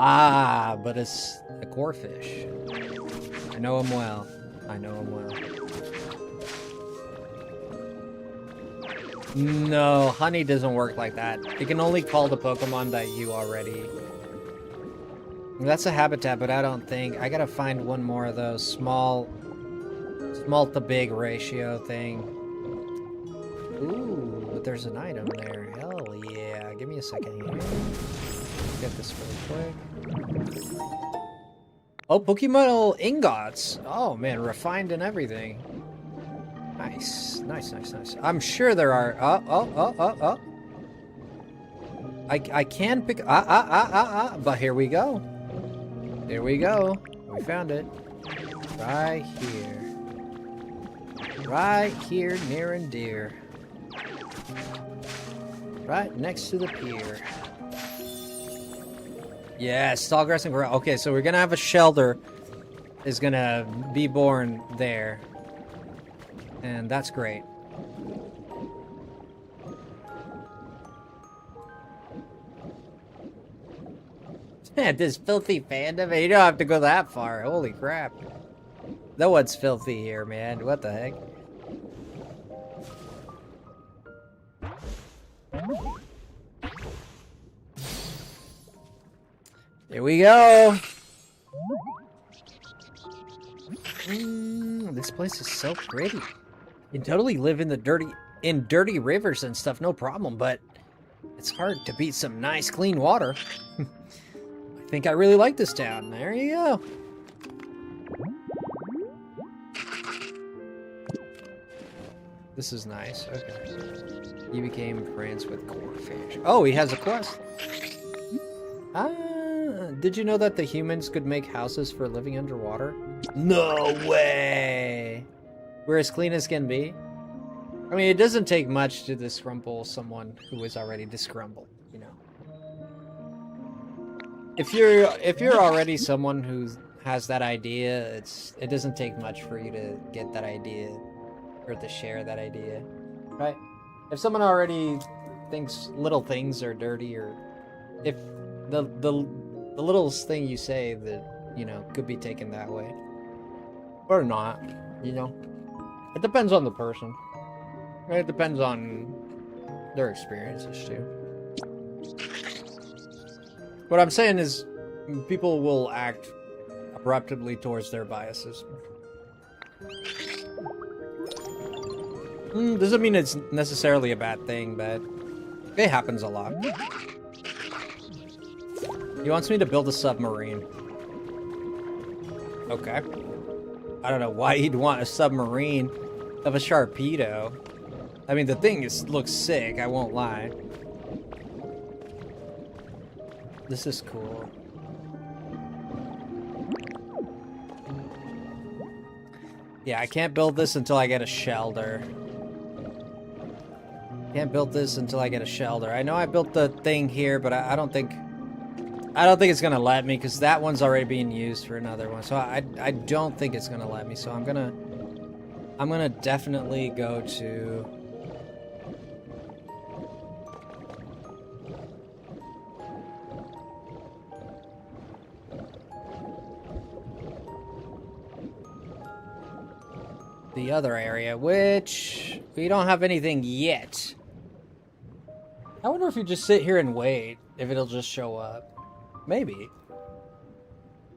Speaker 1: Ah, but it's a gorefish. I know him well. I know him well. No, honey doesn't work like that. You can only call the Pokemon that you already... That's a habitat, but I don't think... I gotta find one more of those small to big ratio thing. Ooh, but there's an item there. Hell yeah. Give me a second here. Get this really quick. Oh, Pokemon ingots. Oh man, refined and everything. Nice, nice, nice, nice. I'm sure there are. Oh. I can pick. But here we go. Here we go. We found it. Right here. Right here, near and dear. Right next to the pier. Yes, tall grass and ground. Okay, so we're gonna have a shelter. Is gonna be born there. And that's great. This filthy fandom? You don't have to go that far. Holy crap. No one's filthy here, man. What the heck? Here we go. This place is so pretty. You can totally live in the dirty rivers and stuff, no problem, but it's hard to beat some nice clean water. I think I really like this town. There you go. This is nice. Okay. You became friends with gorefish. Oh, he has a quest. Did you know that the humans could make houses for living underwater? No way! We're as clean as can be. I mean, it doesn't take much to disgrumble someone who is already disgrumbled, you know. If you're already someone who has that idea, it doesn't take much for you to get that idea or to share that idea, right? If someone already thinks little things are dirty, or if the littlest thing you say that, you know, could be taken that way or not, you know, it depends on the person. It depends on their experiences too. What I'm saying is people will act abruptly towards their biases. Doesn't mean it's necessarily a bad thing, but it happens a lot. He wants me to build a submarine. Okay. I don't know why he'd want a submarine of a Sharpedo. I mean, the thing looks sick, I won't lie. This is cool. Yeah, I can't build this until I get a shelter. Can't build this until I get a shelter. I know I built the thing here, but I don't think it's gonna let me, because that one's already being used for another one. So I don't think it's gonna let me. So I'm gonna definitely go to the other area, which we don't have anything yet. I wonder if you just sit here and wait, if it'll just show up. Maybe.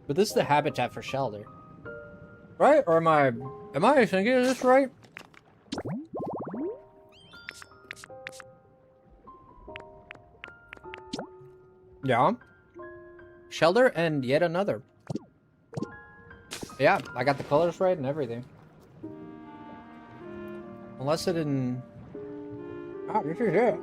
Speaker 1: But this is the habitat for shelter. Right? Or am I thinking of this right? Yeah. Shelter and yet another. Yeah, I got the colors right and everything. Unless it didn't... Ah, this is it.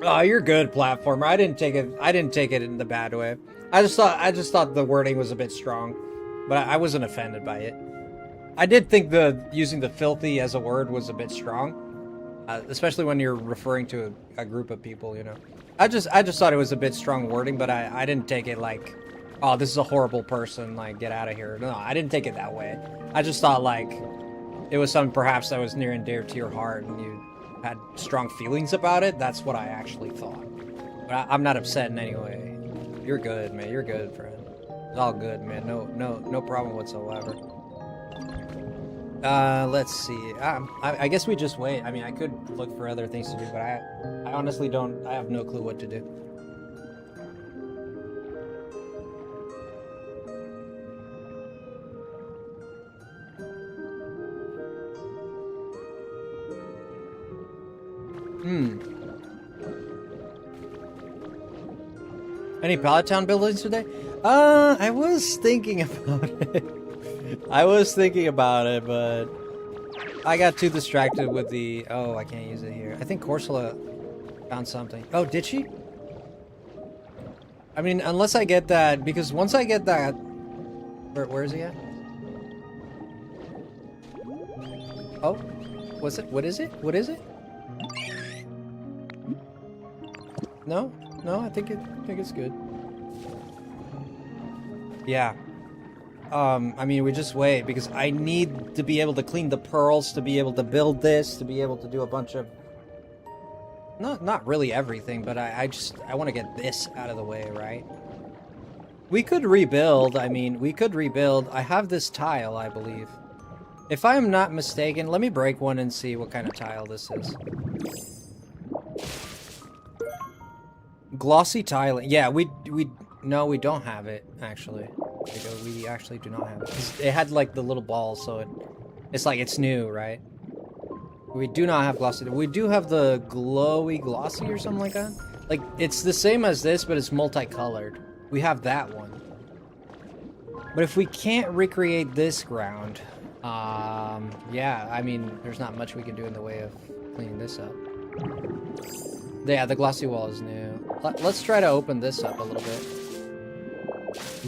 Speaker 1: Oh, you're good, platformer. I didn't take it in the bad way. I just thought the wording was a bit strong, but I wasn't offended by it. I did think using the filthy as a word was a bit strong, especially when you're referring to a group of people, you know. I just thought it was a bit strong wording, but I didn't take it like, oh, this is a horrible person, like, get out of here. No, I didn't take it that way. I just thought, like, it was something perhaps that was near and dear to your heart and you had strong feelings about it, that's what I actually thought. But I'm not upset in any way. You're good, man. You're good, friend. It's all good, man. No problem whatsoever. Let's see. I guess we just wait. I mean, I could look for other things to do, but I honestly don't. I have no clue what to do. Any Pallet Town buildings today? I was thinking about it. I was thinking about it, but I got too distracted with the... Oh, I can't use it here. I think Corsola found something. Oh, did she? I mean, unless I get that... Because once I get that... Where is he at? Oh, what's it? What is it? What is it? No? No, I think it's good. Yeah. I mean, we just wait because I need to be able to clean the pearls, to be able to build this, to be able to do a bunch of... Not really everything, but I want to get this out of the way, right? We could rebuild. I mean, we could rebuild. I have this tile, I believe. If I am not mistaken, let me break one and see what kind of tile this is. Glossy tiling. Yeah, no, we don't have it, actually. We actually do not have it. 'Cause it had, like, the little ball, so it's like it's new, right? We do not have glossy. We do have the glowy glossy or something like that. Like, it's the same as this, but it's multicolored. We have that one. But if we can't recreate this ground, yeah, I mean, there's not much we can do in the way of cleaning this up. Yeah, the glossy wall is new. Let's try to open this up a little bit.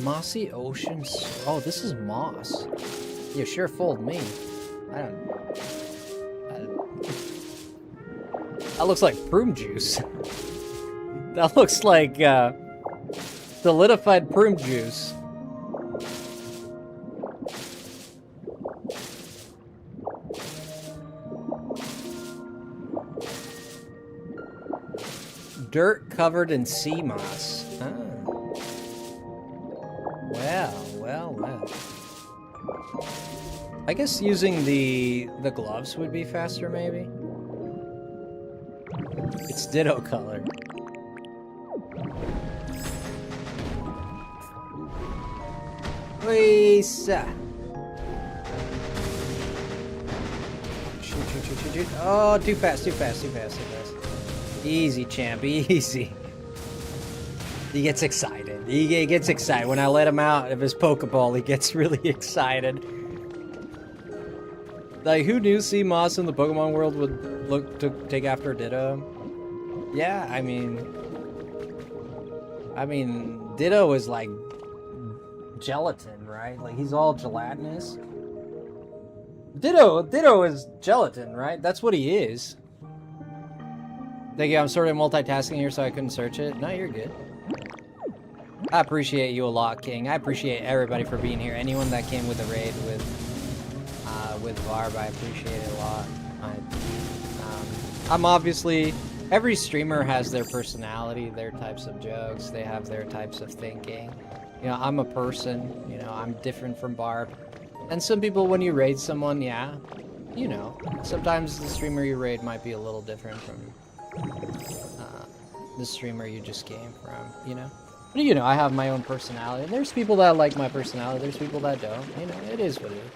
Speaker 1: Mossy oceans. Oh, this is moss. You sure fooled me. That looks like prune juice. That looks like solidified prune juice. Dirt covered in sea moss. Ah. Well. I guess using the gloves would be faster, maybe. It's ditto color. Lisa. Shoot. Oh, too fast. Easy, champ, easy. He gets excited. He gets excited. When I let him out of his Pokeball, he gets really excited. Like, who knew sea moss in the Pokemon world would look to take after Ditto? Yeah, I mean, Ditto is like gelatin, right? Like, he's all gelatinous. Ditto is gelatin, right? That's what he is. Thank you, I'm sort of multitasking here, so I couldn't search it. No, you're good. I appreciate you a lot, King. I appreciate everybody for being here. Anyone that came with the raid with Varb, I appreciate it a lot. I'm obviously... Every streamer has their personality, their types of jokes, they have their types of thinking. You know, I'm a person, you know, I'm different from Barb. And some people, when you raid someone, yeah, you know, sometimes the streamer you raid might be a little different from the streamer you just came from, you know? But, you know, I have my own personality. There's people that like my personality, there's people that don't. You know, it is what it is.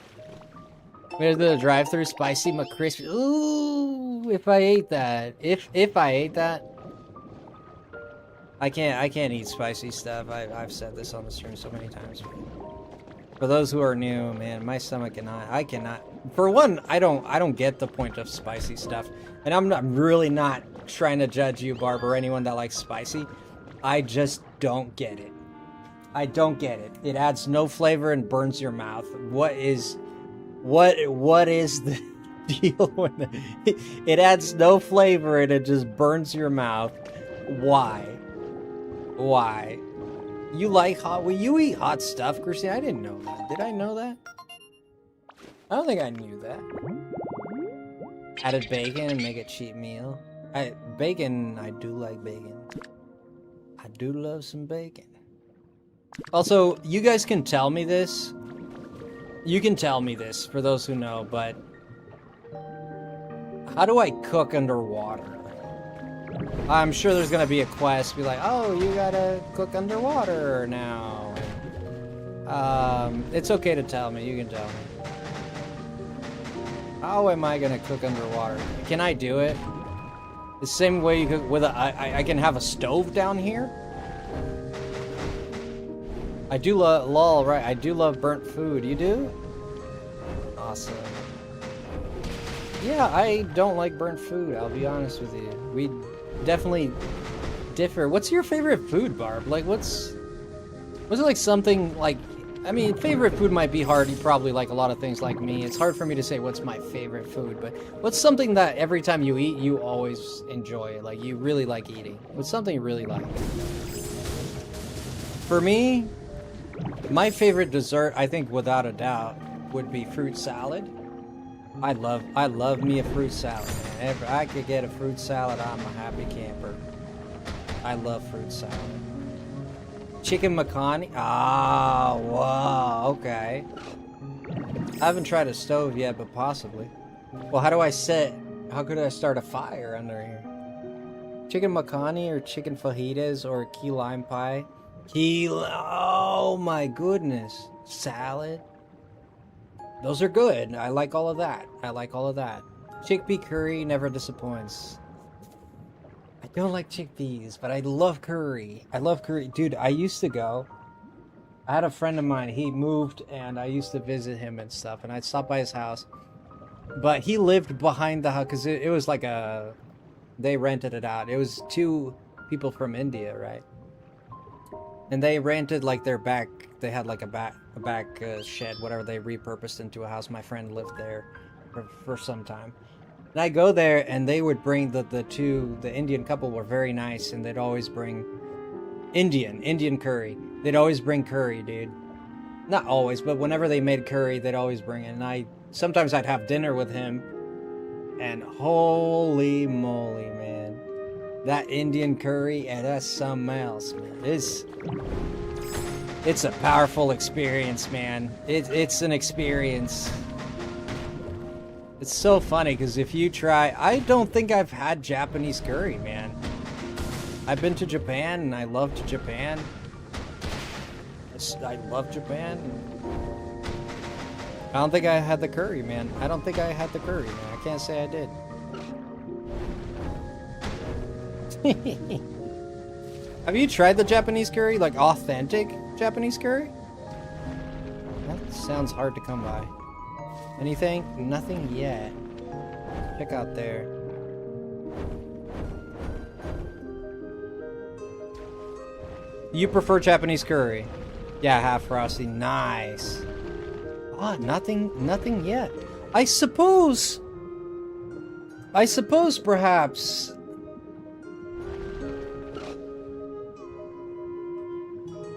Speaker 1: Where's the drive-thru spicy McCrispy? Ooh, if I ate that. If I ate that. I can't eat spicy stuff. I've said this on the stream so many times. For those who are new, man, my stomach I cannot. For one, I don't get the point of spicy stuff. And I'm really not trying to judge you, Barb, or anyone that likes spicy. I just don't get it. I don't get it. It adds no flavor and burns your mouth. What is the deal with it? It adds no flavor and it just burns your mouth. Why? Why? You like hot? Will you eat hot stuff, Christine? I didn't know that. Did I know that? I don't think I knew that. Added bacon and make a cheap meal. Bacon, I do like bacon. I do love some bacon. Also, you guys can tell me this. You can tell me this, for those who know, but... how do I cook underwater? I'm sure there's gonna be a quest, be like, oh, you gotta cook underwater now. It's okay to tell me, you can tell me. How am I gonna cook underwater? Can I do it? The same way you cook with a... I can have a stove down here? I do love... lol, right, I do love burnt food. You do? Awesome. Yeah, I don't like burnt food, I'll be honest with you. We definitely differ. What's your favorite food, Barb? Like, was it like something like... I mean, favorite food might be hard. You probably like a lot of things like me. It's hard for me to say what's my favorite food, but what's something that every time you eat, you always enjoy? Like, you really like eating? What's something you really like? For me, my favorite dessert, I think without a doubt, would be fruit salad. I love me a fruit salad, man. If I could get a fruit salad, I'm a happy camper. I love fruit salad. Chicken macaroni? Ah, wow, okay. I haven't tried a stove yet, but possibly. Well, how could I start a fire under here? Chicken macaroni or chicken fajitas or key lime pie? Oh my goodness. Salad? Those are good. I like all of that. Chickpea curry never disappoints. I don't like chickpeas, but I love curry. Dude, I used to go. I had a friend of mine, he moved, and I used to visit him and stuff, and I'd stop by his house. But he lived behind the house, because it was like a... they rented it out. It was 2 people from India, right? And they rented like their back... they had like a back shed, whatever, they repurposed into a house. My friend lived there for some time. And I go there, and they would bring the Indian couple were very nice, and they'd always bring Indian curry. They'd always bring curry, dude. Not always, but whenever they made curry, they'd always bring it. And sometimes I'd have dinner with him, and holy moly, man. That Indian curry, and that's something else, man. It's a powerful experience, man. It's an experience. It's so funny, because if you try... I don't think I've had Japanese curry, man. I've been to Japan, and I loved Japan. I love Japan. I don't think I had the curry, man. I can't say I did. Have you tried the Japanese curry? Like, authentic Japanese curry? That sounds hard to come by. Anything? Nothing yet. Check out there. You prefer Japanese curry? Yeah, half Frosty. Nice. Ah, nothing yet. I suppose perhaps...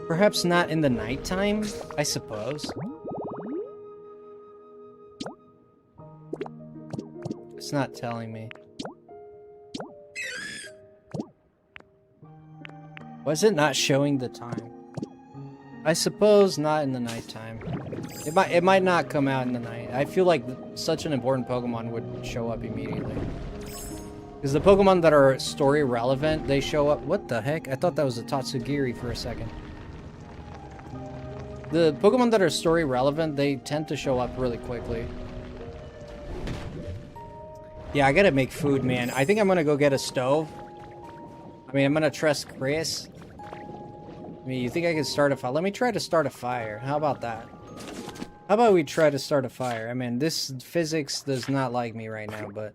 Speaker 1: perhaps not in the nighttime, I suppose. It's not telling me. Was it not showing the time? I suppose not in the nighttime. It might not come out in the night. I feel like such an important Pokemon would show up immediately. Because the Pokemon that are story relevant, they show up... What the heck? I thought that was a Tatsugiri for a second. The Pokemon that are story relevant, they tend to show up really quickly. Yeah, I gotta make food, man. I think I'm gonna go get a stove. I mean, I'm gonna trust Chris. I mean, you think I can start a fire? Let me try to start a fire. How about that? How about we try to start a fire? I mean, this physics does not like me right now, but...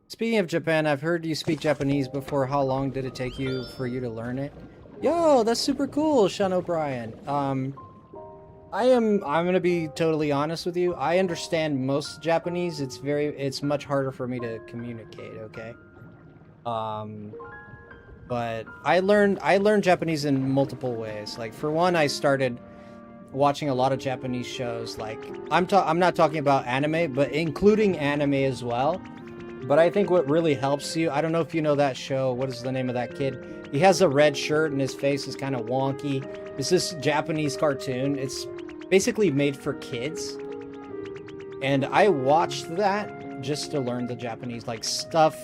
Speaker 1: Speaking of Japan, I've heard you speak Japanese before. How long did it take you for you to learn it? Yo, that's super cool, Sean O'Brien. I'm gonna be totally honest with you. I understand most Japanese. It's much harder for me to communicate, okay? But I learned Japanese in multiple ways. Like, for one, I started watching a lot of Japanese shows. Like, I'm not talking about anime, but including anime as well. But I think what really helps you, I don't know if you know that show. What is the name of that kid? He has a red shirt and his face is kind of wonky. It's this Japanese cartoon. It's basically made for kids. And I watched that just to learn the Japanese, like, stuff.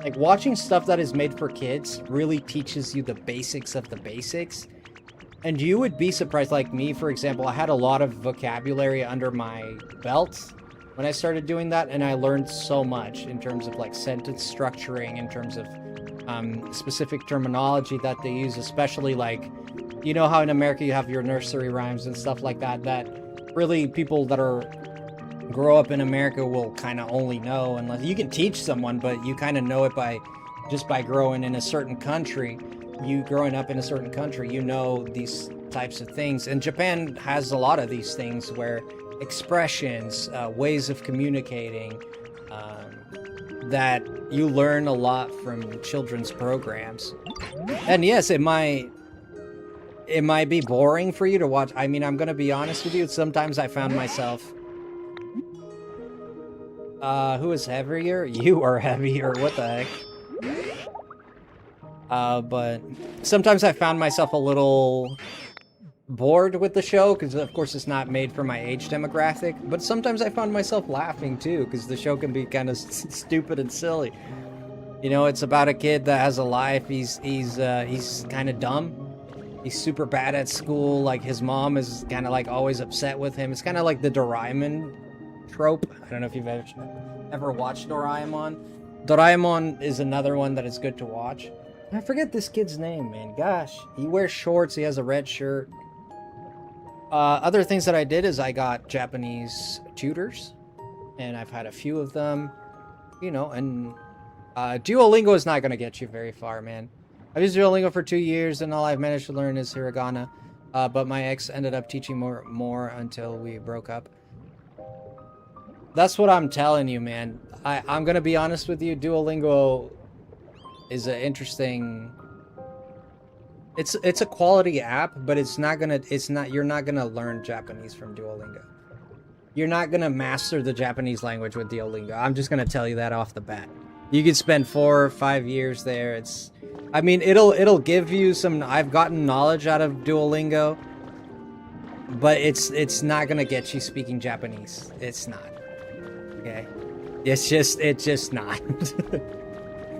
Speaker 1: Like, watching stuff that is made for kids really teaches you the basics of the basics. And you would be surprised, like me, for example, I had a lot of vocabulary under my belt when I started doing that, and I learned so much in terms of, like, sentence structuring, in terms of specific terminology that they use, especially, like, you know how in America you have your nursery rhymes and stuff like that, that really people that grow up in America will kind of only know, unless you can teach someone, but you kind of know it by growing in a certain country. You growing up in a certain country, you know these types of things. And Japan has a lot of these things where expressions, ways of communicating, that you learn a lot from children's programs. And yes, it might be boring for you to watch. I mean, I'm gonna be honest with you, sometimes I found myself, who is heavier? You are heavier, what the heck? But sometimes I found myself a little bored with the show, because of course it's not made for my age demographic, but sometimes I found myself laughing too, because the show can be kind of stupid and silly. You know, it's about a kid that has a life. He's kind of dumb. He's super bad at school. Like, his mom is kind of like always upset with him. It's kind of like the Doraemon trope. I don't know if you've ever watched Doraemon. Doraemon is another one that is good to watch. I forget this kid's name, man. Gosh, he wears shorts. He has a red shirt. Other things that I did is I got Japanese tutors, and I've had a few of them, you know, and Duolingo is not going to get you very far, man. I've used Duolingo for 2 years, and all I've managed to learn is hiragana, but my ex ended up teaching more until we broke up. That's what I'm telling you, man. I'm going to be honest with you, Duolingo is an interesting... It's a quality app, but you're not gonna learn Japanese from Duolingo. You're not gonna master the Japanese language with Duolingo. I'm just gonna tell you that off the bat. You could spend 4 or 5 years there. I mean, it'll give you some. I've gotten knowledge out of Duolingo, but it's not gonna get you speaking Japanese. It's not. Okay, it's just not.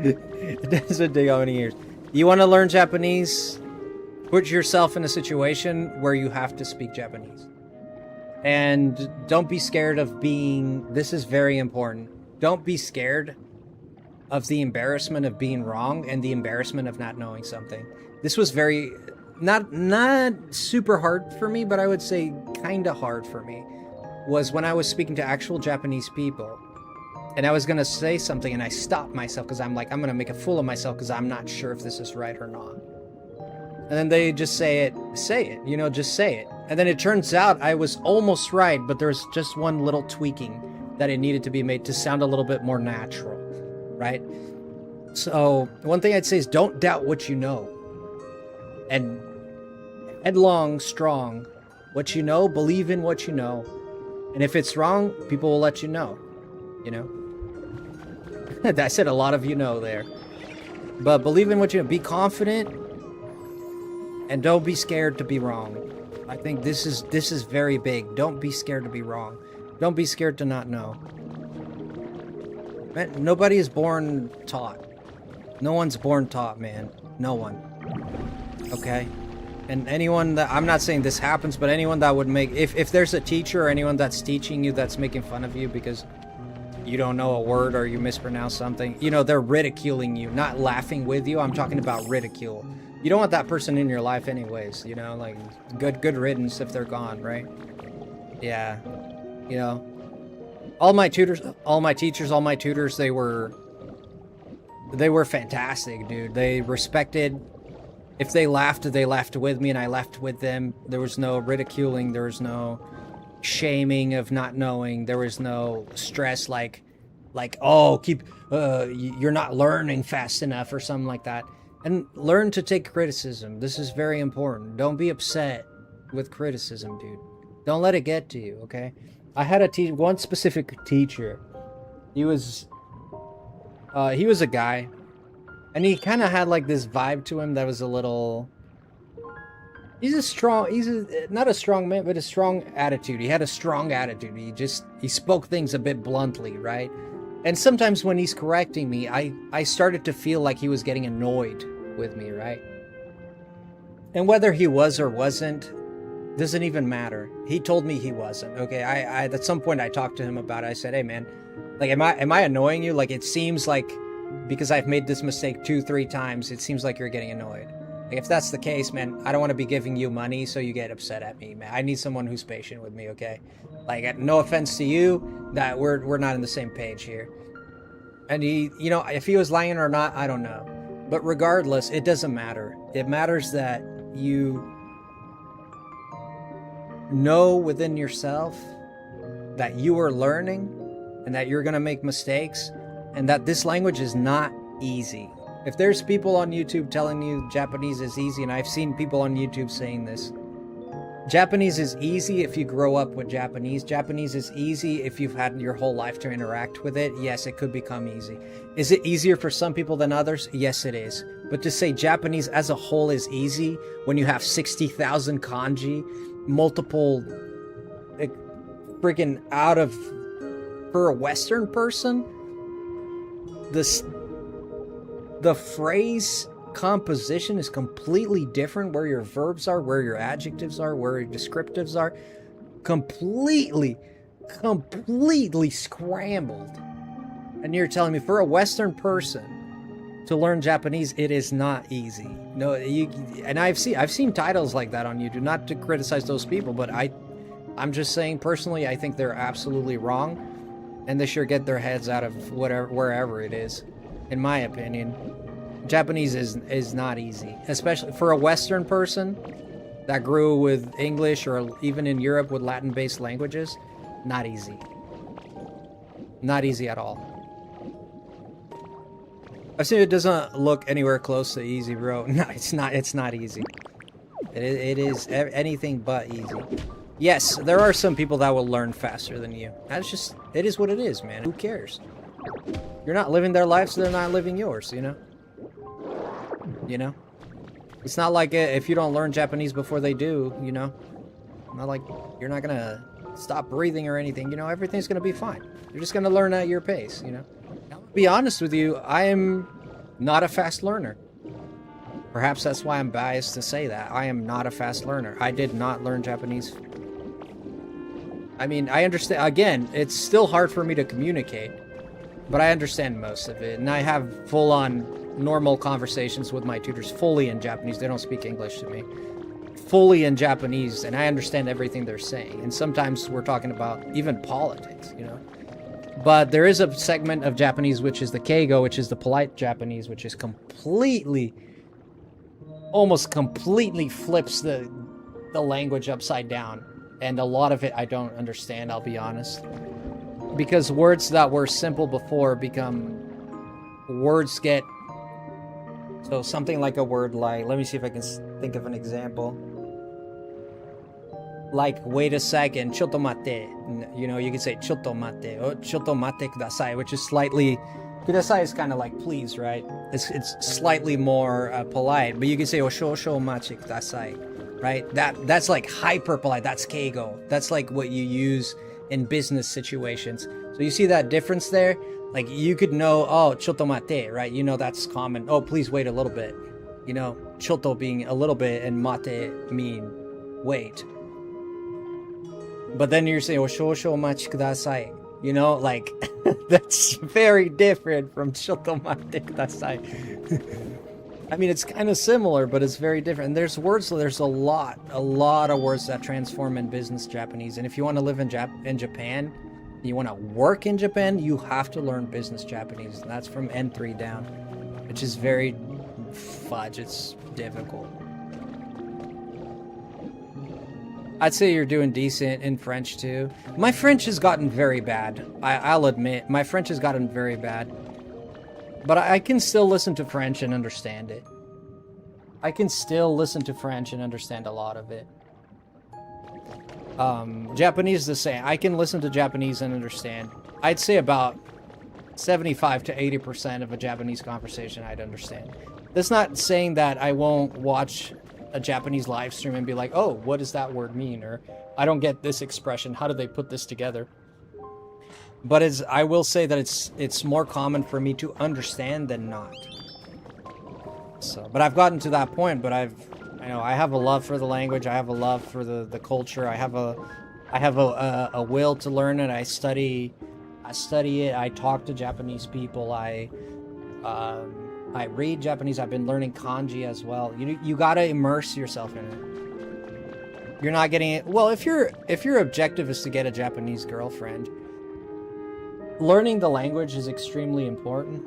Speaker 1: It doesn't take how many years. You want to learn Japanese? Put yourself in a situation where you have to speak Japanese. And don't be scared of this is very important. Don't be scared of the embarrassment of being wrong and the embarrassment of not knowing something. This was very, not super hard for me, but I would say kind of hard for me, was when I was speaking to actual Japanese people. And I was going to say something and I stopped myself because I'm like, I'm going to make a fool of myself because I'm not sure if this is right or not. And then they just say it, you know, just say it. And then it turns out I was almost right, but there's just one little tweaking that it needed to be made to sound a little bit more natural, right? So one thing I'd say is don't doubt what you know. And headlong, strong, what you know, believe in what you know. And if it's wrong, people will let you know, you know? I said a lot of you know there. But believe in what you know. Be confident. And don't be scared to be wrong. I think this is very big. Don't be scared to be wrong. Don't be scared to not know. Man, nobody is born taught. No one's born taught, man. No one. Okay? And anyone that... I'm not saying this happens, but anyone that would make... If there's a teacher or anyone that's teaching you that's making fun of you because you don't know a word or you mispronounce something, you know, they're ridiculing you, not laughing with you. I'm talking about ridicule. You don't want that person in your life anyways, you know, like, good riddance if they're gone, right? Yeah, you know, all my teachers, all my tutors, they were fantastic, dude. They respected, if they laughed with me and I laughed with them. There was no ridiculing, there was no shaming of not knowing, there was no stress like, oh, you're not learning fast enough or something like that. And learn to take criticism. This is very important. Don't be upset with criticism, dude. Don't let it get to you, okay? I had one specific teacher. He was a guy, and he kind of had like this vibe to him that was a little. He's not a strong man, but a strong attitude. He had a strong attitude. He spoke things a bit bluntly, right? And sometimes when he's correcting me, I started to feel like he was getting annoyed with me, right? And whether he was or wasn't doesn't even matter. He told me he wasn't. Okay, I at some point I talked to him about it. I said, "Hey man, like am I annoying you? Like it seems like because I've made this mistake 2-3 times, it seems like you're getting annoyed. Like, if that's the case, man, I don't want to be giving you money so you get upset at me, man. I need someone who's patient with me, okay? Like, no offense to you, that we're not on the same page here." And he, you know, if he was lying or not, I don't know. But regardless, it doesn't matter. It matters that you know within yourself that you are learning and that you're going to make mistakes and that this language is not easy. If there's people on YouTube telling you Japanese is easy, and I've seen people on YouTube saying this, Japanese is easy if you grow up with Japanese. Japanese is easy if you've had your whole life to interact with it. Yes, it could become easy. Is it easier for some people than others? Yes, it is. But to say Japanese as a whole is easy when you have 60,000 kanji, multiple, like, freaking out of, for a Western person, the phrase composition is completely different, where your verbs are, where your adjectives are, where your descriptives are. Completely scrambled. And you're telling me for a Western person to learn Japanese, it is not easy. No, and I've seen titles like that on YouTube, not to criticize those people, but I'm just saying personally, I think they're absolutely wrong, and they should get their heads out of wherever it is. In my opinion, Japanese is not easy, especially for a Western person that grew with English or even in Europe with Latin-based languages. Not easy. Not easy at all. I've seen it doesn't look anywhere close to easy, bro. No, it's not. It's not easy. It is anything but easy. Yes, there are some people that will learn faster than you. That's just, it is what it is, man. Who cares? You're not living their life, so they're not living yours, you know? You know? It's not like if you don't learn Japanese before they do, you know? Not like you're not gonna stop breathing or anything, you know? Everything's gonna be fine. You're just gonna learn at your pace, you know? Now, to be honest with you, I am not a fast learner. Perhaps that's why I'm biased to say that. I am not a fast learner. I did not learn Japanese. I mean, I understand, again, it's still hard for me to communicate, but I understand most of it, and I have full-on normal conversations with my tutors fully in Japanese. They don't speak English to me. Fully in Japanese, and I understand everything they're saying. And sometimes we're talking about even politics, you know? But there is a segment of Japanese, which is the Keigo, which is the polite Japanese, which is completely, almost completely flips the language upside down. And a lot of it I don't understand, I'll be honest. Because words that were simple before become... Words get... So something like a word like... Let me see if I can think of an example. Like, wait a second, chotto mate. You know, you can say chotto mate. Or chotto mate kudasai, which is slightly... Kudasai is kind of like please, right? It's slightly more polite. But you can say oshosho machi kudasai. Right? That's like hyper polite. That's keigo. That's like what you use in business situations. So you see that difference there? Like you could know, oh, chotto mate, right? You know that's common. Oh, please wait a little bit. You know, chotto being a little bit and mate mean wait. But then you're saying, oshosho machi kudasai. You know, like that's very different from chotto mate kudasai. I mean, it's kind of similar, but it's very different. And there's a lot of words that transform in business Japanese. And if you want to live in Japan, you want to work in Japan, you have to learn business Japanese. And that's from N3 down, which is very fudge. It's difficult. I'd say you're doing decent in French too. My French has gotten very bad. I'll admit, my French has gotten very bad. But I can still listen to French and understand it. I can still listen to French and understand a lot of it. Japanese is the same. I can listen to Japanese and understand. I'd say about 75 to 80% of a Japanese conversation I'd understand. That's not saying that I won't watch a Japanese live stream and be like, oh, what does that word mean? Or I don't get this expression. How do they put this together? But I will say that it's more common for me to understand than not. So, but I've gotten to that point. But I have a love for the language. I have a love for the culture. I have a will to learn it. I study it. I talk to Japanese people. I read Japanese. I've been learning kanji as well. You gotta immerse yourself in it. You're not getting it. Well, if your objective is to get a Japanese girlfriend, learning the language is extremely important.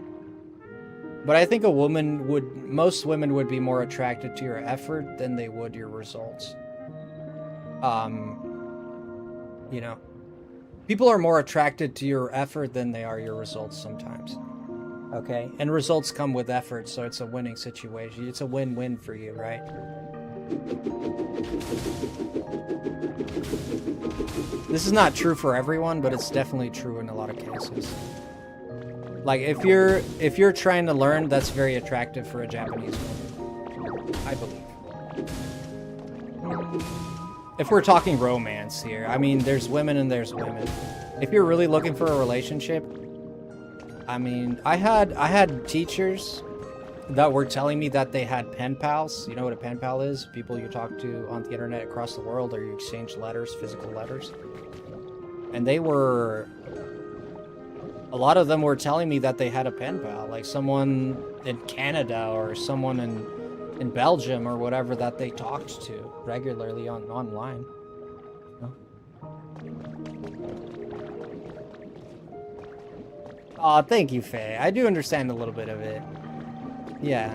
Speaker 1: But I think most women would be more attracted to your effort than they would your results. People are more attracted to your effort than they are your results sometimes. Okay? And results come with effort, so it's a winning situation. It's a win-win for you, right? This is not true for everyone, but it's definitely true in a lot of cases. Like, if you're trying to learn, that's very attractive for a Japanese woman, I believe. If we're talking romance here, I mean, there's women and there's women. If you're really looking for a relationship, I mean, I had teachers that were telling me that they had pen pals. You know what a pen pal is? People you talk to on the internet across the world, or you exchange letters, physical letters. And a lot of them were telling me that they had a pen pal, like someone in Canada or someone in Belgium or whatever that they talked to regularly online. Aw, thank you, Faye. I do understand a little bit of it. Yeah.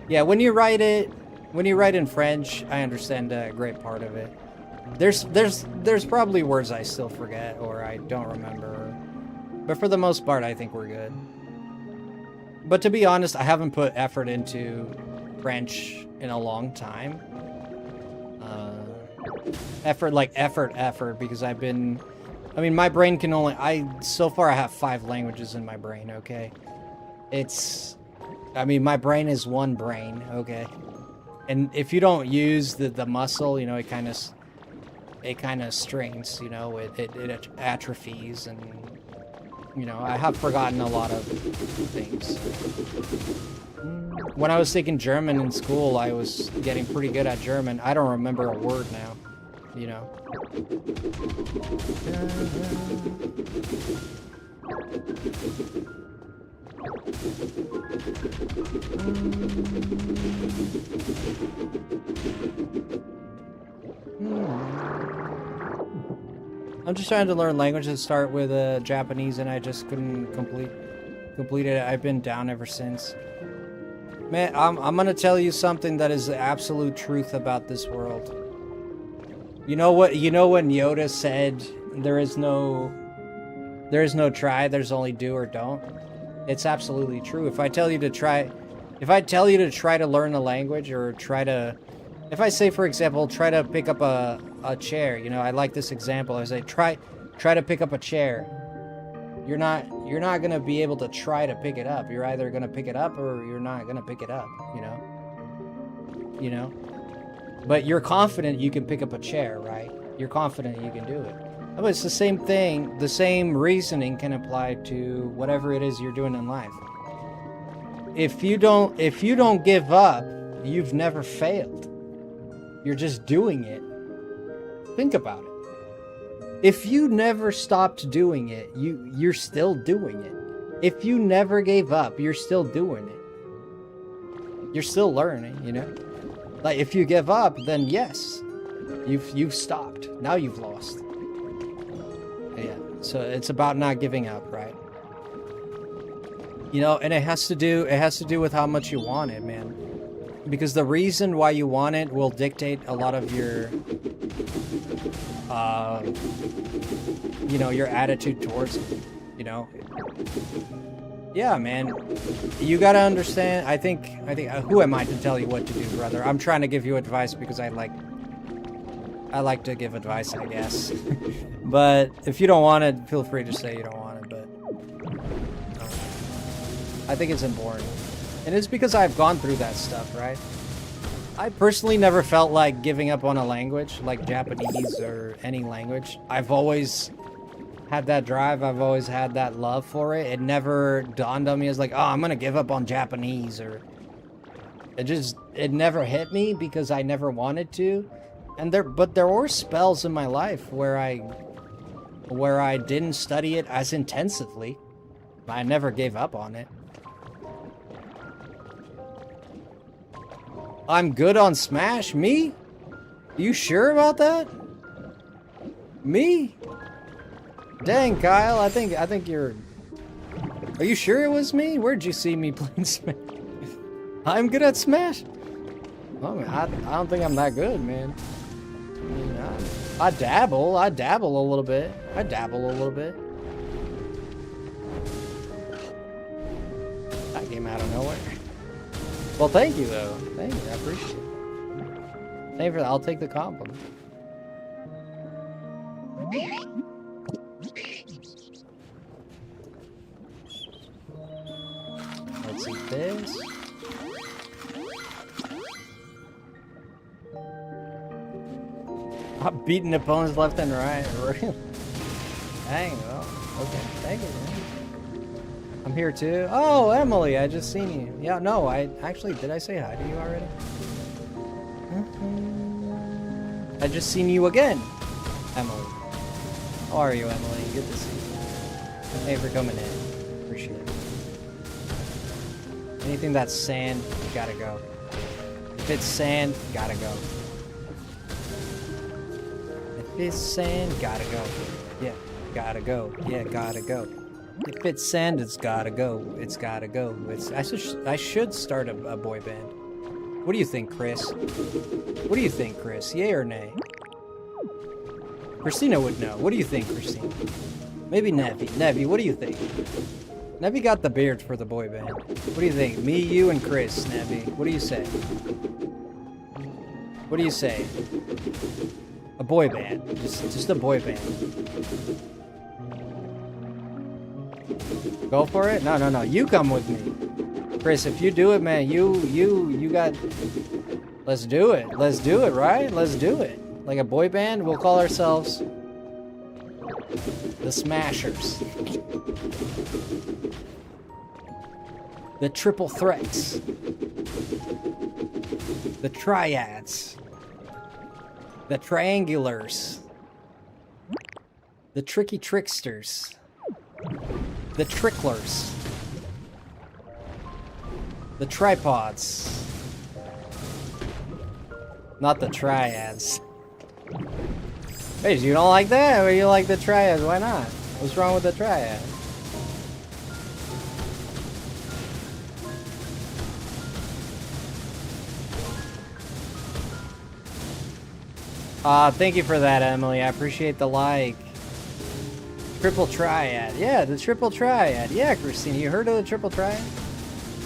Speaker 1: Yeah, when you write in French, I understand a great part of it. There's probably words I still forget or I don't remember. But for the most part, I think we're good. But to be honest, I haven't put effort into French in a long time. Effort, because my brain can only, so far I have 5 languages in my brain, okay? My brain is one brain, okay? And if you don't use the muscle, you know, it kind of strains, you know, it atrophies, and, you know, I have forgotten a lot of things. When I was taking German in school, I was getting pretty good at German. I don't remember a word now, you know. I'm just trying to learn languages that start with Japanese, and I just couldn't complete it. I've been down ever since. Man, I'm gonna tell you something that is the absolute truth about this world. You know when Yoda said there is no try, there's only do or don't? It's absolutely true. If I tell you to try to learn a language, or if I say, for example, try to pick up a chair, you know, I like this example. I say try to pick up a chair. You're not gonna be able to try to pick it up. You're either gonna pick it up or you're not gonna pick it up, you know? But you're confident you can pick up a chair, right? You're confident you can do it. But it's the same thing. The same reasoning can apply to whatever it is you're doing in life. If you don't give up, you've never failed. You're just doing it. Think about it. If you never stopped doing it, you're still doing it. If you never gave up, you're still doing it. You're still learning, you know? Like, if you give up, then yes, you've stopped. Now you've lost. Yeah, so it's about not giving up, right? You know, and it has to do with how much you want it, man. Because the reason why you want it will dictate a lot of your your attitude towards it, you know? Yeah, man. You gotta understand, I think, who am I to tell you what to do, brother? I'm trying to give you advice because I like I like to give advice, I guess. But if you don't want it, feel free to say you don't want it, but I think it's important. And it's because I've gone through that stuff, right? I personally never felt like giving up on a language, like Japanese or any language. I've always had that drive. I've always had that love for it. It never dawned on me as like, oh, I'm gonna give up on Japanese, or it never hit me because I never wanted to. And there were spells in my life where I didn't study it as intensively. I never gave up on it. I'm good on Smash? Me? You sure about that? Me? Dang, Kyle, I think you're... Are you sure it was me? Where'd you see me playing Smash? I'm good at Smash? Oh, man, I don't think I'm that good, man. I mean, I dabble a little bit. That came out of nowhere. Well, thank you, though. Thank you, I appreciate it. Thank you for that. I'll take the compliment. Let's eat this. I'm beating opponents left and right. Really? Dang, well, okay. Thank you, man. I'm here too. Oh, Emily, I just seen you. Yeah, no, did I say hi to you already? I just seen you again, Emily. How are you, Emily? Good to see you. Thank you for coming in. Appreciate it. Anything that's sand, gotta go. If it's sand, gotta go. If it's sand, gotta go. Yeah, gotta go. Yeah, gotta go. If it's sand, it's gotta go. It's gotta go. I should start a boy band. What do you think, Chris? What do you think, Chris? Yay or nay? Christina would know. What do you think, Christina? Maybe Nevi. Nevi, what do you think? Nevi got the beard for the boy band. What do you think? Me, you, and Chris, Nevi. What do you say? What do you say? A boy band. Just a boy band. Go for it? No. You come with me. Chris, if you do it, man, you got... Let's do it. Let's do it, right? Let's do it. Like a boy band, we'll call ourselves... the Smashers. The Triple Threats. The Triads. The Triangulars. The Tricky Tricksters. The Tricklers. The Tripods. Not the Triads. Hey, you don't like that? Or you like the Triads? Why not? What's wrong with the Triad? Thank you for that, Emily. I appreciate the like. Triple Triad. Yeah, the Triple Triad. Yeah, Christina, you heard of the Triple Triad?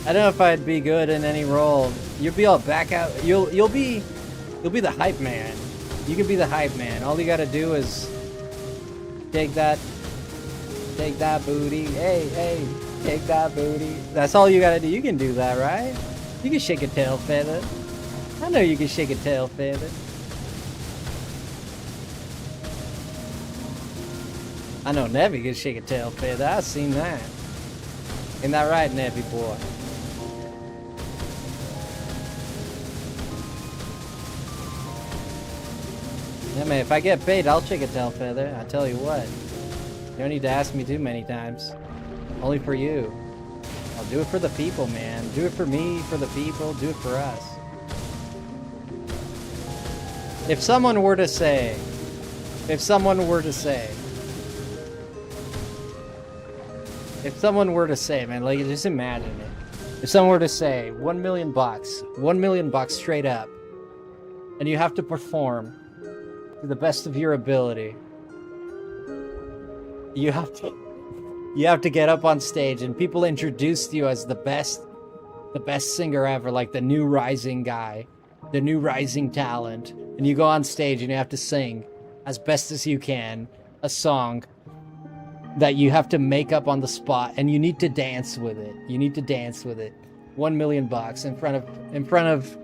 Speaker 1: I don't know if I'd be good in any role. You'll be all back out. You'll be the hype man. You can be the hype man. All you gotta do is take that booty. Hey, take that booty. That's all you gotta do. You can do that, right? You can shake a tail feather. I know you can shake a tail feather. I know Nevi can shake a tail feather. I've seen that. Ain't that right, Nevi boy? Yeah, man, if I get paid, I'll shake a tail feather. I tell you what. You don't need to ask me too many times. Only for you. I'll do it for the people, man. Do it for me, for the people. Do it for us. If someone were to say, man, like, just imagine it. If someone were to say, $1 million, $1 million straight up, and you have to perform to the best of your ability. You have to get up on stage and people introduce you as the best singer ever, like the new rising guy, the new rising talent.
Speaker 2: and you go on stage and you have to sing as best as you can a song that you have to make up on the spot, and you need to dance with it. You need to dance with it. $1 million in front of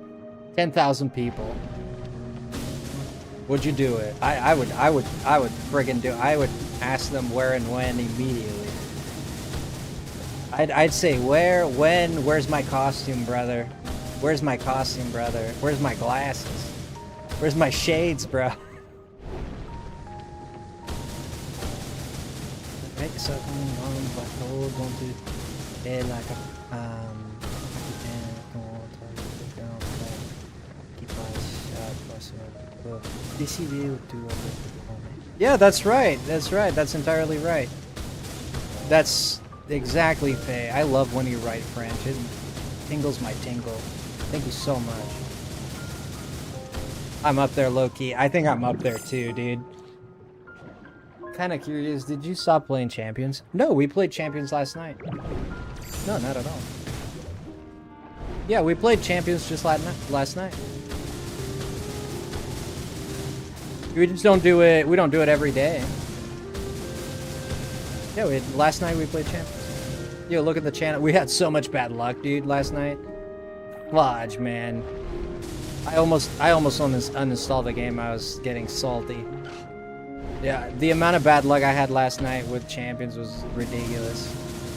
Speaker 2: 10,000 people. Would you do it? I would friggin' do it. I would ask them where and when immediately. I'd say where, when, where's my costume, brother? Where's my costume, brother? Where's my glasses? Where's my shades, bro? Yeah, that's right. That's right. That's entirely right. That's exactly Faye. I love when you write French. It tingles my tingle. Thank you so much. I'm up there low-key. I think I'm up there too, dude. Kind of curious, did you stop playing Champions? No, we played Champions last night. No, not at all. Yeah, we played Champions just last night. We just don't do it. We don't do it every day. Yeah, last night we played Champions. Yo, look at the channel. We had so much bad luck, dude, last night. Fudge, man. I almost uninstalled the game. I was getting salty. Yeah, the amount of bad luck I had last night with Champions was ridiculous.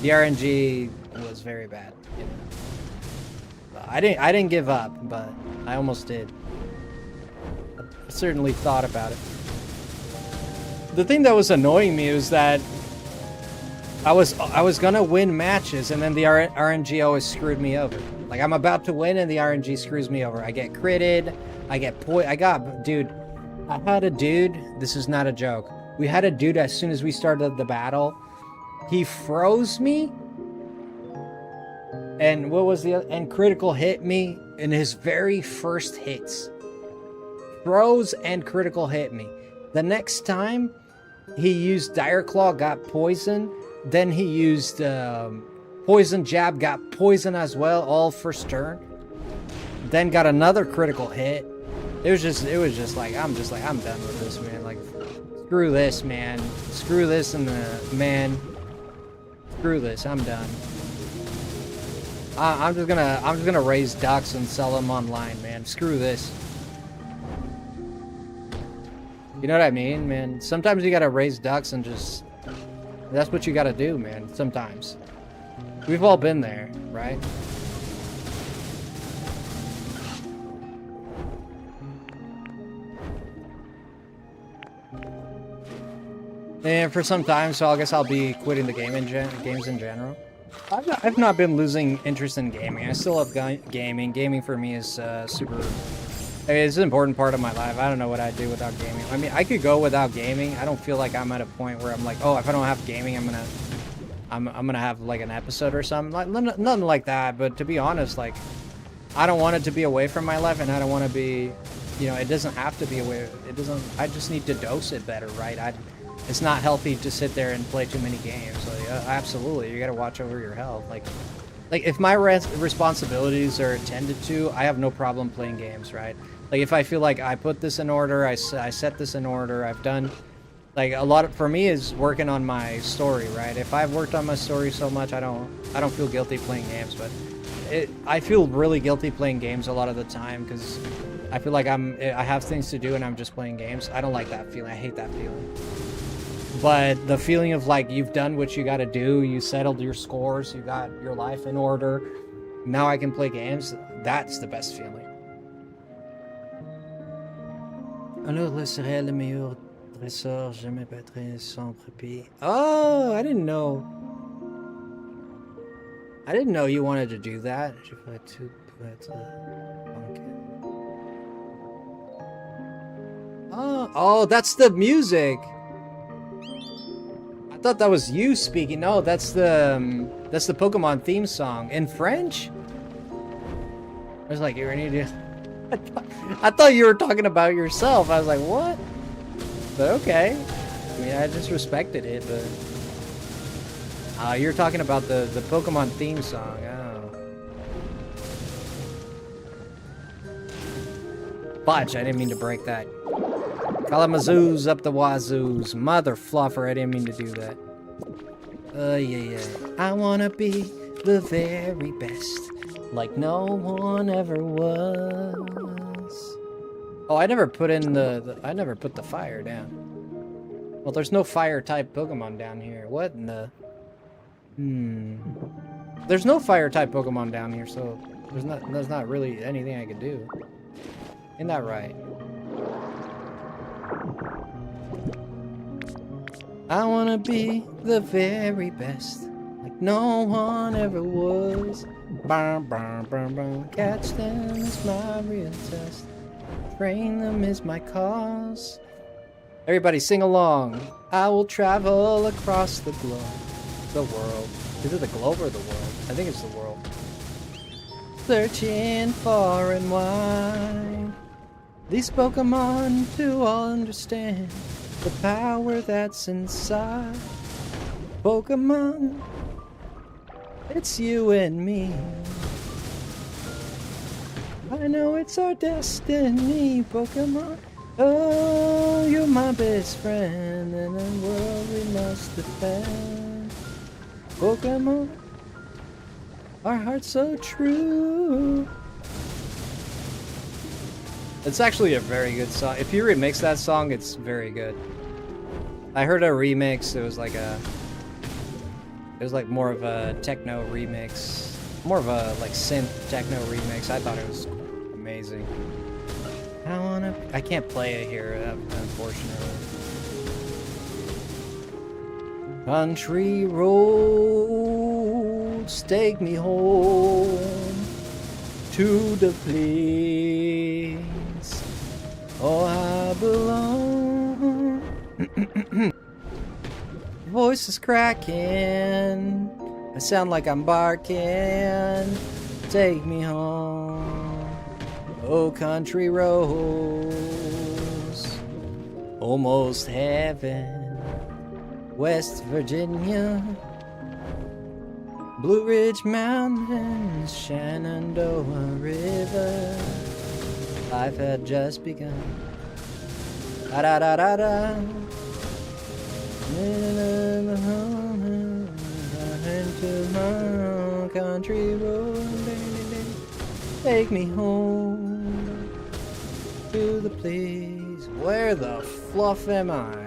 Speaker 2: The RNG was very bad. You know. I didn't give up, but I almost did. I certainly thought about it. The thing that was annoying me was that I was gonna win matches, and then the RNG always screwed me over. Like, I'm about to win, and the RNG screws me over. I get critted. Dude. I had a dude, this is not a joke. We had a dude as soon as we started the battle. He froze me. And and critical hit me in his very first hits. Froze and critical hit me. The next time, he used Dire Claw, got poison. Then he used poison jab, got poison as well, all first turn. Then got another critical hit. It was just like, I'm done with this, man. Like, screw this, man. Screw this and screw this. I'm done. I'm just gonna raise ducks and sell them online, man. Screw this. You know what I mean, man? Sometimes you gotta raise ducks and just, that's what you gotta do, man. Sometimes. We've all been there, right? And for some time, so I guess I'll be quitting the games in general. I've not been losing interest in gaming. I still love gaming. Gaming for me is super. It's an important part of my life. I don't know what I'd do without gaming. I mean, I could go without gaming. I don't feel like I'm at a point where I'm like, oh, if I don't have gaming, I'm gonna have like an episode or something. Like nothing like that. But to be honest, like, I don't want it to be away from my life, and I don't want to be, you know, it doesn't have to be away. It doesn't. I just need to dose it better, right? It's not healthy to sit there and play too many games. So absolutely, you gotta watch over your health. Like if my responsibilities are attended to, I have no problem playing games, right? Like if I feel like I put this in order, I set this in order, I've done, like a lot of, for me is working on my story, right? If I've worked on my story so much, I don't feel guilty playing games, but I feel really guilty playing games a lot of the time because I feel like I have things to do and I'm just playing games. I don't like that feeling. I hate that feeling. But the feeling of like you've done what you got to do, you settled your scores, you got your life in order, now I can play games, that's the best feeling. Alors, le serait le meilleur dresseur, je me battrai sans répit. Oh, I didn't know. I didn't know you wanted to do that. Je ferai tout pour être banquet. Oh, that's the music. I thought that was you speaking. No, that's the Pokemon theme song in French. I was like, you're an idiot. I thought you were talking about yourself. I was like, what? But okay. I mean, I just respected it, but you're talking about the Pokemon theme song. Oh.
Speaker 1: Fudge, I didn't mean to break that. Kalamazoos up the wazoos. Mother fluffer, I didn't mean to do that. Yeah. I wanna be the very best, like no one ever was. Oh, I never put in I never put the fire down. Well, there's no fire type Pokemon down here. What in the... There's no fire type Pokemon down here, so there's not really anything I could do. Isn't that right? I wanna be the very best, like no one ever was. Catch them is my real test. Train them is my cause. Everybody sing along. I will travel across the globe. The world. Is it the globe or the world? I think it's the world. Searching far and wide. These Pokemon to understand the power that's inside. Pokemon, it's you and me. I know it's our destiny, Pokemon. Oh, you're my best friend in a world we must defend. Pokemon, our heart's so true. It's actually a very good song. If you remix that song, it's very good. I heard a remix. It was like more of a techno remix, more of a like synth techno remix. I thought it was amazing. I can't play it here, unfortunately. Country roads take me home to the place oh I belong. Voice is cracking, I sound like I'm barking. Take me home, oh country roads, almost heaven. West Virginia, Blue Ridge Mountains, Shenandoah River. Life had just begun. Da da da da da. Into my country road, take me home to the place. Where the fluff am I?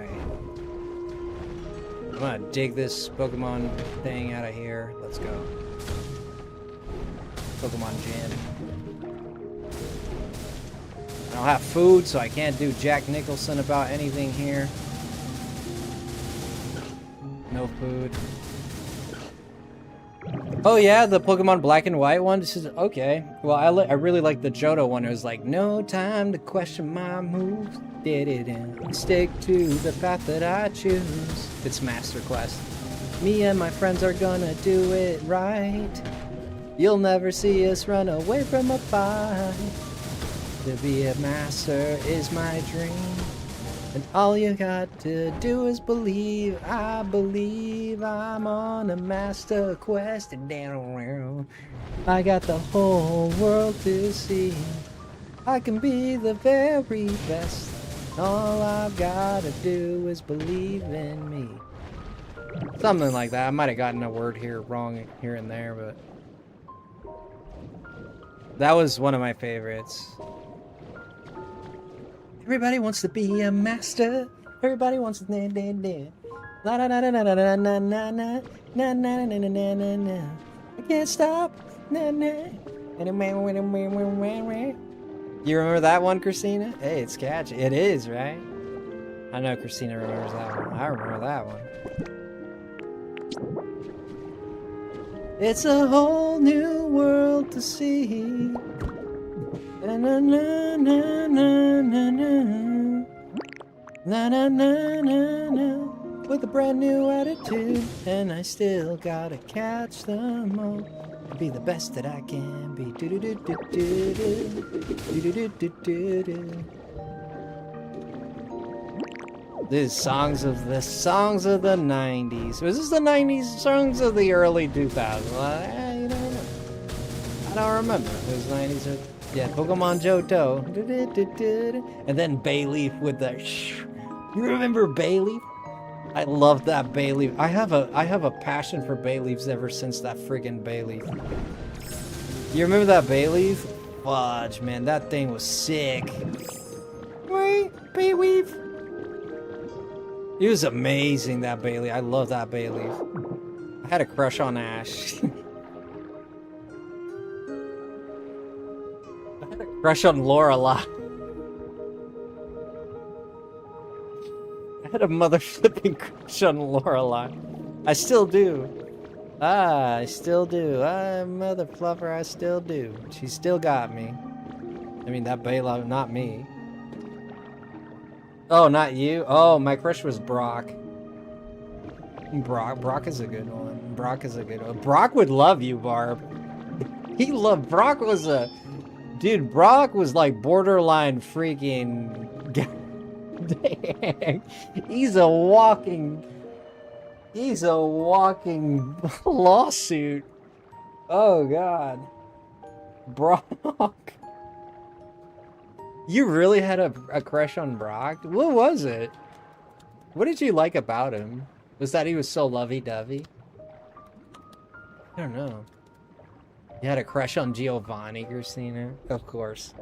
Speaker 1: I'm gonna dig this Pokemon thing out of here. Let's go. Pokemon Gym. I don't have food, so I can't do Jack Nicholson about anything here. No food. Oh yeah, the Pokemon Black and White one? This is okay. Well, I really like the Johto one. It was like, no time to question my moves. Did it and stick to the path that I choose. It's Master Quest. Me and my friends are gonna do it right. You'll never see us run away from a fight. To be a master is my dream. And all you got to do is believe. I believe I'm on a master quest. And down, I got the whole world to see. I can be the very best. All I've gotta do is believe in me. Something like that. I might have gotten a word here wrong here and there, but that was one of my favorites. Everybody wants to be a master. Everybody wants to na na na. La na na na na na na na na na na na na na na. I can't stop. Na na. You remember that one, Christina? Hey, it's catchy. It is, right? I know Christina remembers that one. I remember that one. It's a whole new world to see. Na na na na na na na. Na na na na na. With a brand new attitude, and I still gotta catch them all. Be the best that I can be. Do do do do do do do do do do. These songs of the 90s. Was this the 90s? Songs of the early 2000s? You don't know. I don't remember if it was 90s or Yeah, Pokemon Johto. And then Bayleaf with the You remember Bayleaf? I love that Bayleaf. I have a passion for Bayleafs ever since that friggin' Bayleaf. You remember that Bayleaf? Fudge, man, that thing was sick. Wait, Bayleaf. It was amazing, that Bayleaf. I love that Bayleaf. I had a crush on Ash. I had a crush on Lorelai. I had a mother flipping crush on Lorelai. I still do. I still do. Mother fluffer, I still do. She still got me. I mean, that Bayleaf, not me. Oh, not you? Oh, my crush was Brock. Brock is a good one. Brock is a good one. Brock would love you, Barb. He loved... Brock was a... Dude, Brock was like borderline freaking... Dang. He's a walking lawsuit. Oh, God. Brock. You really had a crush on Brock? What was it? What did you like about him? Was that he was so lovey-dovey? I don't know. You had a crush on Giovanni, Christina? Of course.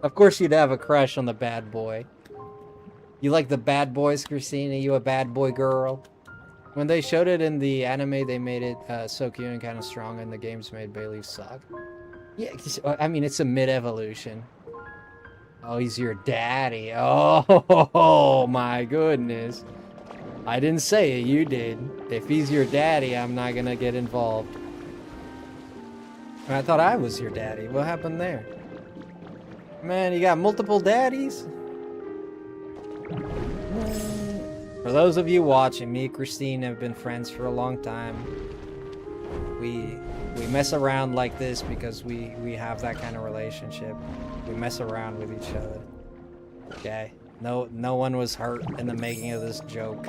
Speaker 1: Of course you'd have a crush on the bad boy. You like the bad boys, Christina? You a bad boy girl? When they showed it in the anime, they made it so cute and kind of strong, and the games made Bayleaf suck. Yeah, I mean, it's a mid-evolution. Oh, he's your daddy. Oh, my goodness. I didn't say it, you did. If he's your daddy, I'm not gonna get involved. I thought I was your daddy. What happened there? Man, you got multiple daddies? For those of you watching, me and Christine have been friends for a long time. We mess around like this because we have that kind of relationship. We mess around with each other. Okay? No one was hurt in the making of this joke.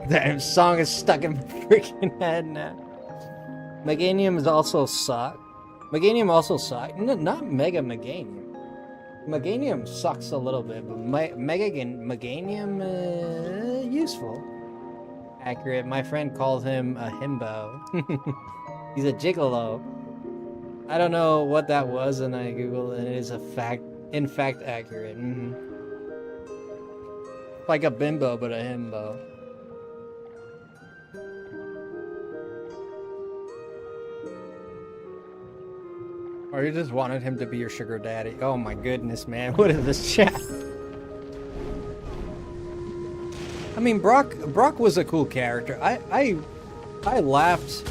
Speaker 1: That song is stuck in my freaking head now. Meganium is also suck. Meganium also suck. Not Mega Meganium. Meganium sucks a little bit, but Meganium useful. Accurate. My friend called him a himbo. He's a gigolo. I don't know what that was, and I googled, and it is in fact accurate. Like a bimbo, but a himbo. Or you just wanted him to be your sugar daddy. Oh my goodness, man. What is this chat? I mean, Brock was a cool character. I laughed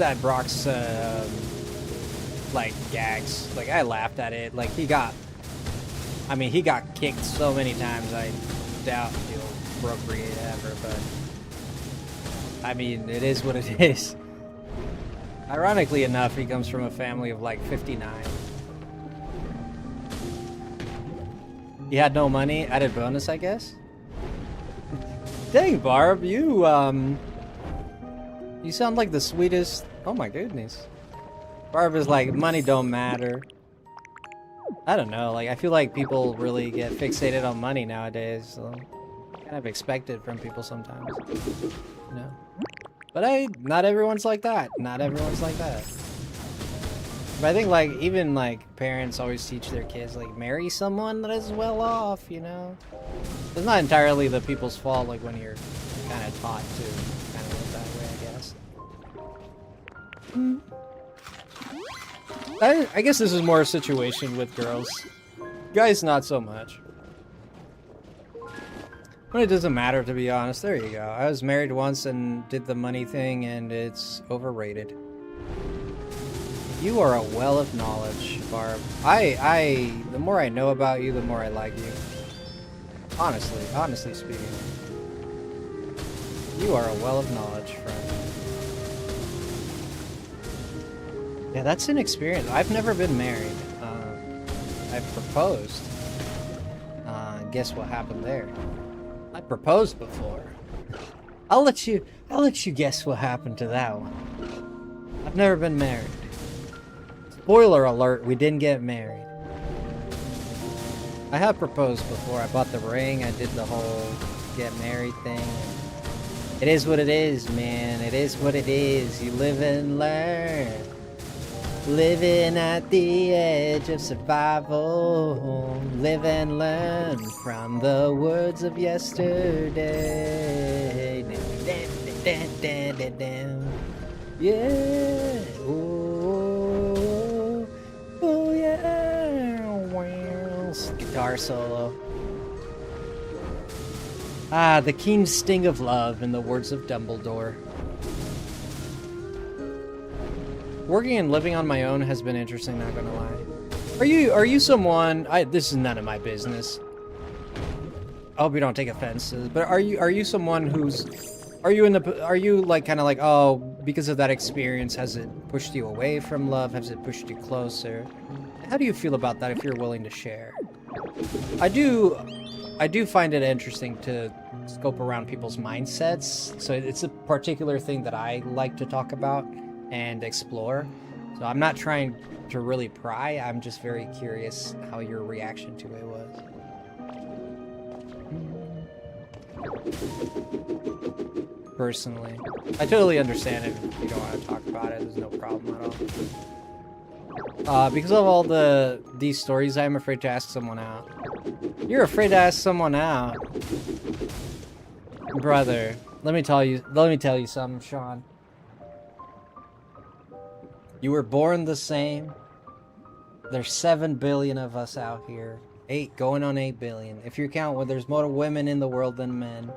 Speaker 1: at Brock's like gags. Like I laughed at it. Like he got kicked so many times. I doubt he'll procreate ever, but I mean, it is what it is. Ironically enough, he comes from a family of like 59. He had no money, added bonus, I guess. Dang, Barb, you sound like the sweetest. Oh my goodness. Barb is like, money don't matter. I don't know, like I feel like people really get fixated on money nowadays, so kind of expect it from people sometimes. You know? But not everyone's like that. Not everyone's like that. But I think like even like parents always teach their kids like marry someone that is well off, you know. It's not entirely the people's fault, like when you're kind of taught to kind of live that way, I guess. I guess this is more a situation with girls. Guys, not so much. But it doesn't matter, to be honest. There you go. I was married once and did the money thing, and it's overrated. You are a well of knowledge, Barb. The more I know about you, the more I like you. Honestly speaking. You are a well of knowledge, friend. Yeah, that's an experience. I've never been married. I've proposed. Guess what happened there? I proposed before. I'll let you guess what happened to that one. I've never been married. Spoiler alert, we didn't get married. I have proposed before. I bought the ring, I did the whole get married thing. It is what it is, man. It is what it is. You live and learn. Living at the edge of survival. Live and learn from the words of yesterday. Yeah. Oh, oh yeah. Guitar solo. Ah, the keen sting of love, in the words of Dumbledore. Working and living on my own has been interesting, not gonna lie. Are you someone, this is none of my business. I hope you don't take offense to this, but are you someone who's, are you like kind of like, oh, because of that experience, has it pushed you away from love? Has it pushed you closer? How do you feel about that if you're willing to share? I do find it interesting to scope around people's mindsets. So it's a particular thing that I like to talk about and explore. So I'm not trying to really pry. I'm just very curious how your reaction to it was. Personally, I totally understand if you don't want to talk about it. There's no problem at all. Because of all these stories, I'm afraid to ask someone out. You're afraid to ask someone out, brother. Let me tell you something, Sean. You were born the same. There's 7 billion of us out here. 8, going on 8 billion. If you count, well, there's more women in the world than men.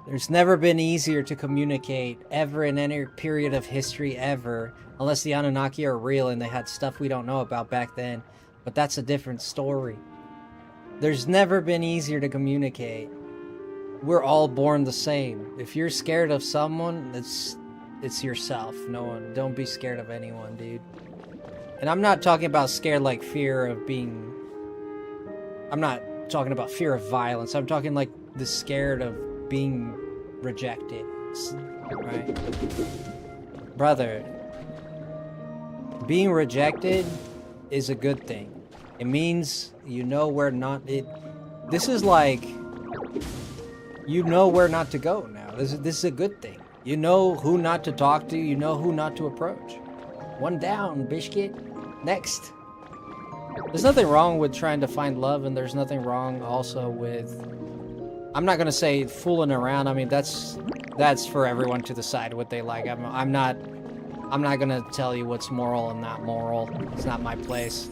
Speaker 1: There's never been easier to communicate ever in any period of history ever. Unless the Anunnaki are real and they had stuff we don't know about back then. But that's a different story. There's never been easier to communicate. We're all born the same. If you're scared of someone, it's yourself. No one. Don't be scared of anyone, dude. And I'm not talking about scared like fear of being... I'm not talking about fear of violence. I'm talking like the scared of being rejected. Right? Brother, being rejected is a good thing. It means you know where not... This is like... You know where not to go now. This is a good thing. You know who not to talk to. You know who not to approach. One down, Bishkit. Next. There's nothing wrong with trying to find love, and there's nothing wrong also with... I'm not gonna say fooling around. I mean, that's for everyone to decide what they like. I'm not gonna tell you what's moral and not moral. It's not my place.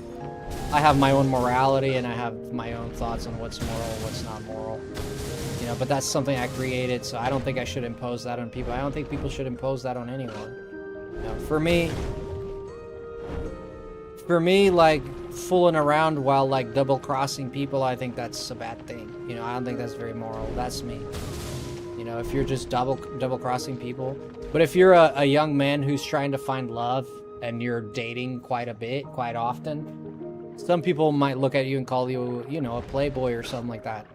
Speaker 1: I have my own morality, and I have my own thoughts on what's moral and what's not moral. You know, but that's something I created, so I don't think I should impose that on people. I don't think people should impose that on anyone. You know, for me, like, fooling around while, like, double-crossing people, I think that's a bad thing. You know, I don't think that's very moral. That's me. You know, if you're just double-crossing people. But if you're a young man who's trying to find love, and you're dating quite a bit, quite often, some people might look at you and call you, you know, a playboy or something like that.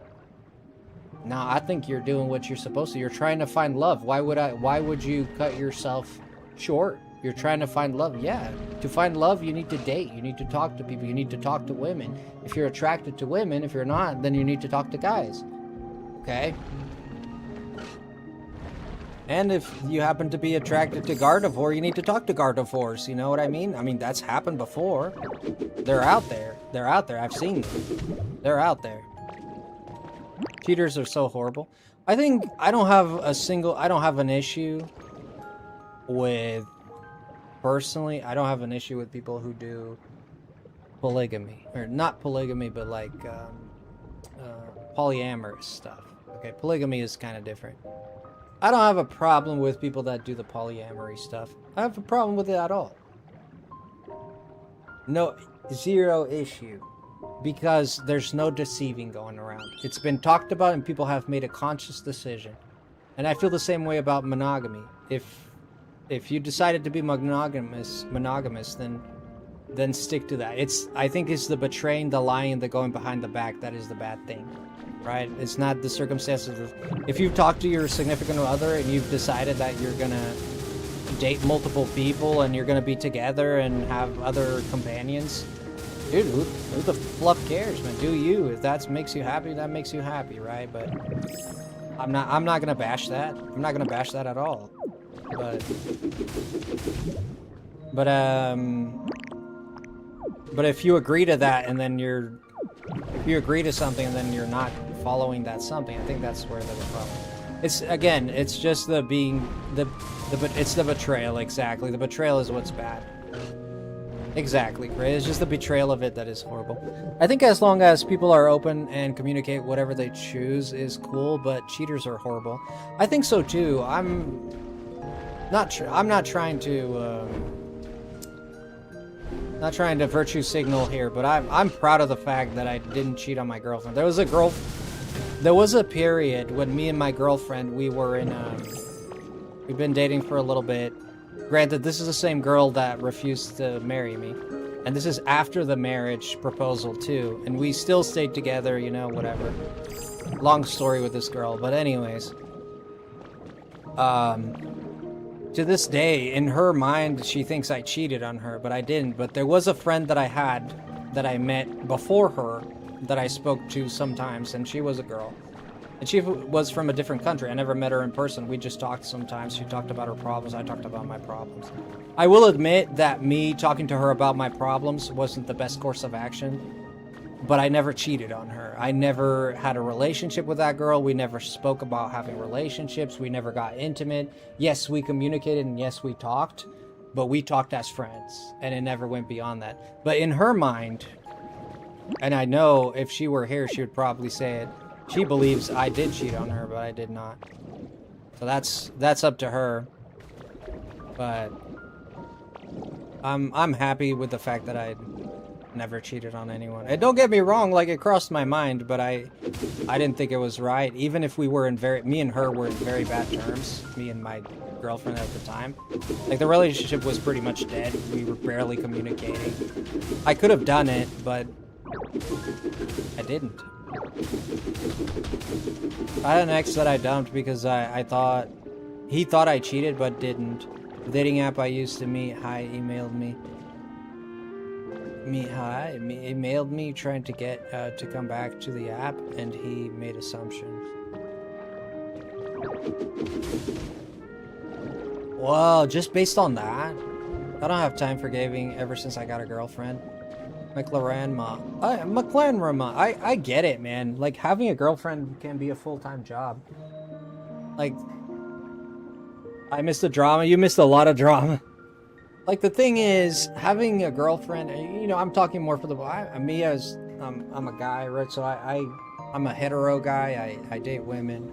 Speaker 1: No, I think you're doing what you're supposed to. You're trying to find love. Why would you cut yourself short? You're trying to find love. Yeah. To find love, you need to date. You need to talk to people. You need to talk to women. If you're attracted to women, if you're not, then you need to talk to guys. Okay? And if you happen to be attracted to Gardevoir, you need to talk to Gardevoirs. You know what I mean? I mean, that's happened before. They're out there. They're out there. I've seen them. They're out there. Cheaters are so horrible. I think I don't have an issue with, personally, I don't have an issue with people who do polygamy. Or not polygamy, but like polyamorous stuff. Okay, polygamy is kind of different. I don't have a problem with people that do the polyamory stuff. I have a problem with it at all. No, zero issue. Because there's no deceiving going around. It's been talked about and people have made a conscious decision. And I feel the same way about monogamy. If you decided to be monogamous, then stick to that. I think it's the betraying, the lying, the going behind the back that is the bad thing. right? It's not the circumstances of... If you've talked to your significant other and you've decided that you're gonna date multiple people and you're gonna be together and have other companions, dude, who the fluff cares, man? Do you? If that makes you happy, that makes you happy, right? But I'm not gonna bash that. I'm not gonna bash that at all. But if you agree to that and then if you agree to something and then you're not following that something, I think that's where the problem. It's just it's the betrayal, exactly. The betrayal is what's bad. Exactly, Gray. It's just the betrayal of it that is horrible. I think as long as people are open and communicate whatever they choose is cool, but cheaters are horrible. I think so too. I'm not trying to virtue signal here, but I'm proud of the fact that I didn't cheat on my girlfriend. There was a period when me and my girlfriend, we've been dating for a little bit. Granted, this is the same girl that refused to marry me. And this is after the marriage proposal too. And we still stayed together, you know, whatever. Long story with this girl, but anyways. To this day, in her mind, she thinks I cheated on her, but I didn't. But there was a friend that I had that I met before her that I spoke to sometimes, and she was a girl. And she was from a different country. I never met her in person. We just talked sometimes. She talked about her problems. I talked about my problems. I will admit that me talking to her about my problems wasn't the best course of action. But I never cheated on her. I never had a relationship with that girl. We never spoke about having relationships. We never got intimate. Yes, we communicated and yes, we talked. But we talked as friends. And it never went beyond that. But in her mind, and I know if she were here, she would probably say it. She believes I did cheat on her, but I did not. So that's up to her. But I'm happy with the fact that I never cheated on anyone. And don't get me wrong, like it crossed my mind, but I didn't think it was right. Even if we were me and her were in very bad terms, me and my girlfriend at the time. Like the relationship was pretty much dead. We were barely communicating. I could have done it, but I didn't. I had an ex that I dumped because he thought I cheated but didn't. The dating app I used to meet, emailed me. Emailed me trying to get to come back to the app, and he made assumptions. Whoa, just based on that? I don't have time for gaming ever since I got a girlfriend. I get it, man. Like, having a girlfriend can be a full-time job. Like, I missed the drama. You missed a lot of drama. Like, the thing is, having a girlfriend, you know, I'm talking more for me as, I'm a guy, right? So I'm a hetero guy. I date women.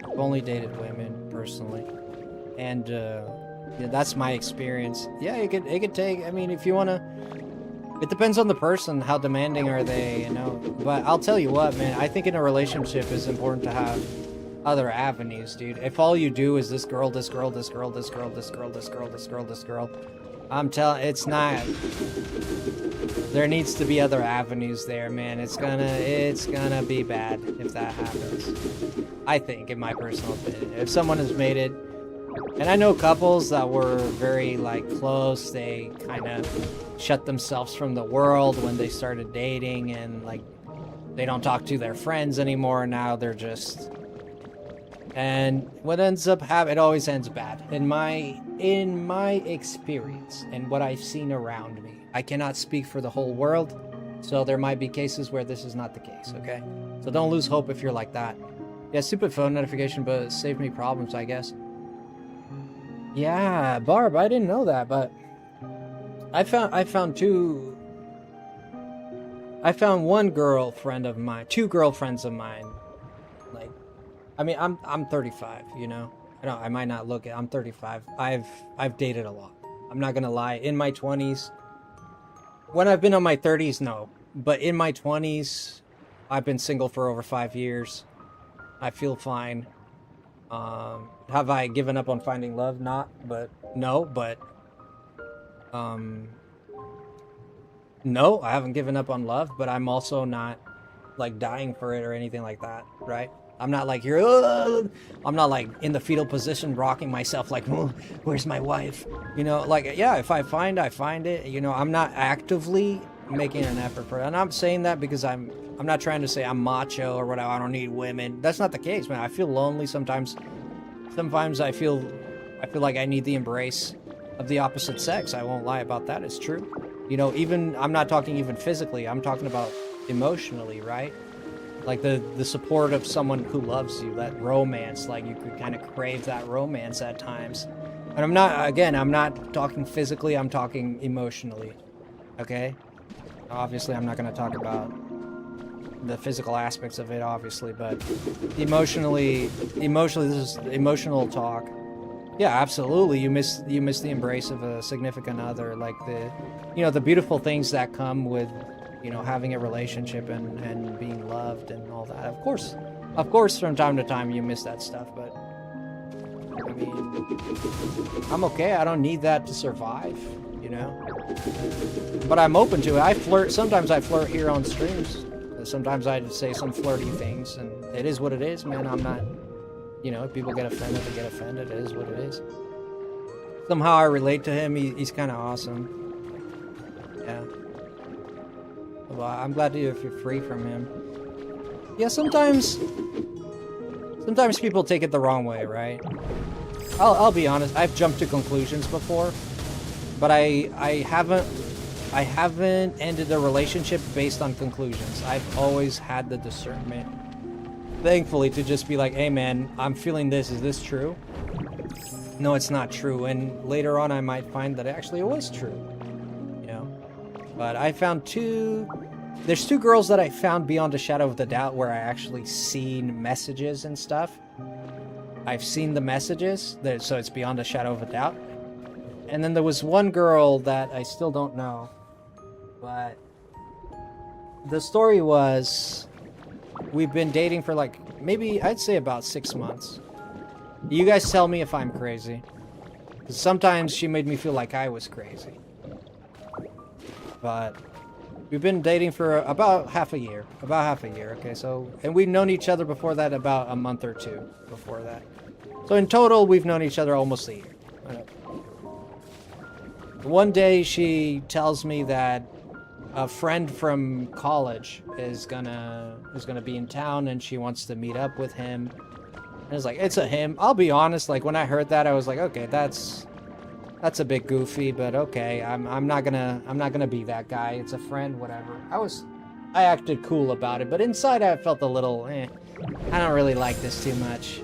Speaker 1: I've only dated women, personally. And, yeah, that's my experience. Yeah, it could take, I mean, if you want to, it depends on the person. How demanding are they, you know? But I'll tell you what, man, I think in a relationship it's important to have other avenues, dude. If all you do is this girl, I'm telling, it's not. There needs to be other avenues there, man. It's gonna be bad if that happens. I think, in my personal opinion. If someone has made it, and I know couples that were very, like, close, they kind of shut themselves from the world when they started dating, and, like, they don't talk to their friends anymore. Now they're just... And what ends up happening, it always ends bad. In my experience, and what I've seen around me. I cannot speak for the whole world, so there might be cases where this is not the case, okay? So don't lose hope if you're like that. Yeah, stupid phone notification, but it saved me problems, I guess. Yeah, Barb, I didn't know that, but I found one girlfriend of mine, two girlfriends of mine. Like, I mean, I'm 35, you know. I might not look it. I'm 35. I've dated a lot. I'm not gonna lie. In my 20s, when I've been on my 30s, no, but in my 20s, I've been single for over 5 years. I feel fine. Have I given up on finding love? No, but no, I haven't given up on love, but I'm also not like dying for it or anything like that, right? I'm not like here. "Ugh." I'm not like in the fetal position, rocking myself like, "Where's my wife?" You know, like yeah, if I find it. You know, I'm not actively making an effort for it, and I'm saying that because I'm not trying to say I'm macho or whatever. I don't need women. That's not the case, man. I feel lonely sometimes. Sometimes I feel like I need the embrace of the opposite sex. I won't lie about that. It's true. You know, even I'm not talking even physically. I'm talking about emotionally, right? Like the support of someone who loves you, that romance, like you could kind of crave that romance at times. And I'm not talking physically, I'm talking emotionally. Okay? Obviously, I'm not going to talk about the physical aspects of it, obviously, but emotionally, this is emotional talk. Yeah, absolutely. You miss the embrace of a significant other, like the beautiful things that come with, having a relationship and being loved and all that. Of course, from time to time you miss that stuff, but I mean, I'm okay. I don't need that to survive, But I'm open to it. Sometimes I flirt here on streams. Sometimes I say some flirty things, and it is what it is, man. I'm not, if people get offended, they get offended. It is what it is. Somehow I relate to him. He's kind of awesome. Yeah. Well, I'm glad if you're free from him. Yeah, sometimes people take it the wrong way, right? I'll be honest. I've jumped to conclusions before, but I haven't ended a relationship based on conclusions. I've always had the discernment, thankfully, to just be like, hey man, I'm feeling this. Is this true? No, it's not true. And later on I might find that actually it was true. But I found there's two girls that I found beyond a shadow of the doubt where I actually seen messages and stuff. I've seen the messages, so it's beyond a shadow of a doubt. And then there was one girl that I still don't know. But the story was, we've been dating for like, maybe I'd say about 6 months. You guys tell me if I'm crazy. 'Cause sometimes she made me feel like I was crazy. But we've been dating for about half a year. Okay, so, and we've known each other before that about a month or two before that. So in total, we've known each other almost a year. One day she tells me that a friend from college is gonna be in town and she wants to meet up with him. And it's like, it's a him. I'll be honest, like when I heard that, I was like, okay, that's a bit goofy, but okay. I'm not gonna be that guy. It's a friend, whatever. I acted cool about it, but inside I felt a little, I don't really like this too much.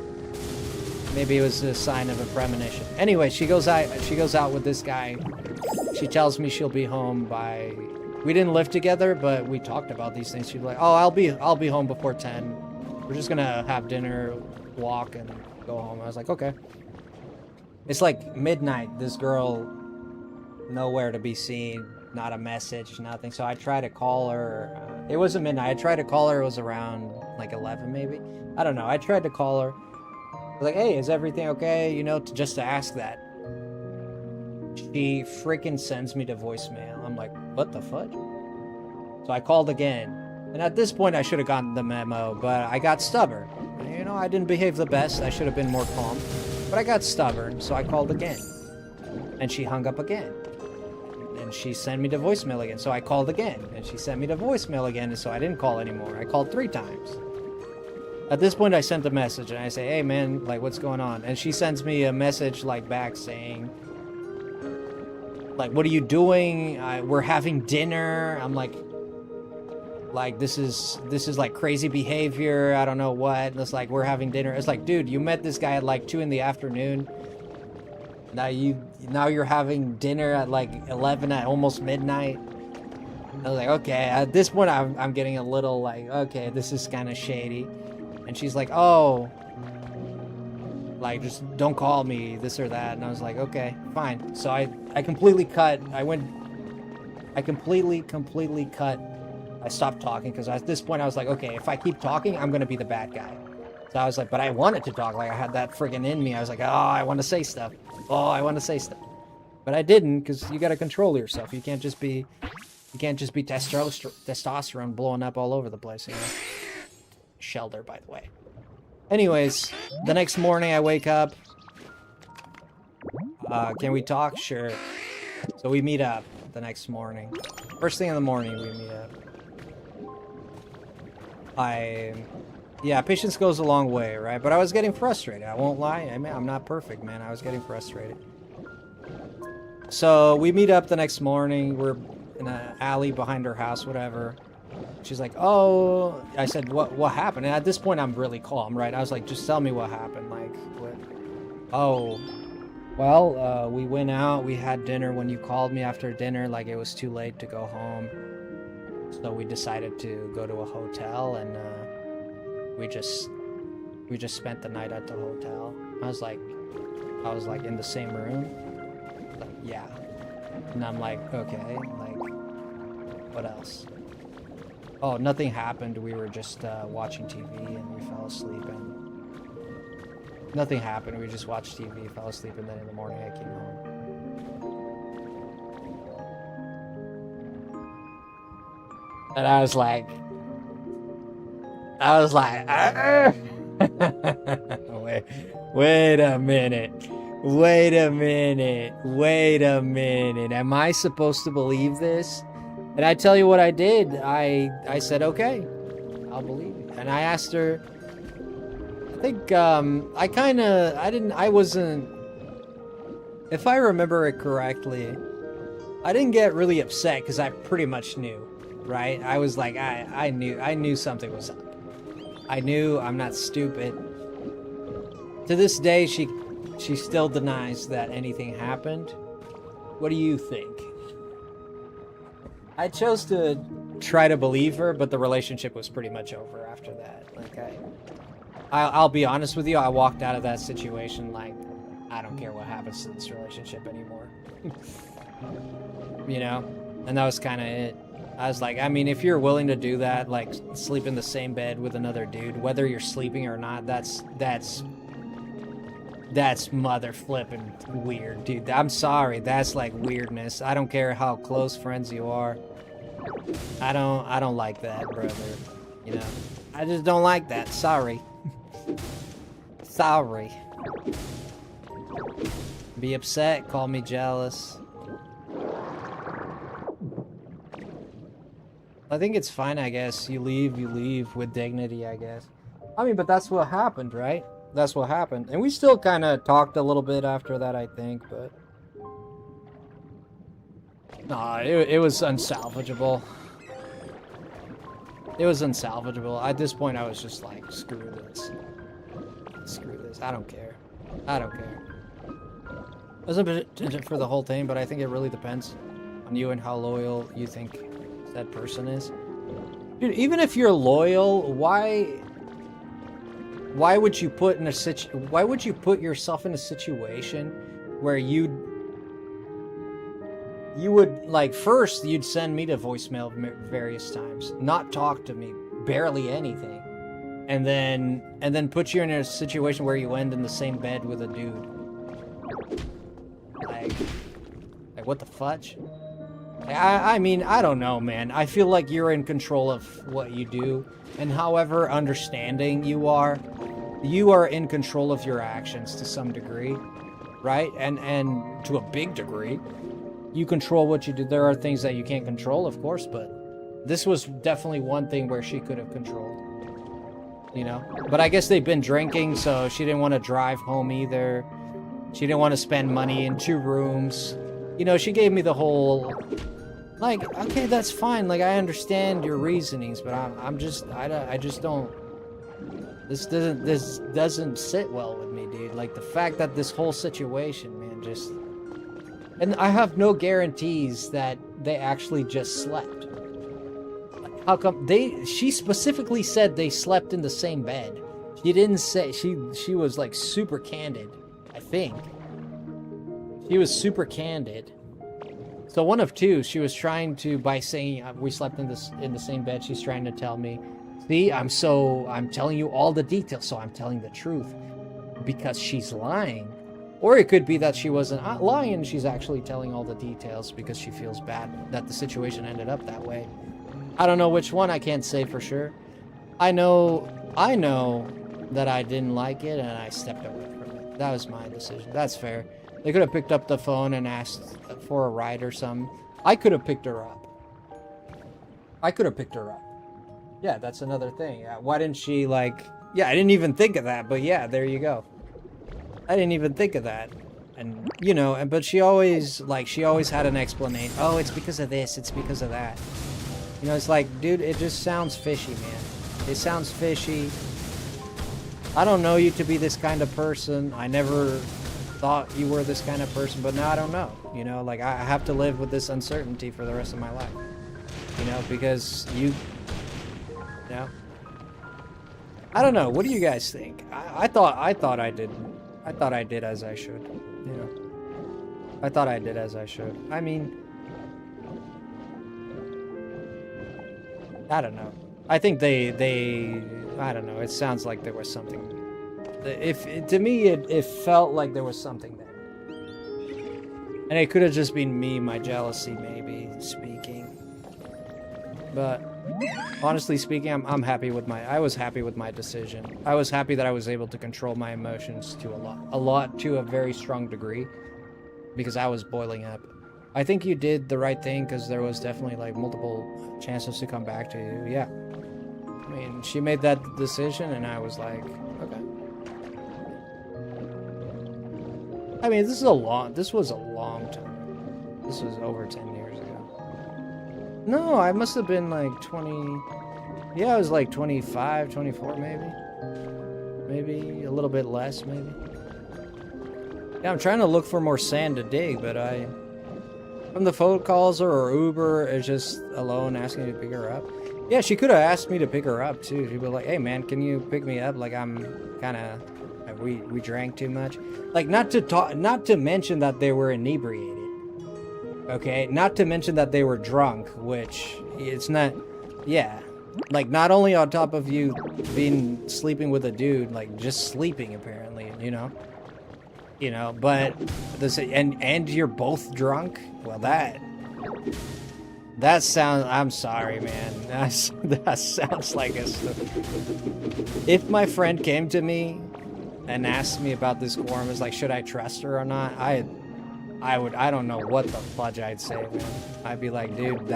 Speaker 1: Maybe it was a sign of a premonition. Anyway, she goes out with this guy. She tells me she'll be home by, we didn't live together, but we talked about these things. She'd be like, oh, I'll be home before 10. We're just gonna have dinner, walk, and go home. I was like, okay. It's like midnight. This girl, nowhere to be seen. Not a message, nothing. So I tried to call her. It wasn't midnight. I tried to call her. It was around like 11 maybe. I don't know. I tried to call her. I was like, hey, is everything okay? Just to ask that. She freaking sends me to voicemail. I'm like, what the fudge? So I called again. And at this point, I should have gotten the memo, but I got stubborn. I didn't behave the best. I should have been more calm. But I got stubborn, so I called again. And she hung up again. And she sent me to voicemail again, so I called again. And she sent me to voicemail again, and so I didn't call anymore. I called 3 times. At this point, I sent a message, and I say, hey, man, like, what's going on? And she sends me a message, like, back saying, like, what are you doing? We're having dinner. I'm like, this is like crazy behavior. I don't know what. It's like, we're having dinner. It's like, dude, you met this guy at like 2 in the afternoon. Now you're having dinner at like 11 at almost midnight. I was like, okay. At this point, I'm getting a little like, okay, this is kind of shady. And she's like, oh, like, just don't call me, this or that. And I was like, okay, fine. So I completely cut. I completely cut. I stopped talking because at this point I was like, okay, if I keep talking, I'm going to be the bad guy. So I was like, but I wanted to talk. Like, I had that friggin' in me. I was like, oh, I want to say stuff. But I didn't, because you got to control yourself. You can't just be You can't just be testosterone blowing up all over the place, you know? Shelter, by the way. Anyways, the next morning I wake up. Can we talk? Sure. So we meet up the next morning. First thing in the morning, we meet up. Yeah, patience goes a long way, right? But I was getting frustrated. I won't lie. I mean, I'm not perfect, man. I was getting frustrated. So we meet up the next morning. We're in an alley behind her house, whatever. She's like, oh, I said, what happened? And at this point, I'm really calm, right? I was like, just tell me what happened. Like, what? Oh, well, we went out. We had dinner when you called me after dinner. Like, it was too late to go home. So we decided to go to a hotel, and we just spent the night at the hotel. I was like in the same room. Like, yeah. And I'm like, okay, like, what else? Oh, nothing happened. We were just watching TV and we fell asleep, and nothing happened. We just watched TV, fell asleep, and then in the morning I came home. And I was like, wait a minute. Am I supposed to believe this? And I tell you what I did. I said, okay, I'll believe it. And I asked her, I think, if I remember it correctly, I didn't get really upset because I pretty much knew, right? I was like, I knew something was up. I knew. I'm not stupid. To this day, she still denies that anything happened. What do you think? I chose to try to believe her, but the relationship was pretty much over after that. Like, I'll be honest with you, I walked out of that situation like, I don't care what happens to this relationship anymore. You know? And that was kind of it. I was like, I mean, if you're willing to do that, like, sleep in the same bed with another dude, whether you're sleeping or not, that's mother flipping weird, dude. I'm sorry, that's like weirdness. I don't care how close friends you are. I don't like that, brother. You know, I just don't like that. Sorry. Sorry. Be upset, call me jealous. I think it's fine, I guess. You leave with dignity, I guess. I mean, but that's what happened, right? That's what happened. And we still kind of talked a little bit after that, I think, but... Nah, it was unsalvageable. It was unsalvageable. At this point, I was just like, screw this. Screw this. I don't care. I don't care. It wasn't a tangent for the whole thing, but I think it really depends on you and how loyal you think that person is. Dude, even if you're loyal, why would you put yourself in a situation where you would, like, first you'd send me to voicemail various times, not talk to me, barely anything, and then put you in a situation where you end in the same bed with a dude. Like what the fudge? I mean, I don't know, man. I feel like you're in control of what you do, and however understanding you are in control of your actions to some degree, right? And to a big degree, you control what you do. There are things that you can't control, of course, but this was definitely one thing where she could have controlled, you know? But I guess they've been drinking, so she didn't want to drive home either. She didn't want to spend money in 2 rooms. You know, she gave me the whole, like, okay, that's fine. Like, I understand your reasonings, but I just don't. This doesn't sit well with me, dude. Like, the fact that this whole situation, man, just, and I have no guarantees that they actually just slept. Like, how come she specifically said they slept in the same bed. She didn't say, she was like super candid, I think. She was super candid. So one of two, she was trying to, by saying we slept in the same bed, she's trying to tell me, see, I'm telling you all the details, so I'm telling the truth. Because she's lying. Or it could be that she wasn't lying and she's actually telling all the details because she feels bad that the situation ended up that way. I don't know which one, I can't say for sure. I know that I didn't like it and I stepped away from it. That was my decision. That's fair. They could have picked up the phone and asked for a ride or something. I could have picked her up. Yeah, that's another thing. Why didn't she, like... Yeah, I didn't even think of that, but yeah, there you go. I didn't even think of that. And, you know, but she always had an explanation. Oh, it's because of this, it's because of that. You know, it's like, dude, it just sounds fishy, man. It sounds fishy. I don't know you to be this kind of person. I never thought you were this kind of person, but now I don't know. You know, like, I have to live with this uncertainty for the rest of my life. You know, because you know, I don't know. What do you guys think? I thought I did as I should. You know, I thought I did as I should. I mean, I don't know. I think they I don't know. It sounds like there was something. To me, it felt like there was something there, and it could have just been me, my jealousy, maybe speaking. But honestly speaking, I'm happy with I was happy with my decision. I was happy that I was able to control my emotions to to a very strong degree, because I was boiling up. I think you did the right thing, because there was definitely like multiple chances to come back to you. Yeah. I mean, she made that decision and I was like, okay. I mean, this was a long time. This was over 10 years ago. No, I must have been like 20. Yeah, I was like 25, 24 maybe. Maybe a little bit less, maybe. Yeah, I'm trying to look for more sand to dig, but from the phone calls or Uber is just alone asking me to pick her up. Yeah, she could have asked me to pick her up too. She'd be like, "Hey man, can you pick me up? Like I'm kind of we drank too much." Like not to mention that they were inebriated. Okay, not to mention that they were drunk, which it's not. Yeah, like not only on top of you sleeping with a dude, like just sleeping apparently, you know, but this and you're both drunk. Well, that sounds. I'm sorry, man. That sounds like a. If my friend came to me and asked me about this quorum, was like, should I trust her or not? I would. I don't know what the fudge I'd say, man. I'd be like, dude,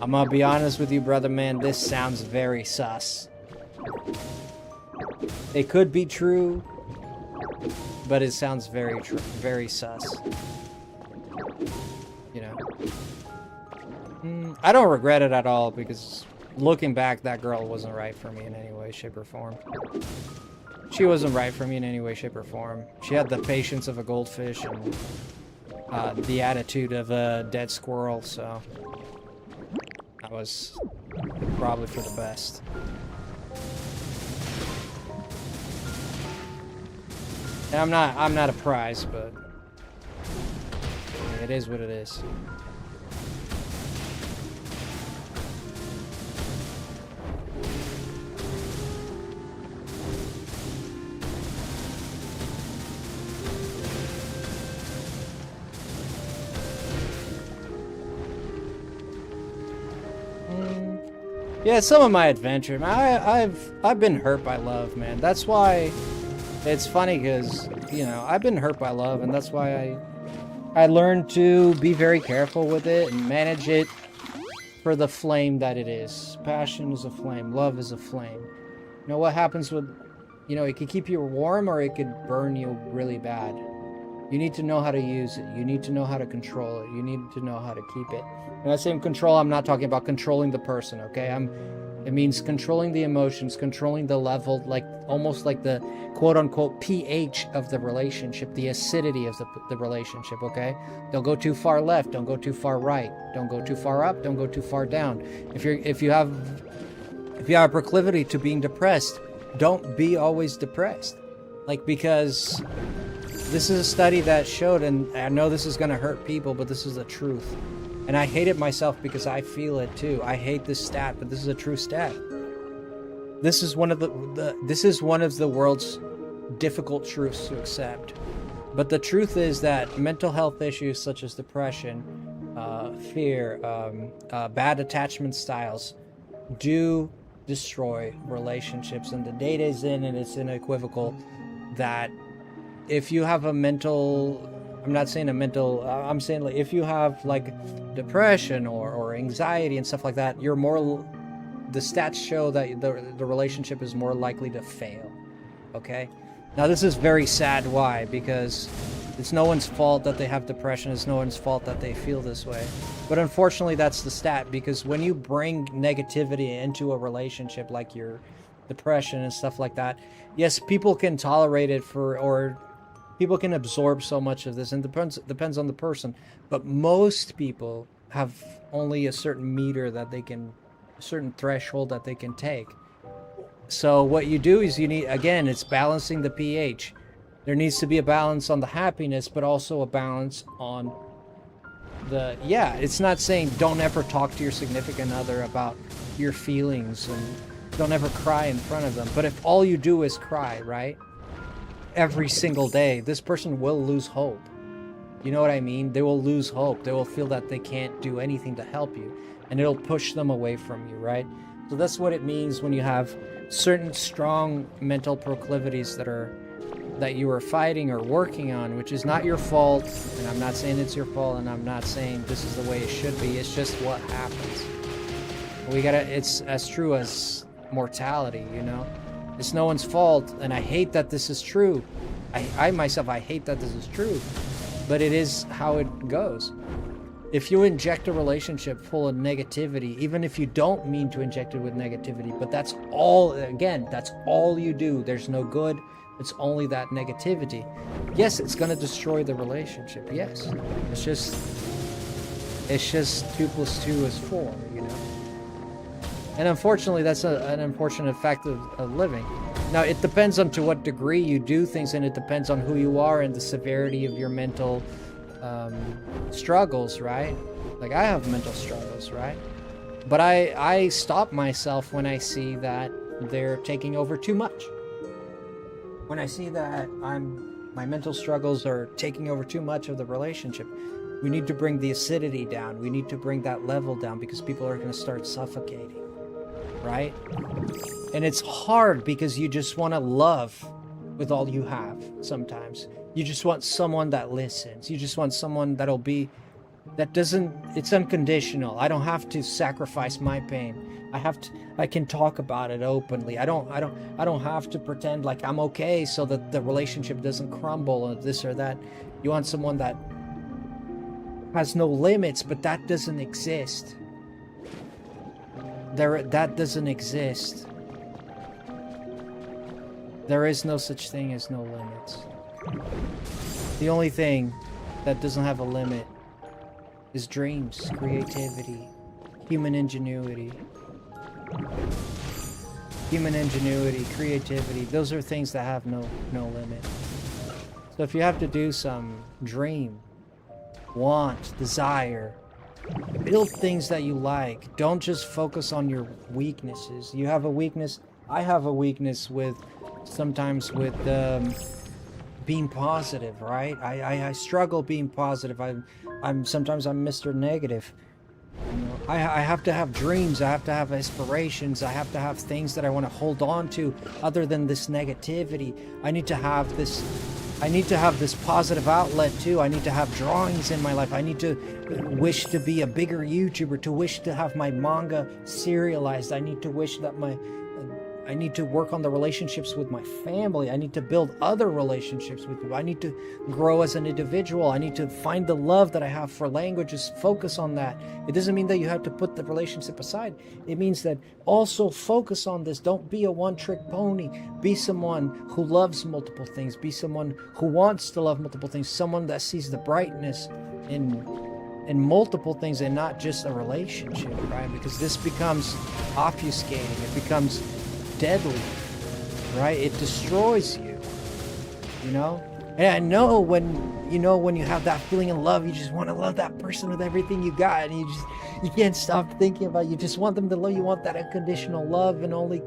Speaker 1: I'm gonna be honest with you, brother, man. This sounds very sus. It could be true, but it sounds very very sus. You know. I don't regret it at all, because looking back, that girl wasn't right for me in any way, shape, or form. She wasn't right for me in any way, shape, or form. She had the patience of a goldfish and the attitude of a dead squirrel, so that was probably for the best. And I'm not a prize, but it is what it is. Yeah, some of my adventure, man. I've been hurt by love, man. That's why it's funny, because you know I've been hurt by love, and that's why I learned to be very careful with it and manage it for the flame that it is. Passion is a flame. Love is a flame. You know what happens with, you know, it could keep you warm or it could burn you really bad. You need to know how to use it. You need to know how to control it. You need to know how to keep it. When I say control, I'm not talking about controlling the person, okay? It means controlling the emotions, controlling the level, like almost like the quote-unquote pH of the relationship, the acidity of the relationship, okay? Don't go too far left. Don't go too far right. Don't go too far up. Don't go too far down. If you have a proclivity to being depressed, don't be always depressed. Like, because this is a study that showed, and I know this is going to hurt people, but this is the truth. And I hate it myself because I feel it too. I hate this stat, but this is a true stat. This is one of the world's difficult truths to accept. But the truth is that mental health issues such as depression, fear, bad attachment styles do destroy relationships. And the data is in, and it's unequivocal that if you have a mental, I'm not saying a mental, I'm saying like if you have like depression or anxiety and stuff like that, you're more, the stats show that the relationship is more likely to fail. Okay? Now this is very sad. Why? Because it's no one's fault that they have depression. It's no one's fault that they feel this way. But unfortunately that's the stat, because when you bring negativity into a relationship, like your depression and stuff like that, yes, people can tolerate it or people can absorb so much of this, and depends on the person. But most people have only a certain meter that they can, a certain threshold that they can take. So what you do is you need, again, it's balancing the pH. There needs to be a balance on the happiness, but also a balance on the, yeah, it's not saying don't ever talk to your significant other about your feelings and don't ever cry in front of them. But if all you do is cry, right, every single day, this person will lose hope. You know what I mean? They will lose hope. They will feel that they can't do anything to help you, and it'll push them away from you, right? So that's what it means when you have certain strong mental proclivities that you are fighting or working on, which is not your fault. And I'm not saying it's your fault, and I'm not saying this is the way it should be. It's just what happens. It's as true as mortality, you know? It's no one's fault, and I hate that this is true. I myself hate that this is true, but it is how it goes. If you inject a relationship full of negativity, even if you don't mean to inject it with negativity, but that's all, again, that's all you do. There's no good. It's only that negativity. Yes, it's going to destroy the relationship. Yes. It's just 2 + 2 is 4, you know? And unfortunately, that's an unfortunate fact of living. Now, it depends on to what degree you do things, and it depends on who you are and the severity of your mental struggles, right? Like, I have mental struggles, right? But I stop myself when I see that they're taking over too much. When I see that my mental struggles are taking over too much of the relationship, we need to bring the acidity down. We need to bring that level down, because people are going to start suffocating, right? And it's hard because you just want to love with all you have sometimes. You just want someone that listens. You just want someone it's unconditional. I don't have to sacrifice my pain. I can talk about it openly. I don't have to pretend like I'm okay so that the relationship doesn't crumble or this or that. You want someone that has no limits, but that doesn't exist. That doesn't exist. There is no such thing as no limits. The only thing that doesn't have a limit is dreams, creativity, human ingenuity. Human ingenuity, creativity, those are things that have no limit. So if you have to do some dream, want, desire, build things that you like. Don't just focus on your weaknesses. You have a weakness. I have a weakness sometimes with being positive, right? I struggle being positive. Sometimes I'm Mr. Negative. You know, I have to have dreams. I have to have aspirations. I have to have things that I want to hold on to other than this negativity. I need to have this positive outlet too. I need to have drawings in my life. I need to wish to be a bigger YouTuber, to wish to have my manga serialized. I need to wish that I need to work on the relationships with my family. I need to build other relationships with people. I need to grow as an individual. I need to find the love that I have for languages, focus on that. It doesn't mean that you have to put the relationship aside. It means that also focus on this. Don't be a one-trick pony. Be someone who loves multiple things. Be someone who wants to love multiple things. Someone that sees the brightness in multiple things and not just a relationship, right? Because this becomes obfuscating. It becomes deadly, right? It destroys you, you know? And I know when you have that feeling of love, you just want to love that person with everything you got, and you can't stop thinking about it. You just want them to love you. Want that unconditional love, and only,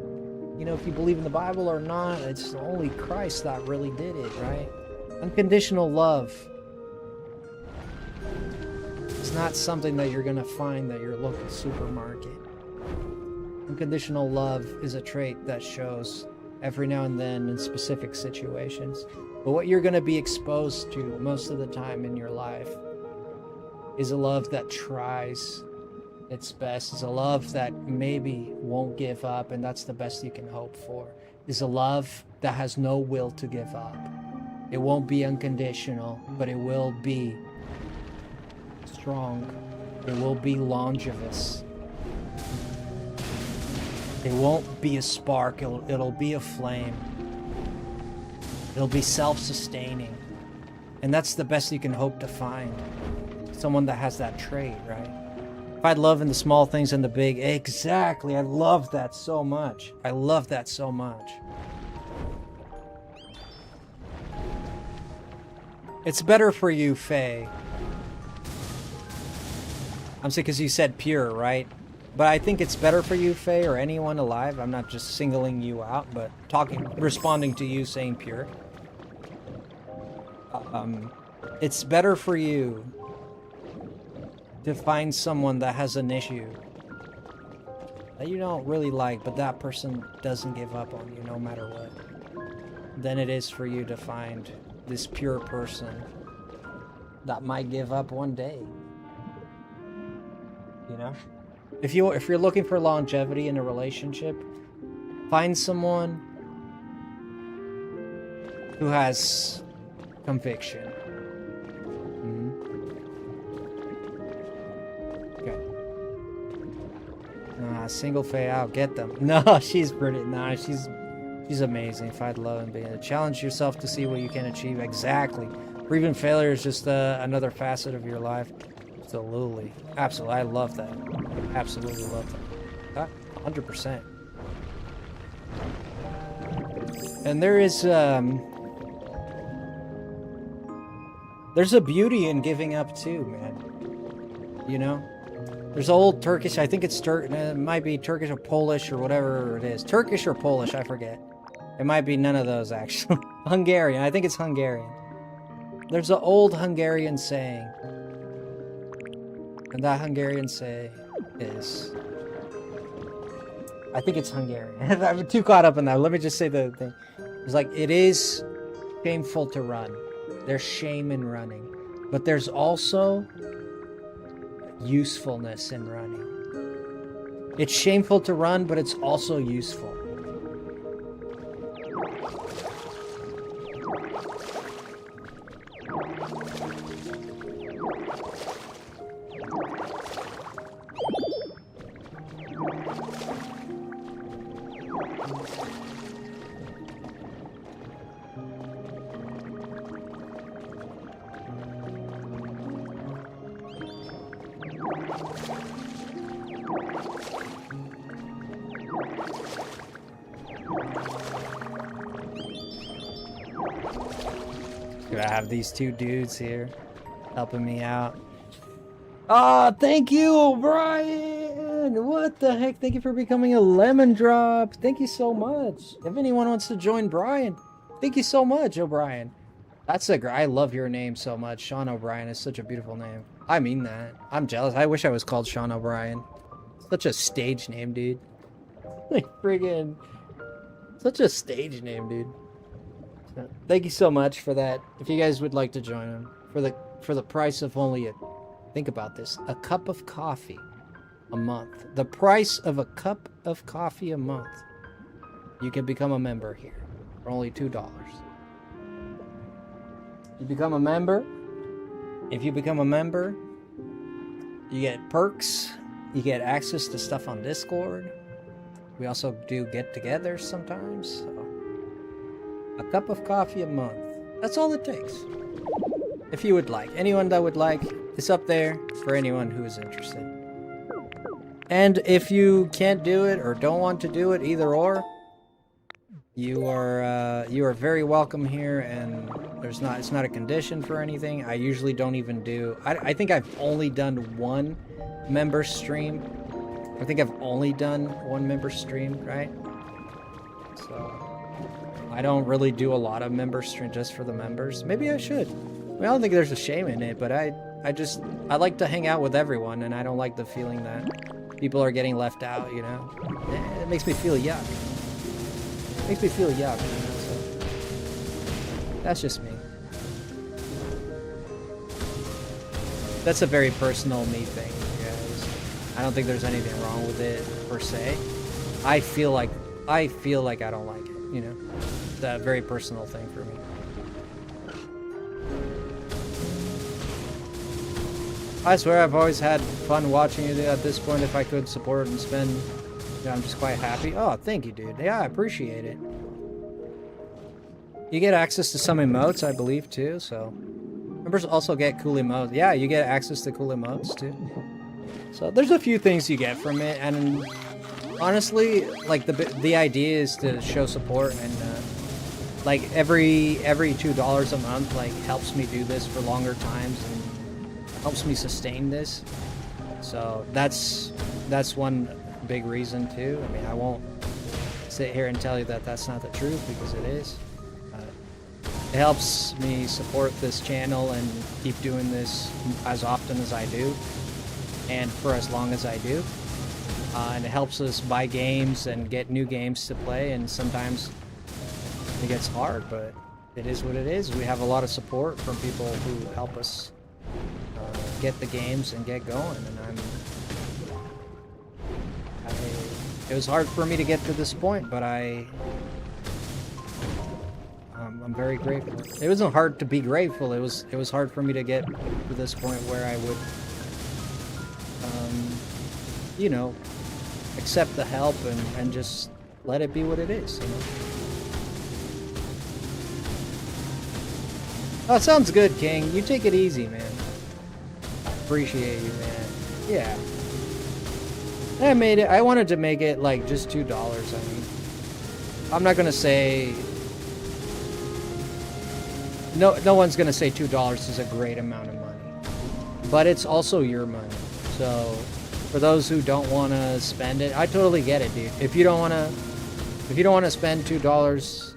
Speaker 1: you know, if you believe in the Bible or not, it's only Christ that really did it, right? Unconditional love is not something that you're gonna find at your local supermarket. Unconditional love is a trait that shows every now and then in specific situations. But what you're gonna be exposed to most of the time in your life is a love that tries its best, is a love that maybe won't give up, and that's the best you can hope for. Is a love that has no will to give up. It won't be unconditional, but it will be strong. It will be longevous. It won't be a spark, it'll be a flame. It'll be self-sustaining. And that's the best you can hope to find. Someone that has that trait, right? Find love in the small things and the big. Exactly. I love that so much. I love that so much. It's better for you, Faye. I'm saying because you said pure, right? But I think it's better for you, Faye, or anyone alive. I'm not just singling you out, but responding to you saying pure. It's better for you to find someone that has an issue that you don't really like, but that person doesn't give up on you no matter what, than it is for you to find this pure person that might give up one day. You know? If you're looking for longevity in a relationship, find someone who has conviction. Single Faye out, get them. No, she's pretty. No, she's amazing. Find love and being challenge yourself to see what you can achieve. Exactly. Or even failure is just another facet of your life. Absolutely, absolutely. I love that. Absolutely love that. 100%. And there's a beauty in giving up too, man. You know. There's old Turkish, I think it's it might be Turkish or Polish or whatever it is. Turkish or Polish, I forget. It might be none of those, actually. Hungarian, I think it's Hungarian. There's an old Hungarian saying. And that Hungarian saying is... I think it's Hungarian. I'm too caught up in that. Let me just say the thing. It's like, it is shameful to run. There's shame in running. But there's also... usefulness in running. It's shameful to run, but it's also useful. I have these two dudes here helping me out. Ah, thank you, O'Brien! What the heck? Thank you for becoming a lemon drop. Thank you so much. If anyone wants to join Brian, thank you so much, O'Brien. I love your name so much. Sean O'Brien is such a beautiful name. I mean that. I'm jealous. I wish I was called Sean O'Brien. Such a stage name, dude. Like friggin' such a stage name, dude. Thank you so much for that. If you guys would like to join him for the price of only think about this, a cup of coffee a month. The price of a cup of coffee a month. You can become a member here for only $2. You become a member. If you become a member, you get perks. You get access to stuff on Discord. We also do get-togethers sometimes. So. A cup of coffee a month. That's all it takes. If you would like. Anyone that would like, it's up there for anyone who is interested. And if you can't do it or don't want to do it, either or, you are very welcome here, and it's not a condition for anything. I usually don't even do. I think I've only done one member stream. I think I've only done one member stream, right? So I don't really do a lot of member stream just for the members. Maybe I should. I mean, I don't think there's a shame in it, but I like to hang out with everyone, and I don't like the feeling that people are getting left out, you know? It makes me feel yuck. It makes me feel yuck, you know, so that's just me. That's a very personal me thing, you guys. I don't think there's anything wrong with it, per se. I feel like I don't like it, you know? It's a very personal thing for me. I swear I've always had fun watching it at this point. If I could support and spend, you know, I'm just quite happy. Oh, thank you, dude. Yeah, I appreciate it. You get access to some emotes, I believe, too, so. Members also get cool emotes. Yeah, you get access to cool emotes, too. So there's a few things you get from it, and honestly, like, the idea is to show support, and, like, every $2 a month, like, helps me do this for longer times, and helps me sustain this. So that's one big reason too. I mean, I won't sit here and tell you that that's not the truth, because it is. It helps me support this channel and keep doing this as often as I do, and for as long as I do. And it helps us buy games and get new games to play, and sometimes it gets hard, but it is what it is. We have a lot of support from people who help us get the games and get going, and it was hard for me to get to this point, but I'm very grateful. It wasn't hard to be grateful. It was hard for me to get to this point where I would, you know, accept the help and just let it be what it is. You know? Oh, it sounds good, King. You take it easy, man. Appreciate you, man. Yeah. I made it. I wanted to make it like just $2. I mean, I'm not gonna say. No one's gonna say $2 is a great amount of money, but it's also your money. So, for those who don't want to spend it, I totally get it, dude. If you don't want to spend $2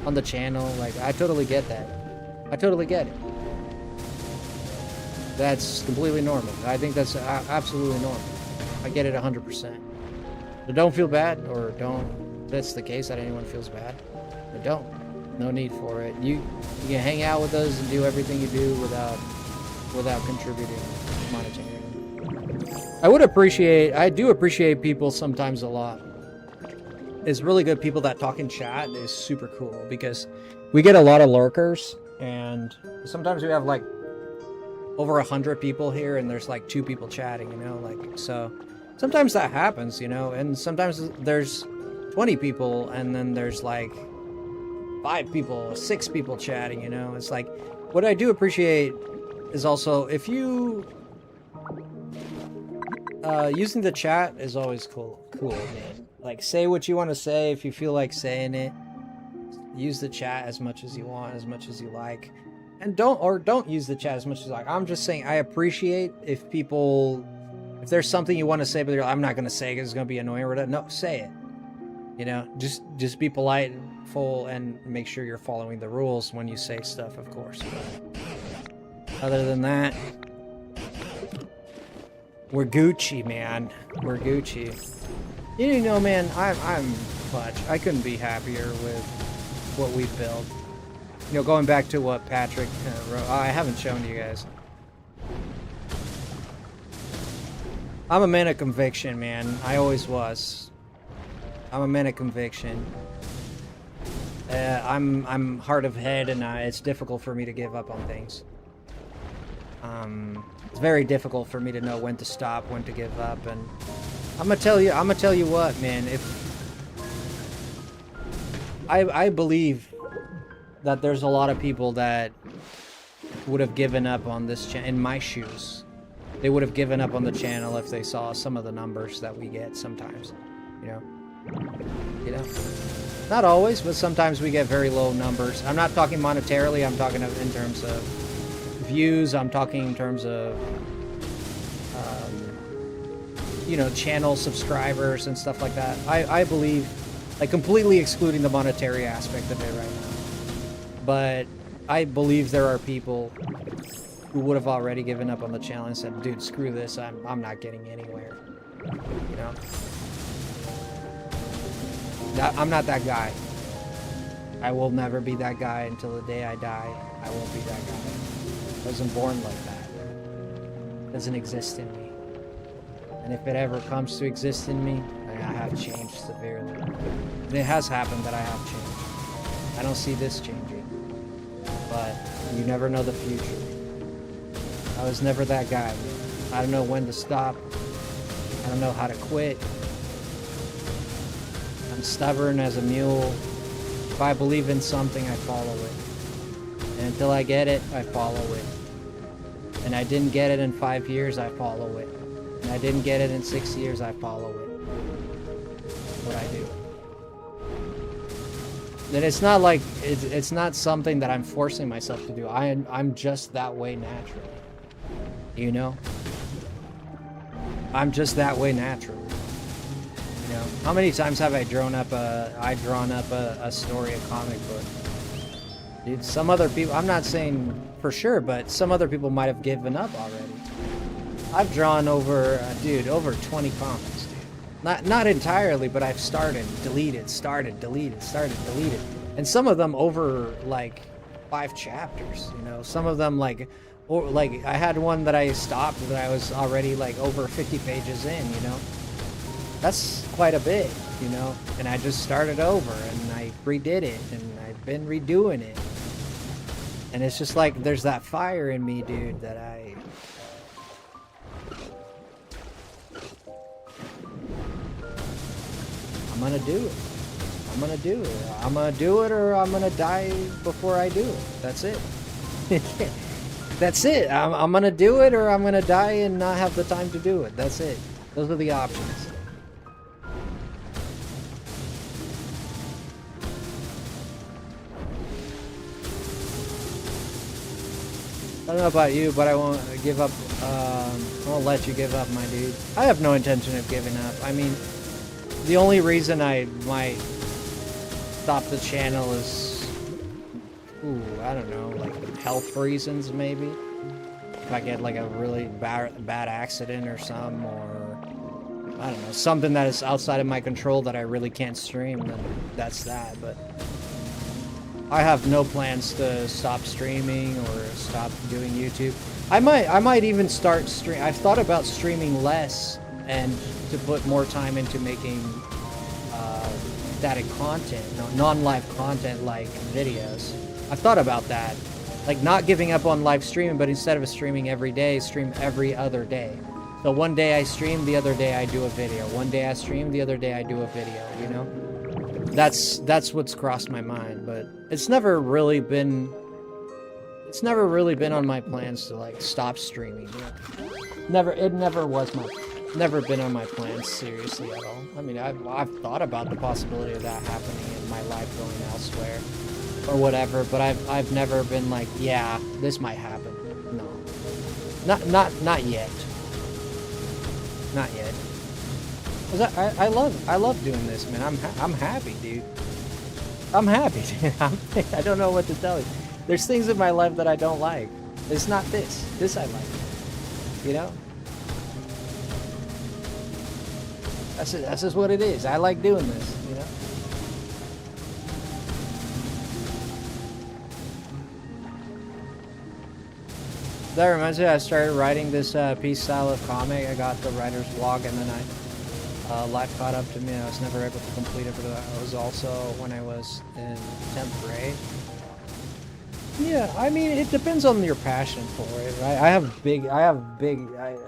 Speaker 1: on the channel, like, I totally get that. I totally get it. That's completely normal. I think that's absolutely normal. I get it 100%. So don't feel bad, or don't. If that's the case that anyone feels bad, but don't. No need for it. You can hang out with us and do everything you do without contributing monetarily. I do appreciate people sometimes a lot. It's really good. People that talk in chat is super cool, because we get a lot of lurkers, and sometimes we have like over 100 people here, and there's like 2 people chatting, you know, like, so sometimes that happens, you know, and sometimes there's 20 people, and then there's like 5 people, 6 people chatting, you know. It's like, what I do appreciate is also, if you using the chat is always cool, man. Like, say what you want to say if you feel like saying it. Use the chat as much as you want, as much as you like. And don't use the chat as much as you like. I'm just saying, I appreciate if there's something you want to say, but you're like, I'm not going to say it because it's going to be annoying or whatever. No, say it. You know, just be polite and full, and make sure you're following the rules when you say stuff, of course. But other than that, we're Gucci, man. We're Gucci. You know, man, I'm clutch. I couldn't be happier with what we've built. You know, going back to what Patrick wrote. I haven't shown you guys. I'm a man of conviction, man. I always was. I'm a man of conviction. I'm hard of head, and it's difficult for me to give up on things. It's very difficult for me to know when to stop, when to give up, and I'm gonna tell you what, man. If I believe that there's a lot of people that would have given up on this channel, in my shoes. They would have given up on the channel if they saw some of the numbers that we get sometimes, you know? Not always, but sometimes we get very low numbers. I'm not talking monetarily, I'm talking in terms of views, I'm talking in terms of, you know, channel subscribers and stuff like that. I believe Like, completely excluding the monetary aspect of it right now. But I believe there are people who would have already given up on the channel and said, dude, screw this, I'm not getting anywhere. You know? I'm not that guy. I will never be that guy until the day I die. I won't be that guy. I wasn't born like that. It doesn't exist in me. And if it ever comes to exist in me, I have changed severely. And it has happened that I have changed. I don't see this changing. But you never know the future. I was never that guy. I don't know when to stop. I don't know how to quit. I'm stubborn as a mule. If I believe in something, I follow it. And until I get it, I follow it. And I didn't get it in 5 years, I follow it. And I didn't get it in 6 years, I follow it. That's what I do. And it's not like, it's not something that I'm forcing myself to do. I'm just that way naturally. You know? I'm just that way naturally. You know? How many times have I drawn up a story, a comic book? Dude, some other people, I'm not saying for sure, but some other people might have given up already. I've drawn over 20 comics, dude. Not entirely, but I've started, deleted, deleted. And some of them over, like, 5 chapters, you know? Some of them, like, I had one that I stopped that I was already, like, over 50 pages in, you know? That's quite a bit, you know? And I just started over, and I redid it, and I've been redoing it. And it's just like, there's that fire in me, dude, that I'm gonna do it. I'm gonna do it. I'm gonna do it, or I'm gonna die before I do it. That's it. That's it. I'm gonna do it, or I'm gonna die and not have the time to do it. That's it. Those are the options. I don't know about you, but I won't give up. I won't let you give up, my dude. I have no intention of giving up. I mean, the only reason I might stop the channel is, I don't know, like health reasons maybe. If I get like a really bad accident or something, or I don't know, something that is outside of my control that I really can't stream, then that's that. But I have no plans to stop streaming or stop doing YouTube. I might even start I've thought about streaming less and to put more time into making static content, non-live content like videos. I've thought about that. Like not giving up on live streaming, but instead of streaming every day, stream every other day. So one day I stream, the other day I do a video. One day I stream, the other day I do a video, you know? That's what's crossed my mind, but it's never really been on my plans to like stop streaming. You know? It never been on my plans seriously at all. I mean, I've thought about the possibility of that happening in my life going elsewhere or whatever, but I've never been like, yeah, this might happen. No. Not yet. Not yet. 'Cause I love doing this, man. I'm happy, dude. I'm happy, dude. I don't know what to tell you. There's things in my life that I don't like. It's not this. This I like. You know? That's just what it is. I like doing this, you know? That reminds me, I started writing this piece style of comic. I got the writer's block, and then life caught up to me. I was never able to complete it, but I was also when I was in 10th grade. Yeah, I mean, it depends on your passion for it, right?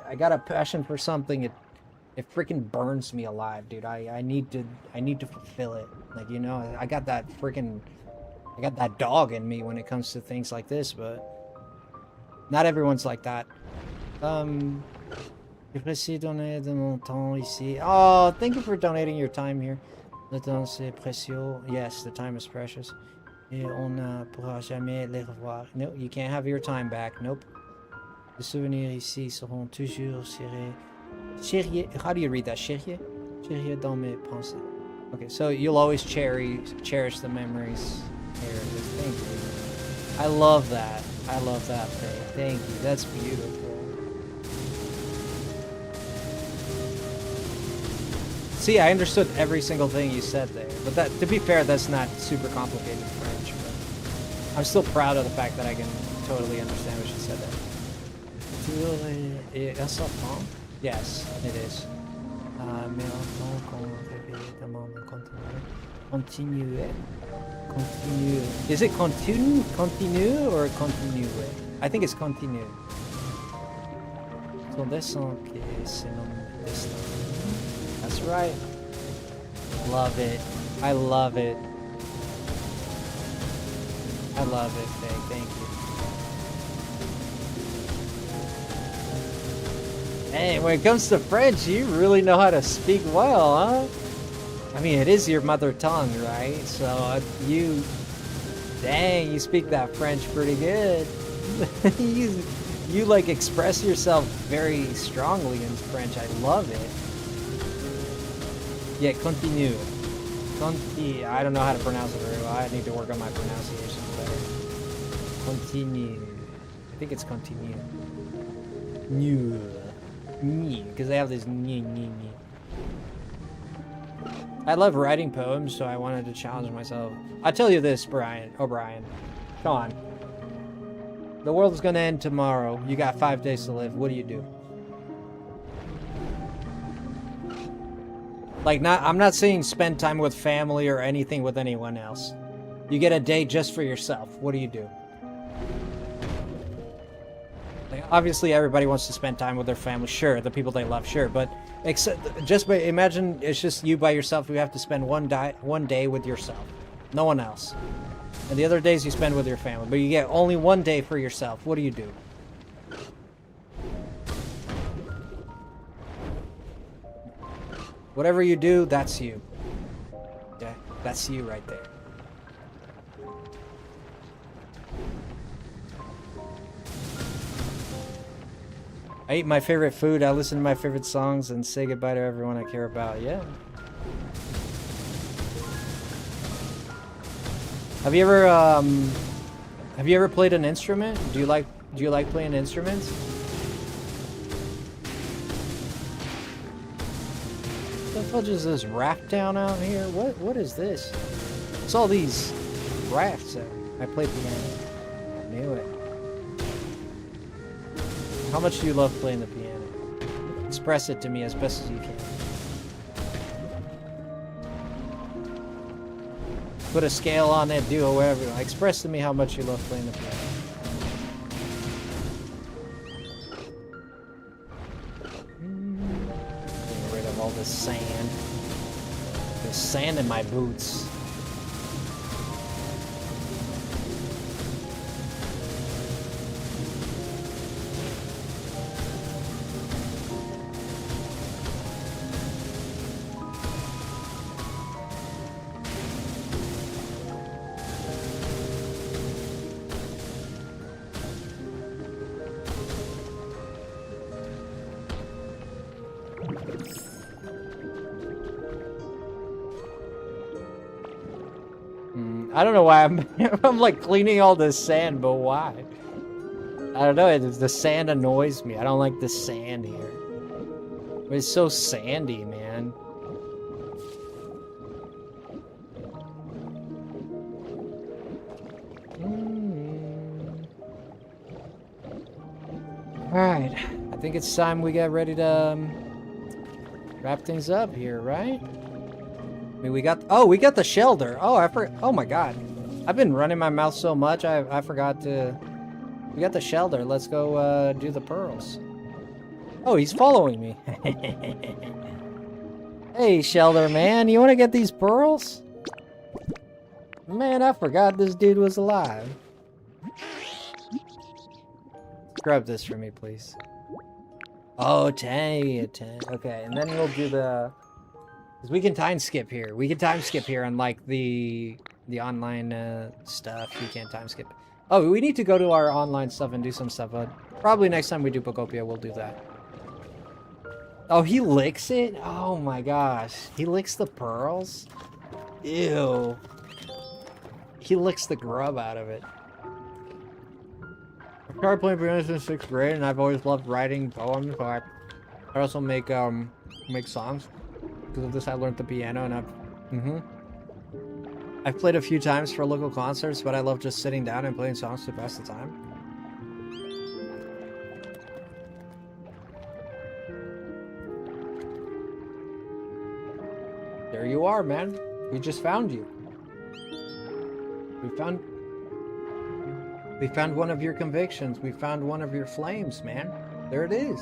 Speaker 1: I got a passion for something. It freaking burns me alive, dude. I need to fulfill it. Like, you know, I got that dog in me when it comes to things like this, but not everyone's like that. J'apprécie donner de mon temps ici. Oh, thank you for donating your time here. Le temps c'est précieux. Yes, the time is precious. Et on ne pourra jamais les revoir. No, you can't have your time back. Nope. Les souvenirs ici seront toujours chériés. How do you read that? Chériés? Chériés dans mes pensées. Okay, so you'll always cherish the memories. Here it is. Thank you. I love that. I love that thing. Thank you. That's beautiful. See, I understood every single thing you said there. But that, to be fair, that's not super complicated French. But I'm still proud of the fact that I can totally understand what you said there. That's a phone? Yes, it is. Continue. Continue. Is it continue? Continue or continue? I think it's continue. That's right. Love it. I love it. I love it, Faye. Thank you. Hey, when it comes to French, you really know how to speak well, huh? I mean, it is your mother tongue, right? So you speak that French pretty good. you like express yourself very strongly in French. I love it. Yeah, continue. I don't know how to pronounce it very well. I need to work on my pronunciation better. Continue. I think it's continue. New. Because they have this new. I love writing poems, so I wanted to challenge myself. I tell you this, Brian. O'Brien. Come on. The world's gonna end tomorrow. You got 5 days to live. What do you do? Like, I'm not saying spend time with family or anything with anyone else. You get a day just for yourself. What do you do? Like, obviously, everybody wants to spend time with their family. Sure, the people they love. Sure, but imagine it's just you by yourself. You have to spend one day with yourself, no one else, and the other days you spend with your family. But you get only 1 day for yourself. What do you do? Whatever you do, that's you. Okay? That's you right there. I eat my favorite food, I listen to my favorite songs, and say goodbye to everyone I care about. Yeah. Have you ever played an instrument? Do you like playing instruments? What the fudge is this raft down out here? What is this? It's all these rafts there. I play piano. I knew it. How much do you love playing the piano? Express it to me as best as you can. Put a scale on it, do whatever. Express to me how much you love playing the piano. Getting rid of all this sand. There's sand in my boots. I don't know why I'm like cleaning all this sand, but why? I don't know, the sand annoys me. I don't like the sand here. It's so sandy, man. Alright, I think it's time we get ready to wrap things up here, right? I mean, we got the shelter. Oh my god. I've been running my mouth so much, I forgot to... We got the shelter. Let's go do the pearls. Oh, he's following me. Hey, shelter man, you want to get these pearls? Man, I forgot this dude was alive. Grab this for me, please. Oh, dang. Okay, and then we'll do the... Because we can time skip here. We can time skip here, unlike the online stuff. We can't time skip. Oh, we need to go to our online stuff and do some stuff. But probably next time we do Pokopia, we'll do that. Oh, he licks it? Oh my gosh. He licks the pearls? Ew. He licks the grub out of it. I started playing piano since 6th grade, and I've always loved writing poems. So I also make songs. Because of this, I learned the piano, and I've played a few times for local concerts, but I love just sitting down and playing songs to pass the time. There you are, man. We just found you. We found one of your convictions. We found one of your flames, man. There it is.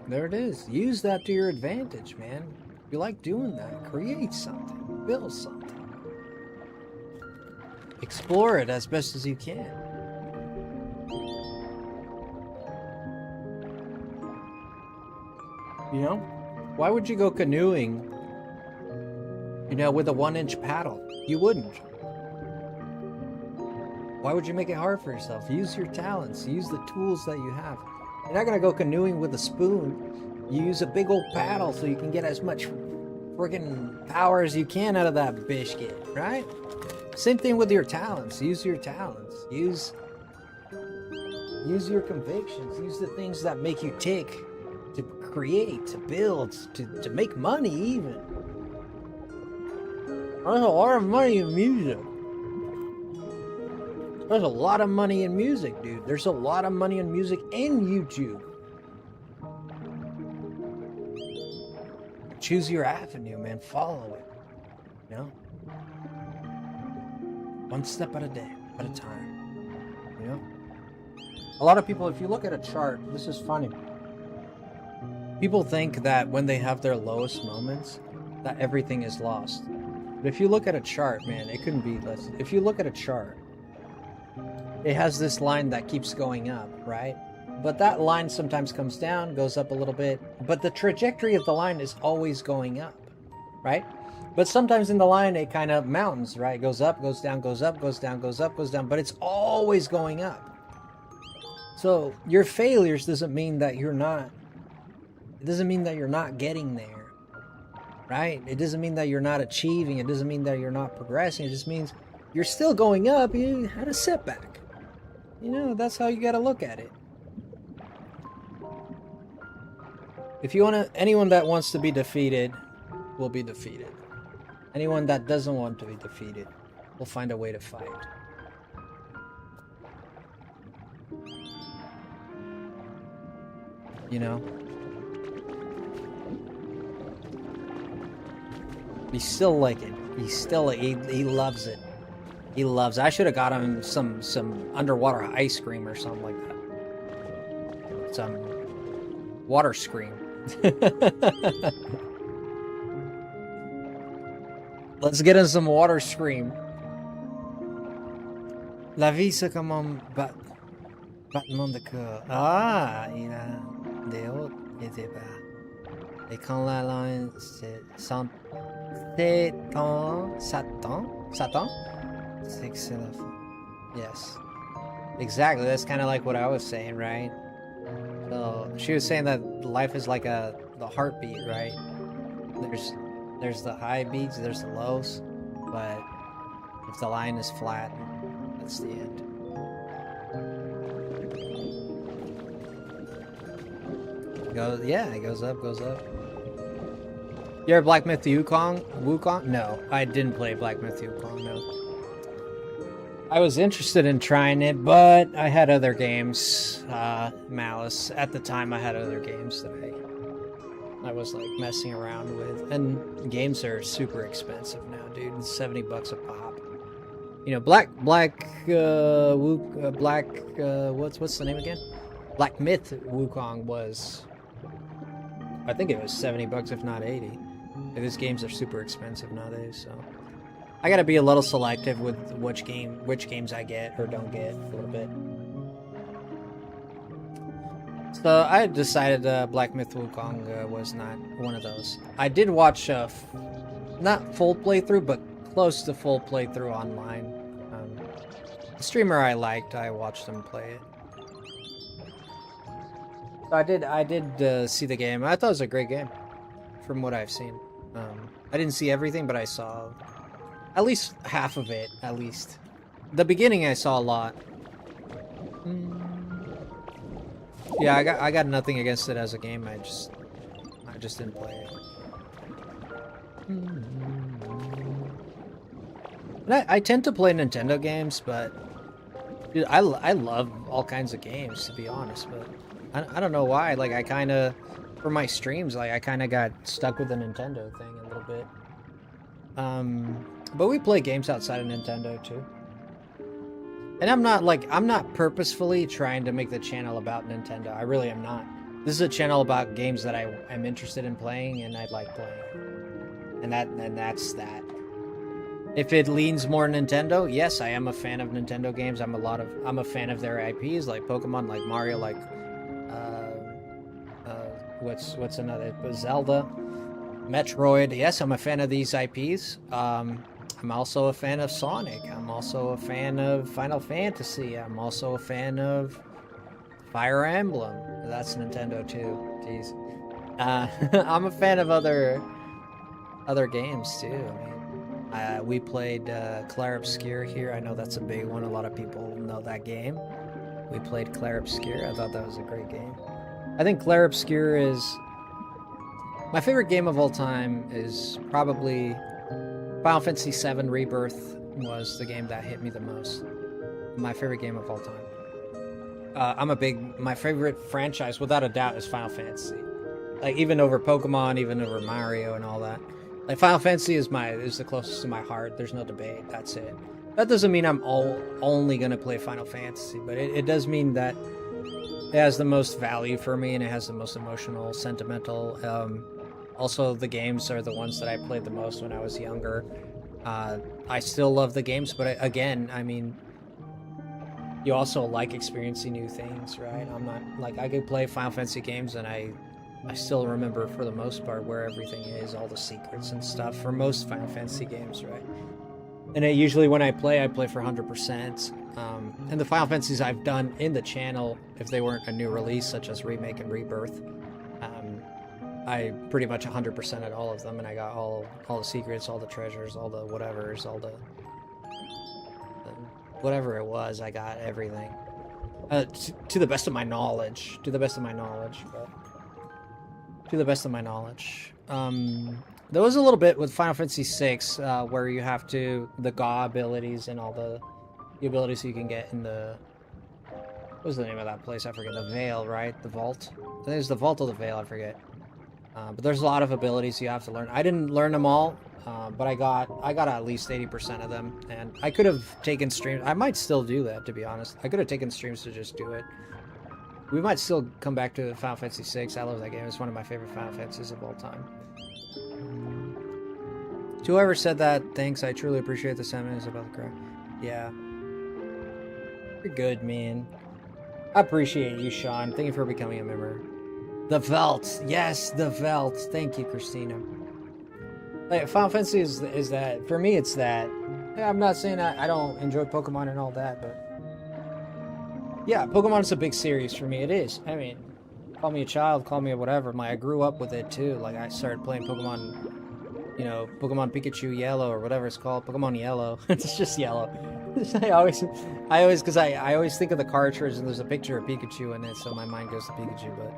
Speaker 1: There it is. Use that to your advantage, man. If you like doing that, create something. Build something. Explore it as best as you can. You know? Why would you go canoeing, you know, with a 1-inch paddle? You wouldn't. Why would you make it hard for yourself? Use your talents. Use the tools that you have. You're not gonna go canoeing with a spoon. You use a big old paddle so you can get as much friggin' power as you can out of that biscuit, right? Same thing with your talents. Use your talents. Use your convictions. Use the things that make you tick to create, to build, to make money even. There's a lot of money in music. There's a lot of money in music, dude. There's a lot of money in music and YouTube. Choose your avenue, man. Follow it. You know? One step at a day, at a time. You know? A lot of people, if you look at a chart, this is funny. People think that when they have their lowest moments, that everything is lost. But if you look at a chart, man, it couldn't be less. If you look at a chart, it has this line that keeps going up, right? But that line sometimes comes down, goes up a little bit, but the trajectory of the line is always going up, right? But sometimes in the line, it kind of mountains, right? It goes up, goes down, goes up, goes down, goes up, goes down, but it's always going up. So your failures doesn't mean that you're not, it doesn't mean that you're not getting there, right? It doesn't mean that you're not achieving. It doesn't mean that you're not progressing. It just means you're still going up. You had a setback. You know, that's how you got to look at it. If you want to, anyone that wants to be defeated will be defeated. Anyone that doesn't want to be defeated will find a way to fight. You know? He's still like it. He's still, he loves it. He loves it. I should have got him some underwater ice cream or something like that. Some water scream. Let's get him some water scream. La vie c'est comme un battement de cœur. Ah, il a des hauts et des bas. Et quand la langue s'étend, c'est que c'est la fin. Yes. Exactly. That's kind of like what I was saying, right? So she was saying that life is like the heartbeat, right? There's the high beats, there's the lows, but if the line is flat, that's the end. It goes up, goes up. You ever Black Myth Wukong? No, I didn't play Black Myth Wukong, no. I was interested in trying it, but I had other games, Malice. At the time, I had other games that I was like messing around with, and games are super expensive now, dude. It's $70 a pop. You know, what's the name again? Black Myth Wukong was, I think it was $70, if not 80. And these games are super expensive nowadays, so I gotta be a little selective with which games I get or don't get a little bit. So I decided Black Myth Wukong was not one of those. I did watch not full playthrough, but close to full playthrough online. The streamer I liked, I watched him play it. I did see the game. I thought it was a great game, from what I've seen. I didn't see everything, but I saw at least half of it. At least the beginning, I saw a lot. Yeah, I got nothing against it as a game. I just didn't play it. And I tend to play Nintendo games, but dude, I love all kinds of games, to be honest. But I don't know why. Like, I kind of, for my streams, like, I kind of got stuck with the Nintendo thing a little bit. But we play games outside of Nintendo too. And I'm not purposefully trying to make the channel about Nintendo. I really am not. This is a channel about games that I am interested in playing and I like playing. And that's that. If it leans more Nintendo, yes, I am a fan of Nintendo games. I'm a fan of their IPs, like Pokemon, like Mario, like what's another? Zelda, Metroid. Yes, I'm a fan of these IPs. I'm also a fan of Sonic. I'm also a fan of Final Fantasy. I'm also a fan of Fire Emblem. That's Nintendo too. Jeez. I'm a fan of other games too. I mean, we played Clair Obscur here. I know that's a big one. A lot of people know that game. We played Clair Obscur. I thought that was a great game. I think Clair Obscur is my favorite game of all time. Is probably Final Fantasy VII Rebirth. Was the game that hit me the most. My favorite game of all time. My favorite franchise, without a doubt, is Final Fantasy. Like, even over Pokemon, even over Mario and all that. Like, Final Fantasy is the closest to my heart. There's no debate. That's it. That doesn't mean I'm only going to play Final Fantasy, but it does mean that it has the most value for me and it has the most emotional, sentimental. Also, the games are the ones that I played the most when I was younger. I still love the games, but again, I mean, you also like experiencing new things, right? I'm not, like, I could play Final Fantasy games and I still remember, for the most part, where everything is, all the secrets and stuff, for most Final Fantasy games, right? And usually when I play for 100%. And the Final Fantasies I've done in the channel, if they weren't a new release, such as Remake and Rebirth, I pretty much 100% at all of them, and I got all the secrets, all the treasures, all the whatevers, all the whatever it was, I got everything. To the best of my knowledge. There was a little bit with Final Fantasy VI, where you have to, the GA abilities and all the abilities you can get in the, what was the name of that place? I forget. The Veil, right? The Vault? I think it's the Vault of the Veil, I forget. But there's a lot of abilities you have to learn. I didn't learn them all, but I got at least 80% of them, and I could have taken streams. I might still do that, to be honest. I could have taken streams to just do it. We might still come back to Final Fantasy VI. I love that game. It's one of my favorite Final Fantasies of all time. To whoever said that, thanks. I truly appreciate the sentiments about the crowd. Yeah. You're good, man. I appreciate you, Sean. Thank you for becoming a member. The Velt. Yes, the Velt. Thank you, Christina. Like, Final Fantasy is that. For me, it's that. Yeah, I'm not saying I don't enjoy Pokemon and all that, but yeah, Pokemon is a big series for me. It is. I mean, call me a child, call me a whatever. Like, I grew up with it too. Like, I started playing Pokemon, you know, Pokemon Pikachu Yellow or whatever it's called. Pokemon Yellow. It's just yellow. I always, because I always think of the cartridge and there's a picture of Pikachu in it, so my mind goes to Pikachu. But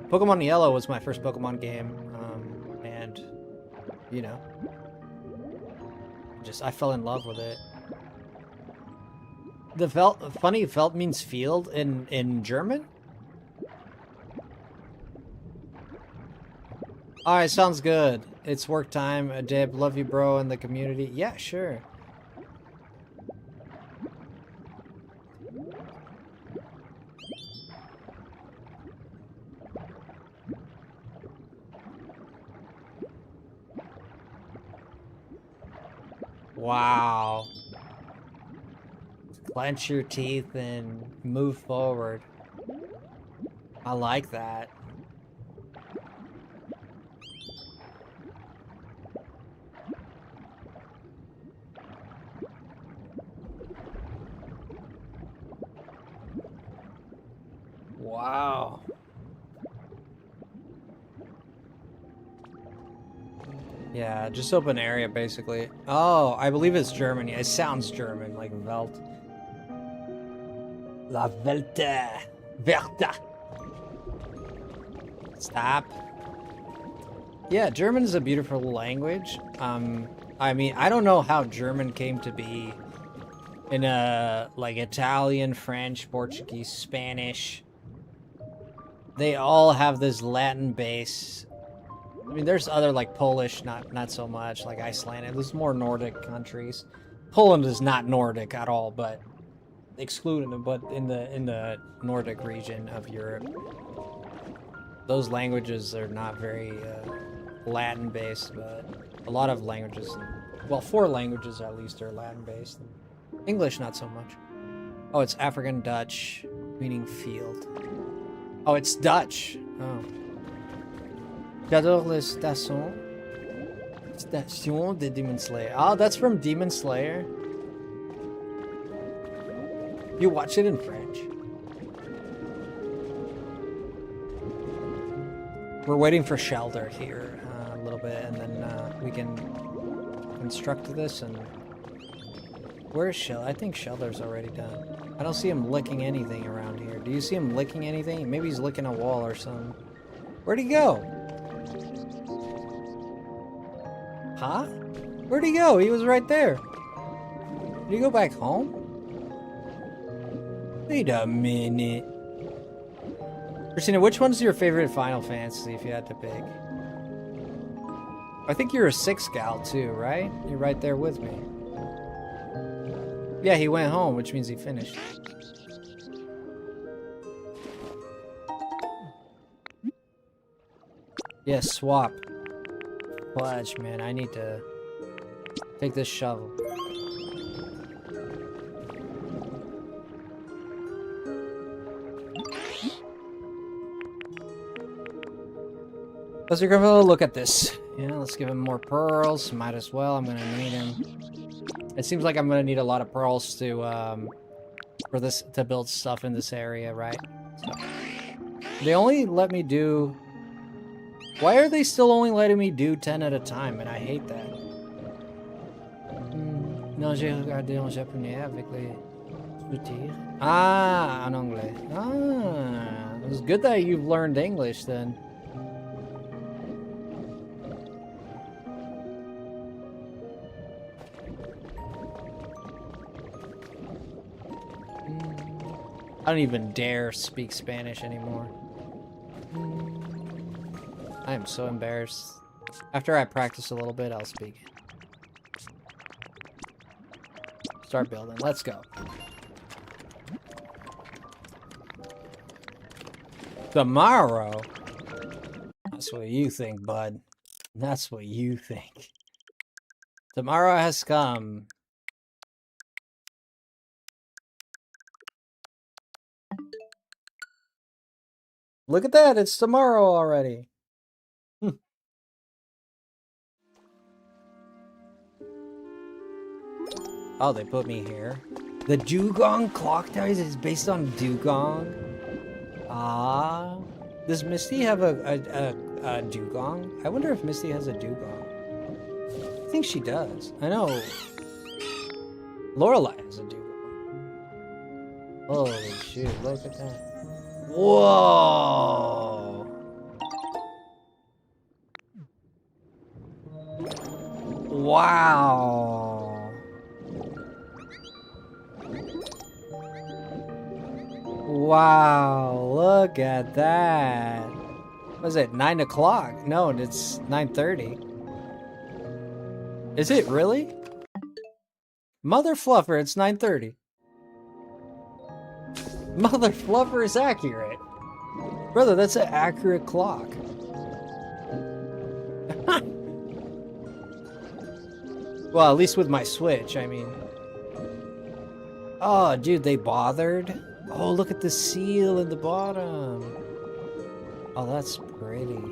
Speaker 1: Pokemon Yellow was my first Pokemon game, and you know, I fell in love with it. The Velt, funny, Velt means field in German? Alright, sounds good. It's work time. Deb, love you, bro, in the community. Yeah, sure. Wow. Clench your teeth and move forward. I like that. Wow. Yeah, just open area, basically. Oh, I believe it's German. Yeah, it sounds German, like Welt. La Welte. Werta. Stop. Yeah, German is a beautiful language. I mean, I don't know how German came to be in like Italian, French, Portuguese, Spanish. They all have this Latin base. I mean, there's other like Polish, not so much, like Icelandic. There's more Nordic countries. Poland is not Nordic at all, but excluding them. But in the Nordic region of Europe, those languages are not very Latin based, but a lot of languages, well, 4 languages at least are Latin based. English, not so much. Oh, it's African Dutch, meaning field. Oh, it's Dutch. Oh. J'adore les stations. Station de Demon Slayer. Oh, that's from Demon Slayer. You watch it in French. We're waiting for Shelter here a little bit, and then we can construct this. And where's Shelter? I think Shelter's already done. I don't see him licking anything around here. Do you see him licking anything? Maybe he's licking a wall or something. Where'd he go? Huh? Where'd he go? He was right there. Did he go back home? Wait a minute. Christina, which one's your favorite Final Fantasy if you had to pick? I think you're a 6 gal too, right? You're right there with me. Yeah, he went home, which means he finished. Yeah, swap. Fudge, man, I need to take this shovel. Let's look at this. Yeah, let's give him more pearls. Might as well. I'm gonna need him. It seems like I'm gonna need a lot of pearls to for this to build stuff in this area, right? So, they only let me do. Why are they still only letting me do 10 at a time? And I hate that. Non, j'ai regardé en japonais avec les sous-titres. Ah, en anglais. Ah, it's good that you've learned English then. I don't even dare speak Spanish anymore. I am so embarrassed. After I practice a little bit, I'll speak it. Start building. Let's go. Tomorrow? That's what you think, bud. That's what you think. Tomorrow has come. Look at that, it's tomorrow already. Oh, they put me here. The Dugong clock tower is based on Dugong. Ah. Does Misty have a Dugong? I wonder if Misty has a Dugong. I think she does. I know Lorelei has a Dugong. Holy shit, look at that. Whoa! Wow! Wow, look at that. What is it, 9 o'clock? No, it's 9:30. Is it really? Mother Fluffer, it's 9:30. Mother Fluffer is accurate. Brother, that's an accurate clock. Well, at least with my Switch, I mean. Oh, dude, they bothered? Oh, look at the seal in the bottom. Oh, that's pretty.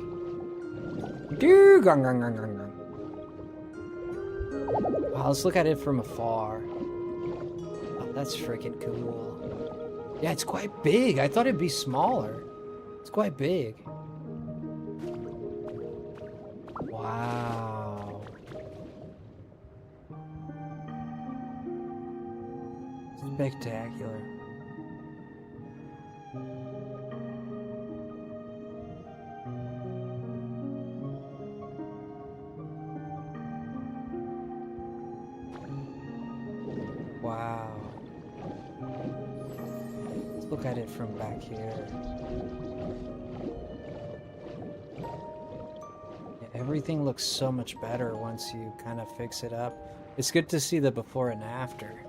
Speaker 1: Wow, let's look at it from afar. Oh, that's freaking cool. Yeah, it's quite big. I thought it'd be smaller. It's quite big. Wow. Spectacular. Wow. Let's look at it from back here. Yeah, everything looks so much better once you kind of fix it up. It's good to see the before and after.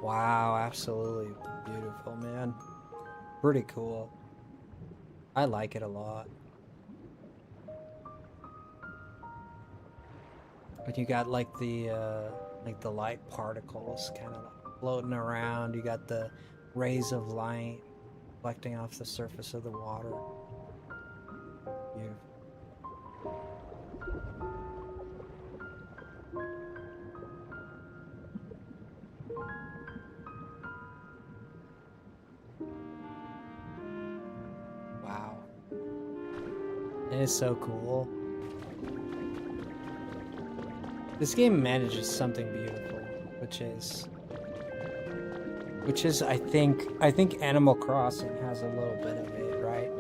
Speaker 1: Wow, absolutely beautiful, man. Pretty cool. I like it a lot. But you got like the light particles kind of like floating around. You got the rays of light reflecting off the surface of the water. Beautiful. Wow. It is so cool. This game manages something beautiful, which is I think Animal Crossing has a little bit of it, right?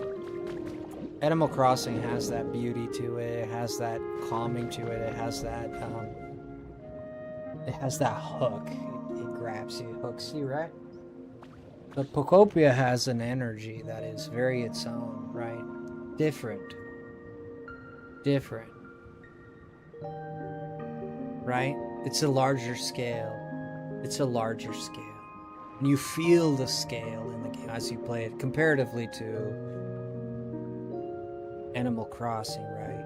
Speaker 1: Animal Crossing has that beauty to it, it has that calming to it, it has that hook. It grabs you, hooks you, right? But Pokopia has an energy that is very its own, right? Different. Right? It's a larger scale. It's a larger scale. And you feel the scale in the game as you play it, comparatively to Animal Crossing, right?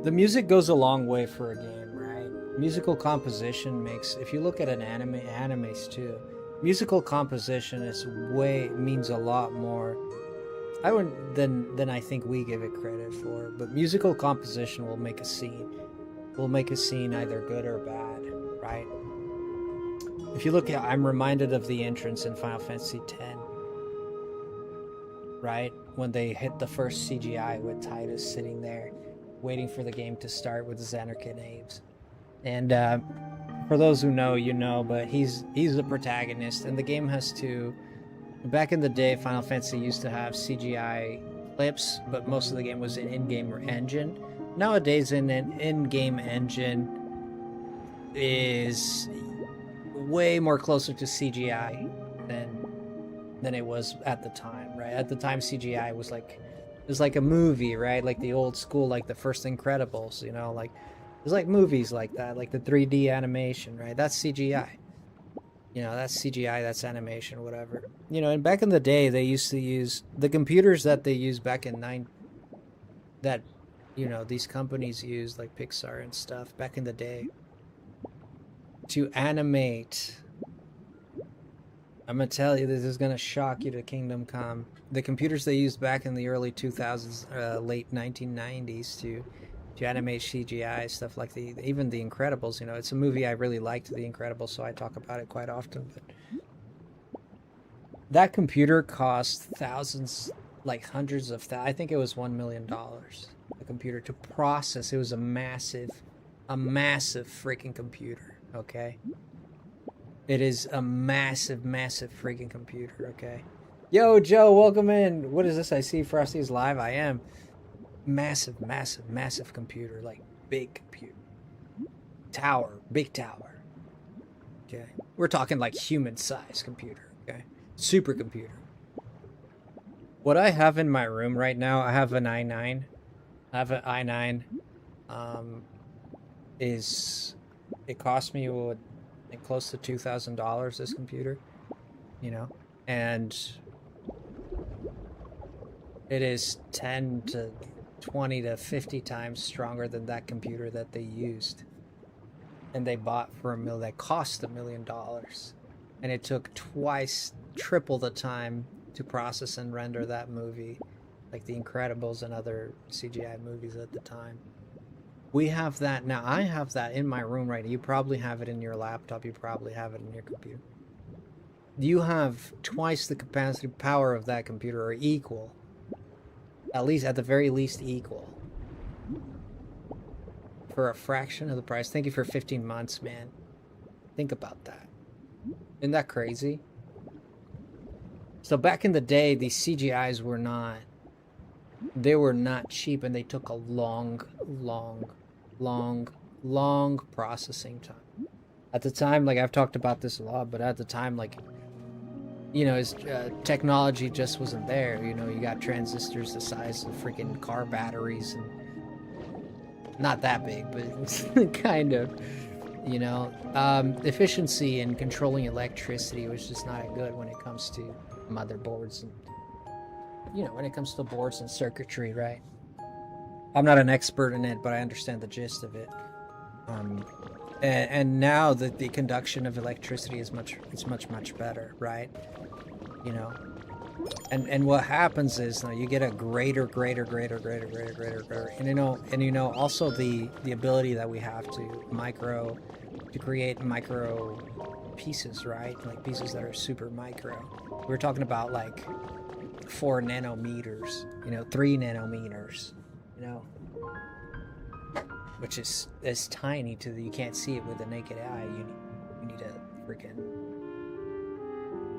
Speaker 1: The music goes a long way for a game, right? Musical composition makes, if you look at an animes too, musical composition means a lot more than I think we give it credit for. But musical composition will make a scene. Will make a scene either good or bad, right? If you look at, I'm reminded of the entrance in Final Fantasy X, right? When they hit the first CGI with Titus sitting there, waiting for the game to start with the Xanarkid Aves. And for those who know, you know, but he's the protagonist, and the game has to. Back in the day, Final Fantasy used to have CGI clips, but most of the game was an in-game engine. Nowadays, an in-game engine is way more closer to CGI than it was at the time, right? At the time, CGI was like a movie, right? Like the old school, like the first Incredibles, you know, like there's like movies like that, like the 3D animation, right? That's CGI. You know, that's CGI, that's animation, whatever. You know, and back in the day, they used to use the computers that they used back in that, you know, these companies used, like Pixar and stuff, back in the day, to animate. I'm gonna tell you, this is gonna shock you to Kingdom Come. The computers they used back in the early 2000s, late 1990s to animate CGI stuff, like even The Incredibles. You know, it's a movie I really liked, The Incredibles, so I talk about it quite often. But that computer cost thousands, like hundreds of I think it was $1 million. A computer to process. It was a massive freaking computer. Okay, it is a massive freaking computer. Okay, yo Joe, welcome in. What is this? I see Frosty's live. I am. Massive computer, like big computer. Tower, big tower. Okay. We're talking like human-sized computer, okay? Supercomputer. What I have in my room right now, I have an i9. I have an i9. It cost me close to $2,000, this computer, you know? And it is 10 to 20 to 50 times stronger than that computer that they used, and they bought for $1 million. That cost $1 million, and it took triple the time to process and render that movie, like The Incredibles and other CGI movies at the time. We have that now. I have that in my room right now. You probably have it in your laptop. You probably have it in your computer. You have twice the capacity power of that computer, or equal. At least, at the very least, equal. For a fraction of the price. Thank you for 15 months, man. Think about that. Isn't that crazy? So back in the day, these CGIs were not... They were not cheap, and they took a long processing time. At the time, like, I've talked about this a lot, but at the time, like, you know, technology just wasn't there. You know, you got transistors the size of freaking car batteries, and not that big, but kind of, you know. Efficiency and controlling electricity was just not good when it comes to motherboards and, you know, when it comes to boards and circuitry, right? I'm not an expert in it, but I understand the gist of it. And now the conduction of electricity is much better, right? You know, and what happens is, you get a greater, and you know also the ability that we have to create micro pieces, right? Like pieces that are super micro. We're talking about like 4 nanometers, you know, 3 nanometers, you know. Which is tiny to you can't see it with the naked eye. You need a freaking...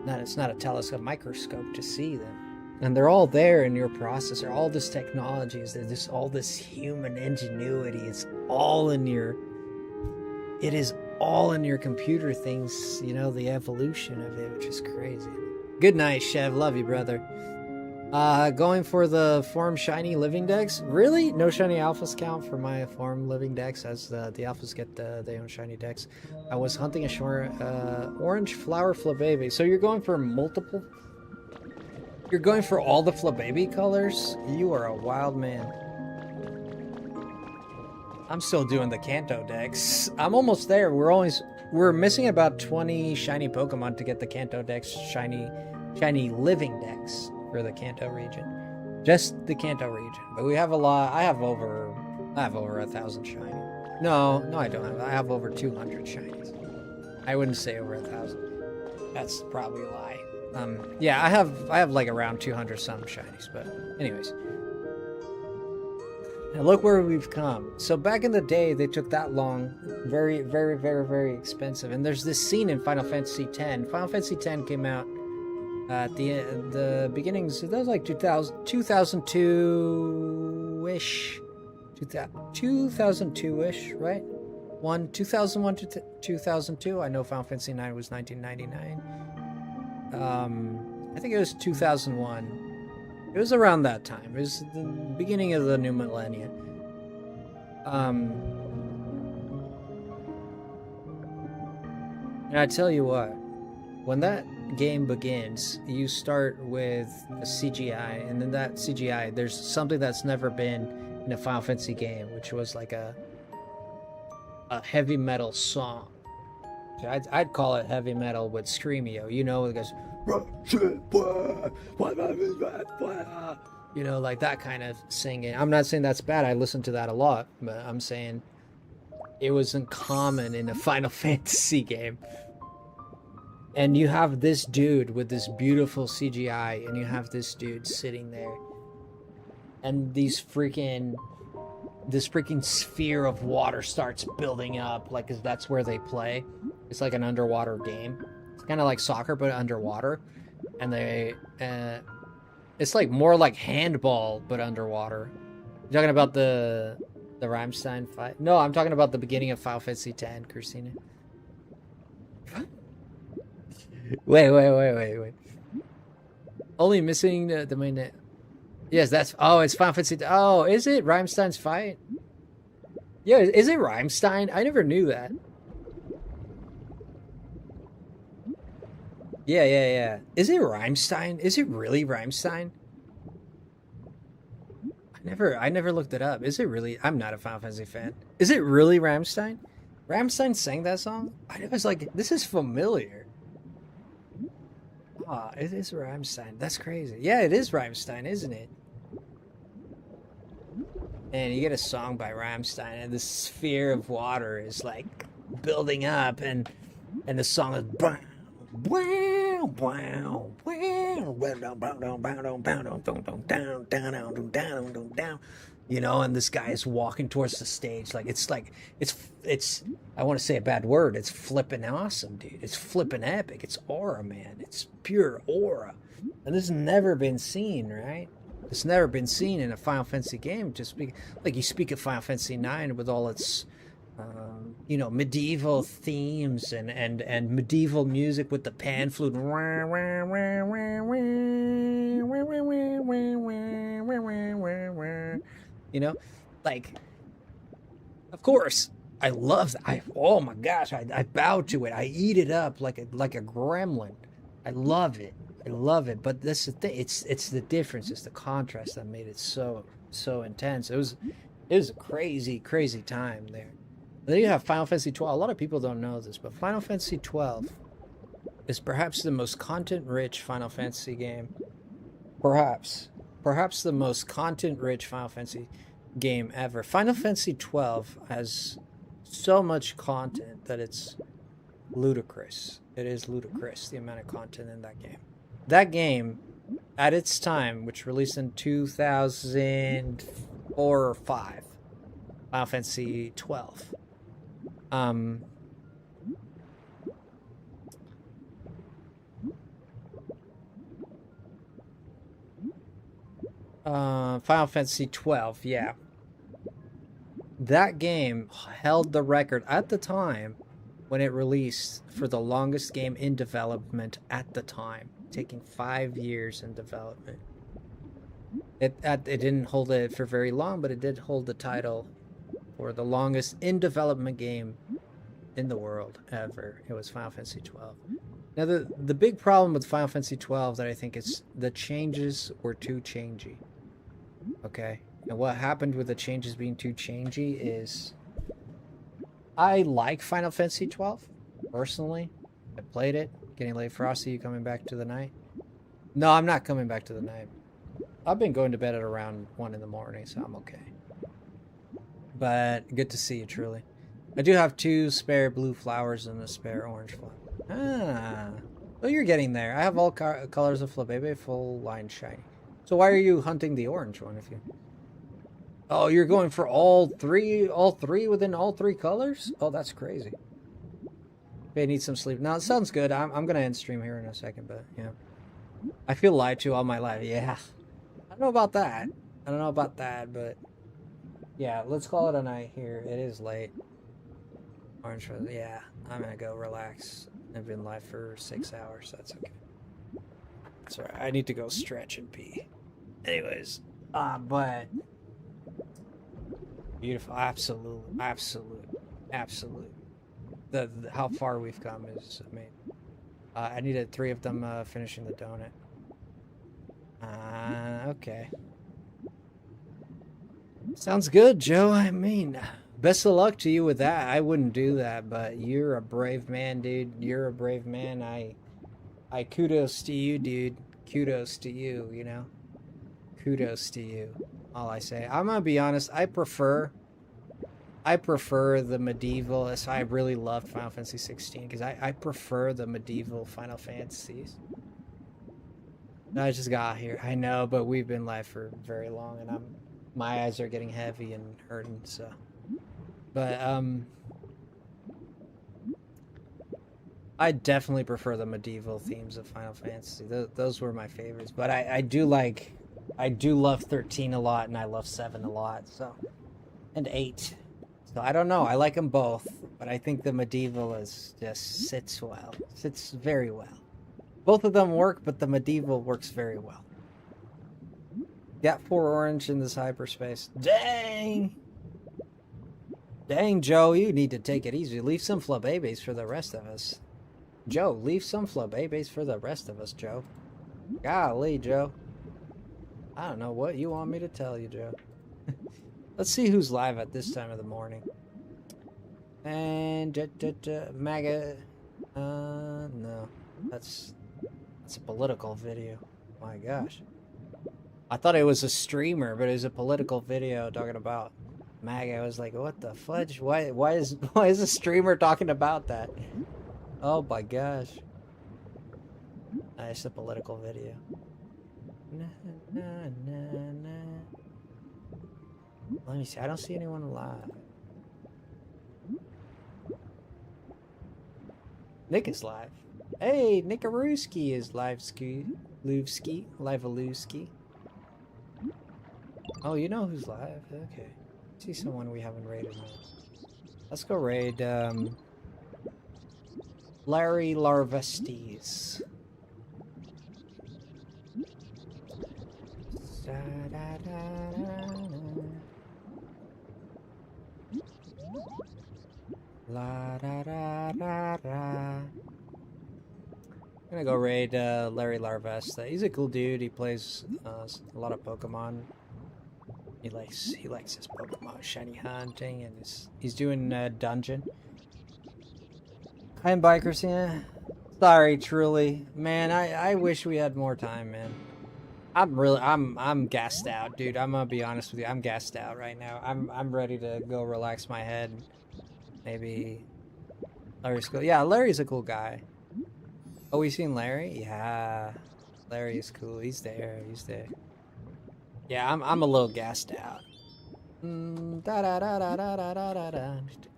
Speaker 1: It's not a telescope, microscope to see them. And they're all there in your processor. All this technology is there. All this human ingenuity. It's all in your... It is all in your computer things, you know, the evolution of it, which is crazy. Good night, Chev. Love you, brother. Going for the Form Shiny Living Decks. Really? No Shiny Alphas count for my Form Living Decks, as the Alphas get their own Shiny decks. I was hunting a Orange Flower Flababy. So you're going for multiple... You're going for all the Flababy colors? You are a wild man. I'm still doing the Kanto decks. I'm almost there. We're missing about 20 Shiny Pokemon to get the Kanto decks Shiny Living Decks. For the Kanto region, just the Kanto region, but we have a lot. I have over 1,000 shiny. No, I don't. I have over 200 shinies. I wouldn't say over 1,000. That's probably a lie. Yeah, I have like around 200 some shinies. But anyways, now look where we've come. So back in the day, they took that long, very expensive. And there's this scene in Final Fantasy X. Final Fantasy X came out at the beginnings. That was like 2002-ish, 2002-ish, right? 2001 to 2002. I know Final Fantasy IX was 1999. I think it was 2001. It was around that time. It was the beginning of the new millennia. And I tell you what, when that game begins, you start with a CGI, and then that CGI, there's something that's never been in a Final Fantasy game, which was like a heavy metal song. I'd call it heavy metal with Screamio, you know, it goes, you know, like that kind of singing. I'm not saying that's bad, I listen to that a lot, but I'm saying it wasn't common in a Final Fantasy game. And you have this dude with this beautiful CGI, and you have this dude sitting there, and this freaking sphere of water starts building up, like, 'cause that's where they play. It's like an underwater game. It's kind of like soccer, but underwater. And it's like more like handball, but underwater. You talking about the Rammstein fight? No, I'm talking about the beginning of Final Fantasy X, Christina. Wait. Only missing the main... Yes, that's... Oh, it's Final Fantasy... Oh, is it Rammstein's fight? Yeah, is it Rammstein? I never knew that. Yeah. Is it Rammstein? Is it really Rammstein? I never looked it up. Is it really? I'm not a Final Fantasy fan. Is it really Rammstein? Rammstein sang that song? I was like, this is familiar. Ah, oh, it is Rammstein. That's crazy. Yeah, it is Rammstein, isn't it? And you get a song by Rammstein, and the sphere of water is like building up, and the song is You know, and this guy is walking towards the stage it's I want to say a bad word. It's flipping awesome, dude. It's flipping epic. It's aura, man. It's pure aura. And this has never been seen, right? It's never been seen in a Final Fantasy game. Just like you speak of Final Fantasy 9 with all its you know, medieval themes and medieval music with the pan flute. You know, like, of course, I love that. Oh my gosh, I bow to it. I eat it up like a gremlin. I love it. I love it. But this is the thing. It's the difference. It's the contrast that made it so intense. It was a crazy time there. Then you have Final Fantasy 12. A lot of people don't know this, but Final Fantasy 12 is perhaps the most content-rich Final Fantasy game. Perhaps the most content-rich Final Fantasy game ever. Final Fantasy 12 has so much content that it's ludicrous. It is ludicrous, the amount of content in that game. That game, at its time, which released in 2004 or 5, Final Fantasy 12. Final Fantasy 12, yeah. That game held the record at the time when it released for the longest game in development at the time, taking 5 years in development. It didn't hold it for very long, but it did hold the title for the longest in development game in the world ever. It was Final Fantasy 12. Now the big problem with Final Fantasy 12 that I think is the changes were too changey. Okay, and what happened with the changes being too changey is I like Final Fantasy 12 personally. I played it. Getting late, Frosty. You coming back to the night? No, I'm not coming back to the night. I've been going to bed at around 1 in the morning, so I'm okay. But good to see you, truly. I do have 2 spare blue flowers and a spare orange flower. Ah, well, you're getting there. I have all colors of Flabebe, full line shiny. So why are you hunting the orange one if you... Oh, you're going for all three within all 3 colors? Oh, that's crazy. Okay, need some sleep. Now, it sounds good. I'm going to end stream here in a second, but yeah. I feel lied to all my life. Yeah. I don't know about that. I don't know about that, but... Yeah, let's call it a night here. It is late. Orange, yeah. I'm going to go relax. I've been live for 6 hours. That's okay. That's all right. I need to go stretch and pee. Anyways. But... Beautiful. Absolute. How far we've come is amazing. I needed 3 of them finishing the donut. Okay. Sounds good, Joe. I mean, best of luck to you with that. I wouldn't do that, but you're a brave man, dude. You're a brave man. I kudos to you, dude. Kudos to you, you know? Kudos to you. All I say. I'm gonna be honest, I prefer the medieval. So I really loved Final Fantasy 16 because I prefer the medieval Final Fantasies. I just got here. I know, but we've been live for very long, and my eyes are getting heavy and hurting. So, but I definitely prefer the medieval themes of Final Fantasy. Those were my favorites. But I do love 13 a lot, and I love 7 a lot. So, and 8. So I don't know. I like them both, but I think the medieval sits very well. Both of them work, but the medieval works very well. Got 4 orange in this hyperspace. Dang! Dang, Joe, you need to take it easy. Leave some flabebes for the rest of us. Joe, leave some flabebes for the rest of us, Joe. Golly, Joe. I don't know what you want me to tell you, Joe. Let's see who's live at this time of the morning. And MAGA. No, that's a political video. My gosh, I thought it was a streamer, but it was a political video talking about MAGA. I was like, what the fudge? Why is a streamer talking about that? Oh my gosh. It's a political video. Na, na, na, na. Let me see. I don't see anyone alive. Nick is live. Hey, Nikaruski is live ski. Live-a-looski. Oh, you know who's live? Okay. See someone we haven't raided yet. Let's go raid, Larry Larvestes. La da da da da. I'm gonna go raid Larry Larvesta. He's a cool dude. He plays a lot of Pokemon. He likes his Pokemon shiny hunting, and he's doing dungeon. Hi, bikers. Yeah. Sorry, truly, man. I wish we had more time, man. I'm gassed out, dude. I'm gonna be honest with you. I'm gassed out right now. I'm ready to go relax my head. Maybe Larry's cool. Yeah, Larry's a cool guy. Oh, we seen Larry? Yeah, Larry is cool. He's there. He's there. Yeah, I'm a little gassed out.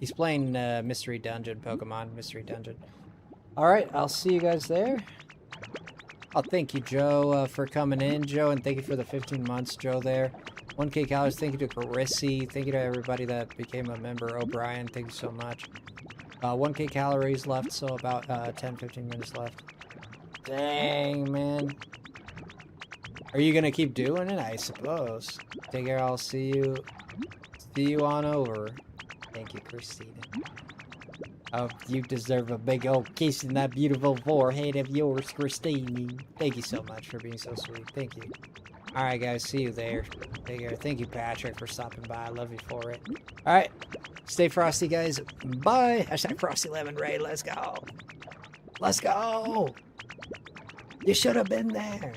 Speaker 1: He's playing Mystery Dungeon, Pokemon Mystery Dungeon. All right, I'll see you guys there. Oh, thank you, Joe, for coming in, Joe, and thank you for the 15 months, Joe. There, 1K calories. Thank you to Carissy. Thank you to everybody that became a member. O'Brien, thank you so much. 1K calories left, so about 10-15 minutes left. Dang, man. Are you gonna keep doing it? I suppose. Take care. I'll see you on over. Thank you, Christina. Oh, you deserve a big old kiss in that beautiful forehead of yours, Christine. Thank you so much for being so sweet. Thank you. Alright, guys. See you there. Take care. Thank you, Patrick, for stopping by. I love you for it. Alright. Stay frosty, guys. Bye. Hashtag FrostyLemon raid. Let's go. Let's go. You should have been there.